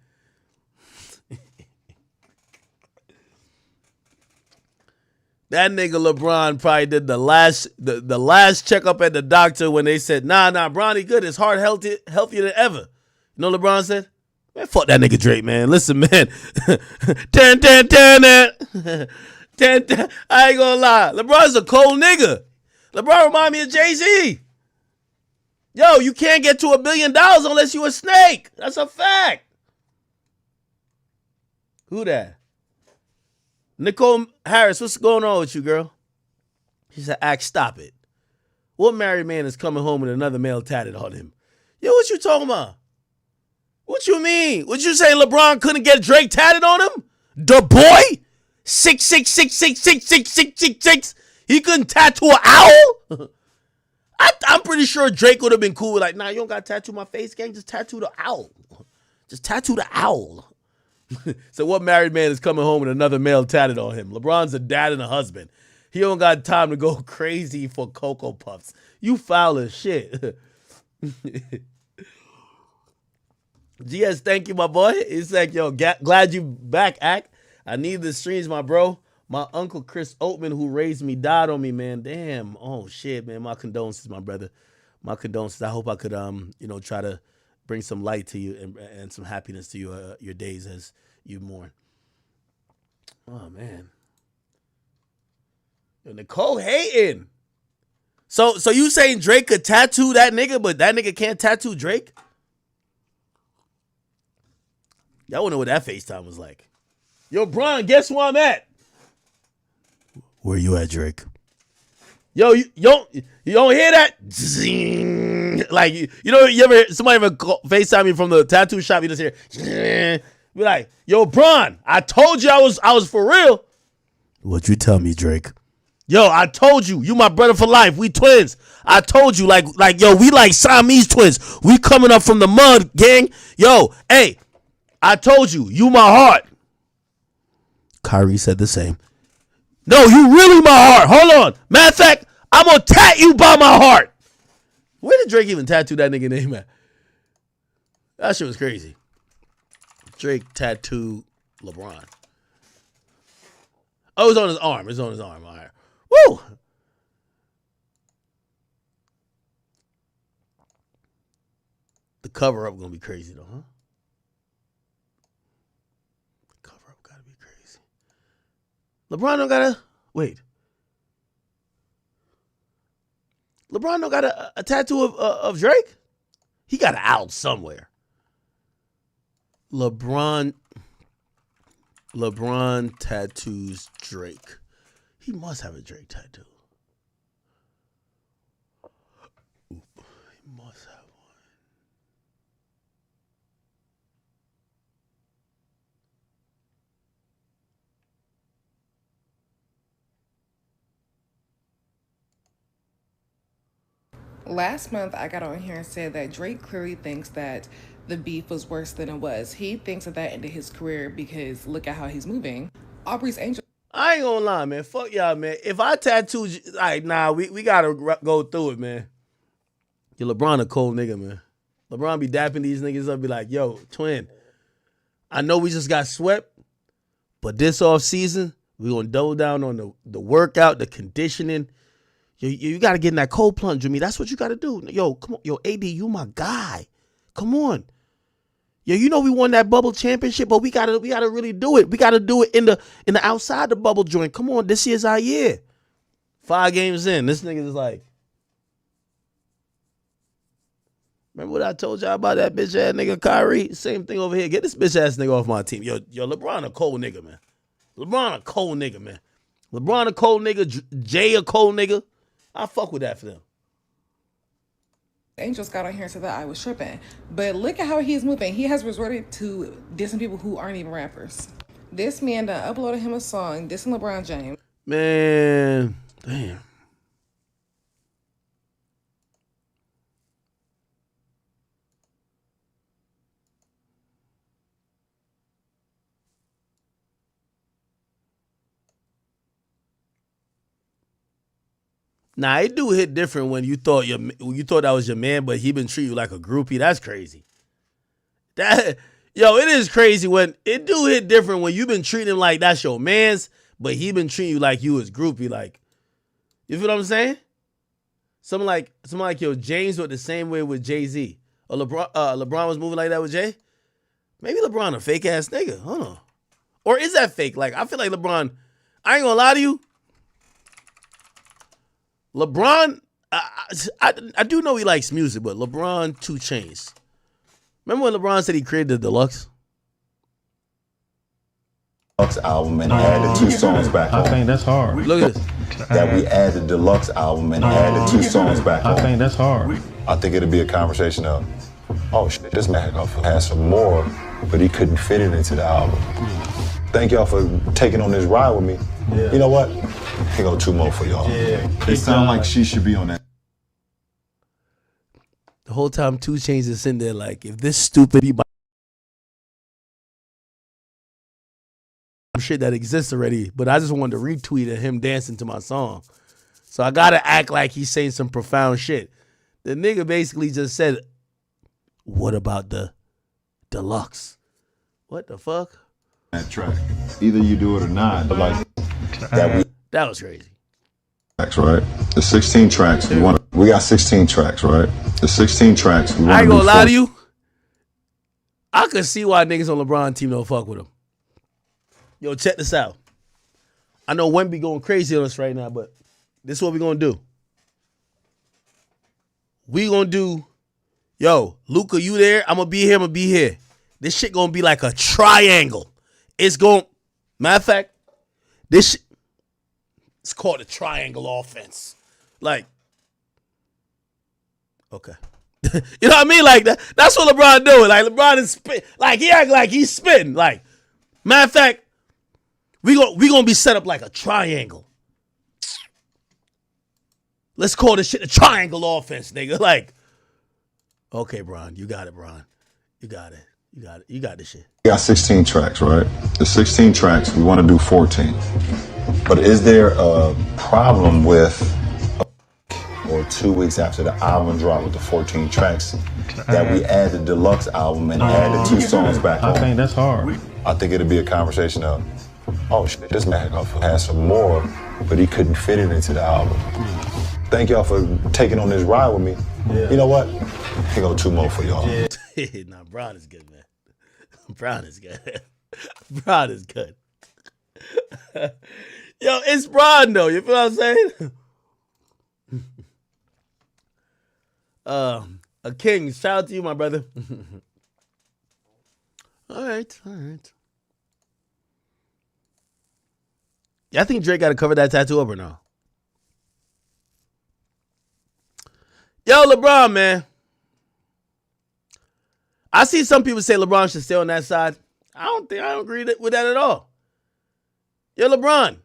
That nigga LeBron probably did the last checkup at the doctor when they said, nah, Bronny good. His heart healthier than ever. You know what LeBron said? Man, fuck that nigga Drake, man. Listen, man. I ain't gonna lie. LeBron's a cold nigga. LeBron remind me of Jay-Z. Yo, you can't get to $1 billion unless you a snake. That's a fact. Who that? Nicole Harris, what's going on with you, girl? She said, Act, stop it. What married man is coming home with another male tatted on him? Yo, what you talking about? What you mean? What you saying LeBron couldn't get Drake tatted on him? The boy? 6'6", he couldn't tattoo an owl? I'm pretty sure Drake would have been cool with like, nah, you don't got to tattoo my face, gang. Just tattoo the owl. Just tattoo the owl. So what married man is coming home with another male tatted on him? LeBron's a dad and a husband. He don't got time to go crazy for Cocoa Puffs. You foul as shit. GS, thank you, my boy. It's like, yo, glad you back, Act. I need the streams, my bro. My uncle Chris Oatman, who raised me, died on me, man. Damn. Oh, shit, man. My condolences, my brother. My condolences. I hope I could, try to bring some light to you and some happiness to you, your days as you mourn. Oh, man. Yo, Nicole hating. So you saying Drake could tattoo that nigga, but that nigga can't tattoo Drake? Y'all wanna know what that FaceTime was like. Yo, Bron, guess where I'm at? Where you at, Drake? Yo, you don't hear that? Zing. Like, somebody ever FaceTime me from the tattoo shop, you just hear, be like, yo, Bron, I told you I was for real. What you tell me, Drake? Yo, I told you my brother for life. We twins. I told you, like, yo, we like Siamese twins. We coming up from the mud, gang. Yo, hey, I told you my heart. Kyrie said the same. No, you really my heart. Hold on. Matter of fact, I'm gonna tat you by my heart. Where did Drake even tattoo that nigga name at? That shit was crazy. Drake tattooed LeBron. Oh, it's on his arm. It's on his arm. All right. Woo! The cover up gonna be crazy though, huh? The cover up gotta be crazy. LeBron don't gotta wait. LeBron don't got a tattoo of Drake? He got an owl somewhere. LeBron tattoos Drake. He must have a Drake tattoo. He must have one. Last month, I got on here and said that Drake clearly thinks that the beef was worse than it was. He thinks that ended his career because look at how he's moving. Aubrey's Angel. I ain't gonna lie, man. Fuck y'all, man. If I tattoo, we gotta go through it, man. Yo, LeBron a cold nigga, man. LeBron be dapping these niggas up, be like, yo, twin, I know we just got swept, but this off season, we gonna double down on the workout, the conditioning. You got to get in that cold plunge with me. That's what you got to do. Yo, come on. Yo, AD, you my guy. Come on. Yo, you know we won that bubble championship, but we gotta really do it. We got to do it in the outside the bubble joint. Come on, this year's our year. 5 games in, this nigga is like, remember what I told y'all about that bitch ass nigga Kyrie? Same thing over here. Get this bitch ass nigga off my team. Yo, LeBron a cold nigga, man. LeBron a cold nigga, man. LeBron a cold nigga. Jay a cold nigga. I fuck with that for them. Angels got on here and said that I was tripping. But look at how he's moving. He has resorted to dissing people who aren't even rappers. This man done uploaded him a song dissing LeBron James. Man, damn. Nah, it do hit different when you thought that was your man, but he been treating you like a groupie. That's crazy. It is crazy when it do hit different when you been treating him like that's your man's, but he been treating you like you his groupie. Like, you feel what I'm saying? Something like James was the same way with Jay-Z. Or LeBron was moving like that with Jay. Maybe LeBron a fake ass nigga. Hold on. Or is that fake? Like, I feel like LeBron, I ain't gonna lie to you. LeBron, I do know he likes music, but LeBron 2 Chainz. Remember when LeBron said he created the Deluxe? Deluxe album and added 2 songs back on. I think that's hard. Look at this. That we add the Deluxe album and added 2 songs back on. I think that's hard. I think it'll be a conversation of, oh shit, this man has some more, but he couldn't fit it into the album. Thank y'all for taking on this ride with me. Yeah. You know what? Here go 2 more for y'all. Yeah. It sounds like she should be on that. The whole time 2 Chainz is sitting there like, if this stupid shit that exists already, but I just wanted to retweet him dancing to my song. So I gotta act like he's saying some profound shit. The nigga basically just said, what about the Deluxe? What the fuck? That track. Either you do it or not. But like that was crazy. Tracks, right? The 16 tracks. We got 16 tracks, right? The 16 tracks. I ain't gonna lie to you. I could see why niggas on LeBron team don't fuck with him. Yo, check this out. I know Wemby going crazy on us right now, but this is what we gonna do. We gonna do, yo, Luka, you there? I'm gonna be here, This shit gonna be like a triangle. It's going, matter of fact, this shit, it's called a triangle offense. Like, okay. You know what I mean? Like, that's what LeBron doing. Like, LeBron is spit. Like, he act like he's spitting. Like, matter of fact, we gonna be set up like a triangle. Let's call this shit a triangle offense, nigga. Like, okay, Bron, you got it, Bron. You got it. You got this shit. We got 16 tracks, right? The 16 tracks, we want to do 14. But is there a problem with, or 2 weeks after the album drop with the 14 tracks, that we add the Deluxe album and add the 2 songs back on? I think that's hard. I think it'll be a conversation of, oh shit, this man has some more, but he couldn't fit it into the album. Thank y'all for taking on this ride with me. Yeah. You know what? Here go 2 more for y'all. Nah, Bron is good, man. Bron is good. Bron is good. Yo, it's Bron though. You feel what I'm saying? A king. Shout out to you, my brother. All right. Yeah, I think Drake got to cover that tattoo up or no? Yo, LeBron, man. I see some people say LeBron should stay on that side. I don't agree with that at all. Yo, LeBron,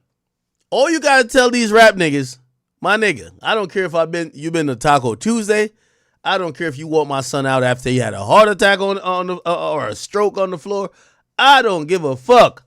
all you gotta tell these rap niggas, my nigga, I don't care if you've been to Taco Tuesday. I don't care if you walked my son out after he had a heart attack or a stroke on the floor. I don't give a fuck.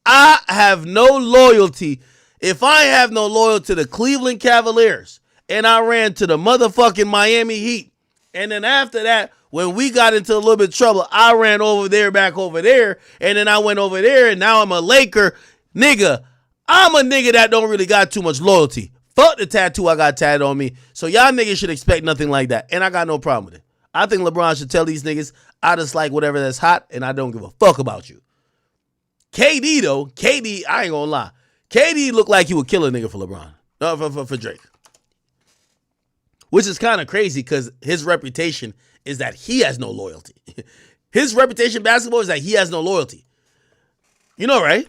I have no loyalty. If I have no loyalty to the Cleveland Cavaliers and I ran to the motherfucking Miami Heat, and then after that, when we got into a little bit of trouble, I ran over there, back over there, and then I went over there, and now I'm a Laker. Nigga, I'm a nigga that don't really got too much loyalty. Fuck the tattoo I got tatted on me. So y'all niggas should expect nothing like that, and I got no problem with it. I think LeBron should tell these niggas, I just like whatever that's hot, and I don't give a fuck about you. KD, though, I ain't gonna lie. KD looked like he would kill a nigga for LeBron. No, for Drake. Which is kind of crazy because his reputation is that he has no loyalty. His reputation in basketball is that he has no loyalty. You know, right?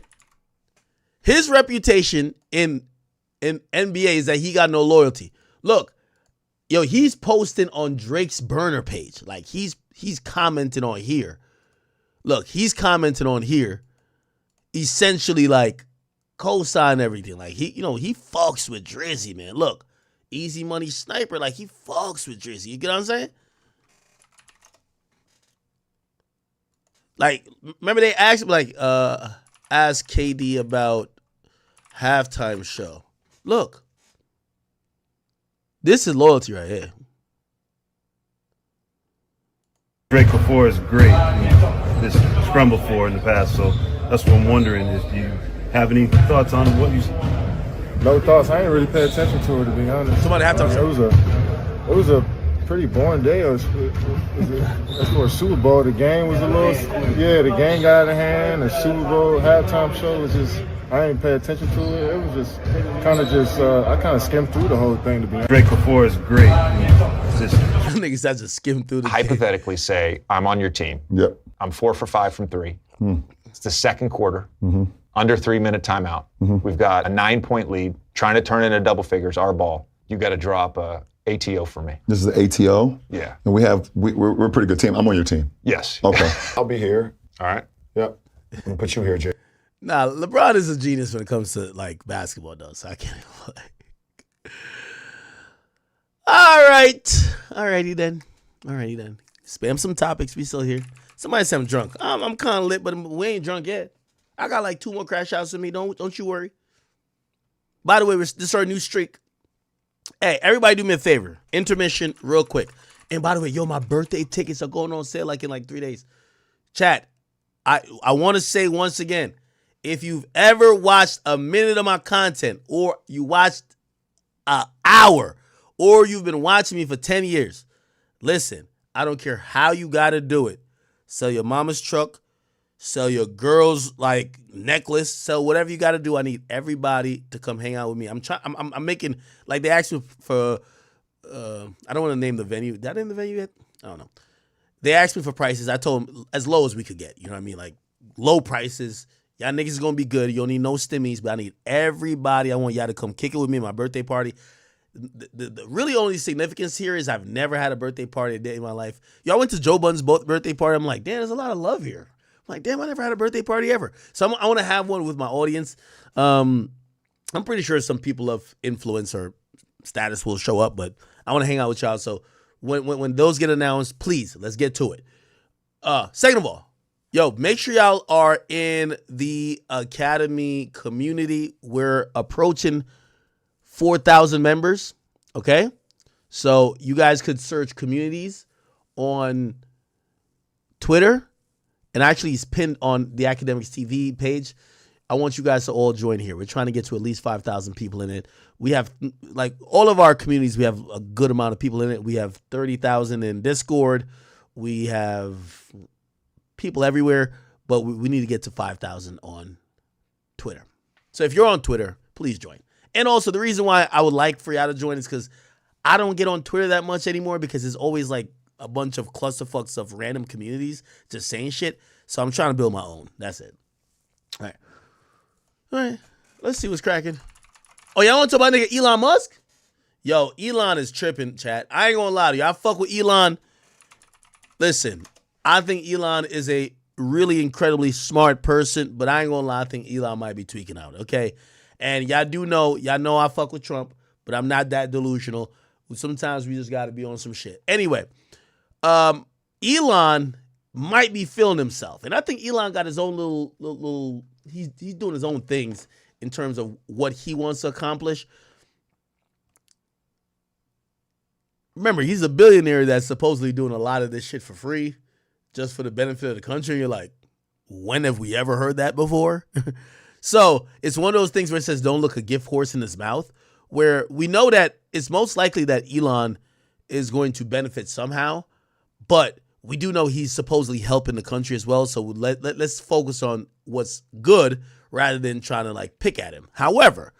His reputation in NBA is that he got no loyalty. Look, yo, he's posting on Drake's burner page. Like, he's commenting on here. Look, he's commenting on here. Essentially, like, co-sign everything. Like, he fucks with Drizzy, man. Look, Easy Money Sniper, like, he fucks with Drizzy. You get what I'm saying? Like, remember they asked him, like, ask KD about halftime show. Look, This is loyalty right here. Drake before is great. This scrum before in the past, so that's what I'm wondering. Is do you have any thoughts on what you? No thoughts. I ain't really pay attention to it, to be honest. Somebody have to. It was a pretty boring day. As for a Super Bowl, the game was a little. Yeah, the game got out of hand. The Super Bowl halftime show was just. I ain't pay attention to it. It was just kind of I kind of skimmed through the whole thing, to be honest. Drake before is great. Niggas had to skim through the hypothetically say I'm on your team. Yep. I'm 4 for 5 from 3. It's the second quarter. Under 3-minute timeout. We've got a 9-point lead. Trying to turn into double figures. Our ball. You got to drop a ATO for me. This is the ATO? Yeah. And we're a pretty good team. I'm on your team. Yes. Okay. I'll be here. All right. Yep. I'm gonna put you here, Jay. Nah, LeBron is a genius when it comes to like basketball, though. So I can't even like. Alrighty then. Spam some topics. We still here. Somebody said I'm drunk. I'm kind of lit, but we ain't drunk yet. I got like 2 more crash outs in me. Don't you worry. By the way, this is our new streak. Hey, everybody do me a favor. Intermission real quick. And by the way, my birthday tickets are going on sale like in like 3 days. Chat, I want to say once again, if you've ever watched a minute of my content or you watched an hour or you've been watching me for 10 years, listen, I don't care how you got to do it. Sell your mama's truck, sell your girl's like necklace, sell whatever you got to do. I need everybody to come hang out with me. I'm making, like they asked me for, I don't want to name the venue. Did I name the venue yet? I don't know. They asked me for prices. I told them as low as we could get. You know what I mean? Like low prices. Y'all niggas is going to be good. You don't need no stimmies, but I need everybody. I want y'all to come kick it with me at my birthday party. The really only significance here is I've never had a birthday party a day in my life. Y'all went to Joe Budden's birthday party. I'm like, damn, there's a lot of love here. I'm like, damn, I never had a birthday party ever. So I want to have one with my audience. I'm pretty sure some people of influence or status will show up, but I want to hang out with y'all. So when those get announced, please, let's get to it. Second of all, make sure y'all are in the Academy community. We're approaching 4,000 members, okay? So you guys could search communities on Twitter, and actually it's pinned on the Academics TV page. I want you guys to all join here. We're trying to get to at least 5,000 people in it. We have, like, all of our communities, we have a good amount of people in it. We have 30,000 in Discord. We have people everywhere, but we need to get to 5,000 on Twitter. So if you're on Twitter, please join. And also, the reason why I would like for y'all to join is because I don't get on Twitter that much anymore because it's always like a bunch of clusterfucks of random communities just saying shit. So I'm trying to build my own. That's it. All right. Let's see what's cracking. Oh, y'all want to talk about nigga Elon Musk? Yo, Elon is tripping, chat. I ain't gonna lie to you. I fuck with Elon. Listen, I think Elon is a really incredibly smart person, but I ain't gonna lie. I think Elon might be tweaking out, okay? And y'all know I fuck with Trump, but I'm not that delusional. Sometimes we just got to be on some shit. Anyway, Elon might be feeling himself. And I think Elon got his own little he's doing his own things in terms of what he wants to accomplish. Remember, he's a billionaire that's supposedly doing a lot of this shit for free just for the benefit of the country. You're like, when have we ever heard that before? So it's one of those things where it says, don't look a gift horse in his mouth, where we know that it's most likely that Elon is going to benefit somehow, but we do know he's supposedly helping the country as well. So let's focus on what's good rather than trying to like pick at him. However,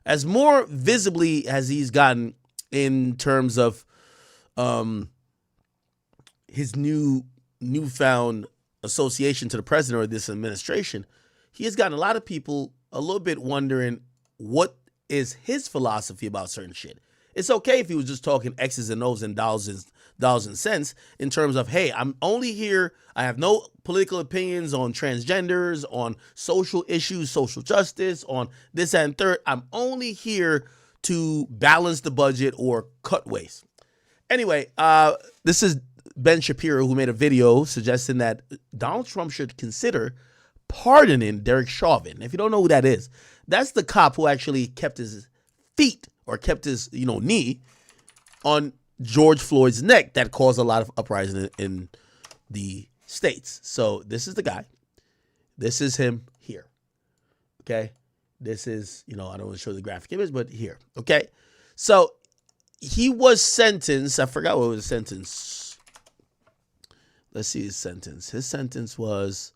as more visibly as he's gotten in terms of his newfound association to the president or this administration, he has gotten a lot of people a little bit wondering what is his philosophy about certain shit. It's okay if he was just talking X's and O's and dollars and cents in terms of, hey, I'm only here. I have no political opinions on transgenders, on social issues, social justice, on this and third. I'm only here to balance the budget or cut waste. Anyway, this is Ben Shapiro, who made a video suggesting that Donald Trump should consider pardoning Derek Chauvin. If you don't know who that is, that's the cop who actually kept his feet or kept his, knee on George Floyd's neck that caused a lot of uprising in the States. So this is the guy. This is him here. Okay. This is, I don't want to show the graphic image, but here. Okay. So he was sentenced. I forgot what was the sentence. Let's see his sentence. His sentence was,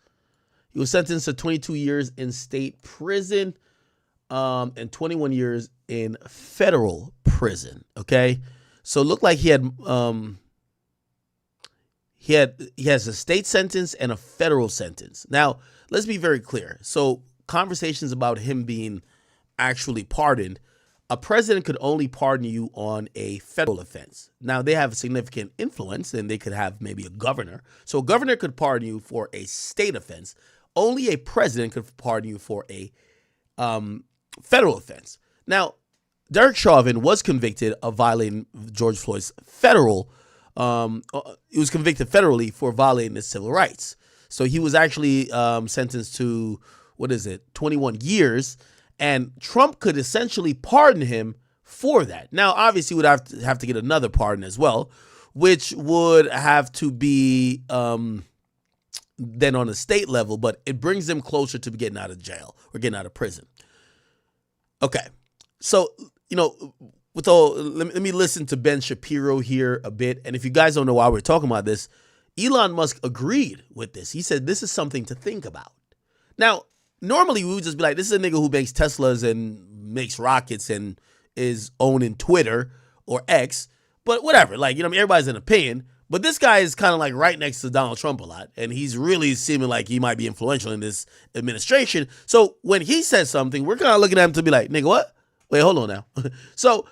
he was sentenced to 22 years in state prison and 21 years in federal prison. Okay. So it looked like he has a state sentence and a federal sentence. Now, let's be very clear. So conversations about him being actually pardoned, a president could only pardon you on a federal offense. Now, they have significant influence, and they could have maybe a governor. So a governor could pardon you for a state offense. Only a president could pardon you for a federal offense. Now, Derek Chauvin was convicted of violating George Floyd's federal. He was convicted federally for violating his civil rights. So he was actually sentenced to 21 years, and Trump could essentially pardon him for that. Now, obviously, he would have to get another pardon as well, which would have to be then on a state level, but it brings them closer to getting out of jail or getting out of prison. Okay, so with all, let me listen to Ben Shapiro here a bit. And if you guys don't know why we're talking about this, Elon Musk agreed with this. He said this is something to think about. Now, normally we would just be like, this is a nigga who makes Teslas and makes rockets and is owning Twitter or X, but whatever. Like, everybody's an opinion. But this guy is kind of like right next to Donald Trump a lot, and he's really seeming like he might be influential in this administration. So when he says something, we're kind of looking at him to be like, nigga, what? Wait, hold on now. So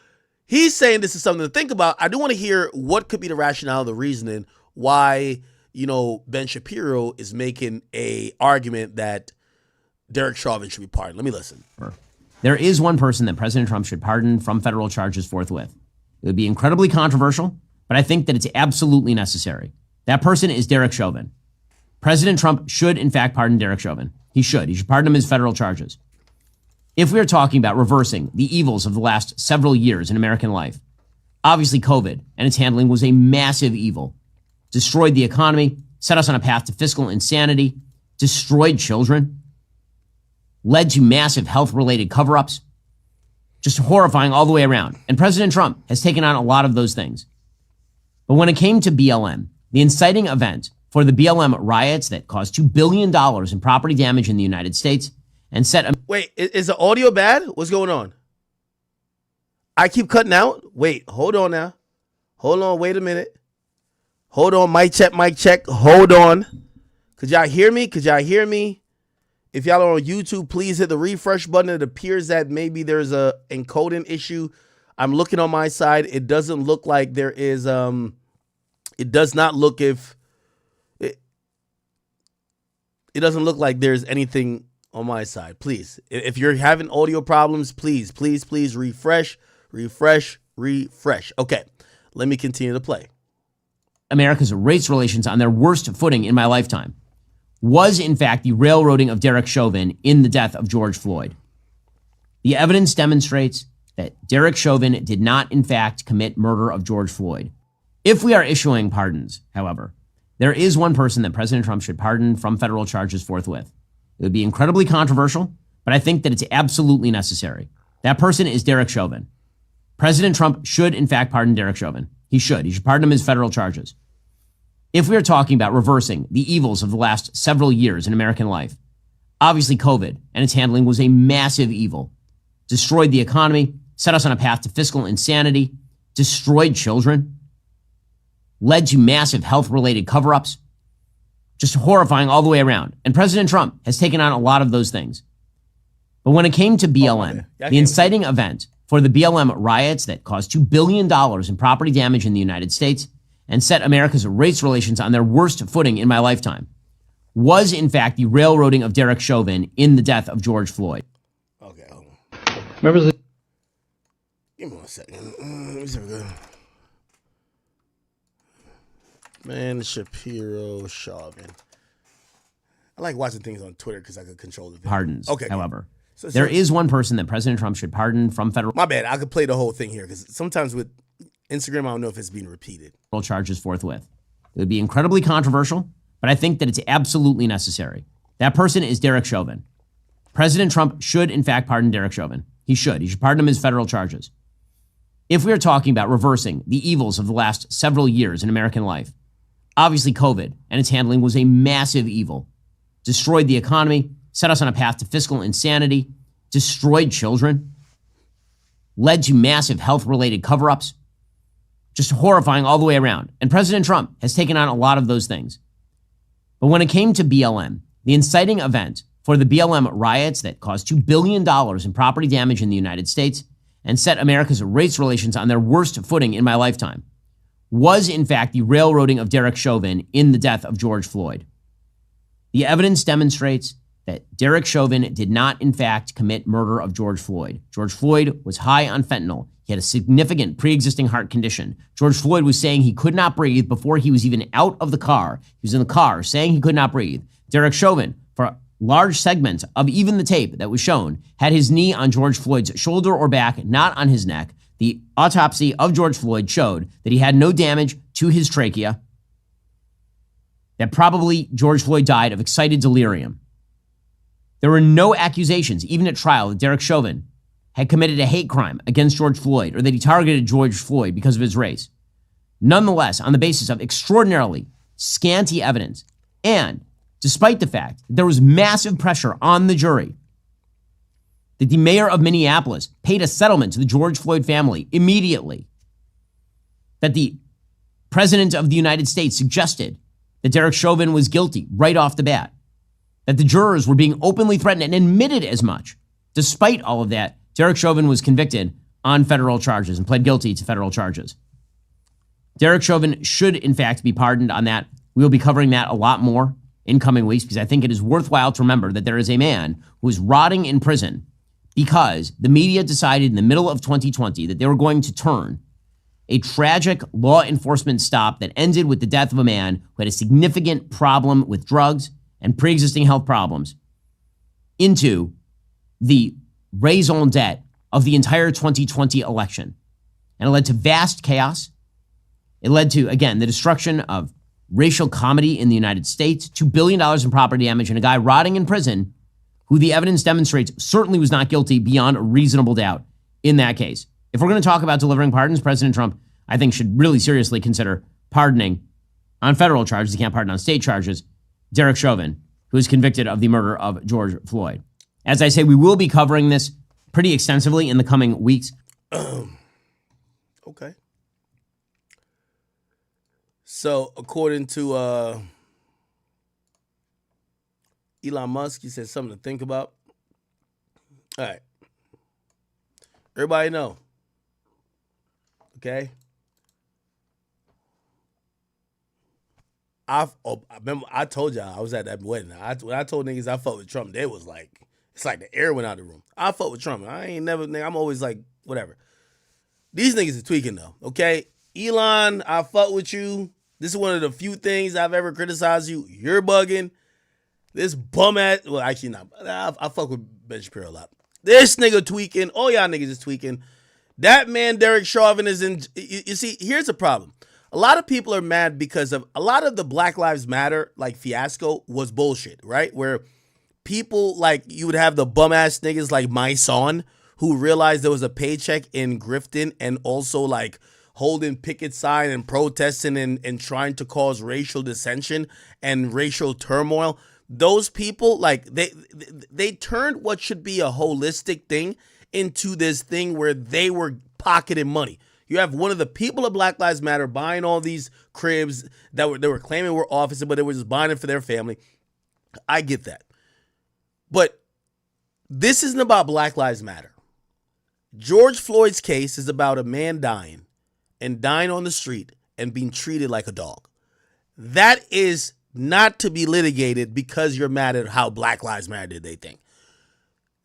he's saying this is something to think about. I do want to hear what could be the rationale, the reasoning why, Ben Shapiro is making a argument that Derek Chauvin should be pardoned. Let me listen. There is one person that President Trump should pardon from federal charges forthwith. It would be incredibly controversial, but I think that it's absolutely necessary. That person is Derek Chauvin. President Trump should, in fact, pardon Derek Chauvin. He should pardon him his federal charges. If we are talking about reversing the evils of the last several years in American life, obviously COVID and its handling was a massive evil. Destroyed the economy, set us on a path to fiscal insanity, destroyed children, led to massive health-related cover-ups, just horrifying all the way around. And President Trump has taken on a lot of those things. But when it came to BLM, the inciting event for the BLM riots that caused $2 billion in property damage in the United States and set... Wait, is the audio bad? What's going on? I keep cutting out? Wait, hold on now. Hold on, wait a minute. Hold on, mic check. Hold on. Could y'all hear me? If y'all are on YouTube, please hit the refresh button. It appears that maybe there's a encoding issue. I'm looking on my side. It doesn't look like there is, it does not look it doesn't look like there's anything on my side. Please, if you're having audio problems, please refresh. Okay, let me continue to play. America's race relations on their worst footing in my lifetime was, in fact, the railroading of Derek Chauvin in the death of George Floyd. The evidence demonstrates that Derek Chauvin did not, in fact, commit murder of George Floyd. If we are issuing pardons, however, there is one person that President Trump should pardon from federal charges forthwith. It would be incredibly controversial, but I think that it's absolutely necessary. That person is Derek Chauvin. President Trump should, in fact, pardon Derek Chauvin. He should pardon him his federal charges. If we are talking about reversing the evils of the last several years in American life, obviously COVID and its handling was a massive evil. Destroyed the economy, set us on a path to fiscal insanity, destroyed children, led to massive health-related cover-ups, just horrifying all the way around. And President Trump has taken on a lot of those things. But when it came to BLM, the inciting event for the BLM riots that caused $2 billion in property damage in the United States and set America's race relations on their worst footing in my lifetime was, in fact, the railroading of Derek Chauvin in the death of George Floyd. Okay, hold on. Remember the... Give me 1 second. Let me see if we go. Man, Shapiro, Chauvin. I like watching things on Twitter because I could control the video. Pardons, okay, however. So, there is one person that President Trump should pardon from federal... My bad. I could play the whole thing here because sometimes with Instagram, I don't know if it's being repeated. Charges forthwith. It would be incredibly controversial, but I think that it's absolutely necessary. That person is Derek Chauvin. President Trump should, in fact, pardon Derek Chauvin. He should. He should pardon him his federal charges. If we are talking about reversing the evils of the last several years in American life, obviously COVID and its handling was a massive evil. Destroyed the economy, set us on a path to fiscal insanity, destroyed children, led to massive health-related cover-ups, just horrifying all the way around. And President Trump has taken on a lot of those things. But when it came to BLM, the inciting event for the BLM riots that caused $2 billion in property damage in the United States and set America's race relations on their worst footing in my lifetime, was in fact the railroading of Derek Chauvin in the death of George Floyd. The evidence demonstrates that Derek Chauvin did not in fact commit murder of George Floyd. George Floyd was high on fentanyl. He had a significant pre-existing heart condition. George Floyd was saying he could not breathe before he was even out of the car. He was in the car saying he could not breathe. Derek Chauvin, for large segments of even the tape that was shown, had his knee on George Floyd's shoulder or back, not on his neck. The autopsy of George Floyd showed that he had no damage to his trachea, that probably George Floyd died of excited delirium. There were no accusations, even at trial, that Derek Chauvin had committed a hate crime against George Floyd or that he targeted George Floyd because of his race. Nonetheless, on the basis of extraordinarily scanty evidence, and despite the fact that there was massive pressure on the jury, that the mayor of Minneapolis paid a settlement to the George Floyd family immediately, that the president of the United States suggested that Derek Chauvin was guilty right off the bat, that the jurors were being openly threatened and admitted as much. Despite all of that, Derek Chauvin was convicted on federal charges and pled guilty to federal charges. Derek Chauvin should, in fact, be pardoned on that. We will be covering that a lot more in coming weeks because I think it is worthwhile to remember that there is a man who is rotting in prison because the media decided in the middle of 2020 that they were going to turn a tragic law enforcement stop that ended with the death of a man who had a significant problem with drugs and pre-existing health problems into the raison d'etre of the entire 2020 election. And it led to vast chaos. It led to, again, the destruction of racial comedy in the United States, $2 billion in property damage, and a guy rotting in prison who the evidence demonstrates certainly was not guilty beyond a reasonable doubt in that case. If we're going to talk about delivering pardons, President Trump, I think, should really seriously consider pardoning on federal charges. He can't pardon on state charges Derek Chauvin, who is convicted of the murder of George Floyd. As I say, we will be covering this pretty extensively in the coming weeks. Okay. So, according to Elon Musk, he said something to think about. All right. Everybody know. Okay. I remember I told y'all I was at that wedding. When I told niggas I fuck with Trump, they was like, it's like the air went out of the room. I fuck with Trump. I'm always like, whatever. These niggas are tweaking though, okay? Elon, I fuck with you. This is one of the few things I've ever criticized you. You're bugging. This bum ass, well, actually not. I fuck with Ben Shapiro a lot. This nigga tweaking. All y'all niggas is tweaking. That man, Derek Chauvin, is in. You see, here's the problem. A lot of people are mad because of a lot of the Black Lives Matter like fiasco was bullshit, right? Where people like you would have the bum ass niggas like my son who realized there was a paycheck in grifting and also like holding picket sign and protesting and trying to cause racial dissension and racial turmoil. Those people, like they turned what should be a holistic thing into this thing where they were pocketing money. You have one of the people of Black Lives Matter buying all these cribs that they were claiming were offices, but they were just buying it for their family. I get that. But this isn't about Black Lives Matter. George Floyd's case is about a man dying and dying on the street and being treated like a dog. That is not to be litigated because you're mad at how Black Lives Matter did they think.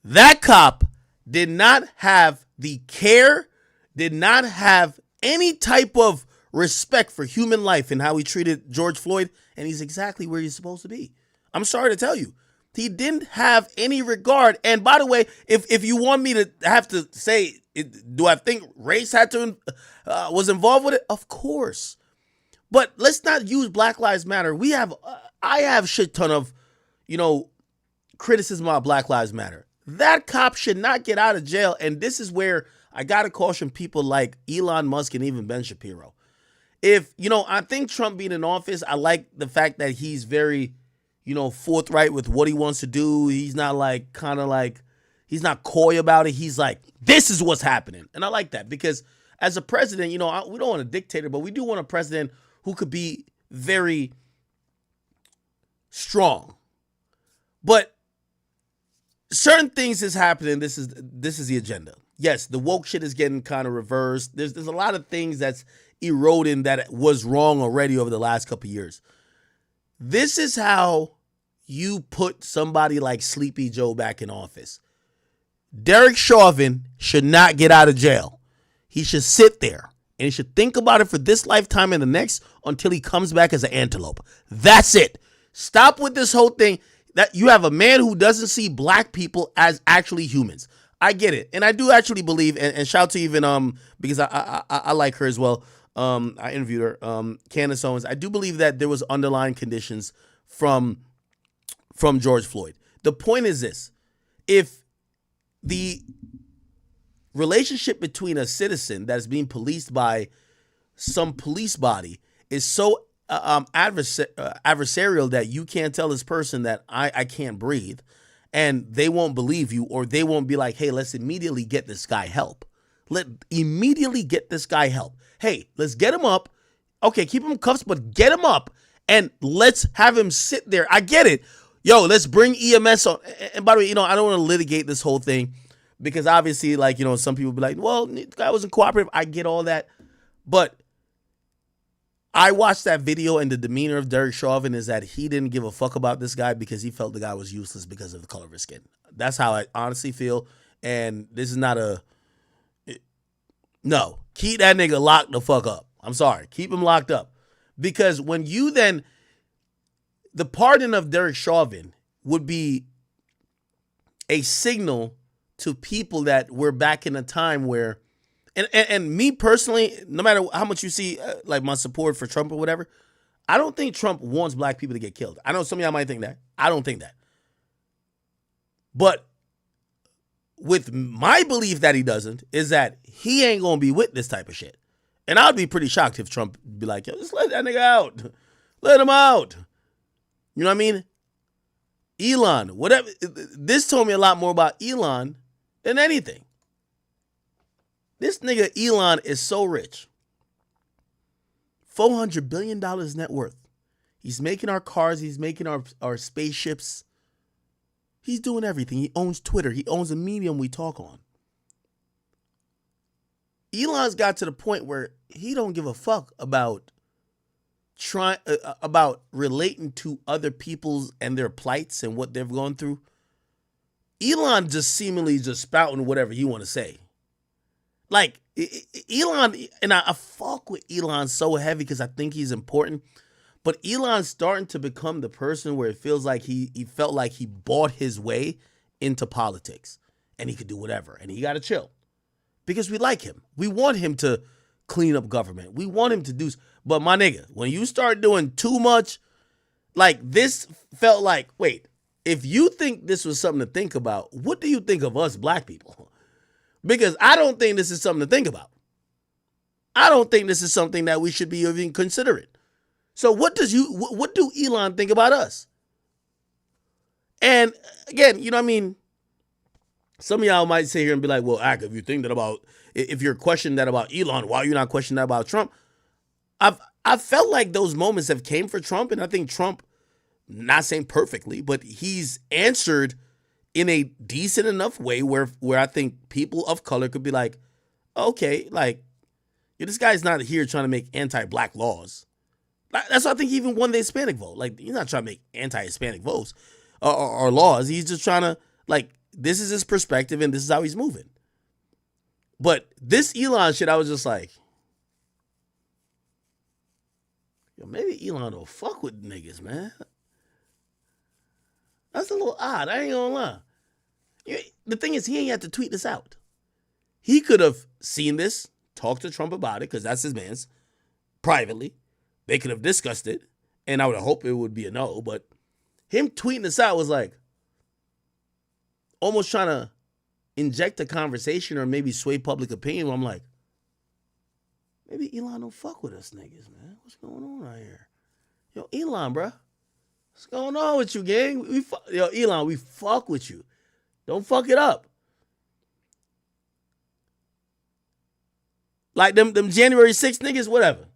That cop did not have the care, did not have any type of respect for human life and how he treated George Floyd, and he's exactly where he's supposed to be. I'm sorry to tell you. He didn't have any regard. And by the way, if you want me to have to say, do I think race had to was involved with it? Of course. But let's not use Black Lives Matter. I have shit ton of, criticism about Black Lives Matter. That cop should not get out of jail. And this is where I got to caution people like Elon Musk and even Ben Shapiro. I think Trump being in office, I like the fact that he's very, forthright with what he wants to do. He's not he's not coy about it. He's like, this is what's happening. And I like that because as a president, we don't want a dictator, but we do want a president who could be very strong. But certain things is happening. This is the agenda. Yes, the woke shit is getting kind of reversed. There's a lot of things that's eroding that was wrong already over the last couple of years. This is how you put somebody like Sleepy Joe back in office. Derek Chauvin should not get out of jail. He should sit there and he should think about it for this lifetime and the next until he comes back as an antelope. That's it. Stop with this whole thing that you have a man who doesn't see black people as actually humans. I get it. And I do actually believe, and shout to even, because I like her as well. I interviewed her, Candace Owens. I do believe that there was underlying conditions from George Floyd. The point is this. If the relationship between a citizen that is being policed by some police body is so adversarial that you can't tell this person that I can't breathe, and they won't believe you, or they won't be like, hey, let's immediately get this guy help. Immediately get this guy help. Hey, let's get him up. Okay, keep him in cuffs, but get him up and let's have him sit there. I get it. Yo, let's bring EMS on. And by the way, I don't want to litigate this whole thing because obviously, some people be like, well, the guy wasn't cooperative. I get all that. But I watched that video, and the demeanor of Derek Chauvin is that he didn't give a fuck about this guy because he felt the guy was useless because of the color of his skin. That's how I honestly feel. And this is not no, keep that nigga locked the fuck up. I'm sorry. Keep him locked up. Because when you then, the pardon of Derek Chauvin would be a signal to people that we're back in a time where, and me personally, no matter how much you see like my support for Trump or whatever, I don't think Trump wants black people to get killed. I know some of y'all might think that. I don't think that. But with my belief that he doesn't, is that he ain't going to be with this type of shit. And I'd be pretty shocked if Trump be like, yo, just let that nigga out. Let him out. You know what I mean? Elon, whatever. This told me a lot more about Elon than anything. This nigga Elon is so rich. $400 billion net worth. He's making our cars. He's making our spaceships. He's doing everything. He owns Twitter. He owns a medium we talk on. Elon's got to the point where he don't give a fuck about about relating to other people's and their plights and what they've gone through. Elon just seemingly just spouting whatever he want to say. Like Elon, and I fuck with Elon so heavy because I think he's important. But Elon's starting to become the person where it feels like he felt like he bought his way into politics and he could do whatever and he got to chill because we like him. We want him to clean up government. We want him to do. But my nigga, when you start doing too much, like this felt like, wait, if you think this was something to think about, what do you think of us black people? Because I don't think this is something to think about. I don't think this is something that we should be even considering. So what do Elon think about us? And again, you know what I mean? Some of y'all might sit here and be like, well, if you think that about, if you're questioning that about Elon, why are you not questioning that about Trump? I've felt like those moments have came for Trump, and I think Trump, not saying perfectly, but he's answered in a decent enough way where I think people of color could be like, okay, like, this guy's not here trying to make anti-black laws. That's why I think he even won the Hispanic vote. Like, he's not trying to make anti-Hispanic votes or laws. He's just trying to, like, this is his perspective and this is how he's moving. But this Elon shit, I was just like, yo, maybe Elon don't fuck with niggas, man. That's a little odd. I ain't gonna lie. The thing is, he ain't had to tweet this out. He could have seen this, talked to Trump about it, because that's his man's, privately. They could have discussed it, and I would hope it would be a no, but him tweeting this out was like almost trying to inject a conversation or maybe sway public opinion. Where I'm like, maybe Elon don't fuck with us niggas, man. What's going on out here? Yo, Elon, bruh. What's going on with you, gang? Yo, Elon, we fuck with you. Don't fuck it up. Like them January 6th niggas, whatever.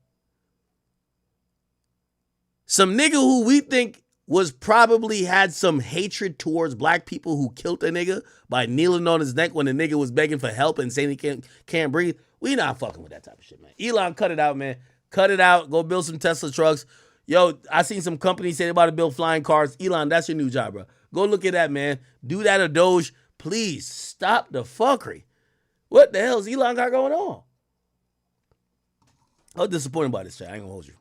Some nigga who we think was probably had some hatred towards black people who killed a nigga by kneeling on his neck when the nigga was begging for help and saying he can't breathe. We not fucking with that type of shit, man. Elon, cut it out, man. Cut it out. Go build some Tesla trucks. Yo, I seen some companies say they about to build flying cars. Elon, that's your new job, bro. Go look at that, man. Do that or Doge. Please stop the fuckery. What the hell's Elon got going on? I was disappointed by this, chat. I ain't gonna hold you.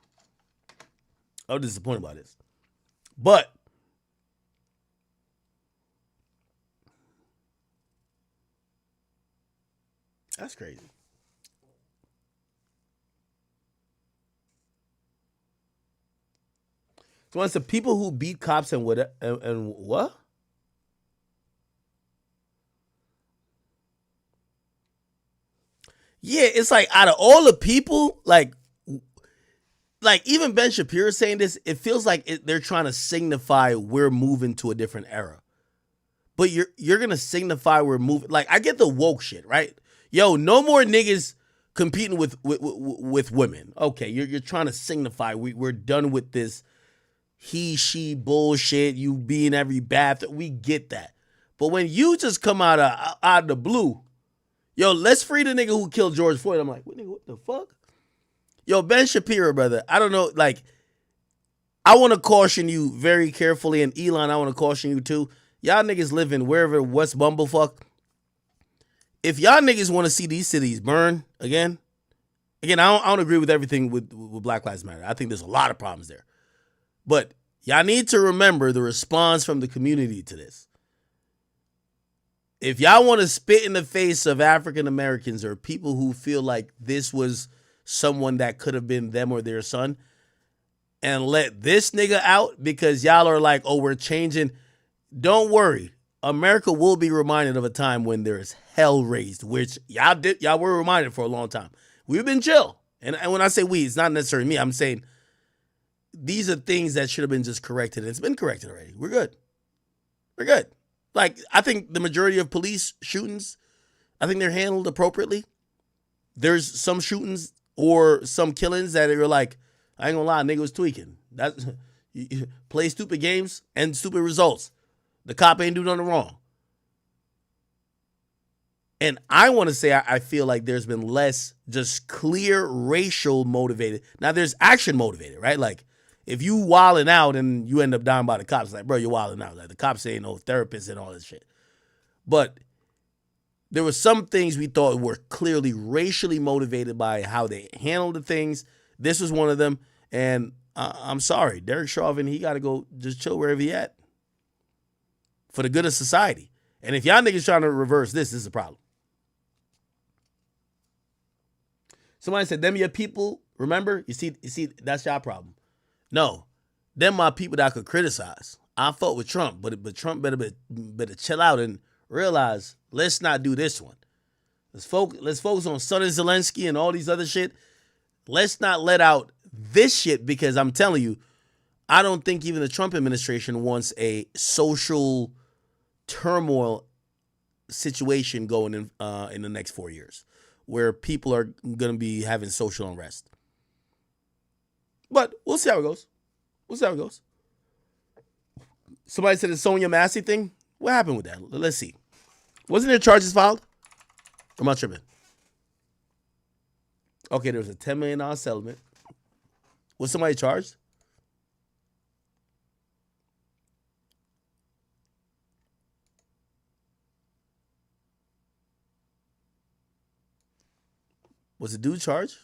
I was disappointed by this. But that's crazy. So it's the people who beat cops and what? And what? Yeah, it's like out of all the people, like even Ben Shapiro saying this, it feels like they're trying to signify we're moving to a different era. But you're gonna signify we're moving. Like, I get the woke shit, right? Yo, no more niggas competing with women. Okay, you're trying to signify we're done with this he, she bullshit, you be in every bathroom. We get that. But when you just come out of the blue, yo, let's free the nigga who killed George Floyd. I'm like, what the fuck? Yo, Ben Shapiro, brother, I don't know, like, I want to caution you very carefully, and Elon, I want to caution you too. Y'all niggas live in wherever, West Bumblefuck. If y'all niggas want to see these cities burn again, I don't agree with everything with Black Lives Matter. I think there's a lot of problems there. But y'all need to remember the response from the community to this. If y'all want to spit in the face of African Americans or people who feel like this was someone that could have been them or their son, and let this nigga out because y'all are like, oh, we're changing, don't worry. America will be reminded of a time when there is hell raised, which y'all were reminded for a long time. We've been chill. And when I say we, it's not necessarily me. I'm saying these are things that should have been just corrected. It's been corrected already. We're good. We're good. Like, I think the majority of police shootings, I think they're handled appropriately. There's some shootings or some killings that are like, I ain't gonna lie, nigga was tweaking. That play stupid games and stupid results. The cop ain't do nothing wrong. And I want to say I feel like there's been less just clear racial motivated. Now there's action motivated, right? Like, if you wilding out and you end up dying by the cops, like, bro, you're wilding out. Like, the cops ain't no therapist and all this shit. But there were some things we thought were clearly racially motivated by how they handled the things. This was one of them. And I'm sorry, Derek Chauvin, he got to go just chill wherever he at for the good of society. And if y'all niggas trying to reverse this is a problem. Somebody said, them your people, remember? You see, that's y'all problem. No, them my people that I could criticize. I fought with Trump, but Trump better chill out and realize, let's not do this one. Let's focus on Sonny Zelensky and all these other shit. Let's not let out this shit, because I'm telling you, I don't think even the Trump administration wants a social turmoil situation going in the next 4 years where people are going to be having social unrest. But we'll see how it goes. Somebody said the Sonia Massey thing. What happened with that? Let's see. Wasn't there charges filed? Or am I tripping? Okay, there was a $10 million settlement. Was somebody charged? Was the dude charged?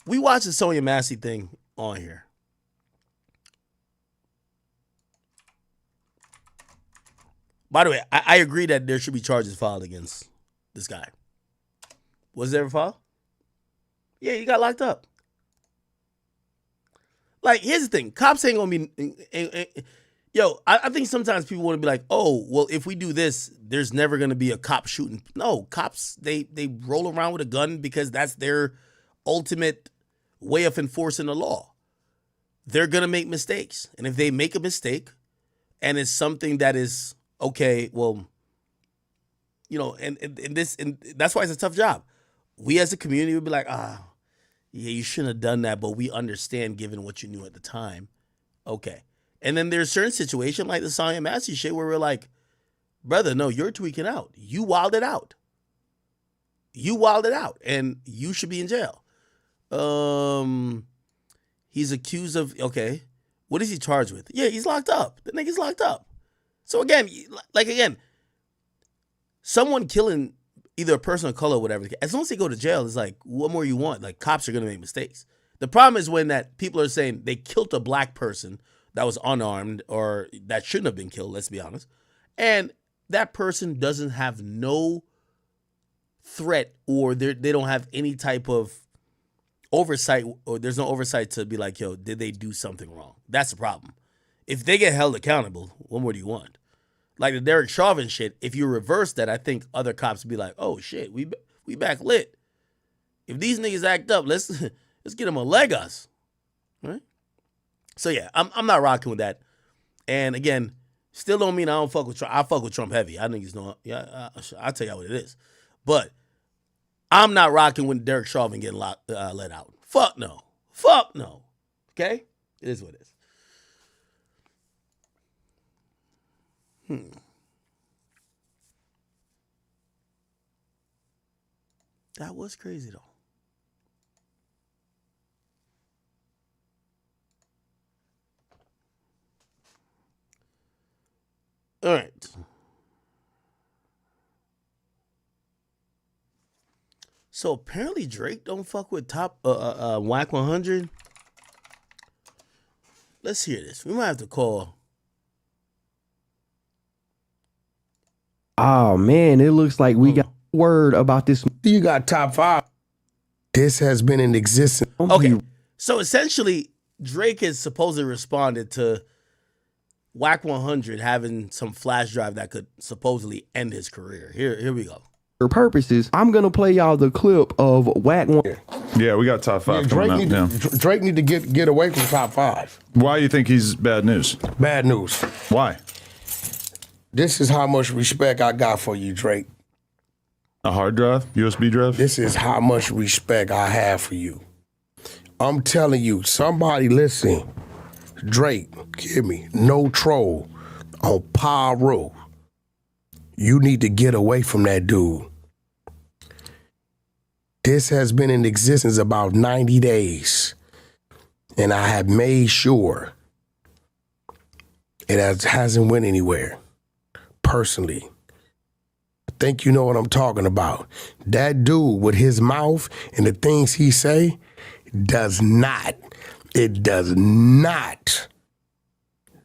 We watched the Sonia Massey thing on here. By the way, I agree that there should be charges filed against this guy. Was there a file? Yeah, he got locked up. Like, here's the thing. Cops ain't going to be... Yo, I think sometimes people want to be like, oh, well, if we do this, there's never going to be a cop shooting. No, cops, they roll around with a gun because that's their ultimate way of enforcing the law. They're going to make mistakes. And if they make a mistake and it's something that is, okay, well, you know, and that's why it's a tough job. We as a community would be like, yeah, you shouldn't have done that, but we understand given what you knew at the time. Okay. And then there's certain situations like the Sonya Massey shit where we're like, brother, no, you're tweaking out. You wilded out. You wilded out, and you should be in jail. He's accused of, okay, what is he charged with? Yeah, he's locked up. The nigga's locked up. So again, someone killing either a person of color or whatever, as long as they go to jail, it's like, what more you want? Like, cops are going to make mistakes. The problem is when that people are saying they killed a black person that was unarmed or that shouldn't have been killed, let's be honest, and that person doesn't have no threat or they don't have any type of oversight, or there's no oversight to be like, yo, did they do something wrong? That's the problem. If they get held accountable, what more do you want? Like the Derek Chauvin shit, if you reverse that, I think other cops would be like, oh shit, we back lit. If these niggas act up, let's get them a leg us. Right? So yeah, I'm not rocking with that. And again, still don't mean I don't fuck with Trump. I fuck with Trump heavy. I think he's no, yeah, I'll tell y'all what it is. But I'm not rocking with Derek Chauvin getting let out. Fuck no. Fuck no. Okay? It is what it is. That was crazy though. All right. So apparently Drake don't fuck with top Wack 100. Let's hear this. We might have to call. Oh man, it looks like we got word about this. You got top 5. This has been in existence. Okay. So essentially, Drake has supposedly responded to Wack 100 having some flash drive that could supposedly end his career. Here we go. For purposes, I'm gonna play y'all the clip of Wack 100. Yeah, we got top 5 coming up. Drake need to get away from top 5. Why do you think he's bad news? Bad news. Why? This is how much respect I got for you, Drake. A hard drive? USB drive? This is how much respect I have for you. I'm telling you, somebody listen. Drake, hear me, no troll on Pyro. You need to get away from that dude. This has been in existence about 90 days. And I have made sure it hasn't went anywhere. Personally. I think you know what I'm talking about. That dude with his mouth and the things he say does not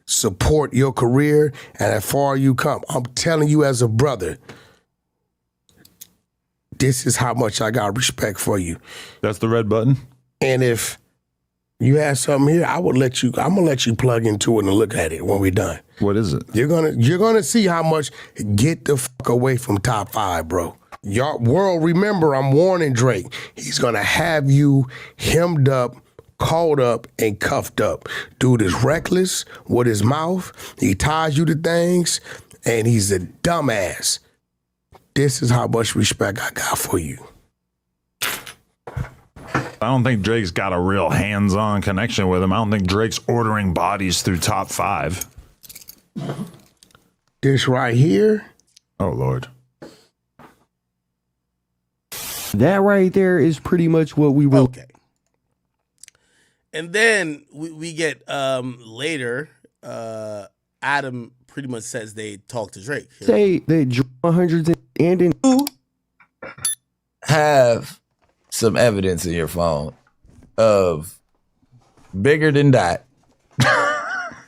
support your career and as far you come. I'm telling you as a brother, this is how much I got respect for you. That's the red button? And if you have something here, I'm gonna let you plug into it and look at it when we're done. What is it? You're gonna see how much. Get the fuck away from top 5, bro. Y'all world, remember, I'm warning Drake. He's gonna have you hemmed up, called up, and cuffed up. Dude is reckless with his mouth. He ties you to things, and he's a dumbass. This is how much respect I got for you. I don't think Drake's got a real hands-on connection with him. I don't think Drake's ordering bodies through top 5. This right here. Oh, Lord. That right there is pretty much what we will. Okay. And then we get later, Adam pretty much says they talked to Drake. Say that 100s and in have some evidence in your phone of bigger than that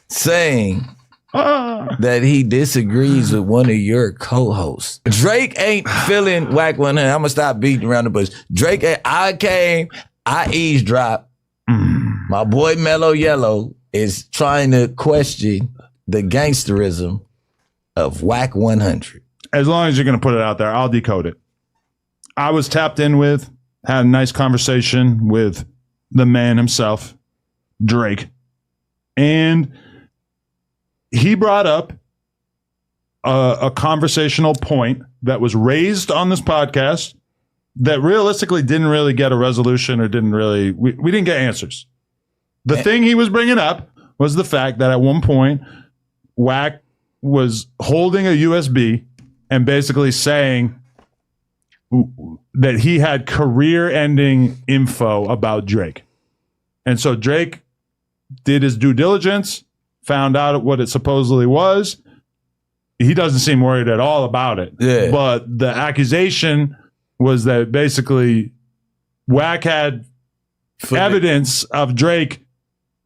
saying that he disagrees with one of your co-hosts. Drake ain't feeling Wack 100. I'm gonna stop beating around the bush. Drake, I eavesdropped. My boy Mellow Yellow is trying to question the gangsterism of Wack 100. As long as you're gonna put it out there, I'll decode it. I was tapped in with, had a nice conversation with the man himself, Drake, and he brought up a conversational point that was raised on this podcast that realistically didn't really get a resolution or we didn't get answers. The thing he was bringing up was the fact that at one point, Wack was holding a USB and basically saying that he had career-ending info about Drake. And so Drake did his due diligence, found out what it supposedly was. He doesn't seem worried at all about it. Yeah. But the accusation was that basically Wack had evidence of Drake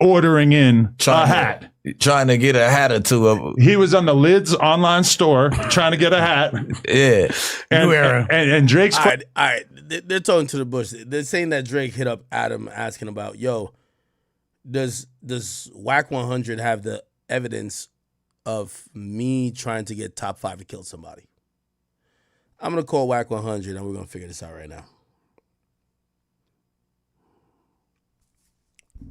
ordering in a hat. Trying to get a hat or two. He was on the Lids online store trying to get a hat. Yeah. And Drake's... All right. They're talking to the bush. They're saying that Drake hit up Adam asking about, yo, does Wack 100 have the evidence of me trying to get top 5 to kill somebody? I'm going to call Wack 100 and we're going to figure this out right now.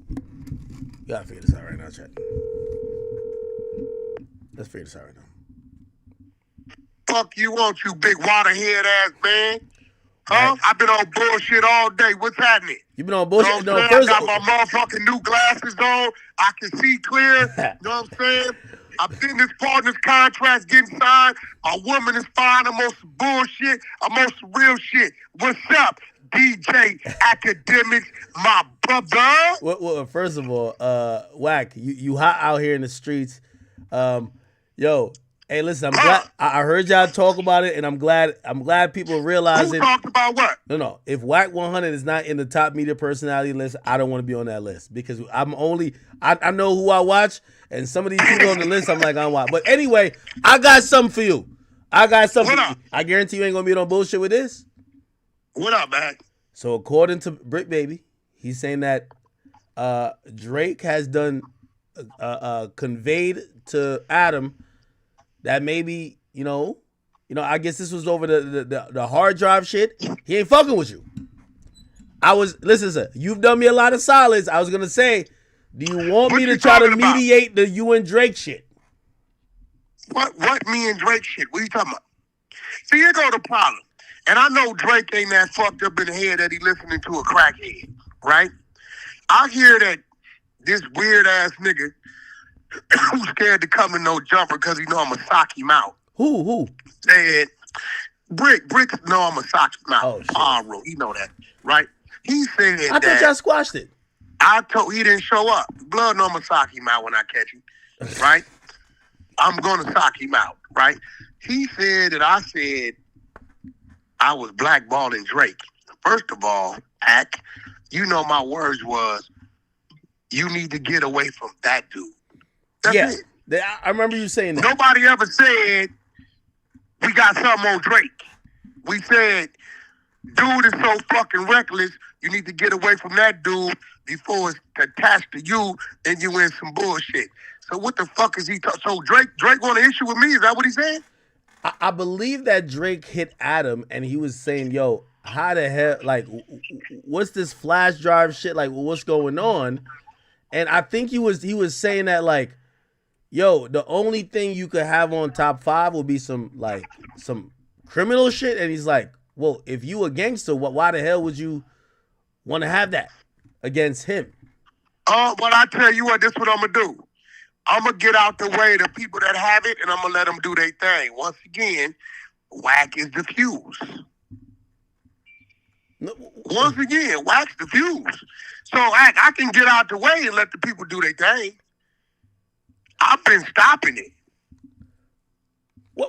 You got to figure this out right now, chat. Let's figure this out right now. Fuck you want, you big waterhead ass man. Huh? Right. I've been on bullshit all day. What's happening? You been on bullshit? You know what I'm saying? I got my motherfucking new glasses on. I can see clear. You know what I'm saying? I've been this partner's contracts getting signed. My woman is fine. I'm on some bullshit. I'm on some real shit. What's up, DJ Academics, my brother? Well, first of all, Wack, you hot out here in the streets. Yo, hey, listen, I'm glad I heard y'all talk about it, and I'm glad people realizing. Who talked about what? No. If Wack 100 is not in the top media personality list, I don't want to be on that list because I know who I watch, and some of these people on the list, I'm like, I'm watching. But anyway, I got something for you. I guarantee you ain't gonna be on bullshit with this. What up, man? So according to Brick Baby, he's saying that Drake has done conveyed to Adam that maybe, I guess this was over the hard drive shit. He ain't fucking with you. Listen, sir, you've done me a lot of solids. I was gonna say, do you want me to try to mediate the you and Drake shit? What me and Drake shit? What are you talking about? See, here go the problem. And I know Drake ain't that fucked up in the head that he listening to a crackhead, right? I hear that this weird ass nigga who's scared to come in no jumper because he know I'm going to sock him out. Who? Said, Brick know I'm going to sock him out. Oh, he know that, right? He said I thought y'all squashed it. He didn't show up. Blood know I'm going to sock him out when I catch him, right? I'm going to sock him out, right? He said that I said I was blackballing Drake. First of all, my words was, you need to get away from that dude. That's it. I remember you saying that. Nobody ever said we got something on Drake. We said, dude is so fucking reckless, you need to get away from that dude before it's attached to you and you in some bullshit. So what the fuck is he talking? So Drake want an issue with me? Is that what he said? I believe that Drake hit Adam and he was saying, yo, how the hell, like, what's this flash drive shit? Like, what's going on? And I think he was saying that, like, yo, the only thing you could have on top 5 would be some criminal shit. And he's like, well, if you a gangster, why the hell would you want to have that against him? Well, I tell you what, this is what I'm going to do. I'm going to get out the way the people that have it, and I'm going to let them do their thing. Once again, Wack is the fuse. Once again, Wack's the fuse. So I can get out the way and let the people do their thing. I've been stopping it.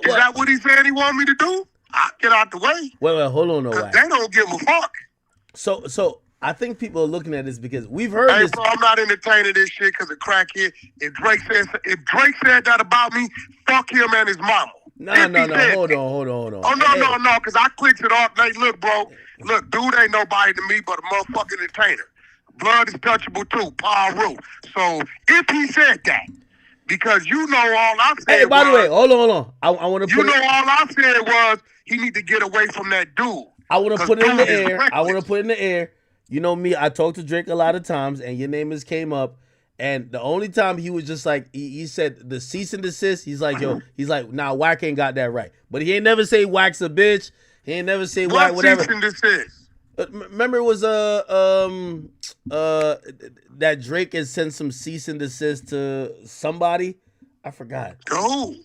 Is that what he said he wanted me to do? I'll get out the way. Wait, hold on, no, Wack. They don't give a fuck. So I think people are looking at this because we've heard Hey, this. bro, I'm not entertaining this shit because of crackhead. If Drake said that about me, fuck him and his mama. No. Hold on. Oh, no, because I clicked it off. Like, look, bro, dude ain't nobody to me but a motherfucking entertainer. Blood is touchable too, Paul Root. So if he said that, because you know all I said. Hey, by the way, hold on. I want to put all I said was he need to get away from that dude. I want to put it in the air. You know me, I talked to Drake a lot of times, and your name came up. And the only time he was just like, he said the cease and desist. He's like, nah, Wack ain't got that right. But he ain't never say Wack's a bitch. He ain't never say Wack whatever. Cease and desist? Remember it was that Drake had sent some cease and desist to somebody. I forgot. Who?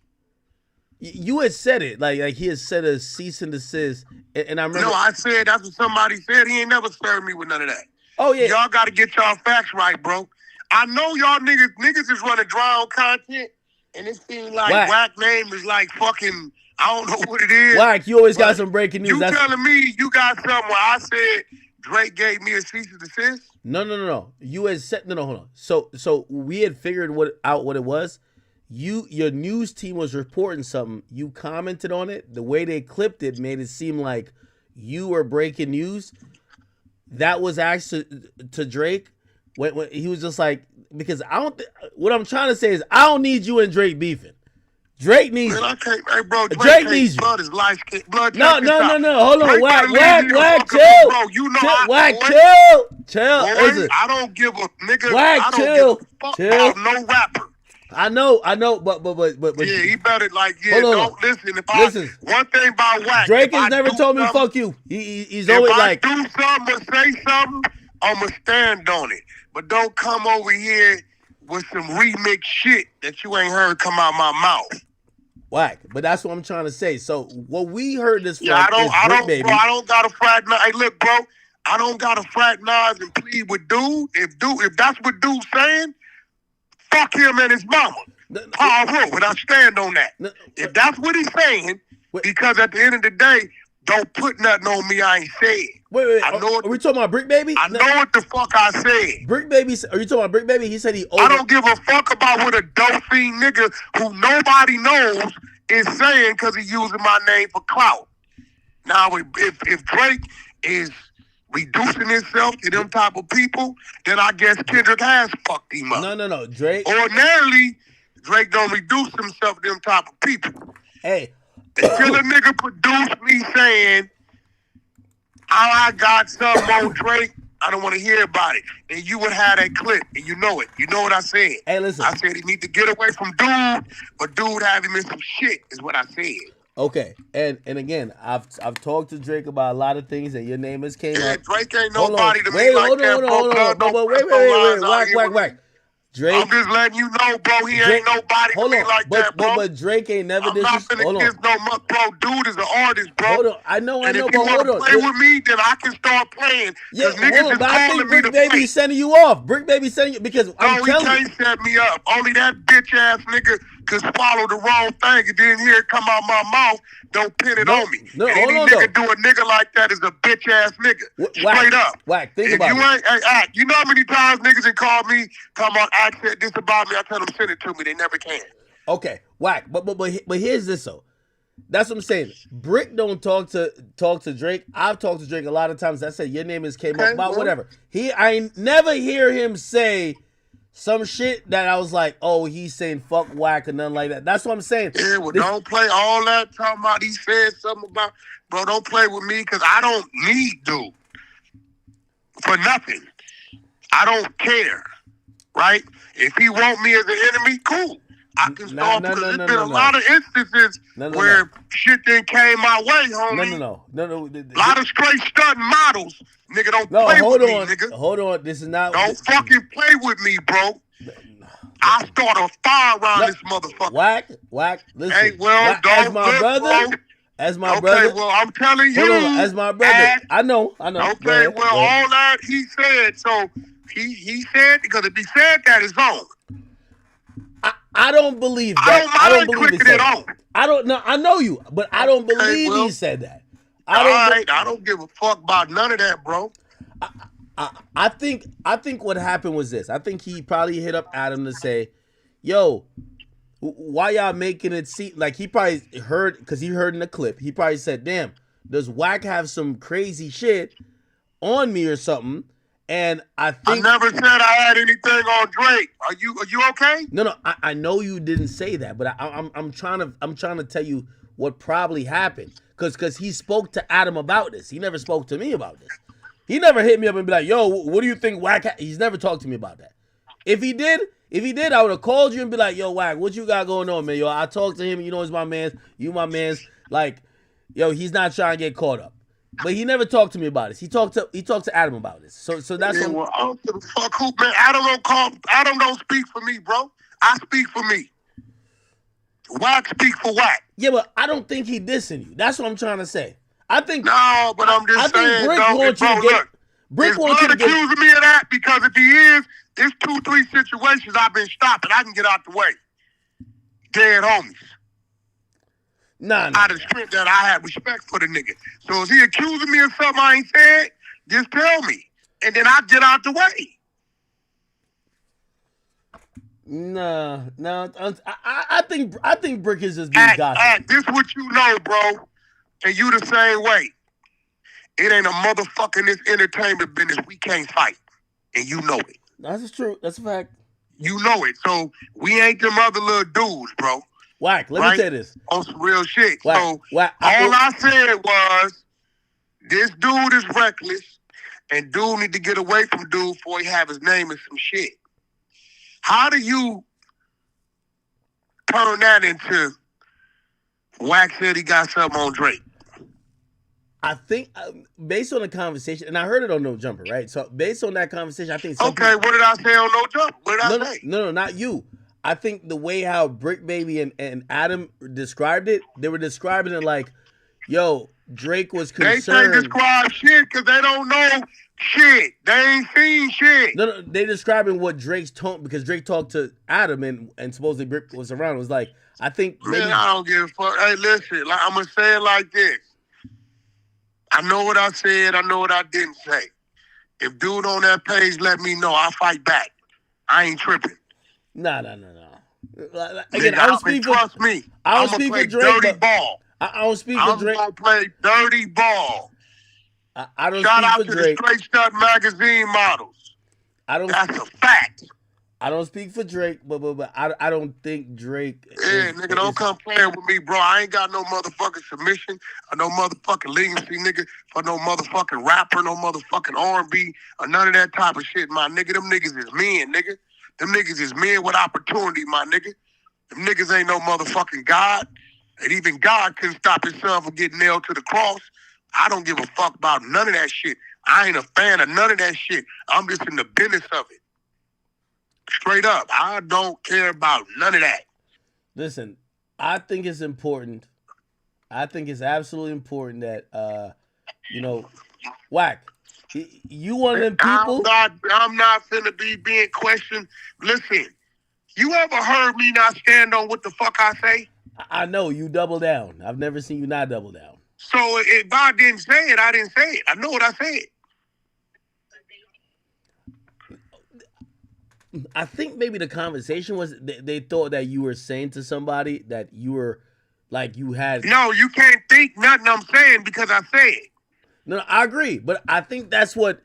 You had said it like he had said a cease and desist, and I remember. No, I said that's what somebody said. He ain't never served me with none of that. Oh yeah, y'all got to get y'all facts right, bro. I know y'all niggas is running dry on content, and it seems like Wack name is like fucking. I don't know what it is. Wack, you always got some breaking news. You telling me you got something where I said Drake gave me a cease and desist? No. You had said hold on. So we had figured out what it was. Your news team was reporting something. You commented on it. The way they clipped it made it seem like you were breaking news. That was actually to Drake when he was just like, because what I'm trying to say is I don't need you and Drake beefing. Drake needs you. I can't, hey, bro, Drake needs you. Blood is life. Blood. No. Hold on, Wack, chill. Bro, you know Wack, chill. Boy, Listen. I don't give a nigga. Wack, I don't give a fuck about no rapper. I know, but yeah, he better listen. Listen. One thing about Wack, Drake has never told me fuck you. He's always like, if I do something or say something, I'ma stand on it. But don't come over here with some remix shit that you ain't heard come out my mouth. Wack, but that's what I'm trying to say. So what we heard this from I don't baby. Bro, I don't gotta fraternize. Hey, look, bro, I don't gotta fraternize and plead with dude. If that's what dude's saying, fuck him and his mama. Paul Root, and I stand on that. If that's what he's saying, because at the end of the day, don't put nothing on me I ain't said. Wait. Are we talking about Brick Baby? I know what the fuck I said. Brick Baby, are you talking about Brick Baby? He said I don't give a fuck about what a dope fiend nigga who nobody knows is saying because he's using my name for clout. Now, if Drake is reducing himself to them type of people, then I guess Kendrick has fucked him up. No. Drake. Ordinarily, Drake don't reduce himself to them type of people. Hey. Until a nigga produce me saying, I got something on Drake, I don't want to hear about it. And you would have that clip, and you know it. You know what I said. Hey, listen. I said he need to get away from dude, but dude have him in some shit, is what I said. Okay, and again, I've talked to Drake about a lot of things, and your name has came up. Drake ain't nobody to me like that, bro. Wait, Wack. Drake, I'm just letting you know, bro. He ain't nobody to me like that, bro. But Drake ain't never I'm not finna kiss no much, bro. Dude is an artist, bro. Hold on, I know, and if but you hold on. Play with me, then I can start playing. Yeah, niggas is but I think calling me Brick Baby sending you off. Brick Baby sending you because I'm telling you. He can't set me up. Only that bitch ass nigga could swallow the wrong thing and then hear it come out my mouth. Don't pin it on me. No, and any nigga do a nigga like that is a bitch ass nigga. Straight up. Wack, think if about you it. Ain't, you know how many times niggas have called me, come on, Act said this about me. I tell them send it to me. They never can. Okay, Wack. But here's this though. That's what I'm saying. Brick don't talk to Drake. I've talked to Drake a lot of times. I said your name came up about whatever. I never hear him say some shit that I was like, oh, he's saying fuck Wack or nothing like that. That's what I'm saying. Yeah, well, don't play all that talking about he said something about, bro, don't play with me because I don't need dude for nothing. I don't care, right? If he want me as an enemy, cool. I can start because there's been a lot of instances where shit then came my way, homie. No. A lot of straight stunting models. Nigga, don't play with me, nigga. Hold on. This is not... Don't fucking play with me, bro. I'll start a fire around this motherfucker. Wack, listen. Hey, well, as my brother... Bro. As my brother... Okay, well, I'm telling you... Hold on, as my brother... I know. Okay, well, all that he said, so he said, because if he said that, it's on. I don't believe that. I don't believe he said that. I don't know. I know you, but I don't believe he said that. I don't give a fuck about none of that, bro. I think what happened was this. I think he probably hit up Adam to say, "Yo, why y'all making it seem like?" He probably heard, because he heard in the clip. He probably said, "Damn, does Wack have some crazy shit on me or something?" And I think I never said I had anything on Drake. Are you okay? No, I know you didn't say that, but I'm trying to tell you what probably happened, because he spoke to Adam about this. He never spoke to me about this. He never hit me up and be like, "Yo, what do you think Wack?" He's never talked to me about that. If he did, I would have called you and be like, "Yo, Wack, what you got going on, man? Yo, I talked to him. You know, he's my man. You my man's. Like, yo, he's not trying to get caught up." But he never talked to me about this. He talked to Adam about this. So that's yeah, well, I don't give a fuck who, man. Adam don't speak for me, bro. I speak for me. Wack speak for Wack. Yeah, but I don't think he dissing you. That's what I'm trying to say. I think no, but I'm just saying. Brick wants you to get. Brick wants you to get. Accusing me of that because if he is, there's 2-3 situations I've been stopping. I can get out the way. Dead homies. Nah. Out of the strength that I have respect for the nigga. So if he accusing me of something I ain't said, just tell me, and then I get out the way. No. I think Brick is just being gossip. This what you know, bro, and you the same way. It ain't a motherfucker in this entertainment business we can't fight, and you know it. That's true. That's a fact. You know it. So we ain't them other little dudes, bro. Wack, let me say this. On some real shit. Wack, so Wack, all I said was, this dude is reckless, and dude need to get away from dude before he have his name in some shit. How do you turn that into Wack said he got something on Drake? I think based on the conversation, and I heard it on No Jumper, right? So based on that conversation, I think. Okay, what did I say on No Jumper? What did I say? No, not you. I think the way how Brick Baby and Adam described it, they were describing it like, "Yo, Drake was concerned." They say describe shit because they don't know shit. They ain't seen shit. No, they describing what Drake's tone, because Drake talked to Adam and supposedly Brick was around. It was like, I think maybe. Man, I don't give a fuck. Hey, listen, I'm gonna say it like this. I know what I said. I know what I didn't say. If dude on that page let me know, I'll fight back. I ain't tripping. No. Again, I don't speak for. Trust me. I don't speak for Drake. Dirty ball. I don't speak for Drake. I'm gonna play dirty ball. I don't Shout speak out for to Drake. the Straight Stud magazine models. That's a fact. I don't speak for Drake, but I don't think Drake. Yeah, nigga, don't come playing with me, bro. I ain't got no motherfucking submission or no motherfucking leniency, nigga, for no motherfucking rapper, no motherfucking R&B or none of that type of shit, my nigga. Them niggas is men, nigga. Them niggas is men with opportunity, my nigga. Them niggas ain't no motherfucking God. And even God couldn't stop his son from getting nailed to the cross. I don't give a fuck about none of that shit. I ain't a fan of none of that shit. I'm just in the business of it. Straight up. I don't care about none of that. Listen, I think it's important. I think it's absolutely important that, Wack, you one of them people. I'm not finna be being questioned. Listen, you ever heard me not stand on what the fuck I say? I know you double down. I've never seen you not double down. So if I didn't say it, I didn't say it. I know what I said. I think maybe the conversation was they thought that you were saying to somebody that you were like you had. No, you can't think nothing I'm saying because I say it. No, I agree, but I think that's what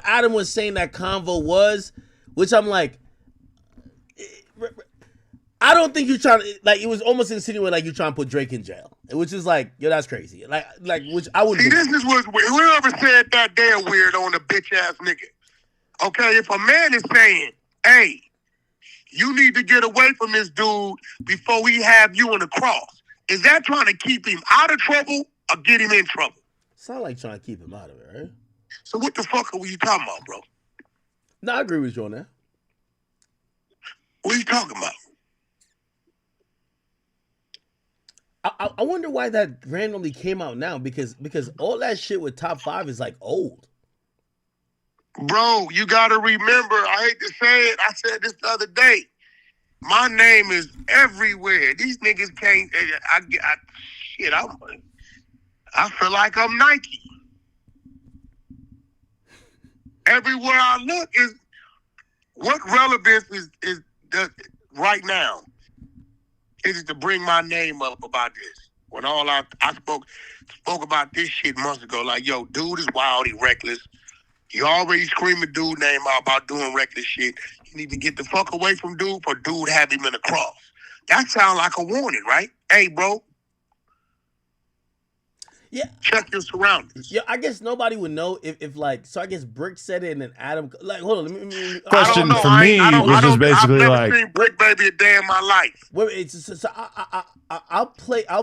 Adam was saying that convo was, which I'm like, I don't think you're trying to, like, it was almost insinuating like you're trying to put Drake in jail, which is like, yo, that's crazy. Like which I would. See, this is what whoever said that damn weird on a bitch ass nigga. Okay, if a man is saying, hey, you need to get away from this dude before we have you on the cross, is that trying to keep him out of trouble or get him in trouble? Sound like trying to keep him out of it, right? So what the fuck are you talking about, bro? No, I agree with you on that. What are you talking about? I wonder why that randomly came out now, because all that shit with top 5 is like old. Bro, you gotta remember, I hate to say it, I said this the other day. My name is everywhere. These niggas can't. I feel like I'm Nike. Everywhere I look is what relevance is right now is to bring my name up about this. When all I spoke about this shit months ago, like, yo, dude is wild, he reckless. You already screaming dude name out about doing reckless shit. You need to get the fuck away from dude for dude have him in a cross. That sounds like a warning, right? Hey, bro. Yeah. Check your surroundings. Yeah, I guess nobody would know if like, so I guess Brick said it and then Adam, like, hold on. Let me Question for me was just basically I've like, never seen Brick Baby a day in my life. Wait, so I'll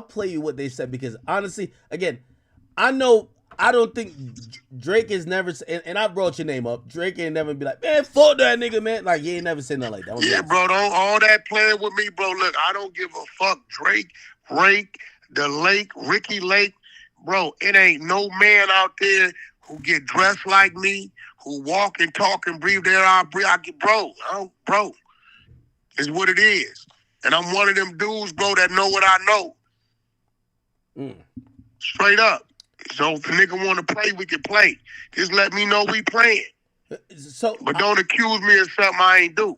play you what they said, because honestly, again, I don't think Drake has never, and I brought your name up. Drake ain't never be like, man, fuck that nigga, man. Like, he ain't never said nothing like that. Yeah, bro, don't all that playing with me, bro. Look, I don't give a fuck. Drake, Rake, the Lake, Ricky Lake. Bro, it ain't no man out there who get dressed like me, who walk and talk and breathe their I get, bro, it's what it is. And I'm one of them dudes, bro, that know what I know. Straight up. So if a nigga want to play, we can play. Just let me know we playing. But don't accuse me of something I ain't do.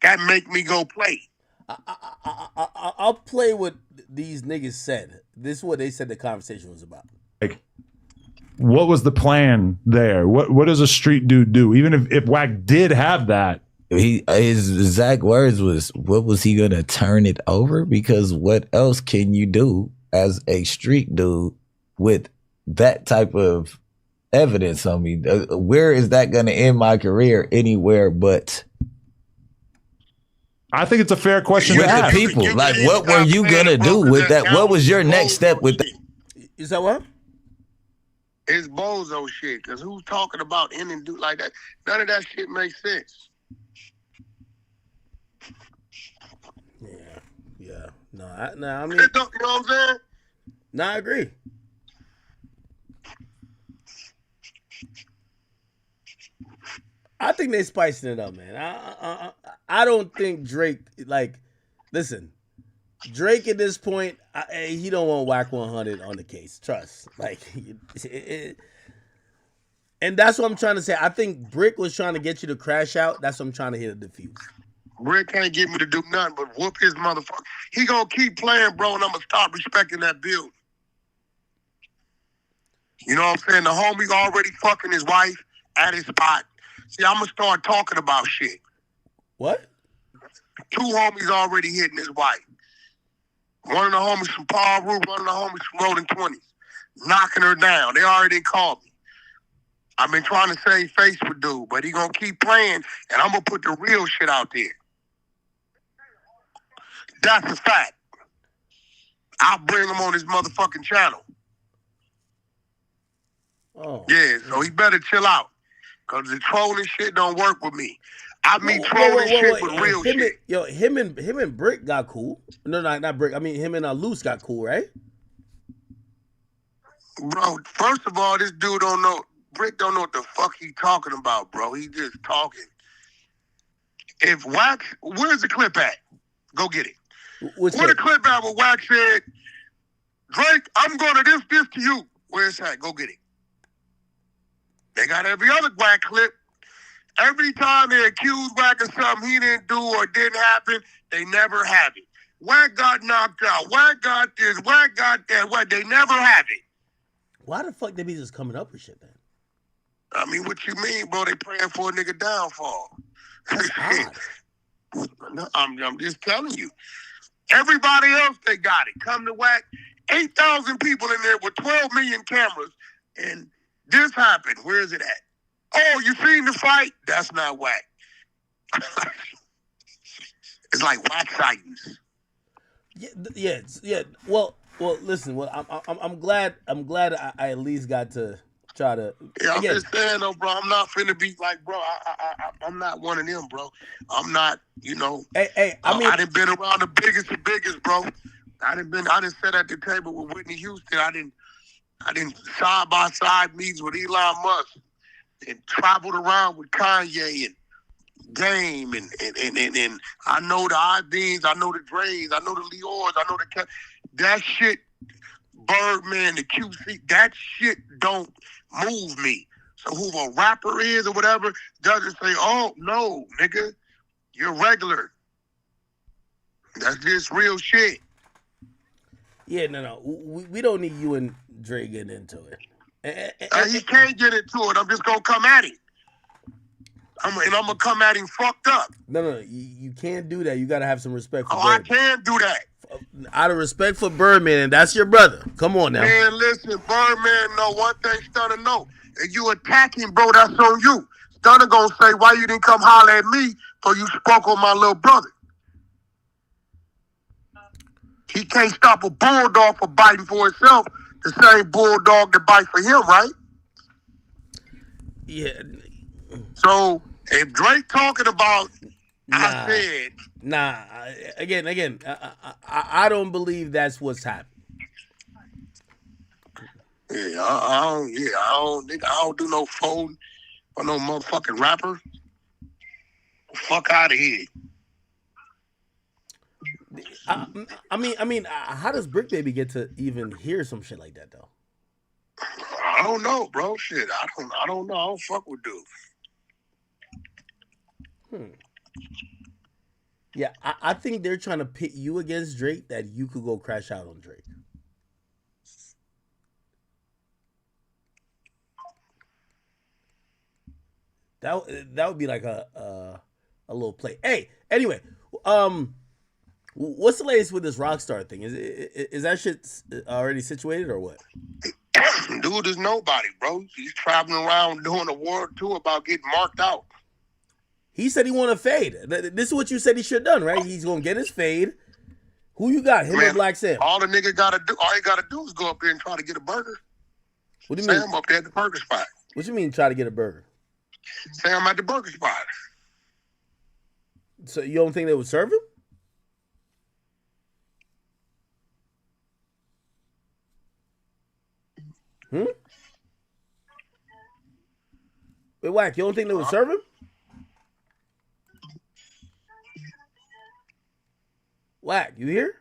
That make me go play. I'll play what these niggas said. This is what they said the conversation was about. Like, what was the plan there? What does a street dude do? Even if Wack did have that, his exact words was, what was he gonna turn it over? Because what else can you do as a street dude with that type of evidence on me? Where is that gonna end my career? Anywhere but. I think it's a fair question with to ask. the people. Like, what were you gonna do with that? What was your next step with that? Is that what? It's bozo shit. Because who's talking about ending dude like that? None of that shit makes sense. Yeah. No, I mean, you know what I'm saying? No, I agree. I think they spicing it up, man. I don't think Drake, like, listen, Drake at this point, he don't want Wack 100 on the case. Trust. Like, and that's what I'm trying to say. I think Brick was trying to get you to crash out. That's what I'm trying to hit a diffuse. Brick can't get me to do nothing but whoop his motherfucker. He gonna keep playing, bro, and I'm gonna stop respecting that building. You know what I'm saying? The homie already fucking his wife at his spot. See, I'm going to start talking about shit. What? 2 homies already hitting his wife. One of the homies from Paul Root, one of the homies from Rolling 20s. Knocking her down. They already called me. I've been trying to save face with dude, but he going to keep playing, and I'm going to put the real shit out there. That's a fact. I'll bring him on his motherfucking channel. Oh. Yeah, so he better chill out. Because the trolling shit don't work with me. I mean, trolling shit with real shit. Him and Brick got cool. No, not Brick. I mean, him and Luce got cool, right? Bro, first of all, this dude don't know. Brick don't know what the fuck he talking about, bro. He just talking. If Wack, where's the clip at? Go get it. Where the clip at where Wack said, Drake, I'm going to this to you. Where's that? Go get it. They got every other Wack clip. Every time they accuse Wack of something he didn't do or didn't happen, they never have it. Wack got knocked out. Wack got this. Wack got that. What? They never have it. Why the fuck they be just coming up with shit then? I mean, what you mean, bro? They praying for a nigga downfall. I'm just telling you. Everybody else, they got it. Come to Wack. 8,000 people in there with 12 million cameras. And this happened. Where is it at? Oh, you seen the fight? That's not Wack. It's like Wack sightings. Yeah. Well. Listen. Well, I'm glad I at least got to try to. Yeah, I'm just saying though, bro. I'm not finna be like, bro. I'm not one of them, bro. I'm not. You know. Hey. I mean, I done been around the biggest, bro. I done sat at the table with Whitney Houston. I didn't side by side meetings with Elon Musk and traveled around with Kanye and Game and I know the I-Beams, I know the Dre's, I know the Leors, I know the that shit, Birdman, the QC, that shit don't move me. So who a rapper is or whatever doesn't say, oh, no, nigga, you're regular. That's just real shit. Yeah, no. We don't need you and Dre getting into it. He can't get into it. I'm just going to come at him. I'm going to come at him fucked up. No. You can't do that. You got to have some respect for I Birdman. can do that. Out of respect for Birdman, and that's your brother. Come on now. Man, listen, Birdman know one thing Stunner know. If you attack him, bro, that's on you. Stunner gonna say, why you didn't come holler at me till you spoke on my little brother? He can't stop a bulldog from biting for himself. The same bulldog that bites for him, right? Yeah. So if Drake talking about, I said, again, I don't believe that's what's happened. Yeah, I don't do no phone or no motherfucking rapper. Fuck out of here. I mean, how does Brick Baby get to even hear some shit like that though? I don't know, bro. Shit, I don't know. I don't fuck with dude. Yeah, I think they're trying to pit you against Drake that you could go crash out on Drake. That would be like a little play. Hey, anyway, what's the latest with this Rockstar thing? Is that shit already situated or what? Dude is nobody, bro. He's traveling around doing a world tour about getting marked out. He said he want to fade. This is what you said he should have done, right? He's gonna get his fade. Who you got? Him or Black Sam? All the nigga gotta do, all he gotta do is go up there and try to get a burger. What do you mean? Sam up there at the burger spot. What you mean try to get a burger? Sam at the burger spot. So you don't think they would serve him? Wait, Wack, you don't think they would serve him? Wack, you here?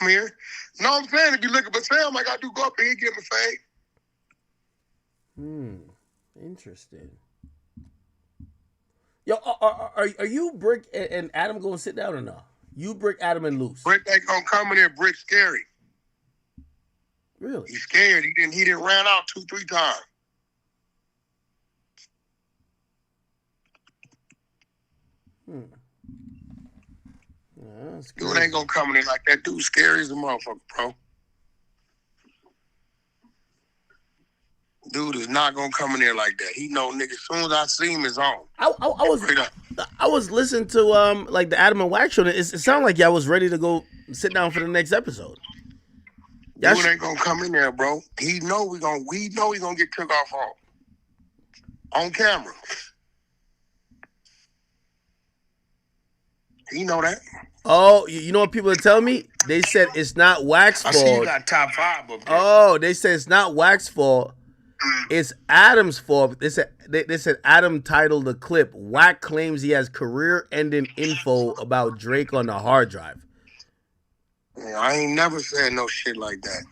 I'm here. No, I'm saying if you looking for Sam, I gotta go up there and give him a fade. Interesting. Yo, are you Brick and Adam gonna sit down or no? You, Brick, Adam, and Loose. Brick ain't gonna come in there. Brick scary. Really? He's scared. He didn't ran out 2-3 times. Dude ain't gonna come in there like that. Dude scary as a motherfucker, bro. Dude is not gonna come in there like that. He know, nigga, as soon as I see him, it's on. I was listening to like the Adam and Wack show. It sounded like y'all was ready to go sit down for the next episode. Dude ain't gonna come in there, bro. We know we gonna get took off on camera. He know that. Oh, you know what people are telling me? They said it's not Wack's fault. I see you got top 5 up there. Oh, they said it's not Wack's fault. It's Adam's fault. They said Adam titled the clip, Wack claims he has career-ending info about Drake on the hard drive. Yeah, I ain't never said no shit like that.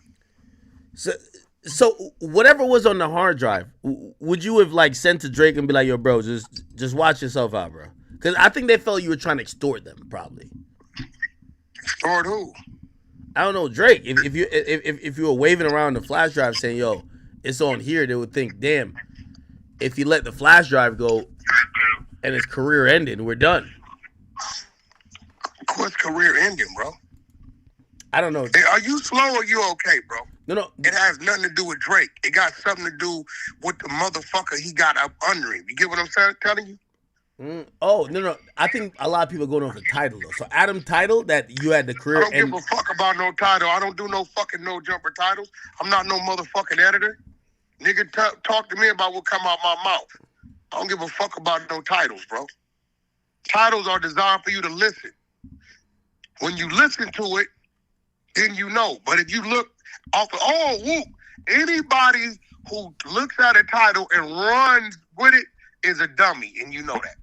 So whatever was on the hard drive, would you have like sent to Drake and be like, yo, bro, just watch yourself out, bro? Because I think they felt you were trying to extort them, probably. Extort who? I don't know, Drake. If you were waving around the flash drive saying, yo, it's on here, they would think, damn, if you let the flash drive go and his career ending, we're done. What's career ending, bro? I don't know. Hey, are you slow or you okay, bro? No. It has nothing to do with Drake. It got something to do with the motherfucker he got up under him. You get what I'm telling you? Oh, no. I think a lot of people are going off the title, though. So Adam titled that you had the career I don't give a fuck about no title. I don't do no fucking no jumper titles. I'm not no motherfucking editor. Nigga, talk to me about what come out my mouth. I don't give a fuck about no titles, bro. Titles are designed for you to listen. When you listen to it, then you know. But if you look off anybody who looks at a title and runs with it is a dummy, and you know that.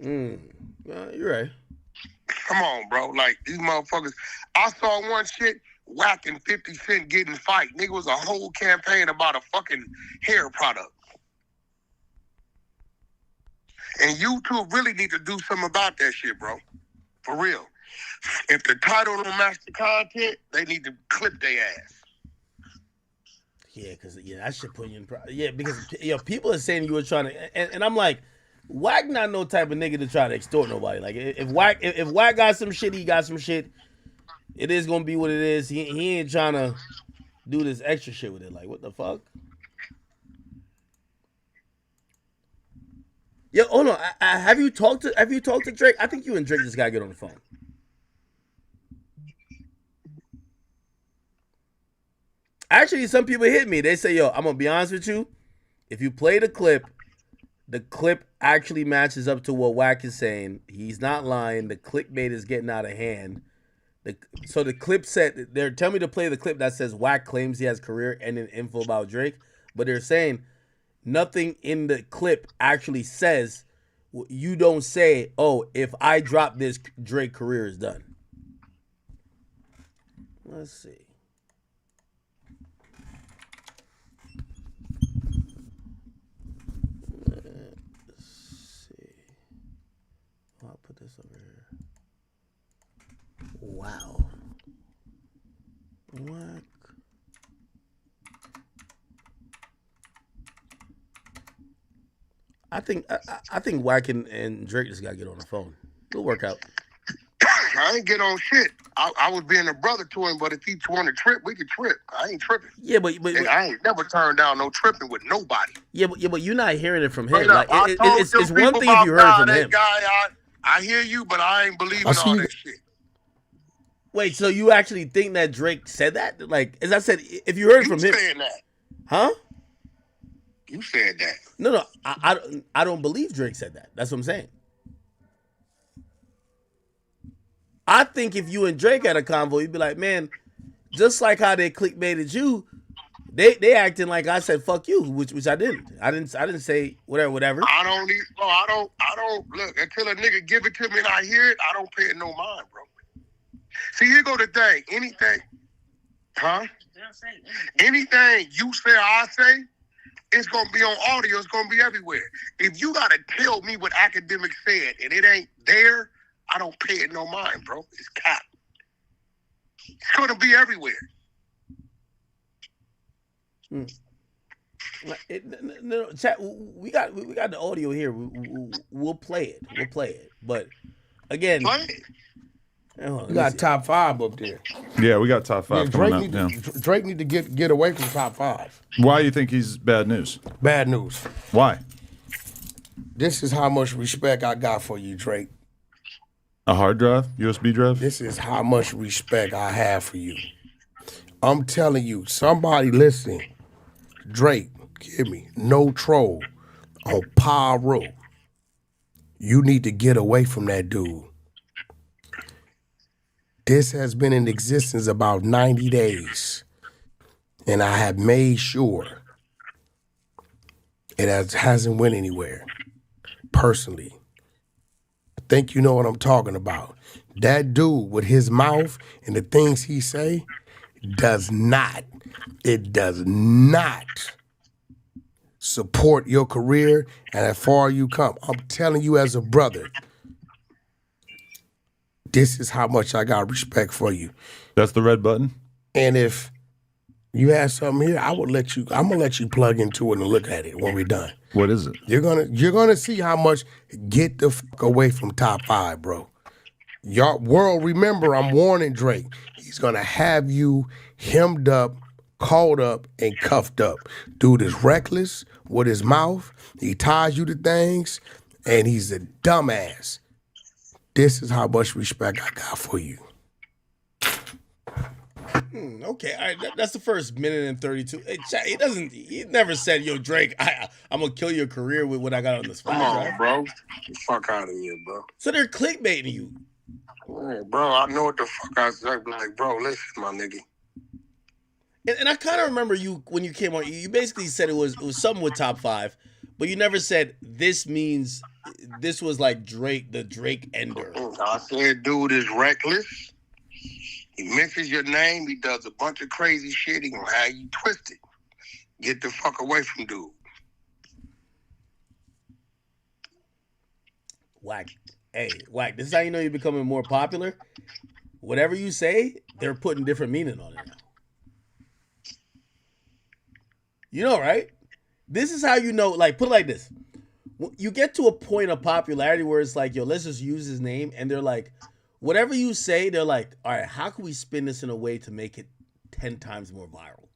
You're right. Come on, bro. Like, these motherfuckers. I saw one shit Wack and 50 Cent getting fight. Nigga, was a whole campaign about a fucking hair product. And YouTube really need to do something about that shit, bro. For real. If the title don't match the content, they need to clip their ass. Yeah, because that shit put you in because people are saying you were trying to, and I'm like, Wack not no type of nigga to try to extort nobody. Like if Wack got some shit, he got some shit. It is gonna be what it is. He ain't trying to do this extra shit with it. Like, what the fuck? Yo, hold on. Have you talked to Drake? I think you and Drake just gotta get on the phone. Actually, some people hit me. They say, yo, I'm gonna be honest with you. If you play the clip actually matches up to what Wack is saying. He's not lying. The clickbait is getting out of hand. So the clip said, they're telling me to play the clip that says Wack claims he has career-ending info about Drake, but they're saying nothing in the clip actually says, you don't say, oh, if I drop this, Drake career is done. Let's see. I'll put this over here. Wow. Wack. I think Wack and Drake just gotta get on the phone. It'll work out. I ain't get on shit. I was being a brother to him, but if he want to trip, we could trip. I ain't tripping. Yeah, but I ain't never turned down no tripping with nobody. Yeah, but you're not hearing it from him. Like, it's one thing if you heard it from him. Guy, I hear you, but I ain't believing all that shit. Wait, so you actually think that Drake said that? Like, as I said, if you heard it from him, saying that, huh? You said that. No, I don't believe Drake said that. That's what I'm saying. I think if you and Drake had a convo, you'd be like, man, just like how they clickbaited you, they acting like I said fuck you, which I didn't. I didn't say whatever. I don't look until a nigga give it to me and I hear it. I don't pay it no mind, bro. See, here go the thing. Anything you say or I say, it's gonna be on audio. It's gonna be everywhere. If you gotta tell me what academics said and it ain't there, I don't pay it no mind, bro. It's cap. It's gonna be everywhere. No, chat. We got the audio here. We'll play it. But again, you got top 5 up there. Yeah, we got top 5 coming up. Drake need to get away from top 5. Why do you think he's bad news? Bad news. Why? This is how much respect I got for you, Drake. A hard drive? USB drive? This is how much respect I have for you. I'm telling you, somebody listening, Drake, give me no troll on Pyro. You need to get away from that dude. This has been in existence about 90 days, and I have made sure it hasn't went anywhere, personally. I think you know what I'm talking about. That dude with his mouth and the things he say does not support your career and as far as you come. I'm telling you as a brother, this is how much I got respect for you. That's the red button? And if you have something here, I'm gonna let you plug into it and look at it when we're done. What is it? You're gonna see how much. Get the fuck away from top 5, bro. Y'all world, remember, I'm warning Drake. He's gonna have you hemmed up, called up, and cuffed up. Dude is reckless with his mouth. He ties you to things, and he's a dumbass. This is how much respect I got for you. Okay, all right. That's the first minute and 32. He never said, yo, Drake, I'm going to kill your career with what I got on this phone. Come on, bro. Get the fuck out of here, bro. So they're clickbaiting you. Hey, bro, I know what the fuck I said. Like, bro, listen, my nigga. And I kind of remember you, when you came on, you basically said it was something with top 5, but you never said this means this was like Drake, the Drake ender. I said, dude is reckless. He mentions your name. He does a bunch of crazy shit. He gonna have you twisted. Get the fuck away from dude. Wack. Hey, Wack, this is how you know you're becoming more popular. Whatever you say, they're putting different meaning on it now. You know, right? This is how you know, like, put it like this. You get to a point of popularity where it's like, yo, let's just use his name. And they're like, whatever you say, they're like, all right, how can we spin this in a way to make it 10 times more viral?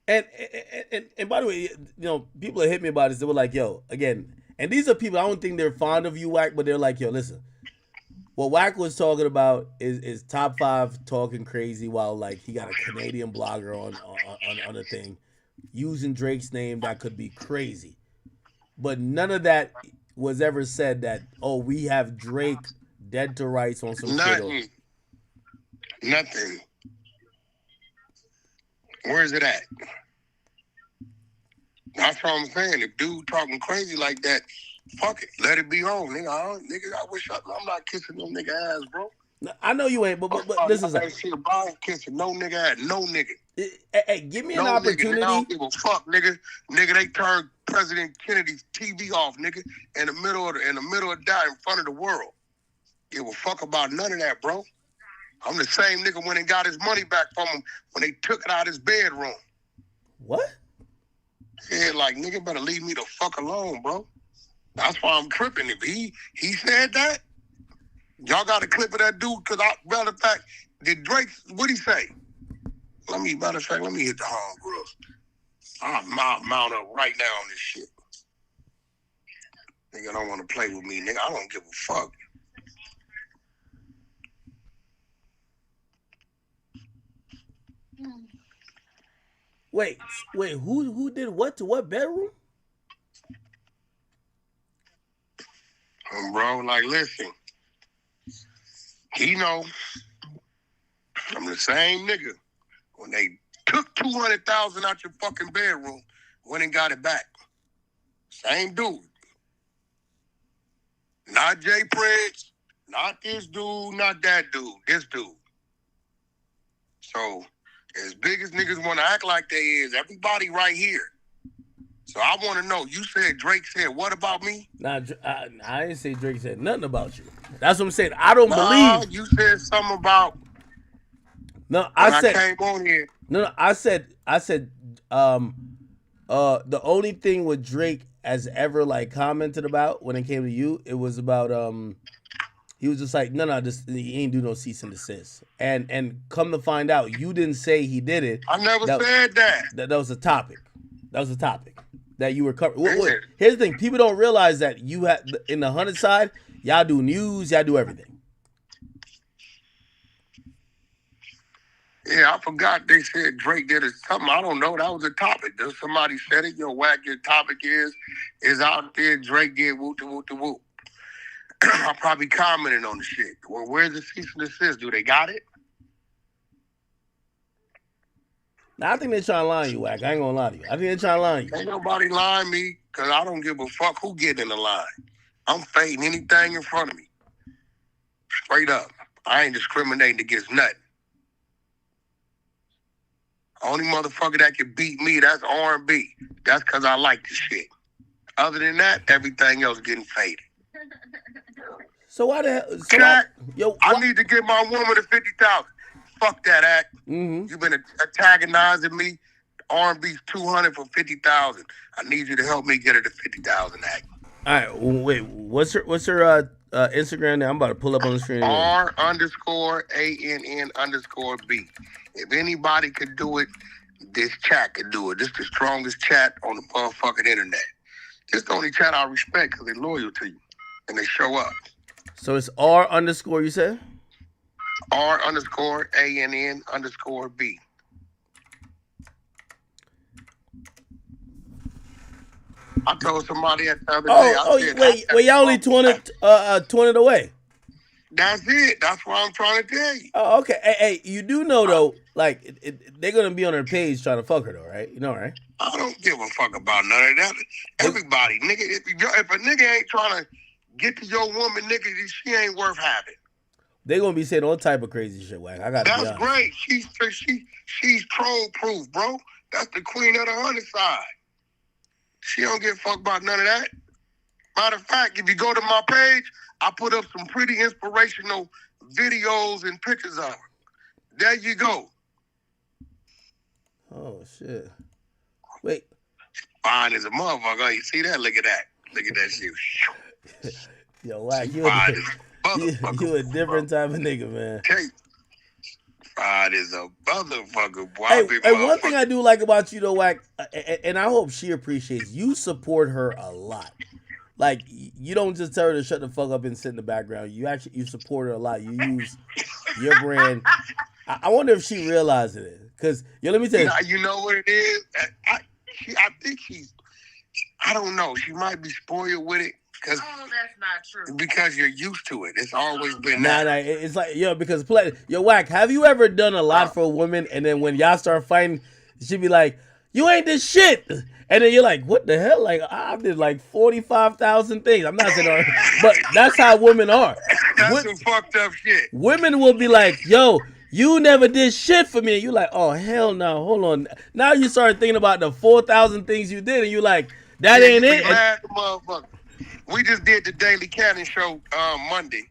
And by the way, you know, people that hit me about this, they were like, yo, again, and these are people, I don't think they're fond of you, Wack, but they're like, yo, listen, what Wack was talking about is top 5 talking crazy while, like, he got a Canadian blogger on a thing using Drake's name that could be crazy. But none of that was ever said that, oh, we have Drake dead to rights on some shit. Nothing. Where is it at? That's what I'm saying. If dude talking crazy like that, fuck it. Let it be on, nigga. I wish I'm not kissing no nigga ass, bro. I know you ain't, but this is like shit about kissing no nigga ass, no nigga. Hey, give me an opportunity. Nigga, I don't give a fuck, nigga. Nigga, they turned President Kennedy's TV off, nigga, in the middle of that, in front of the world. Give a fuck about none of that, bro. I'm the same nigga when he got his money back from him when they took it out of his bedroom. What? Yeah, like, nigga better leave me the fuck alone, bro. That's why I'm tripping. If he said that, y'all got a clip of that dude, because matter of fact, did Drake, what'd he say? Let me hit the homegirls. I'll mount up right now on this shit. Nigga don't want to play with me, nigga. I don't give a fuck. Wait, who did what to what bedroom? Bro, like, listen. He know I'm the same nigga. When they took $200,000 out your fucking bedroom, went and got it back. Same dude. Not Jay Prince, not this dude, not that dude, this dude. So, as big as niggas want to act like they is, everybody right here. So I want to know, you said Drake said what about me? Nah, I didn't say Drake said nothing about you. That's what I'm saying. I don't believe. You said something about. No, I said. I came on here. No, I said. The only thing with Drake has ever like commented about when it came to you, it was about he was just like, no, he ain't do no cease and desist. And come to find out, you didn't say he did it. I never said that. That was a topic. That was a topic that you were covering. Here's the thing: people don't realize that you had in the 100 side, y'all do news, y'all do everything. Yeah, I forgot they said Drake did something. I don't know. That was a topic. Somebody said it. Yo, Wack, your topic is out there. Drake did whoop to whoop to whoop. I probably commented on the shit. Well, where's the cease and desist? Do they got it? Now, I think they're trying to lie to you, Wack. I ain't gonna lie to you. I think they're trying to lie to you. Ain't nobody lying me, because I don't give a fuck who get in the line. I'm fading anything in front of me. Straight up. I ain't discriminating against nothing. Only motherfucker that can beat me, that's R&B. That's because I like this shit. Other than that, everything else getting faded. So why the hell? I need to get my woman to 50,000. Fuck that act. Mm-hmm. You've been antagonizing me. R&B's 200 for 50,000. I need you to help me get her to 50,000 act. All right, wait. What's her Instagram now? I'm about to pull up on the screen. R_ANN_B. If anybody could do it, this chat could do it. This is the strongest chat on the motherfucking internet. This is the only chat I respect because they're loyal to you and they show up. So it's R_ you said? R_ANN_B. I told somebody that the other day. Wait, y'all only 20 away. That's it. That's what I'm trying to tell you. Oh, okay. Hey, you do know though, like they're gonna be on her page trying to fuck her though, right? You know, right? I don't give a fuck about none of that. Everybody, nigga, if a nigga ain't trying to get to your woman, nigga. She ain't worth having. They gonna be saying all type of crazy shit, Wack. I gotta be That's honest. great. She's troll proof, bro. That's the queen of the honey side. She don't give a fuck about none of that. Matter of fact, if you go to my page, I put up some pretty inspirational videos and pictures of her. There you go. Oh shit. Wait. Fine as a motherfucker. You see that? Look at that. Look at that shit. Yo, Wack, you a different type of nigga, man. Fine as a motherfucker, boy. Hey, one thing I do like about you though, Wack, and I hope she appreciates, you support her a lot. Like, you don't just tell her to shut the fuck up and sit in the background. You support her a lot. You use your brand. I wonder if she realizes it. Because, let me tell you. You know what it is? I think I don't know. She might be spoiled with it. That's not true. Because you're used to it. It's always been that. Nah, it's like, because, Wack, have you ever done a lot for a woman, and then when y'all start fighting, she be like, you ain't this shit. And then you're like, what the hell? Like, I did like 45,000 things. I'm not saying, but that's how women are. That's some fucked up shit. Women will be like, yo, you never did shit for me. And you're like, oh, hell no. Hold on. Now you start thinking about the 4,000 things you did, and you're like, that ain't it. Motherfucker. We just did the Daily Cannon show Monday.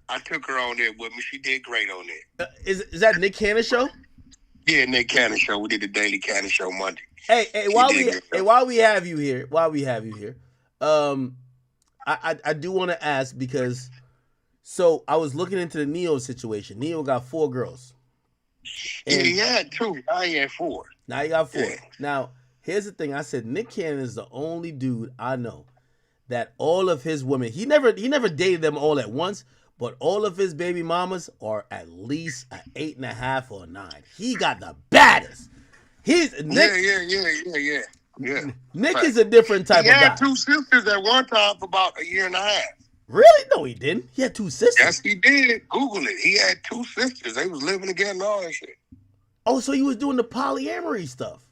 I took her on there with me. She did great on there. Is that Nick Cannon show? Yeah, Nick Cannon show. We did the Daily Cannon show Monday. Hey, while we have you here, I do want to ask, because so I was looking into the Neo situation. Neo got 4 girls. Yeah, he had 2. Now he had 4. Now he got 4. Yeah. Now, here's the thing. I said Nick Cannon is the only dude I know that all of his women, he never dated them all at once, but all of his baby mamas are at least an 8.5 or a 9. He got the baddest. He's Nick. Yeah. Nick is a different type of guy. He had 2 sisters at one time for about a year and a half. Really? No, he didn't. He had 2 sisters. Yes, he did. Google it. He had 2 sisters. They was living together and all that shit. Oh, so he was doing the polyamory stuff.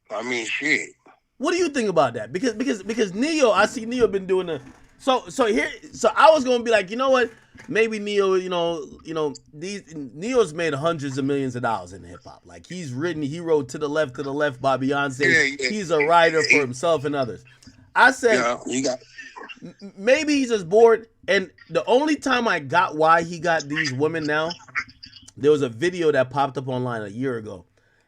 I mean, shit. What do you think about that? Because Neo, I see Neo been doing the so I was gonna be like, you know what? Maybe Neo, Neo's made hundreds of millions of dollars in hip hop. Like he wrote To the Left by Beyonce. Yeah. He's a writer for himself and others. I said, maybe he's just bored. And the only time I got why he got these women now, there was a video that popped up online a year ago,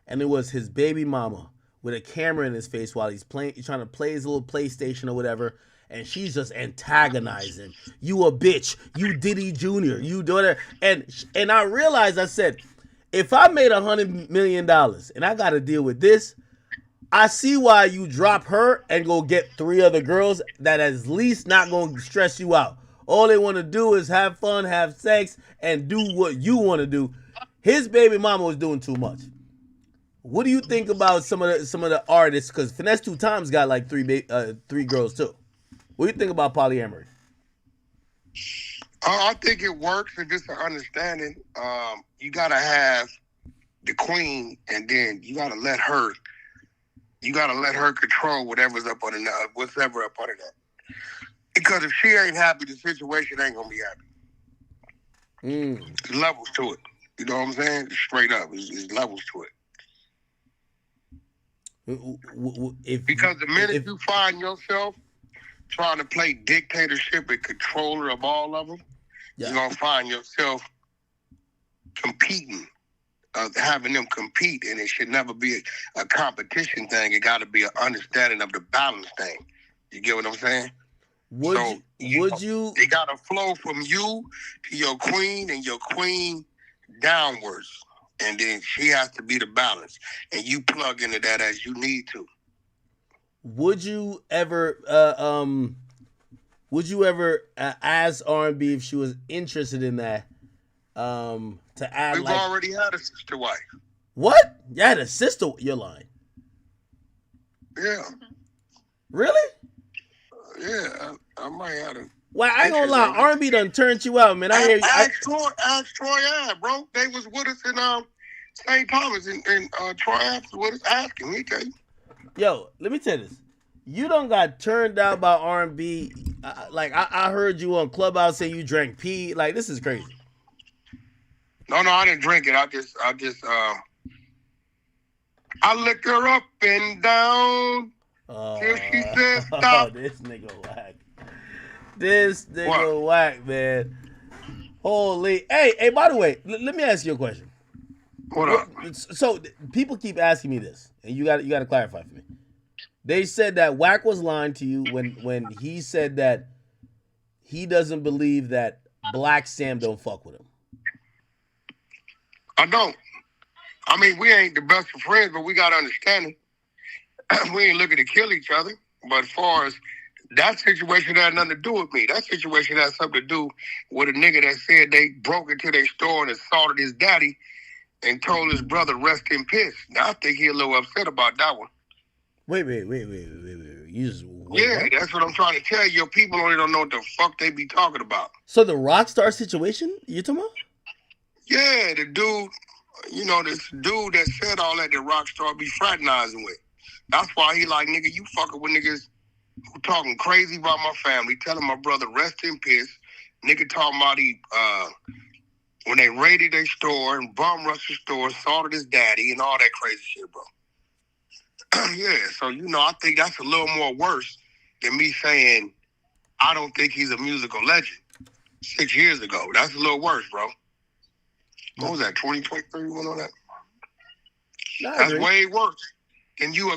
and it was his baby mama with a camera in his face while he's trying to play his little PlayStation or whatever, and she's just antagonizing. You a bitch. You Diddy Jr. You daughter. And I realized, I said, if I made $100 million and I got to deal with this, I see why you drop her and go get 3 other girls that at least not going to stress you out. All they want to do is have fun, have sex, and do what you want to do. His baby mama was doing too much. What do you think about some of the artists? Because Finesse 2 Times got like 3 girls too. What do you think about polyamory? I think it works if it's an understanding. You gotta have the queen, and then you gotta let her control whatever's up under whatever up under that. Because if she ain't happy, the situation ain't gonna be happy. There's levels to it. You know what I'm saying? Straight up, there's levels to it. Because the minute you find yourself trying to play dictatorship and controller of all of them, you're going to find yourself competing, having them compete, and it should never be a competition thing. It got to be an understanding of the balance thing. You get what I'm saying? Would you? It got to flow from you to your queen and your queen downwards. And then she has to be the balance, and you plug into that as you need to. Would you ever ask R&B if she was interested in that? To add, we've already had a sister wife. What? You had a sister? You're lying. Yeah. Really? Yeah, I might have a. Well, I ain't gonna lie, R&B done turned you out, man. I hear you. Ask Troy Ave, bro. They was with us in St. Thomas, and Troy Ave was with us. Ask him, he tell you. Yo, let me tell you this. You done got turned out by R&B I heard you on Clubhouse say you drank pee. Like, this is crazy. No, I didn't drink it. I lick her up and down till she said stop. This nigga whack. This nigga whack, man. Holy. Hey, by the way, let me ask you a question. What up? So people keep asking me this, and you got to clarify for me. They said that Wack was lying to you when he said that he doesn't believe that Black Sam don't fuck with him. I don't. I mean, we ain't the best of friends, but we got understanding. We ain't looking to kill each other. But as far as that situation, had nothing to do with me. That situation has something to do with a nigga that said they broke into their store and assaulted his daddy and told his brother rest in peace. Now, I think he a little upset about that one. Wait. Yeah, that's what I'm trying to tell you. Your people don't know what the fuck they be talking about. So the Rockstar situation you talking about? Yeah, the dude, this dude that said all that, the Rockstar be fraternizing with. That's why he like, nigga, you fucking with niggas who talking crazy about my family, telling my brother rest in peace. Nigga talking about when they raided their store and bum rushed the store, assaulted his daddy and all that crazy shit, bro. Yeah, so, I think that's a little more worse than me saying I don't think he's a musical legend 6 years ago. That's a little worse, bro. What was that, 2023 went on that? That's way worse than you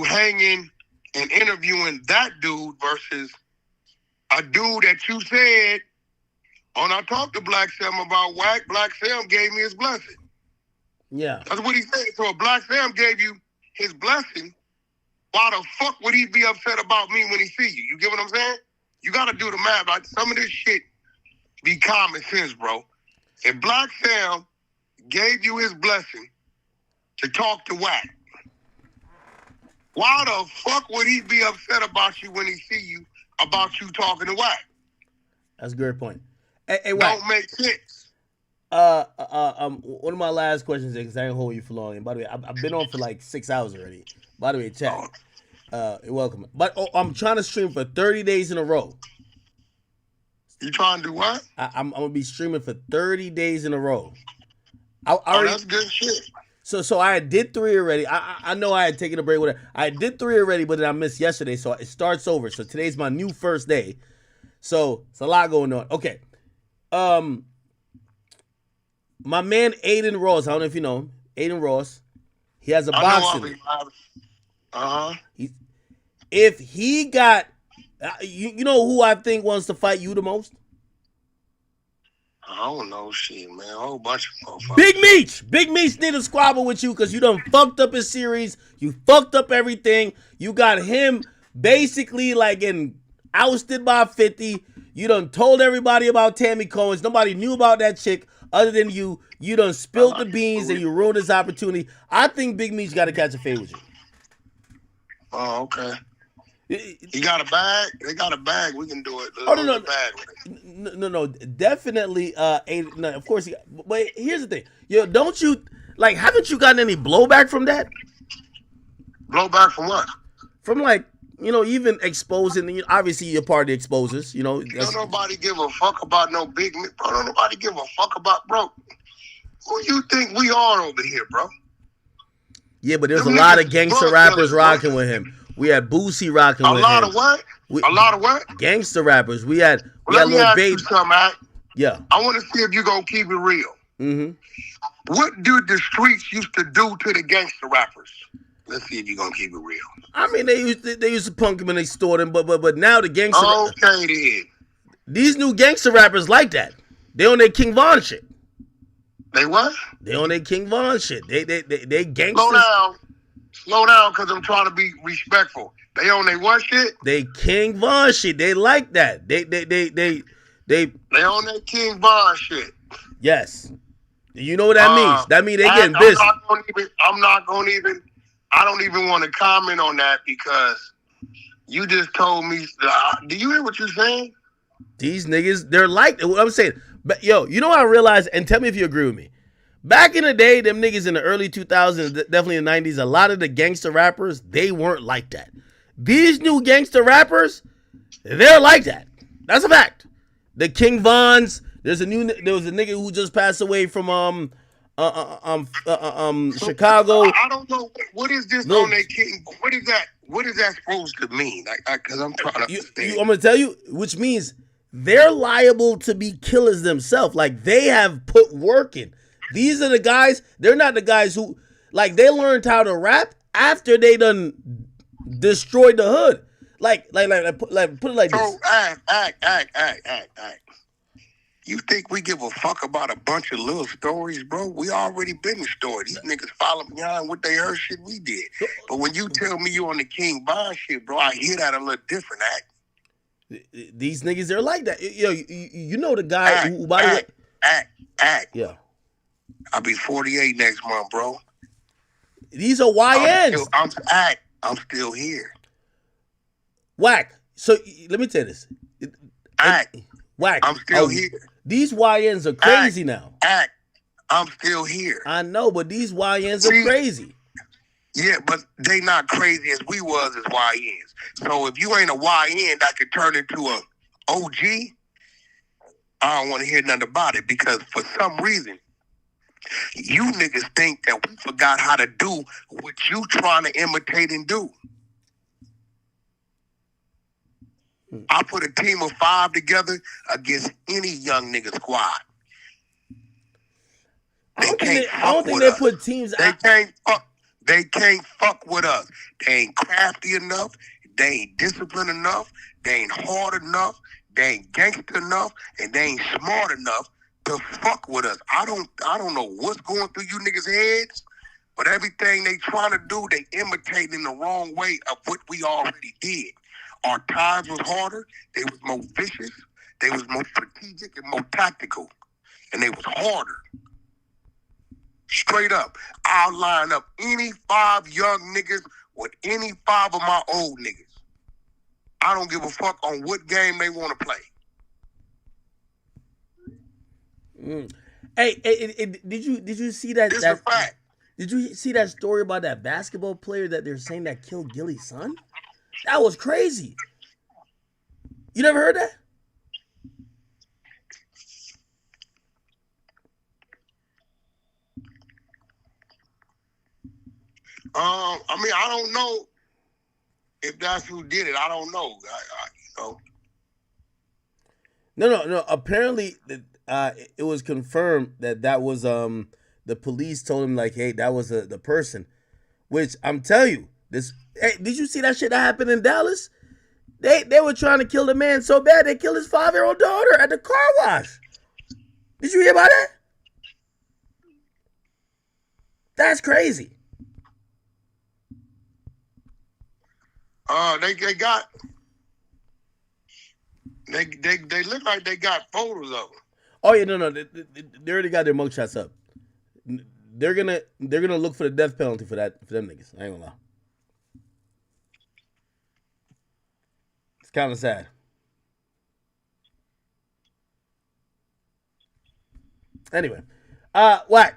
hanging and interviewing that dude versus a dude that you said, when I talked to Black Sam about Wack, Black Sam gave me his blessing. Yeah. That's what he said. So if Black Sam gave you his blessing, why the fuck would he be upset about me when he see you? You get what I'm saying? You got to do the math. Like, some of this shit be common sense, bro. If Black Sam gave you his blessing to talk to Wack, why the fuck would he be upset about you when he see you about you talking to Wack? That's a great point. Hey, Wack. Don't make sense. One of my last questions, because I ain't hold you for long. And by the way, I've been on for like 6 hours already. By the way, chat. You're welcome. But I'm trying to stream for 30 days in a row. You trying to do what? I'm gonna be streaming for 30 days in a row. That's good shit. So I did 3 already. I know I had taken a break with it. I did 3 already, but then I missed yesterday, so it starts over. So today's my new first day. So it's a lot going on. Okay. My man Aiden Ross, I don't know if you know him. Aiden Ross. He has a boxing. If he got, you know who I think wants to fight you the most? I don't know shit, man. A whole bunch of motherfuckers. Big Meech need to squabble with you because you done fucked up his series. You fucked up everything. You got him basically like getting ousted by 50. You done told everybody about Tammy Cohen's. Nobody knew about that chick other than you. You done spilled the beans and you ruined his opportunity. I think Big Meech got to catch a fade with you. Oh, okay. He got a bag. They got a bag. We can do it. No. Definitely. No, of course. But here's the thing. Don't you like? Haven't you gotten any blowback from that? Blowback from what? From even exposing. Obviously, you're part of the exposers. Don't nobody give a fuck about no Big Meech, bro. Don't nobody give a fuck about, bro. Who you think we are over here, bro? Yeah, but there's a lot of gangster rappers rocking with him. We had Boosie rocking with him. A lot of what? A lot of what? Gangster rappers. We had Lil Baby. Yeah. I want to see if you gonna keep it real. Mm-hmm. What did the streets used to do to the gangster rappers? Let's see if you gonna keep it real. I mean, they used to punk them and extort them, but now the gangster. Okay, then. These new gangster rappers like that. They on their King Von shit. They what? They on their King Von shit. They gangsters. Slow down, cause I'm trying to be respectful. They on their what shit? They King Von shit. They like that. They on their King Von shit. Yes. You know what that means? That means they getting busy. I don't even want to comment on that because you just told me. Do you hear what you're saying? These niggas, they're like what I'm saying. But you know what I realized, and tell me if you agree with me. Back in the day, them niggas in the early 2000s, definitely in the 90s, a lot of the gangster rappers, they weren't like that. These new gangster rappers, They're like that. That's a fact. The King Vons. There was a nigga who just passed away from Chicago. I don't know what is this on that King. What is that? What is that supposed to mean? Because I'm trying to understand. I'm gonna tell you, which means they're liable to be killers themselves. Like, they have put work in. These are the guys. They're not the guys who, like, they learned how to rap after they done destroyed the hood. Like put it like this. So act. You think we give a fuck about a bunch of little stories, bro? We already been in story. These niggas follow behind what they heard shit we did. But when you tell me you on the King Von shit, bro, I hear that a little different, Act. These niggas, they're like that. You know the guy who, by the way. Act. Yeah. I'll be 48 next month, bro. These are YNs. I'm still here. Wack. So let me tell you this. Wack. I'm still here. These YNs are crazy now. I'm still here. I know, but these YNs are crazy. Yeah, but they not crazy as we was as YNs. So if you ain't a YN that could turn into a OG, I don't want to hear nothing about it, because for some reason, you niggas think that we forgot how to do what you trying to imitate and do. I put a team of 5 together against any young nigga squad. I don't think they put teams out. They can't fuck with us. They ain't crafty enough. They ain't disciplined enough. They ain't hard enough. They ain't gangster enough, and they ain't smart enough to fuck with us. I don't know what's going through you niggas' heads, but everything they trying to do, they imitating the wrong way of what we already did. Our ties was harder. They was more vicious. They was more strategic and more tactical, and they was harder. Straight up, I'll line up any 5 young niggas with any 5 of my old niggas. I don't give a fuck on what game they want to play. Hey, did you see that? It's a fact. Did you see that story about that basketball player that they're saying that killed Gilly's son? That was crazy. You never heard that? I mean, I don't know if that's who did it. I don't know. No. Apparently, it was confirmed that was the police told him, like, hey, that was the person. Which I'm telling you, this. Hey, did you see that shit that happened in Dallas? They were trying to kill the man so bad they killed his 5-year-old daughter at the car wash. Did you hear about that? That's crazy. They look like they got photos of them. Oh yeah, no, they already got their mugshots up. They're gonna look for the death penalty for them niggas. I ain't gonna lie. It's kind of sad. Anyway, Wack.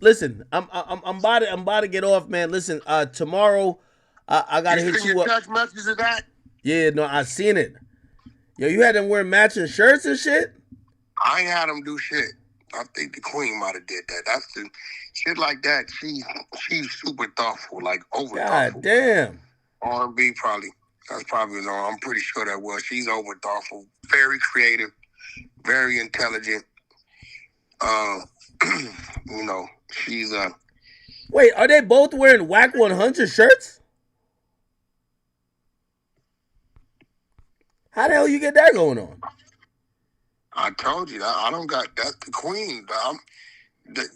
Listen, I'm about to get off, man. Listen, tomorrow, I gotta hit you up. Text messages of that? Yeah, no, I seen it. Yo, you had them wear matching shirts and shit? I ain't had them do shit. I think the Queen might have did that. That's the shit like that. She's super thoughtful, like over thoughtful. God damn. R&B probably. That's probably I'm pretty sure that was. She's over thoughtful, very creative, very intelligent. You know, she's Wait, are they both wearing Wack 100 shirts? How the hell you get that going on? I told you that I don't got that's the Queen.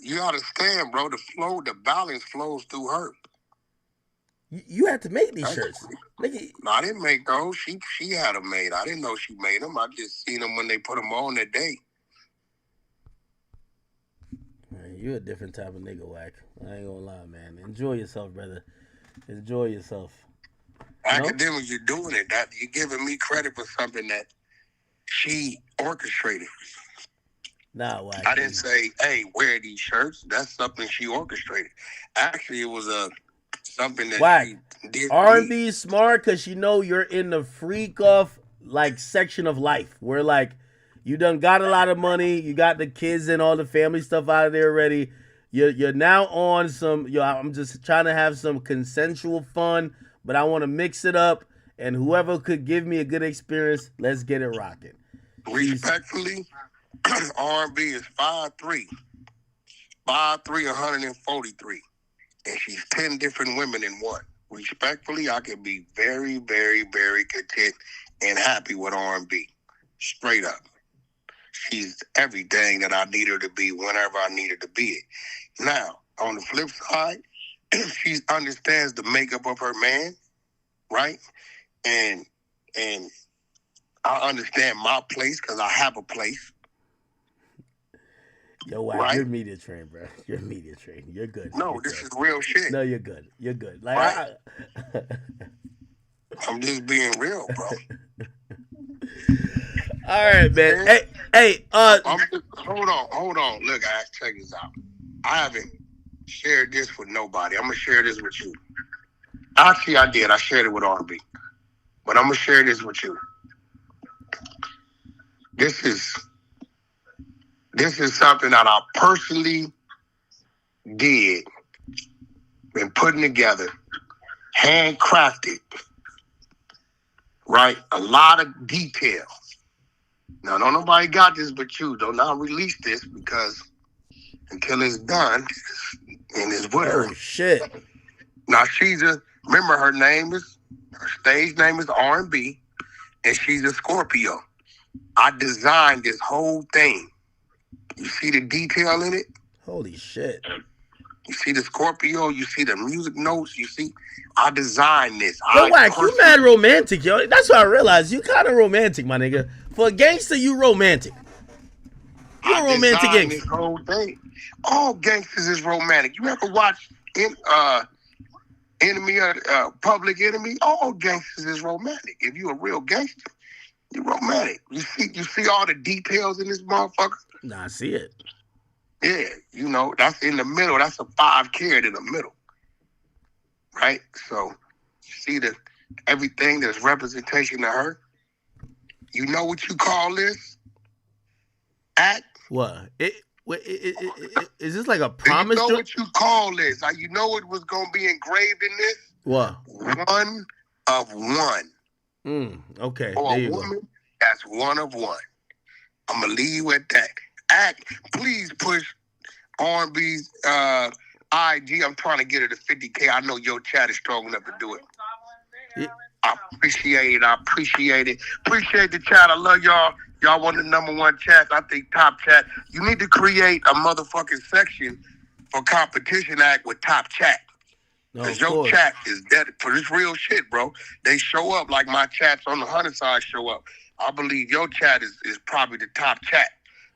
You understand, bro? The flow, the balance flows through her. You had to make these shirts. No, I didn't make those. She had them made. I didn't know she made them. I just seen them when they put them on that day. Man, you're a different type of nigga, Wack. I ain't gonna lie, man. Enjoy yourself, brother. Enjoy yourself. Academic, you're doing it. That you're giving me credit for something that she orchestrated. Nah, Wack. I didn't say, "Hey, wear these shirts." That's something she orchestrated. Actually, it was something that Wack. she did. R&B smart because you know you're in the freak off like section of life where like you done got a lot of money, you got the kids and all the family stuff out of there already. You're now on some. I'm just trying to have some consensual fun, but I want to mix it up. And whoever could give me a good experience, let's get it rocking. Respectfully, R&B is 5'3", 143, and she's 10 different women in one. Respectfully, I can be very, very, very content and happy with R&B. Straight up. She's everything that I need her to be whenever I need her to be it. Now, on the flip side, she understands the makeup of her man, right? And I understand my place because I have a place. Yo, Wack, right? You're media trained, bro. You're media trained. You're good. No, this is real shit. No, you're good. You're good. Like right? I'm just being real, bro. All right, man. Hey, hold on. Look, guys, check this out. I haven't shared this with nobody. I'm gonna share this with you. Actually, I did. I shared it with R&B, but I'm gonna share this with you. This is something that I personally did, been putting together, handcrafted, right? A lot of details. Now, don't nobody got this but you. Don't not release this because until it's done and it's with her. Oh, shit. Now, remember her stage name is R&B, and she's a Scorpio. I designed this whole thing. You see the detail in it? Holy shit. You see the Scorpio, you see the music notes, you see, I designed this. Yo, Wack, you mad romantic, yo. That's what I realized. You kind of romantic, my nigga. For a gangster, you romantic. You're a romantic gangster. This whole thing. All gangsters is romantic. You ever watch Public Enemy? All gangsters is romantic. If you a real gangster, you're romantic. You see all the details in this motherfucker? Nah, I see it. Yeah, that's in the middle. That's a 5 carat in the middle. Right? So, you see everything that's representation of her. You know what you call this? Act? What? Is this like a promise? You know what you call this? You know what was going to be engraved in this? What? One of one. Okay. For there a you woman, go. that's one of one. I'm going to leave you at that. Act, please push R&B's IG. I'm trying to get her to 50K. I know your chat is strong enough to do it. Yeah. I appreciate it. Appreciate the chat. I love y'all. Y'all want the #1 chat. I think top chat. You need to create a motherfucking section for Competition Act with top chat. Because your chat is dead for this real shit, bro. They show up like my chats on the Hunter side show up. I believe your chat is probably the top chat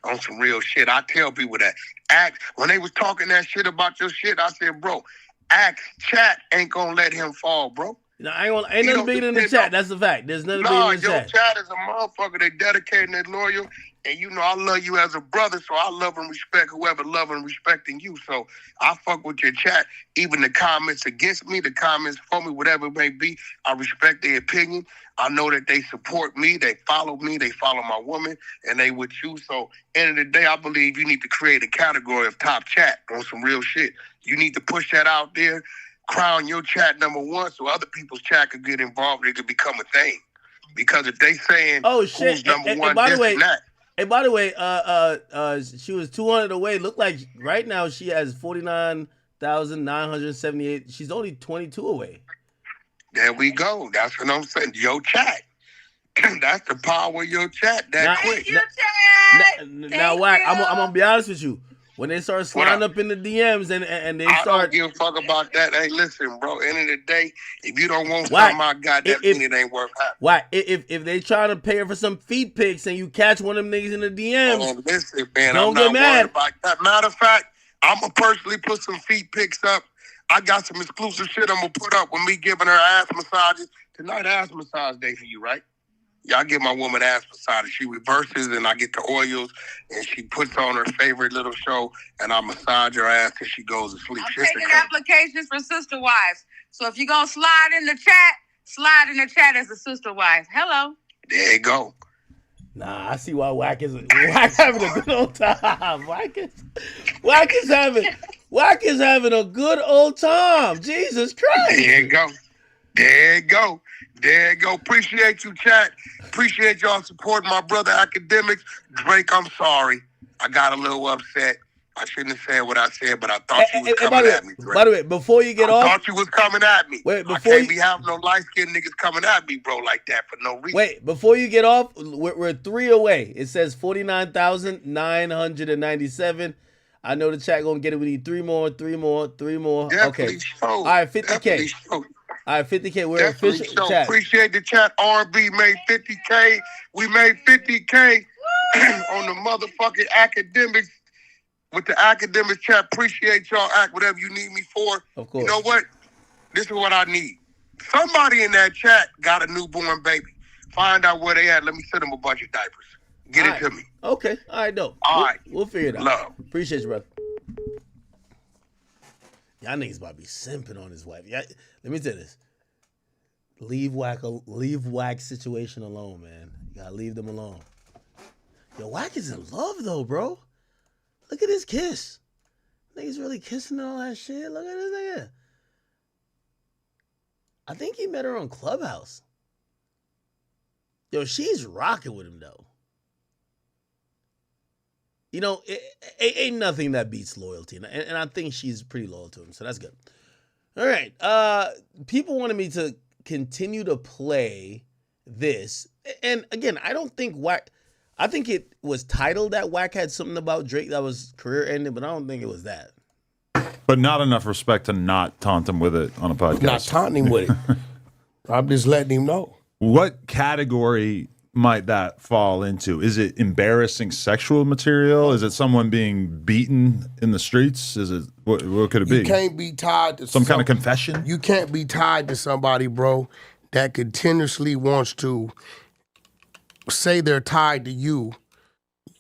on some real shit. I tell people that. Act, when they was talking that shit about your shit, I said, bro, Act chat ain't gonna let him fall, bro. No, ain't nothing bigger than the chat. That's the fact. There's nothing bigger than the your chat. chat is a motherfucker. They dedicated and they loyal. And I love you as a brother, so I love and respect whoever love and respecting you. So I fuck with your chat. Even the comments against me, the comments for me, whatever it may be, I respect their opinion. I know that they support me, they follow my woman, and they with you. So end of the day, I believe you need to create a category of top chat on some real shit. You need to push that out there. Crown your chat #1 so other people's chat could get involved and it could become a thing. Because if they saying, oh shit, who's #1, and by the way, and that. Hey, by the way, she was 200 away. Look like right now she has 49,978. She's only 22 away. There we go. That's what I'm saying. Your chat. That's the power of your chat. Quick. Now, Wack, I'm gonna be honest with you. When they start sliding up in the DMs and they start... I don't give a fuck about that. Hey, listen, bro. End of the day, if you don't want something I got, that mean it ain't worth having. Why? If they trying to pay her for some feet pics and you catch one of them niggas in the DMs, listen, man, don't get mad about that. Matter of fact, I'm going to personally put some feet pics up. I got some exclusive shit I'm going to put up with me giving her ass massages. Tonight, ass massage day for you, right? Yeah, I give my woman ass massage. She reverses and I get the oils and she puts on her favorite little show and I massage her ass till she goes to sleep. I'm taking applications for sister wives. So if you're going to slide in the chat as a sister wife. Hello. There you go. Nah, I see why Wack having a good old time. Wack is having a good old time. Jesus Christ. There you go. There you go. There you go. Appreciate you, chat. Appreciate y'all supporting my brother academics. Drake, I'm sorry. I got a little upset. I shouldn't have said what I said, but I thought you was coming at me, Drake. By the way, before you get off, I thought you was coming at me. Wait, I can't be having no light-skinned niggas coming at me, bro, like that for no reason. Wait, before you get off, we're 3 away. It says 49,997. I know the chat gonna get it. We need 3 more. Definitely Okay. so. All right, 50K. Definitely so. All right, 50K. We're Definitely official so. chat. Appreciate the chat. R&B made 50K. We made 50K on the motherfucking academics. With the academic chat, appreciate y'all. Act whatever you need me for. Of course. You know what? This is what I need. Somebody in that chat got a newborn baby. Find out where they at. Let me send them a bunch of diapers. Get it to me. Okay. All right, dope. All right. We'll figure it out. Love. Appreciate you, brother. Y'all niggas about to be simping on his wife. Let me tell you this. Leave Wack situation alone, man. You gotta leave them alone. Yo, Wack is in love though, bro. Look at his kiss. Niggas really kissing and all that shit. Look at this nigga. I think he met her on Clubhouse. Yo, she's rocking with him though. You know, it ain't nothing that beats loyalty. And I think she's pretty loyal to him, so that's good. All right. People wanted me to continue to play this. And again, I don't think Wack... I think it was titled that Wack had something about Drake that was career ending, but I don't think it was that. But not enough respect to not taunt him with it on a podcast. Not taunting him with it. I'm just letting him know. What category might that fall into? Is it embarrassing sexual material? Is it someone being beaten in the streets? Is it what could it be? You can't be tied to some kind of confession. You can't be tied to somebody, bro, that continuously wants to say they're tied to you.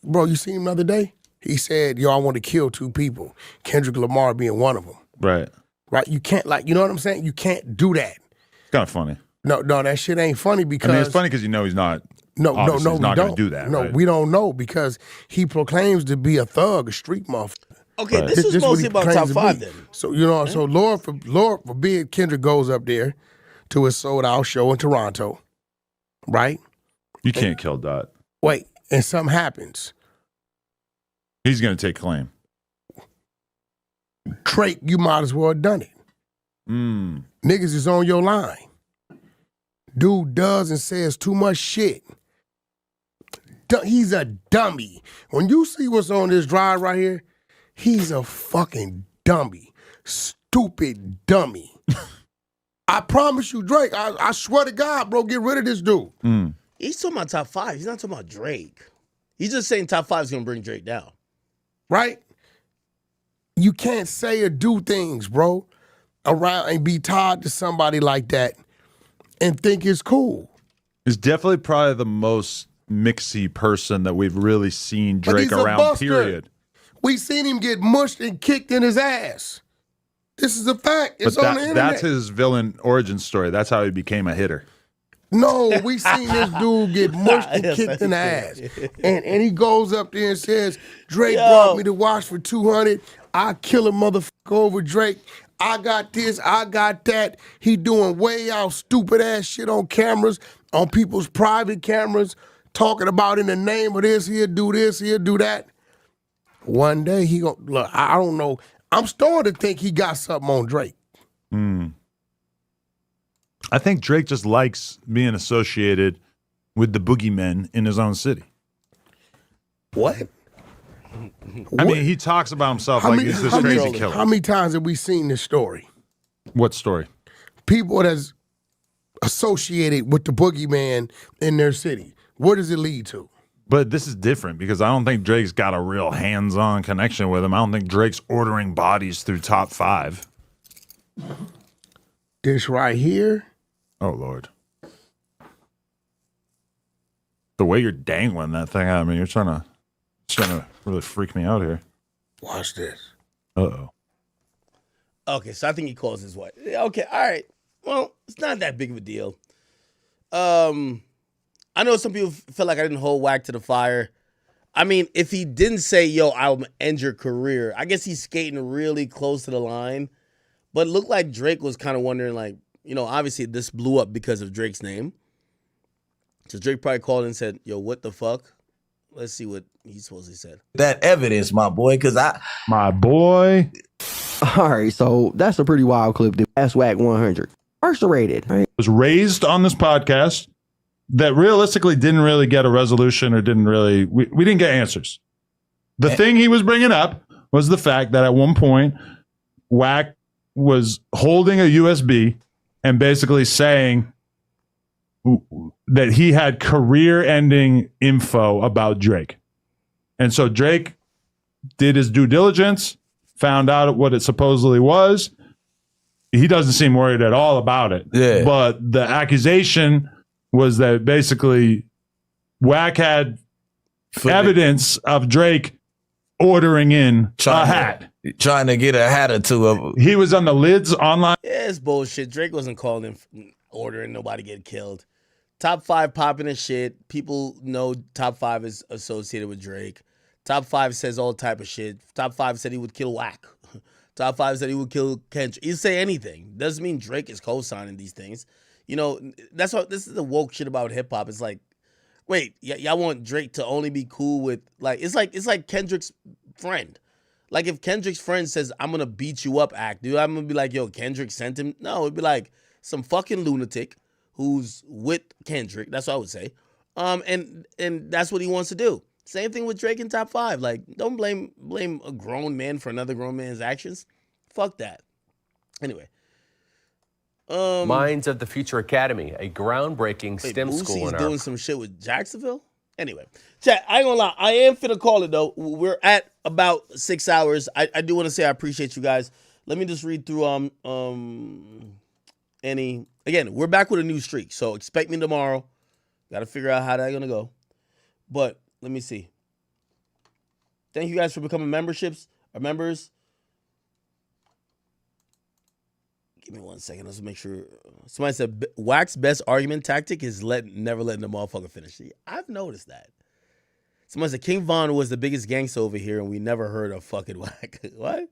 Bro, you seen him the other day? He said, yo, I want to kill 2 people. Kendrick Lamar being one of them. Right. Right? You can't, you know what I'm saying? You can't do that. It's kind of funny. No, that shit ain't funny because... I mean, it's funny because you know he's not... No, he's not going to do that. No, right? we don't know because he proclaims to be a thug, a street motherfucker. Okay, this is mostly about top 5 then. So, you know, so Lord forbid Kendrick goes up there to his sold out show in Toronto, right? You can't kill Dot. Wait, and something happens. He's going to take claim. Drake, you might as well have done it. Niggas is on your line. Dude does and says too much shit. He's a dummy. When you see what's on this drive right here, he's a fucking dummy. Stupid dummy. I promise you, Drake, I swear to God, bro, get rid of this dude. He's talking about top 5. He's not talking about Drake. He's just saying top 5 is going to bring Drake down. Right? You can't say or do things, bro, around and be tied to somebody like that and think it's cool. He's definitely probably the most mixy person that we've really seen Drake around, period. We've seen him get mushed and kicked in his ass. This is a fact. It's on the internet. That's his villain origin story. That's how he became a hitter. No, we seen this dude get mushed and kicked in the ass. And he goes up there and says, Drake brought me to watch for 200. I kill a motherfucker over Drake. I got this, I got that. He doing way out stupid ass shit on cameras, on people's private cameras, talking about in the name of this, he'll do this, he'll do that. One day he gonna, look, I don't know. I'm starting to think he got something on Drake. I think Drake just likes being associated with the boogeymen in his own city. What? I mean, he talks about himself like he's this crazy killer. How many times have we seen this story? What story? People that's associated with the boogeyman in their city. Where does it lead to? But this is different because I don't think Drake's got a real hands-on connection with him. I don't think Drake's ordering bodies through top 5. This right here. Oh, Lord. The way you're dangling that thing out, I mean, you're trying to really freak me out here. Watch this. Uh-oh. Okay, so I think he calls his wife. Okay, all right. Well, it's not that big of a deal. I I know some people feel like I didn't hold Wack to the fire. I mean, if he didn't say, yo, I'll end your career, I guess he's skating really close to the line. But it looked like Drake was kind of wondering, like, you know, obviously this blew up because of Drake's name. So Drake probably called and said, yo, what the fuck? Let's see what he supposedly said. That evidence, my boy, because My boy. All right, so that's a pretty wild clip. That's Wack 100. Incarcerated. Right? Was raised on this podcast that realistically didn't really get a resolution or didn't really, we didn't get answers. The thing he was bringing up was the fact that at one point, Wack was holding a USB and basically saying that he had career-ending info about Drake. And so Drake did his due diligence, found out what it supposedly was. He doesn't seem worried at all about it. Yeah. But the accusation was that basically Wack had evidence of Drake ordering in a hat. Trying to get a hat or two of. He was on the lids online. Yeah, it's bullshit. Drake wasn't calling in ordering nobody get killed. Top 5 popping his shit. People know Top 5 is associated with Drake. Top 5 says all type of shit. Top 5 said he would kill Wack. Top 5 said he would kill Kendrick. He'd say anything. Doesn't mean Drake is co-signing these things. You know, that's what this is the woke shit about hip hop. It's like, wait, y'all want Drake to only be cool with it's like Kendrick's friend. Like if Kendrick's friend says, I'm gonna beat you up, act, dude, I'm gonna be like, yo, Kendrick sent him. No, it'd be like some fucking lunatic who's with Kendrick. That's what I would say. And that's what he wants to do. Same thing with Drake in Top 5. Like, don't blame a grown man for another grown man's actions. Fuck that. Anyway. Minds of the Future Academy, a groundbreaking STEM school in our... doing some shit with Jacksonville? Anyway. Chat, I ain't gonna lie. I am finna call it, though. We're at about 6 hours. I do want to say I appreciate you guys. Let me just read through any... Again, we're back with a new streak, so expect me tomorrow. Got to figure out how that's gonna go. But let me see. Thank you guys for becoming members. Give me 1 second. Let's make sure. Somebody said Wack's best argument tactic is never letting the motherfucker finish. I've noticed that. Somebody said King Von was the biggest gangster over here, and we never heard of fucking Wack. What?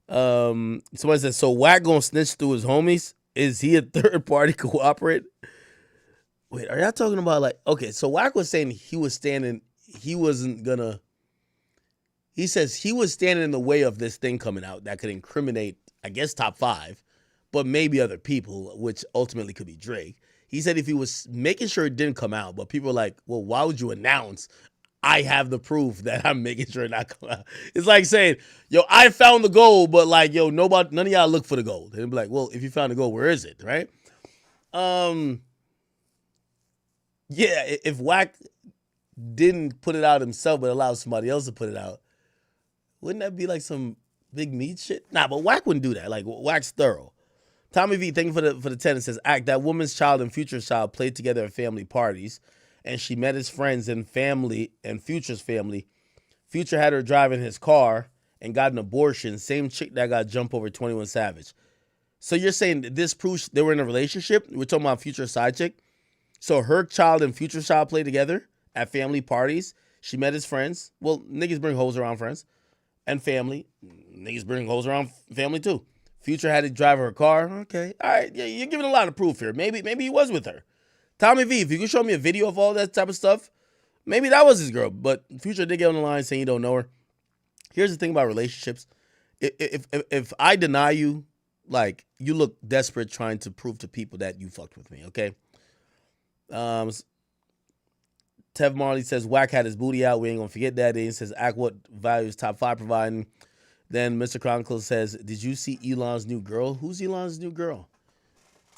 Somebody said, so Wack gonna snitch through his homies? Is he a third party cooperate? Wait, are y'all talking about okay, so Wack was saying he was standing in the way of this thing coming out that could incriminate, I guess, Top 5, but maybe other people, which ultimately could be Drake. He said if he was making sure it didn't come out, but people are like, well, why would you announce I have the proof that I'm making sure it not come out? It's like saying, yo, I found the gold, but yo, none of y'all look for the gold. And be like, well, if you found the gold, where is it, right? Yeah, if Wack didn't put it out himself but allowed somebody else to put it out, wouldn't that be like some big meat shit? Nah, but Wack wouldn't do that. Like, Wack's thorough. Tommy V, thank you for the 10. It says, act, that woman's child and Future's child played together at family parties, and she met his friends and family and Future's family. Future had her driving his car and got an abortion. Same chick that got jumped over 21 Savage. So you're saying that this proves they were in a relationship? We're talking about Future's side chick? So her child and Future's child played together at family parties. She met his friends. Well, niggas bring hoes around friends. And family. Niggas bring hoes around family too. Future had to drive her car. Okay. All right. Yeah, you're giving a lot of proof here. Maybe he was with her. Tommy V, if you can show me a video of all that type of stuff, maybe that was his girl. But Future did get on the line saying you don't know her. Here's the thing about relationships. If I deny you, you look desperate trying to prove to people that you fucked with me, okay? Tev Marley says Wack had his booty out. We ain't gonna forget that. He says, act what values Top 5 providing. Then Mr. Chronicles says, did you see Elon's new girl? Who's Elon's new girl?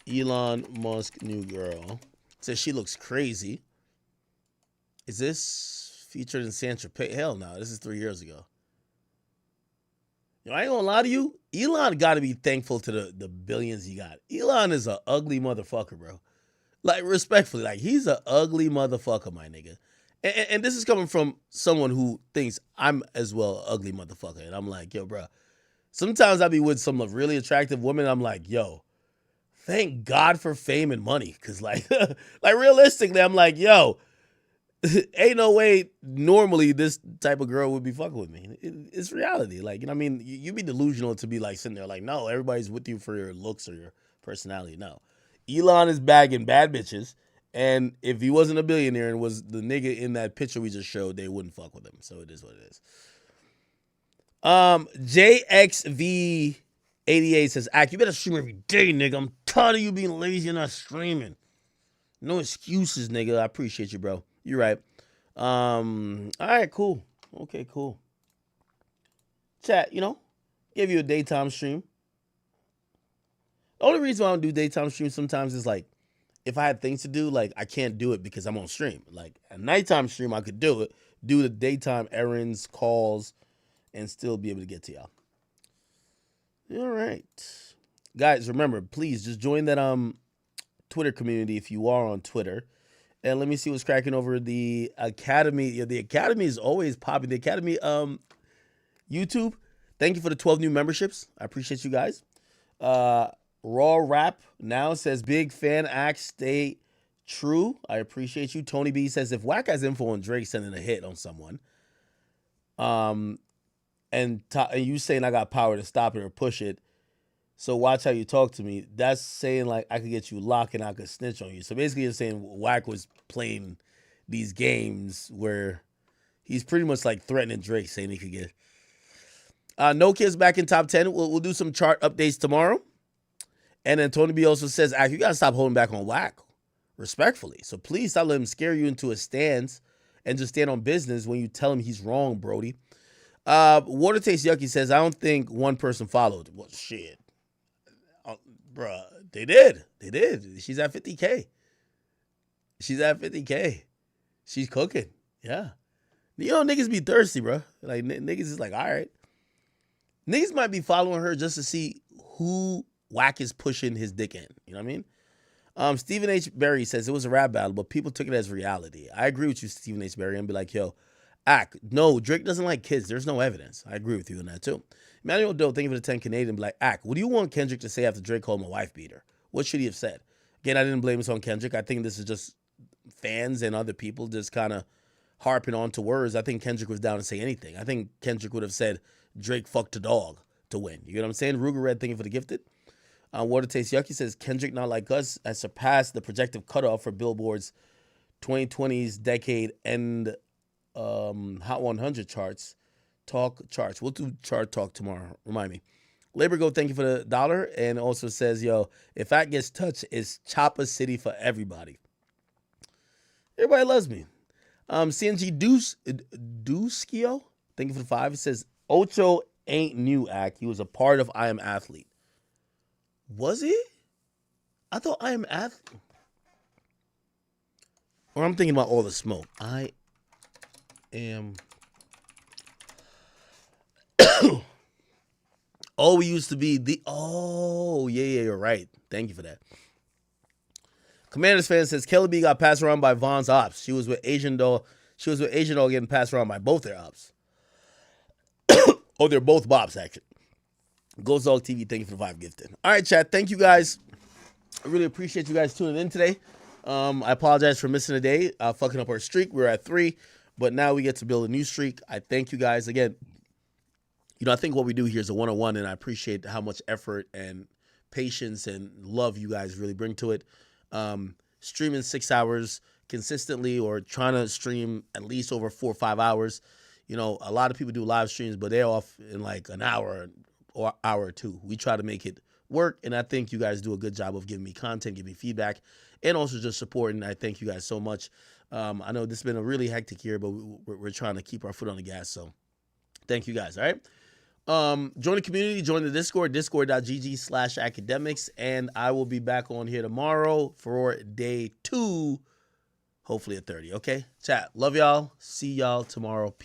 Elon Musk new girl. Says she looks crazy. Is this featured in San Tropez? Hell no, this is 3 years ago. I ain't gonna lie to you. Elon got to be thankful to the billions he got. Elon is an ugly motherfucker, bro. Respectfully, he's an ugly motherfucker, my nigga. And this is coming from someone who thinks I'm as well an ugly motherfucker. And I'm like, yo, bro, sometimes I be with some really attractive women. I'm like, yo, thank God for fame and money. Cause like realistically, I'm like, yo, ain't no way normally this type of girl would be fucking with me. It's reality. Like, you know what I mean? You be delusional to be like sitting there like, no, everybody's with you for your looks or your personality. No. Elon is bagging bad bitches. And if he wasn't a billionaire and was the nigga in that picture we just showed, they wouldn't fuck with him. So it is what it is. JXV88 says, Ack, you better stream every day, nigga. I'm tired of you being lazy and not streaming. No excuses, nigga. I appreciate you, bro. You're right. All right, cool. Okay, cool. Chat, you know, give you a daytime stream. The only reason why I don't do daytime streams sometimes is like, if I had things to do, like I can't do it because I'm on stream. Like a nighttime stream, I could do it, do the daytime errands, calls, and still be able to get to y'all. All right. Guys, remember, please just join that Twitter community if you are on Twitter. And let me see what's cracking over the Academy. Yeah, the Academy is always popping. The Academy YouTube, thank you for the 12 new memberships. I appreciate you guys. Raw Rap now says, big fan, Act, stay true. I appreciate you. Tony B says, if Wack has info on Drake sending a hit on someone, and you saying I got power to stop it or push it, so watch how you talk to me. That's saying like I could get you locked and I could snitch on you. So basically you're saying Wack was playing these games where he's pretty much like threatening Drake, saying he could get No Kids back in top 10. We'll do some chart updates tomorrow. And then Tony B also says, you got to stop holding back on Wack, respectfully. So please stop letting him scare you into a stance and just stand on business when you tell him he's wrong, Brody. Water Tastes Yucky says, I don't think one person followed. Well, shit. Bruh, they did. They did. She's at 50K. She's at 50K. She's cooking. Yeah. You know, niggas be thirsty, bro. Like, niggas is like, all right. Niggas might be following her just to see who Wack is pushing his dick in. You know what I mean? Stephen H. Berry says it was a rap battle, but people took it as reality. I agree with you, Stephen H. Berry, and be like, yo, Ack, no, Drake doesn't like kids. There's no evidence. I agree with you on that, too. Emmanuel Doe, thank you for the 10 Canadian, be like, Ack, what do you want Kendrick to say after Drake called him a wife beater? What should he have said? Again, I didn't blame this on Kendrick. I think this is just fans and other people just kind of harping on to words. I think Kendrick was down to say anything. I think Kendrick would have said Drake fucked a dog to win. You know what I'm saying? Ruger Red, thank you for the gifted. Water Tastes Yucky says, Kendrick Not Like Us has surpassed the projected cutoff for Billboard's 2020's decade end Hot 100 charts. Charts. We'll do chart talk tomorrow. Remind me. Labor Go, thank you for the $1. And also says, yo, if Act gets touched, it's Chopper City for everybody. Everybody loves me. CNG Duskio, thank you for the 5. It says, Ocho ain't new, Act. He was a part of I Am Athlete. Was he? I thought I Am Athlete. Or I'm thinking about All the Smoke. I am. Oh, we used to be the. Oh, yeah, you're right. Thank you for that. Commanders fan says Kayla B got passed around by Von's ops. She was with Asian Doll. She was with Asian Doll getting passed around by both their ops. Oh, they're both bops, actually. Ghost Dog TV, thank you for the 5 gifted. All right, chat. Thank you guys. I really appreciate you guys tuning in today. I apologize for missing a day, fucking up our streak. We were at 3, but now we get to build a new streak. I thank you guys again. You know, I think what we do here is a 101, and I appreciate how much effort and patience and love you guys really bring to it. Streaming 6 hours consistently, or trying to stream at least over 4 or 5 hours. You know, a lot of people do live streams, but they're off in like an hour or hour or 2. We try to make it work, and I think you guys do a good job of giving me content, giving me feedback, and also just supporting. I thank you guys so much. I know this has been a really hectic year, but we're trying to keep our foot on the gas, so thank you guys, all right? Join the community, join the Discord, discord.gg/academics, and I will be back on here tomorrow for day 2, hopefully at 30, okay? Chat, love y'all. See y'all tomorrow. Peace.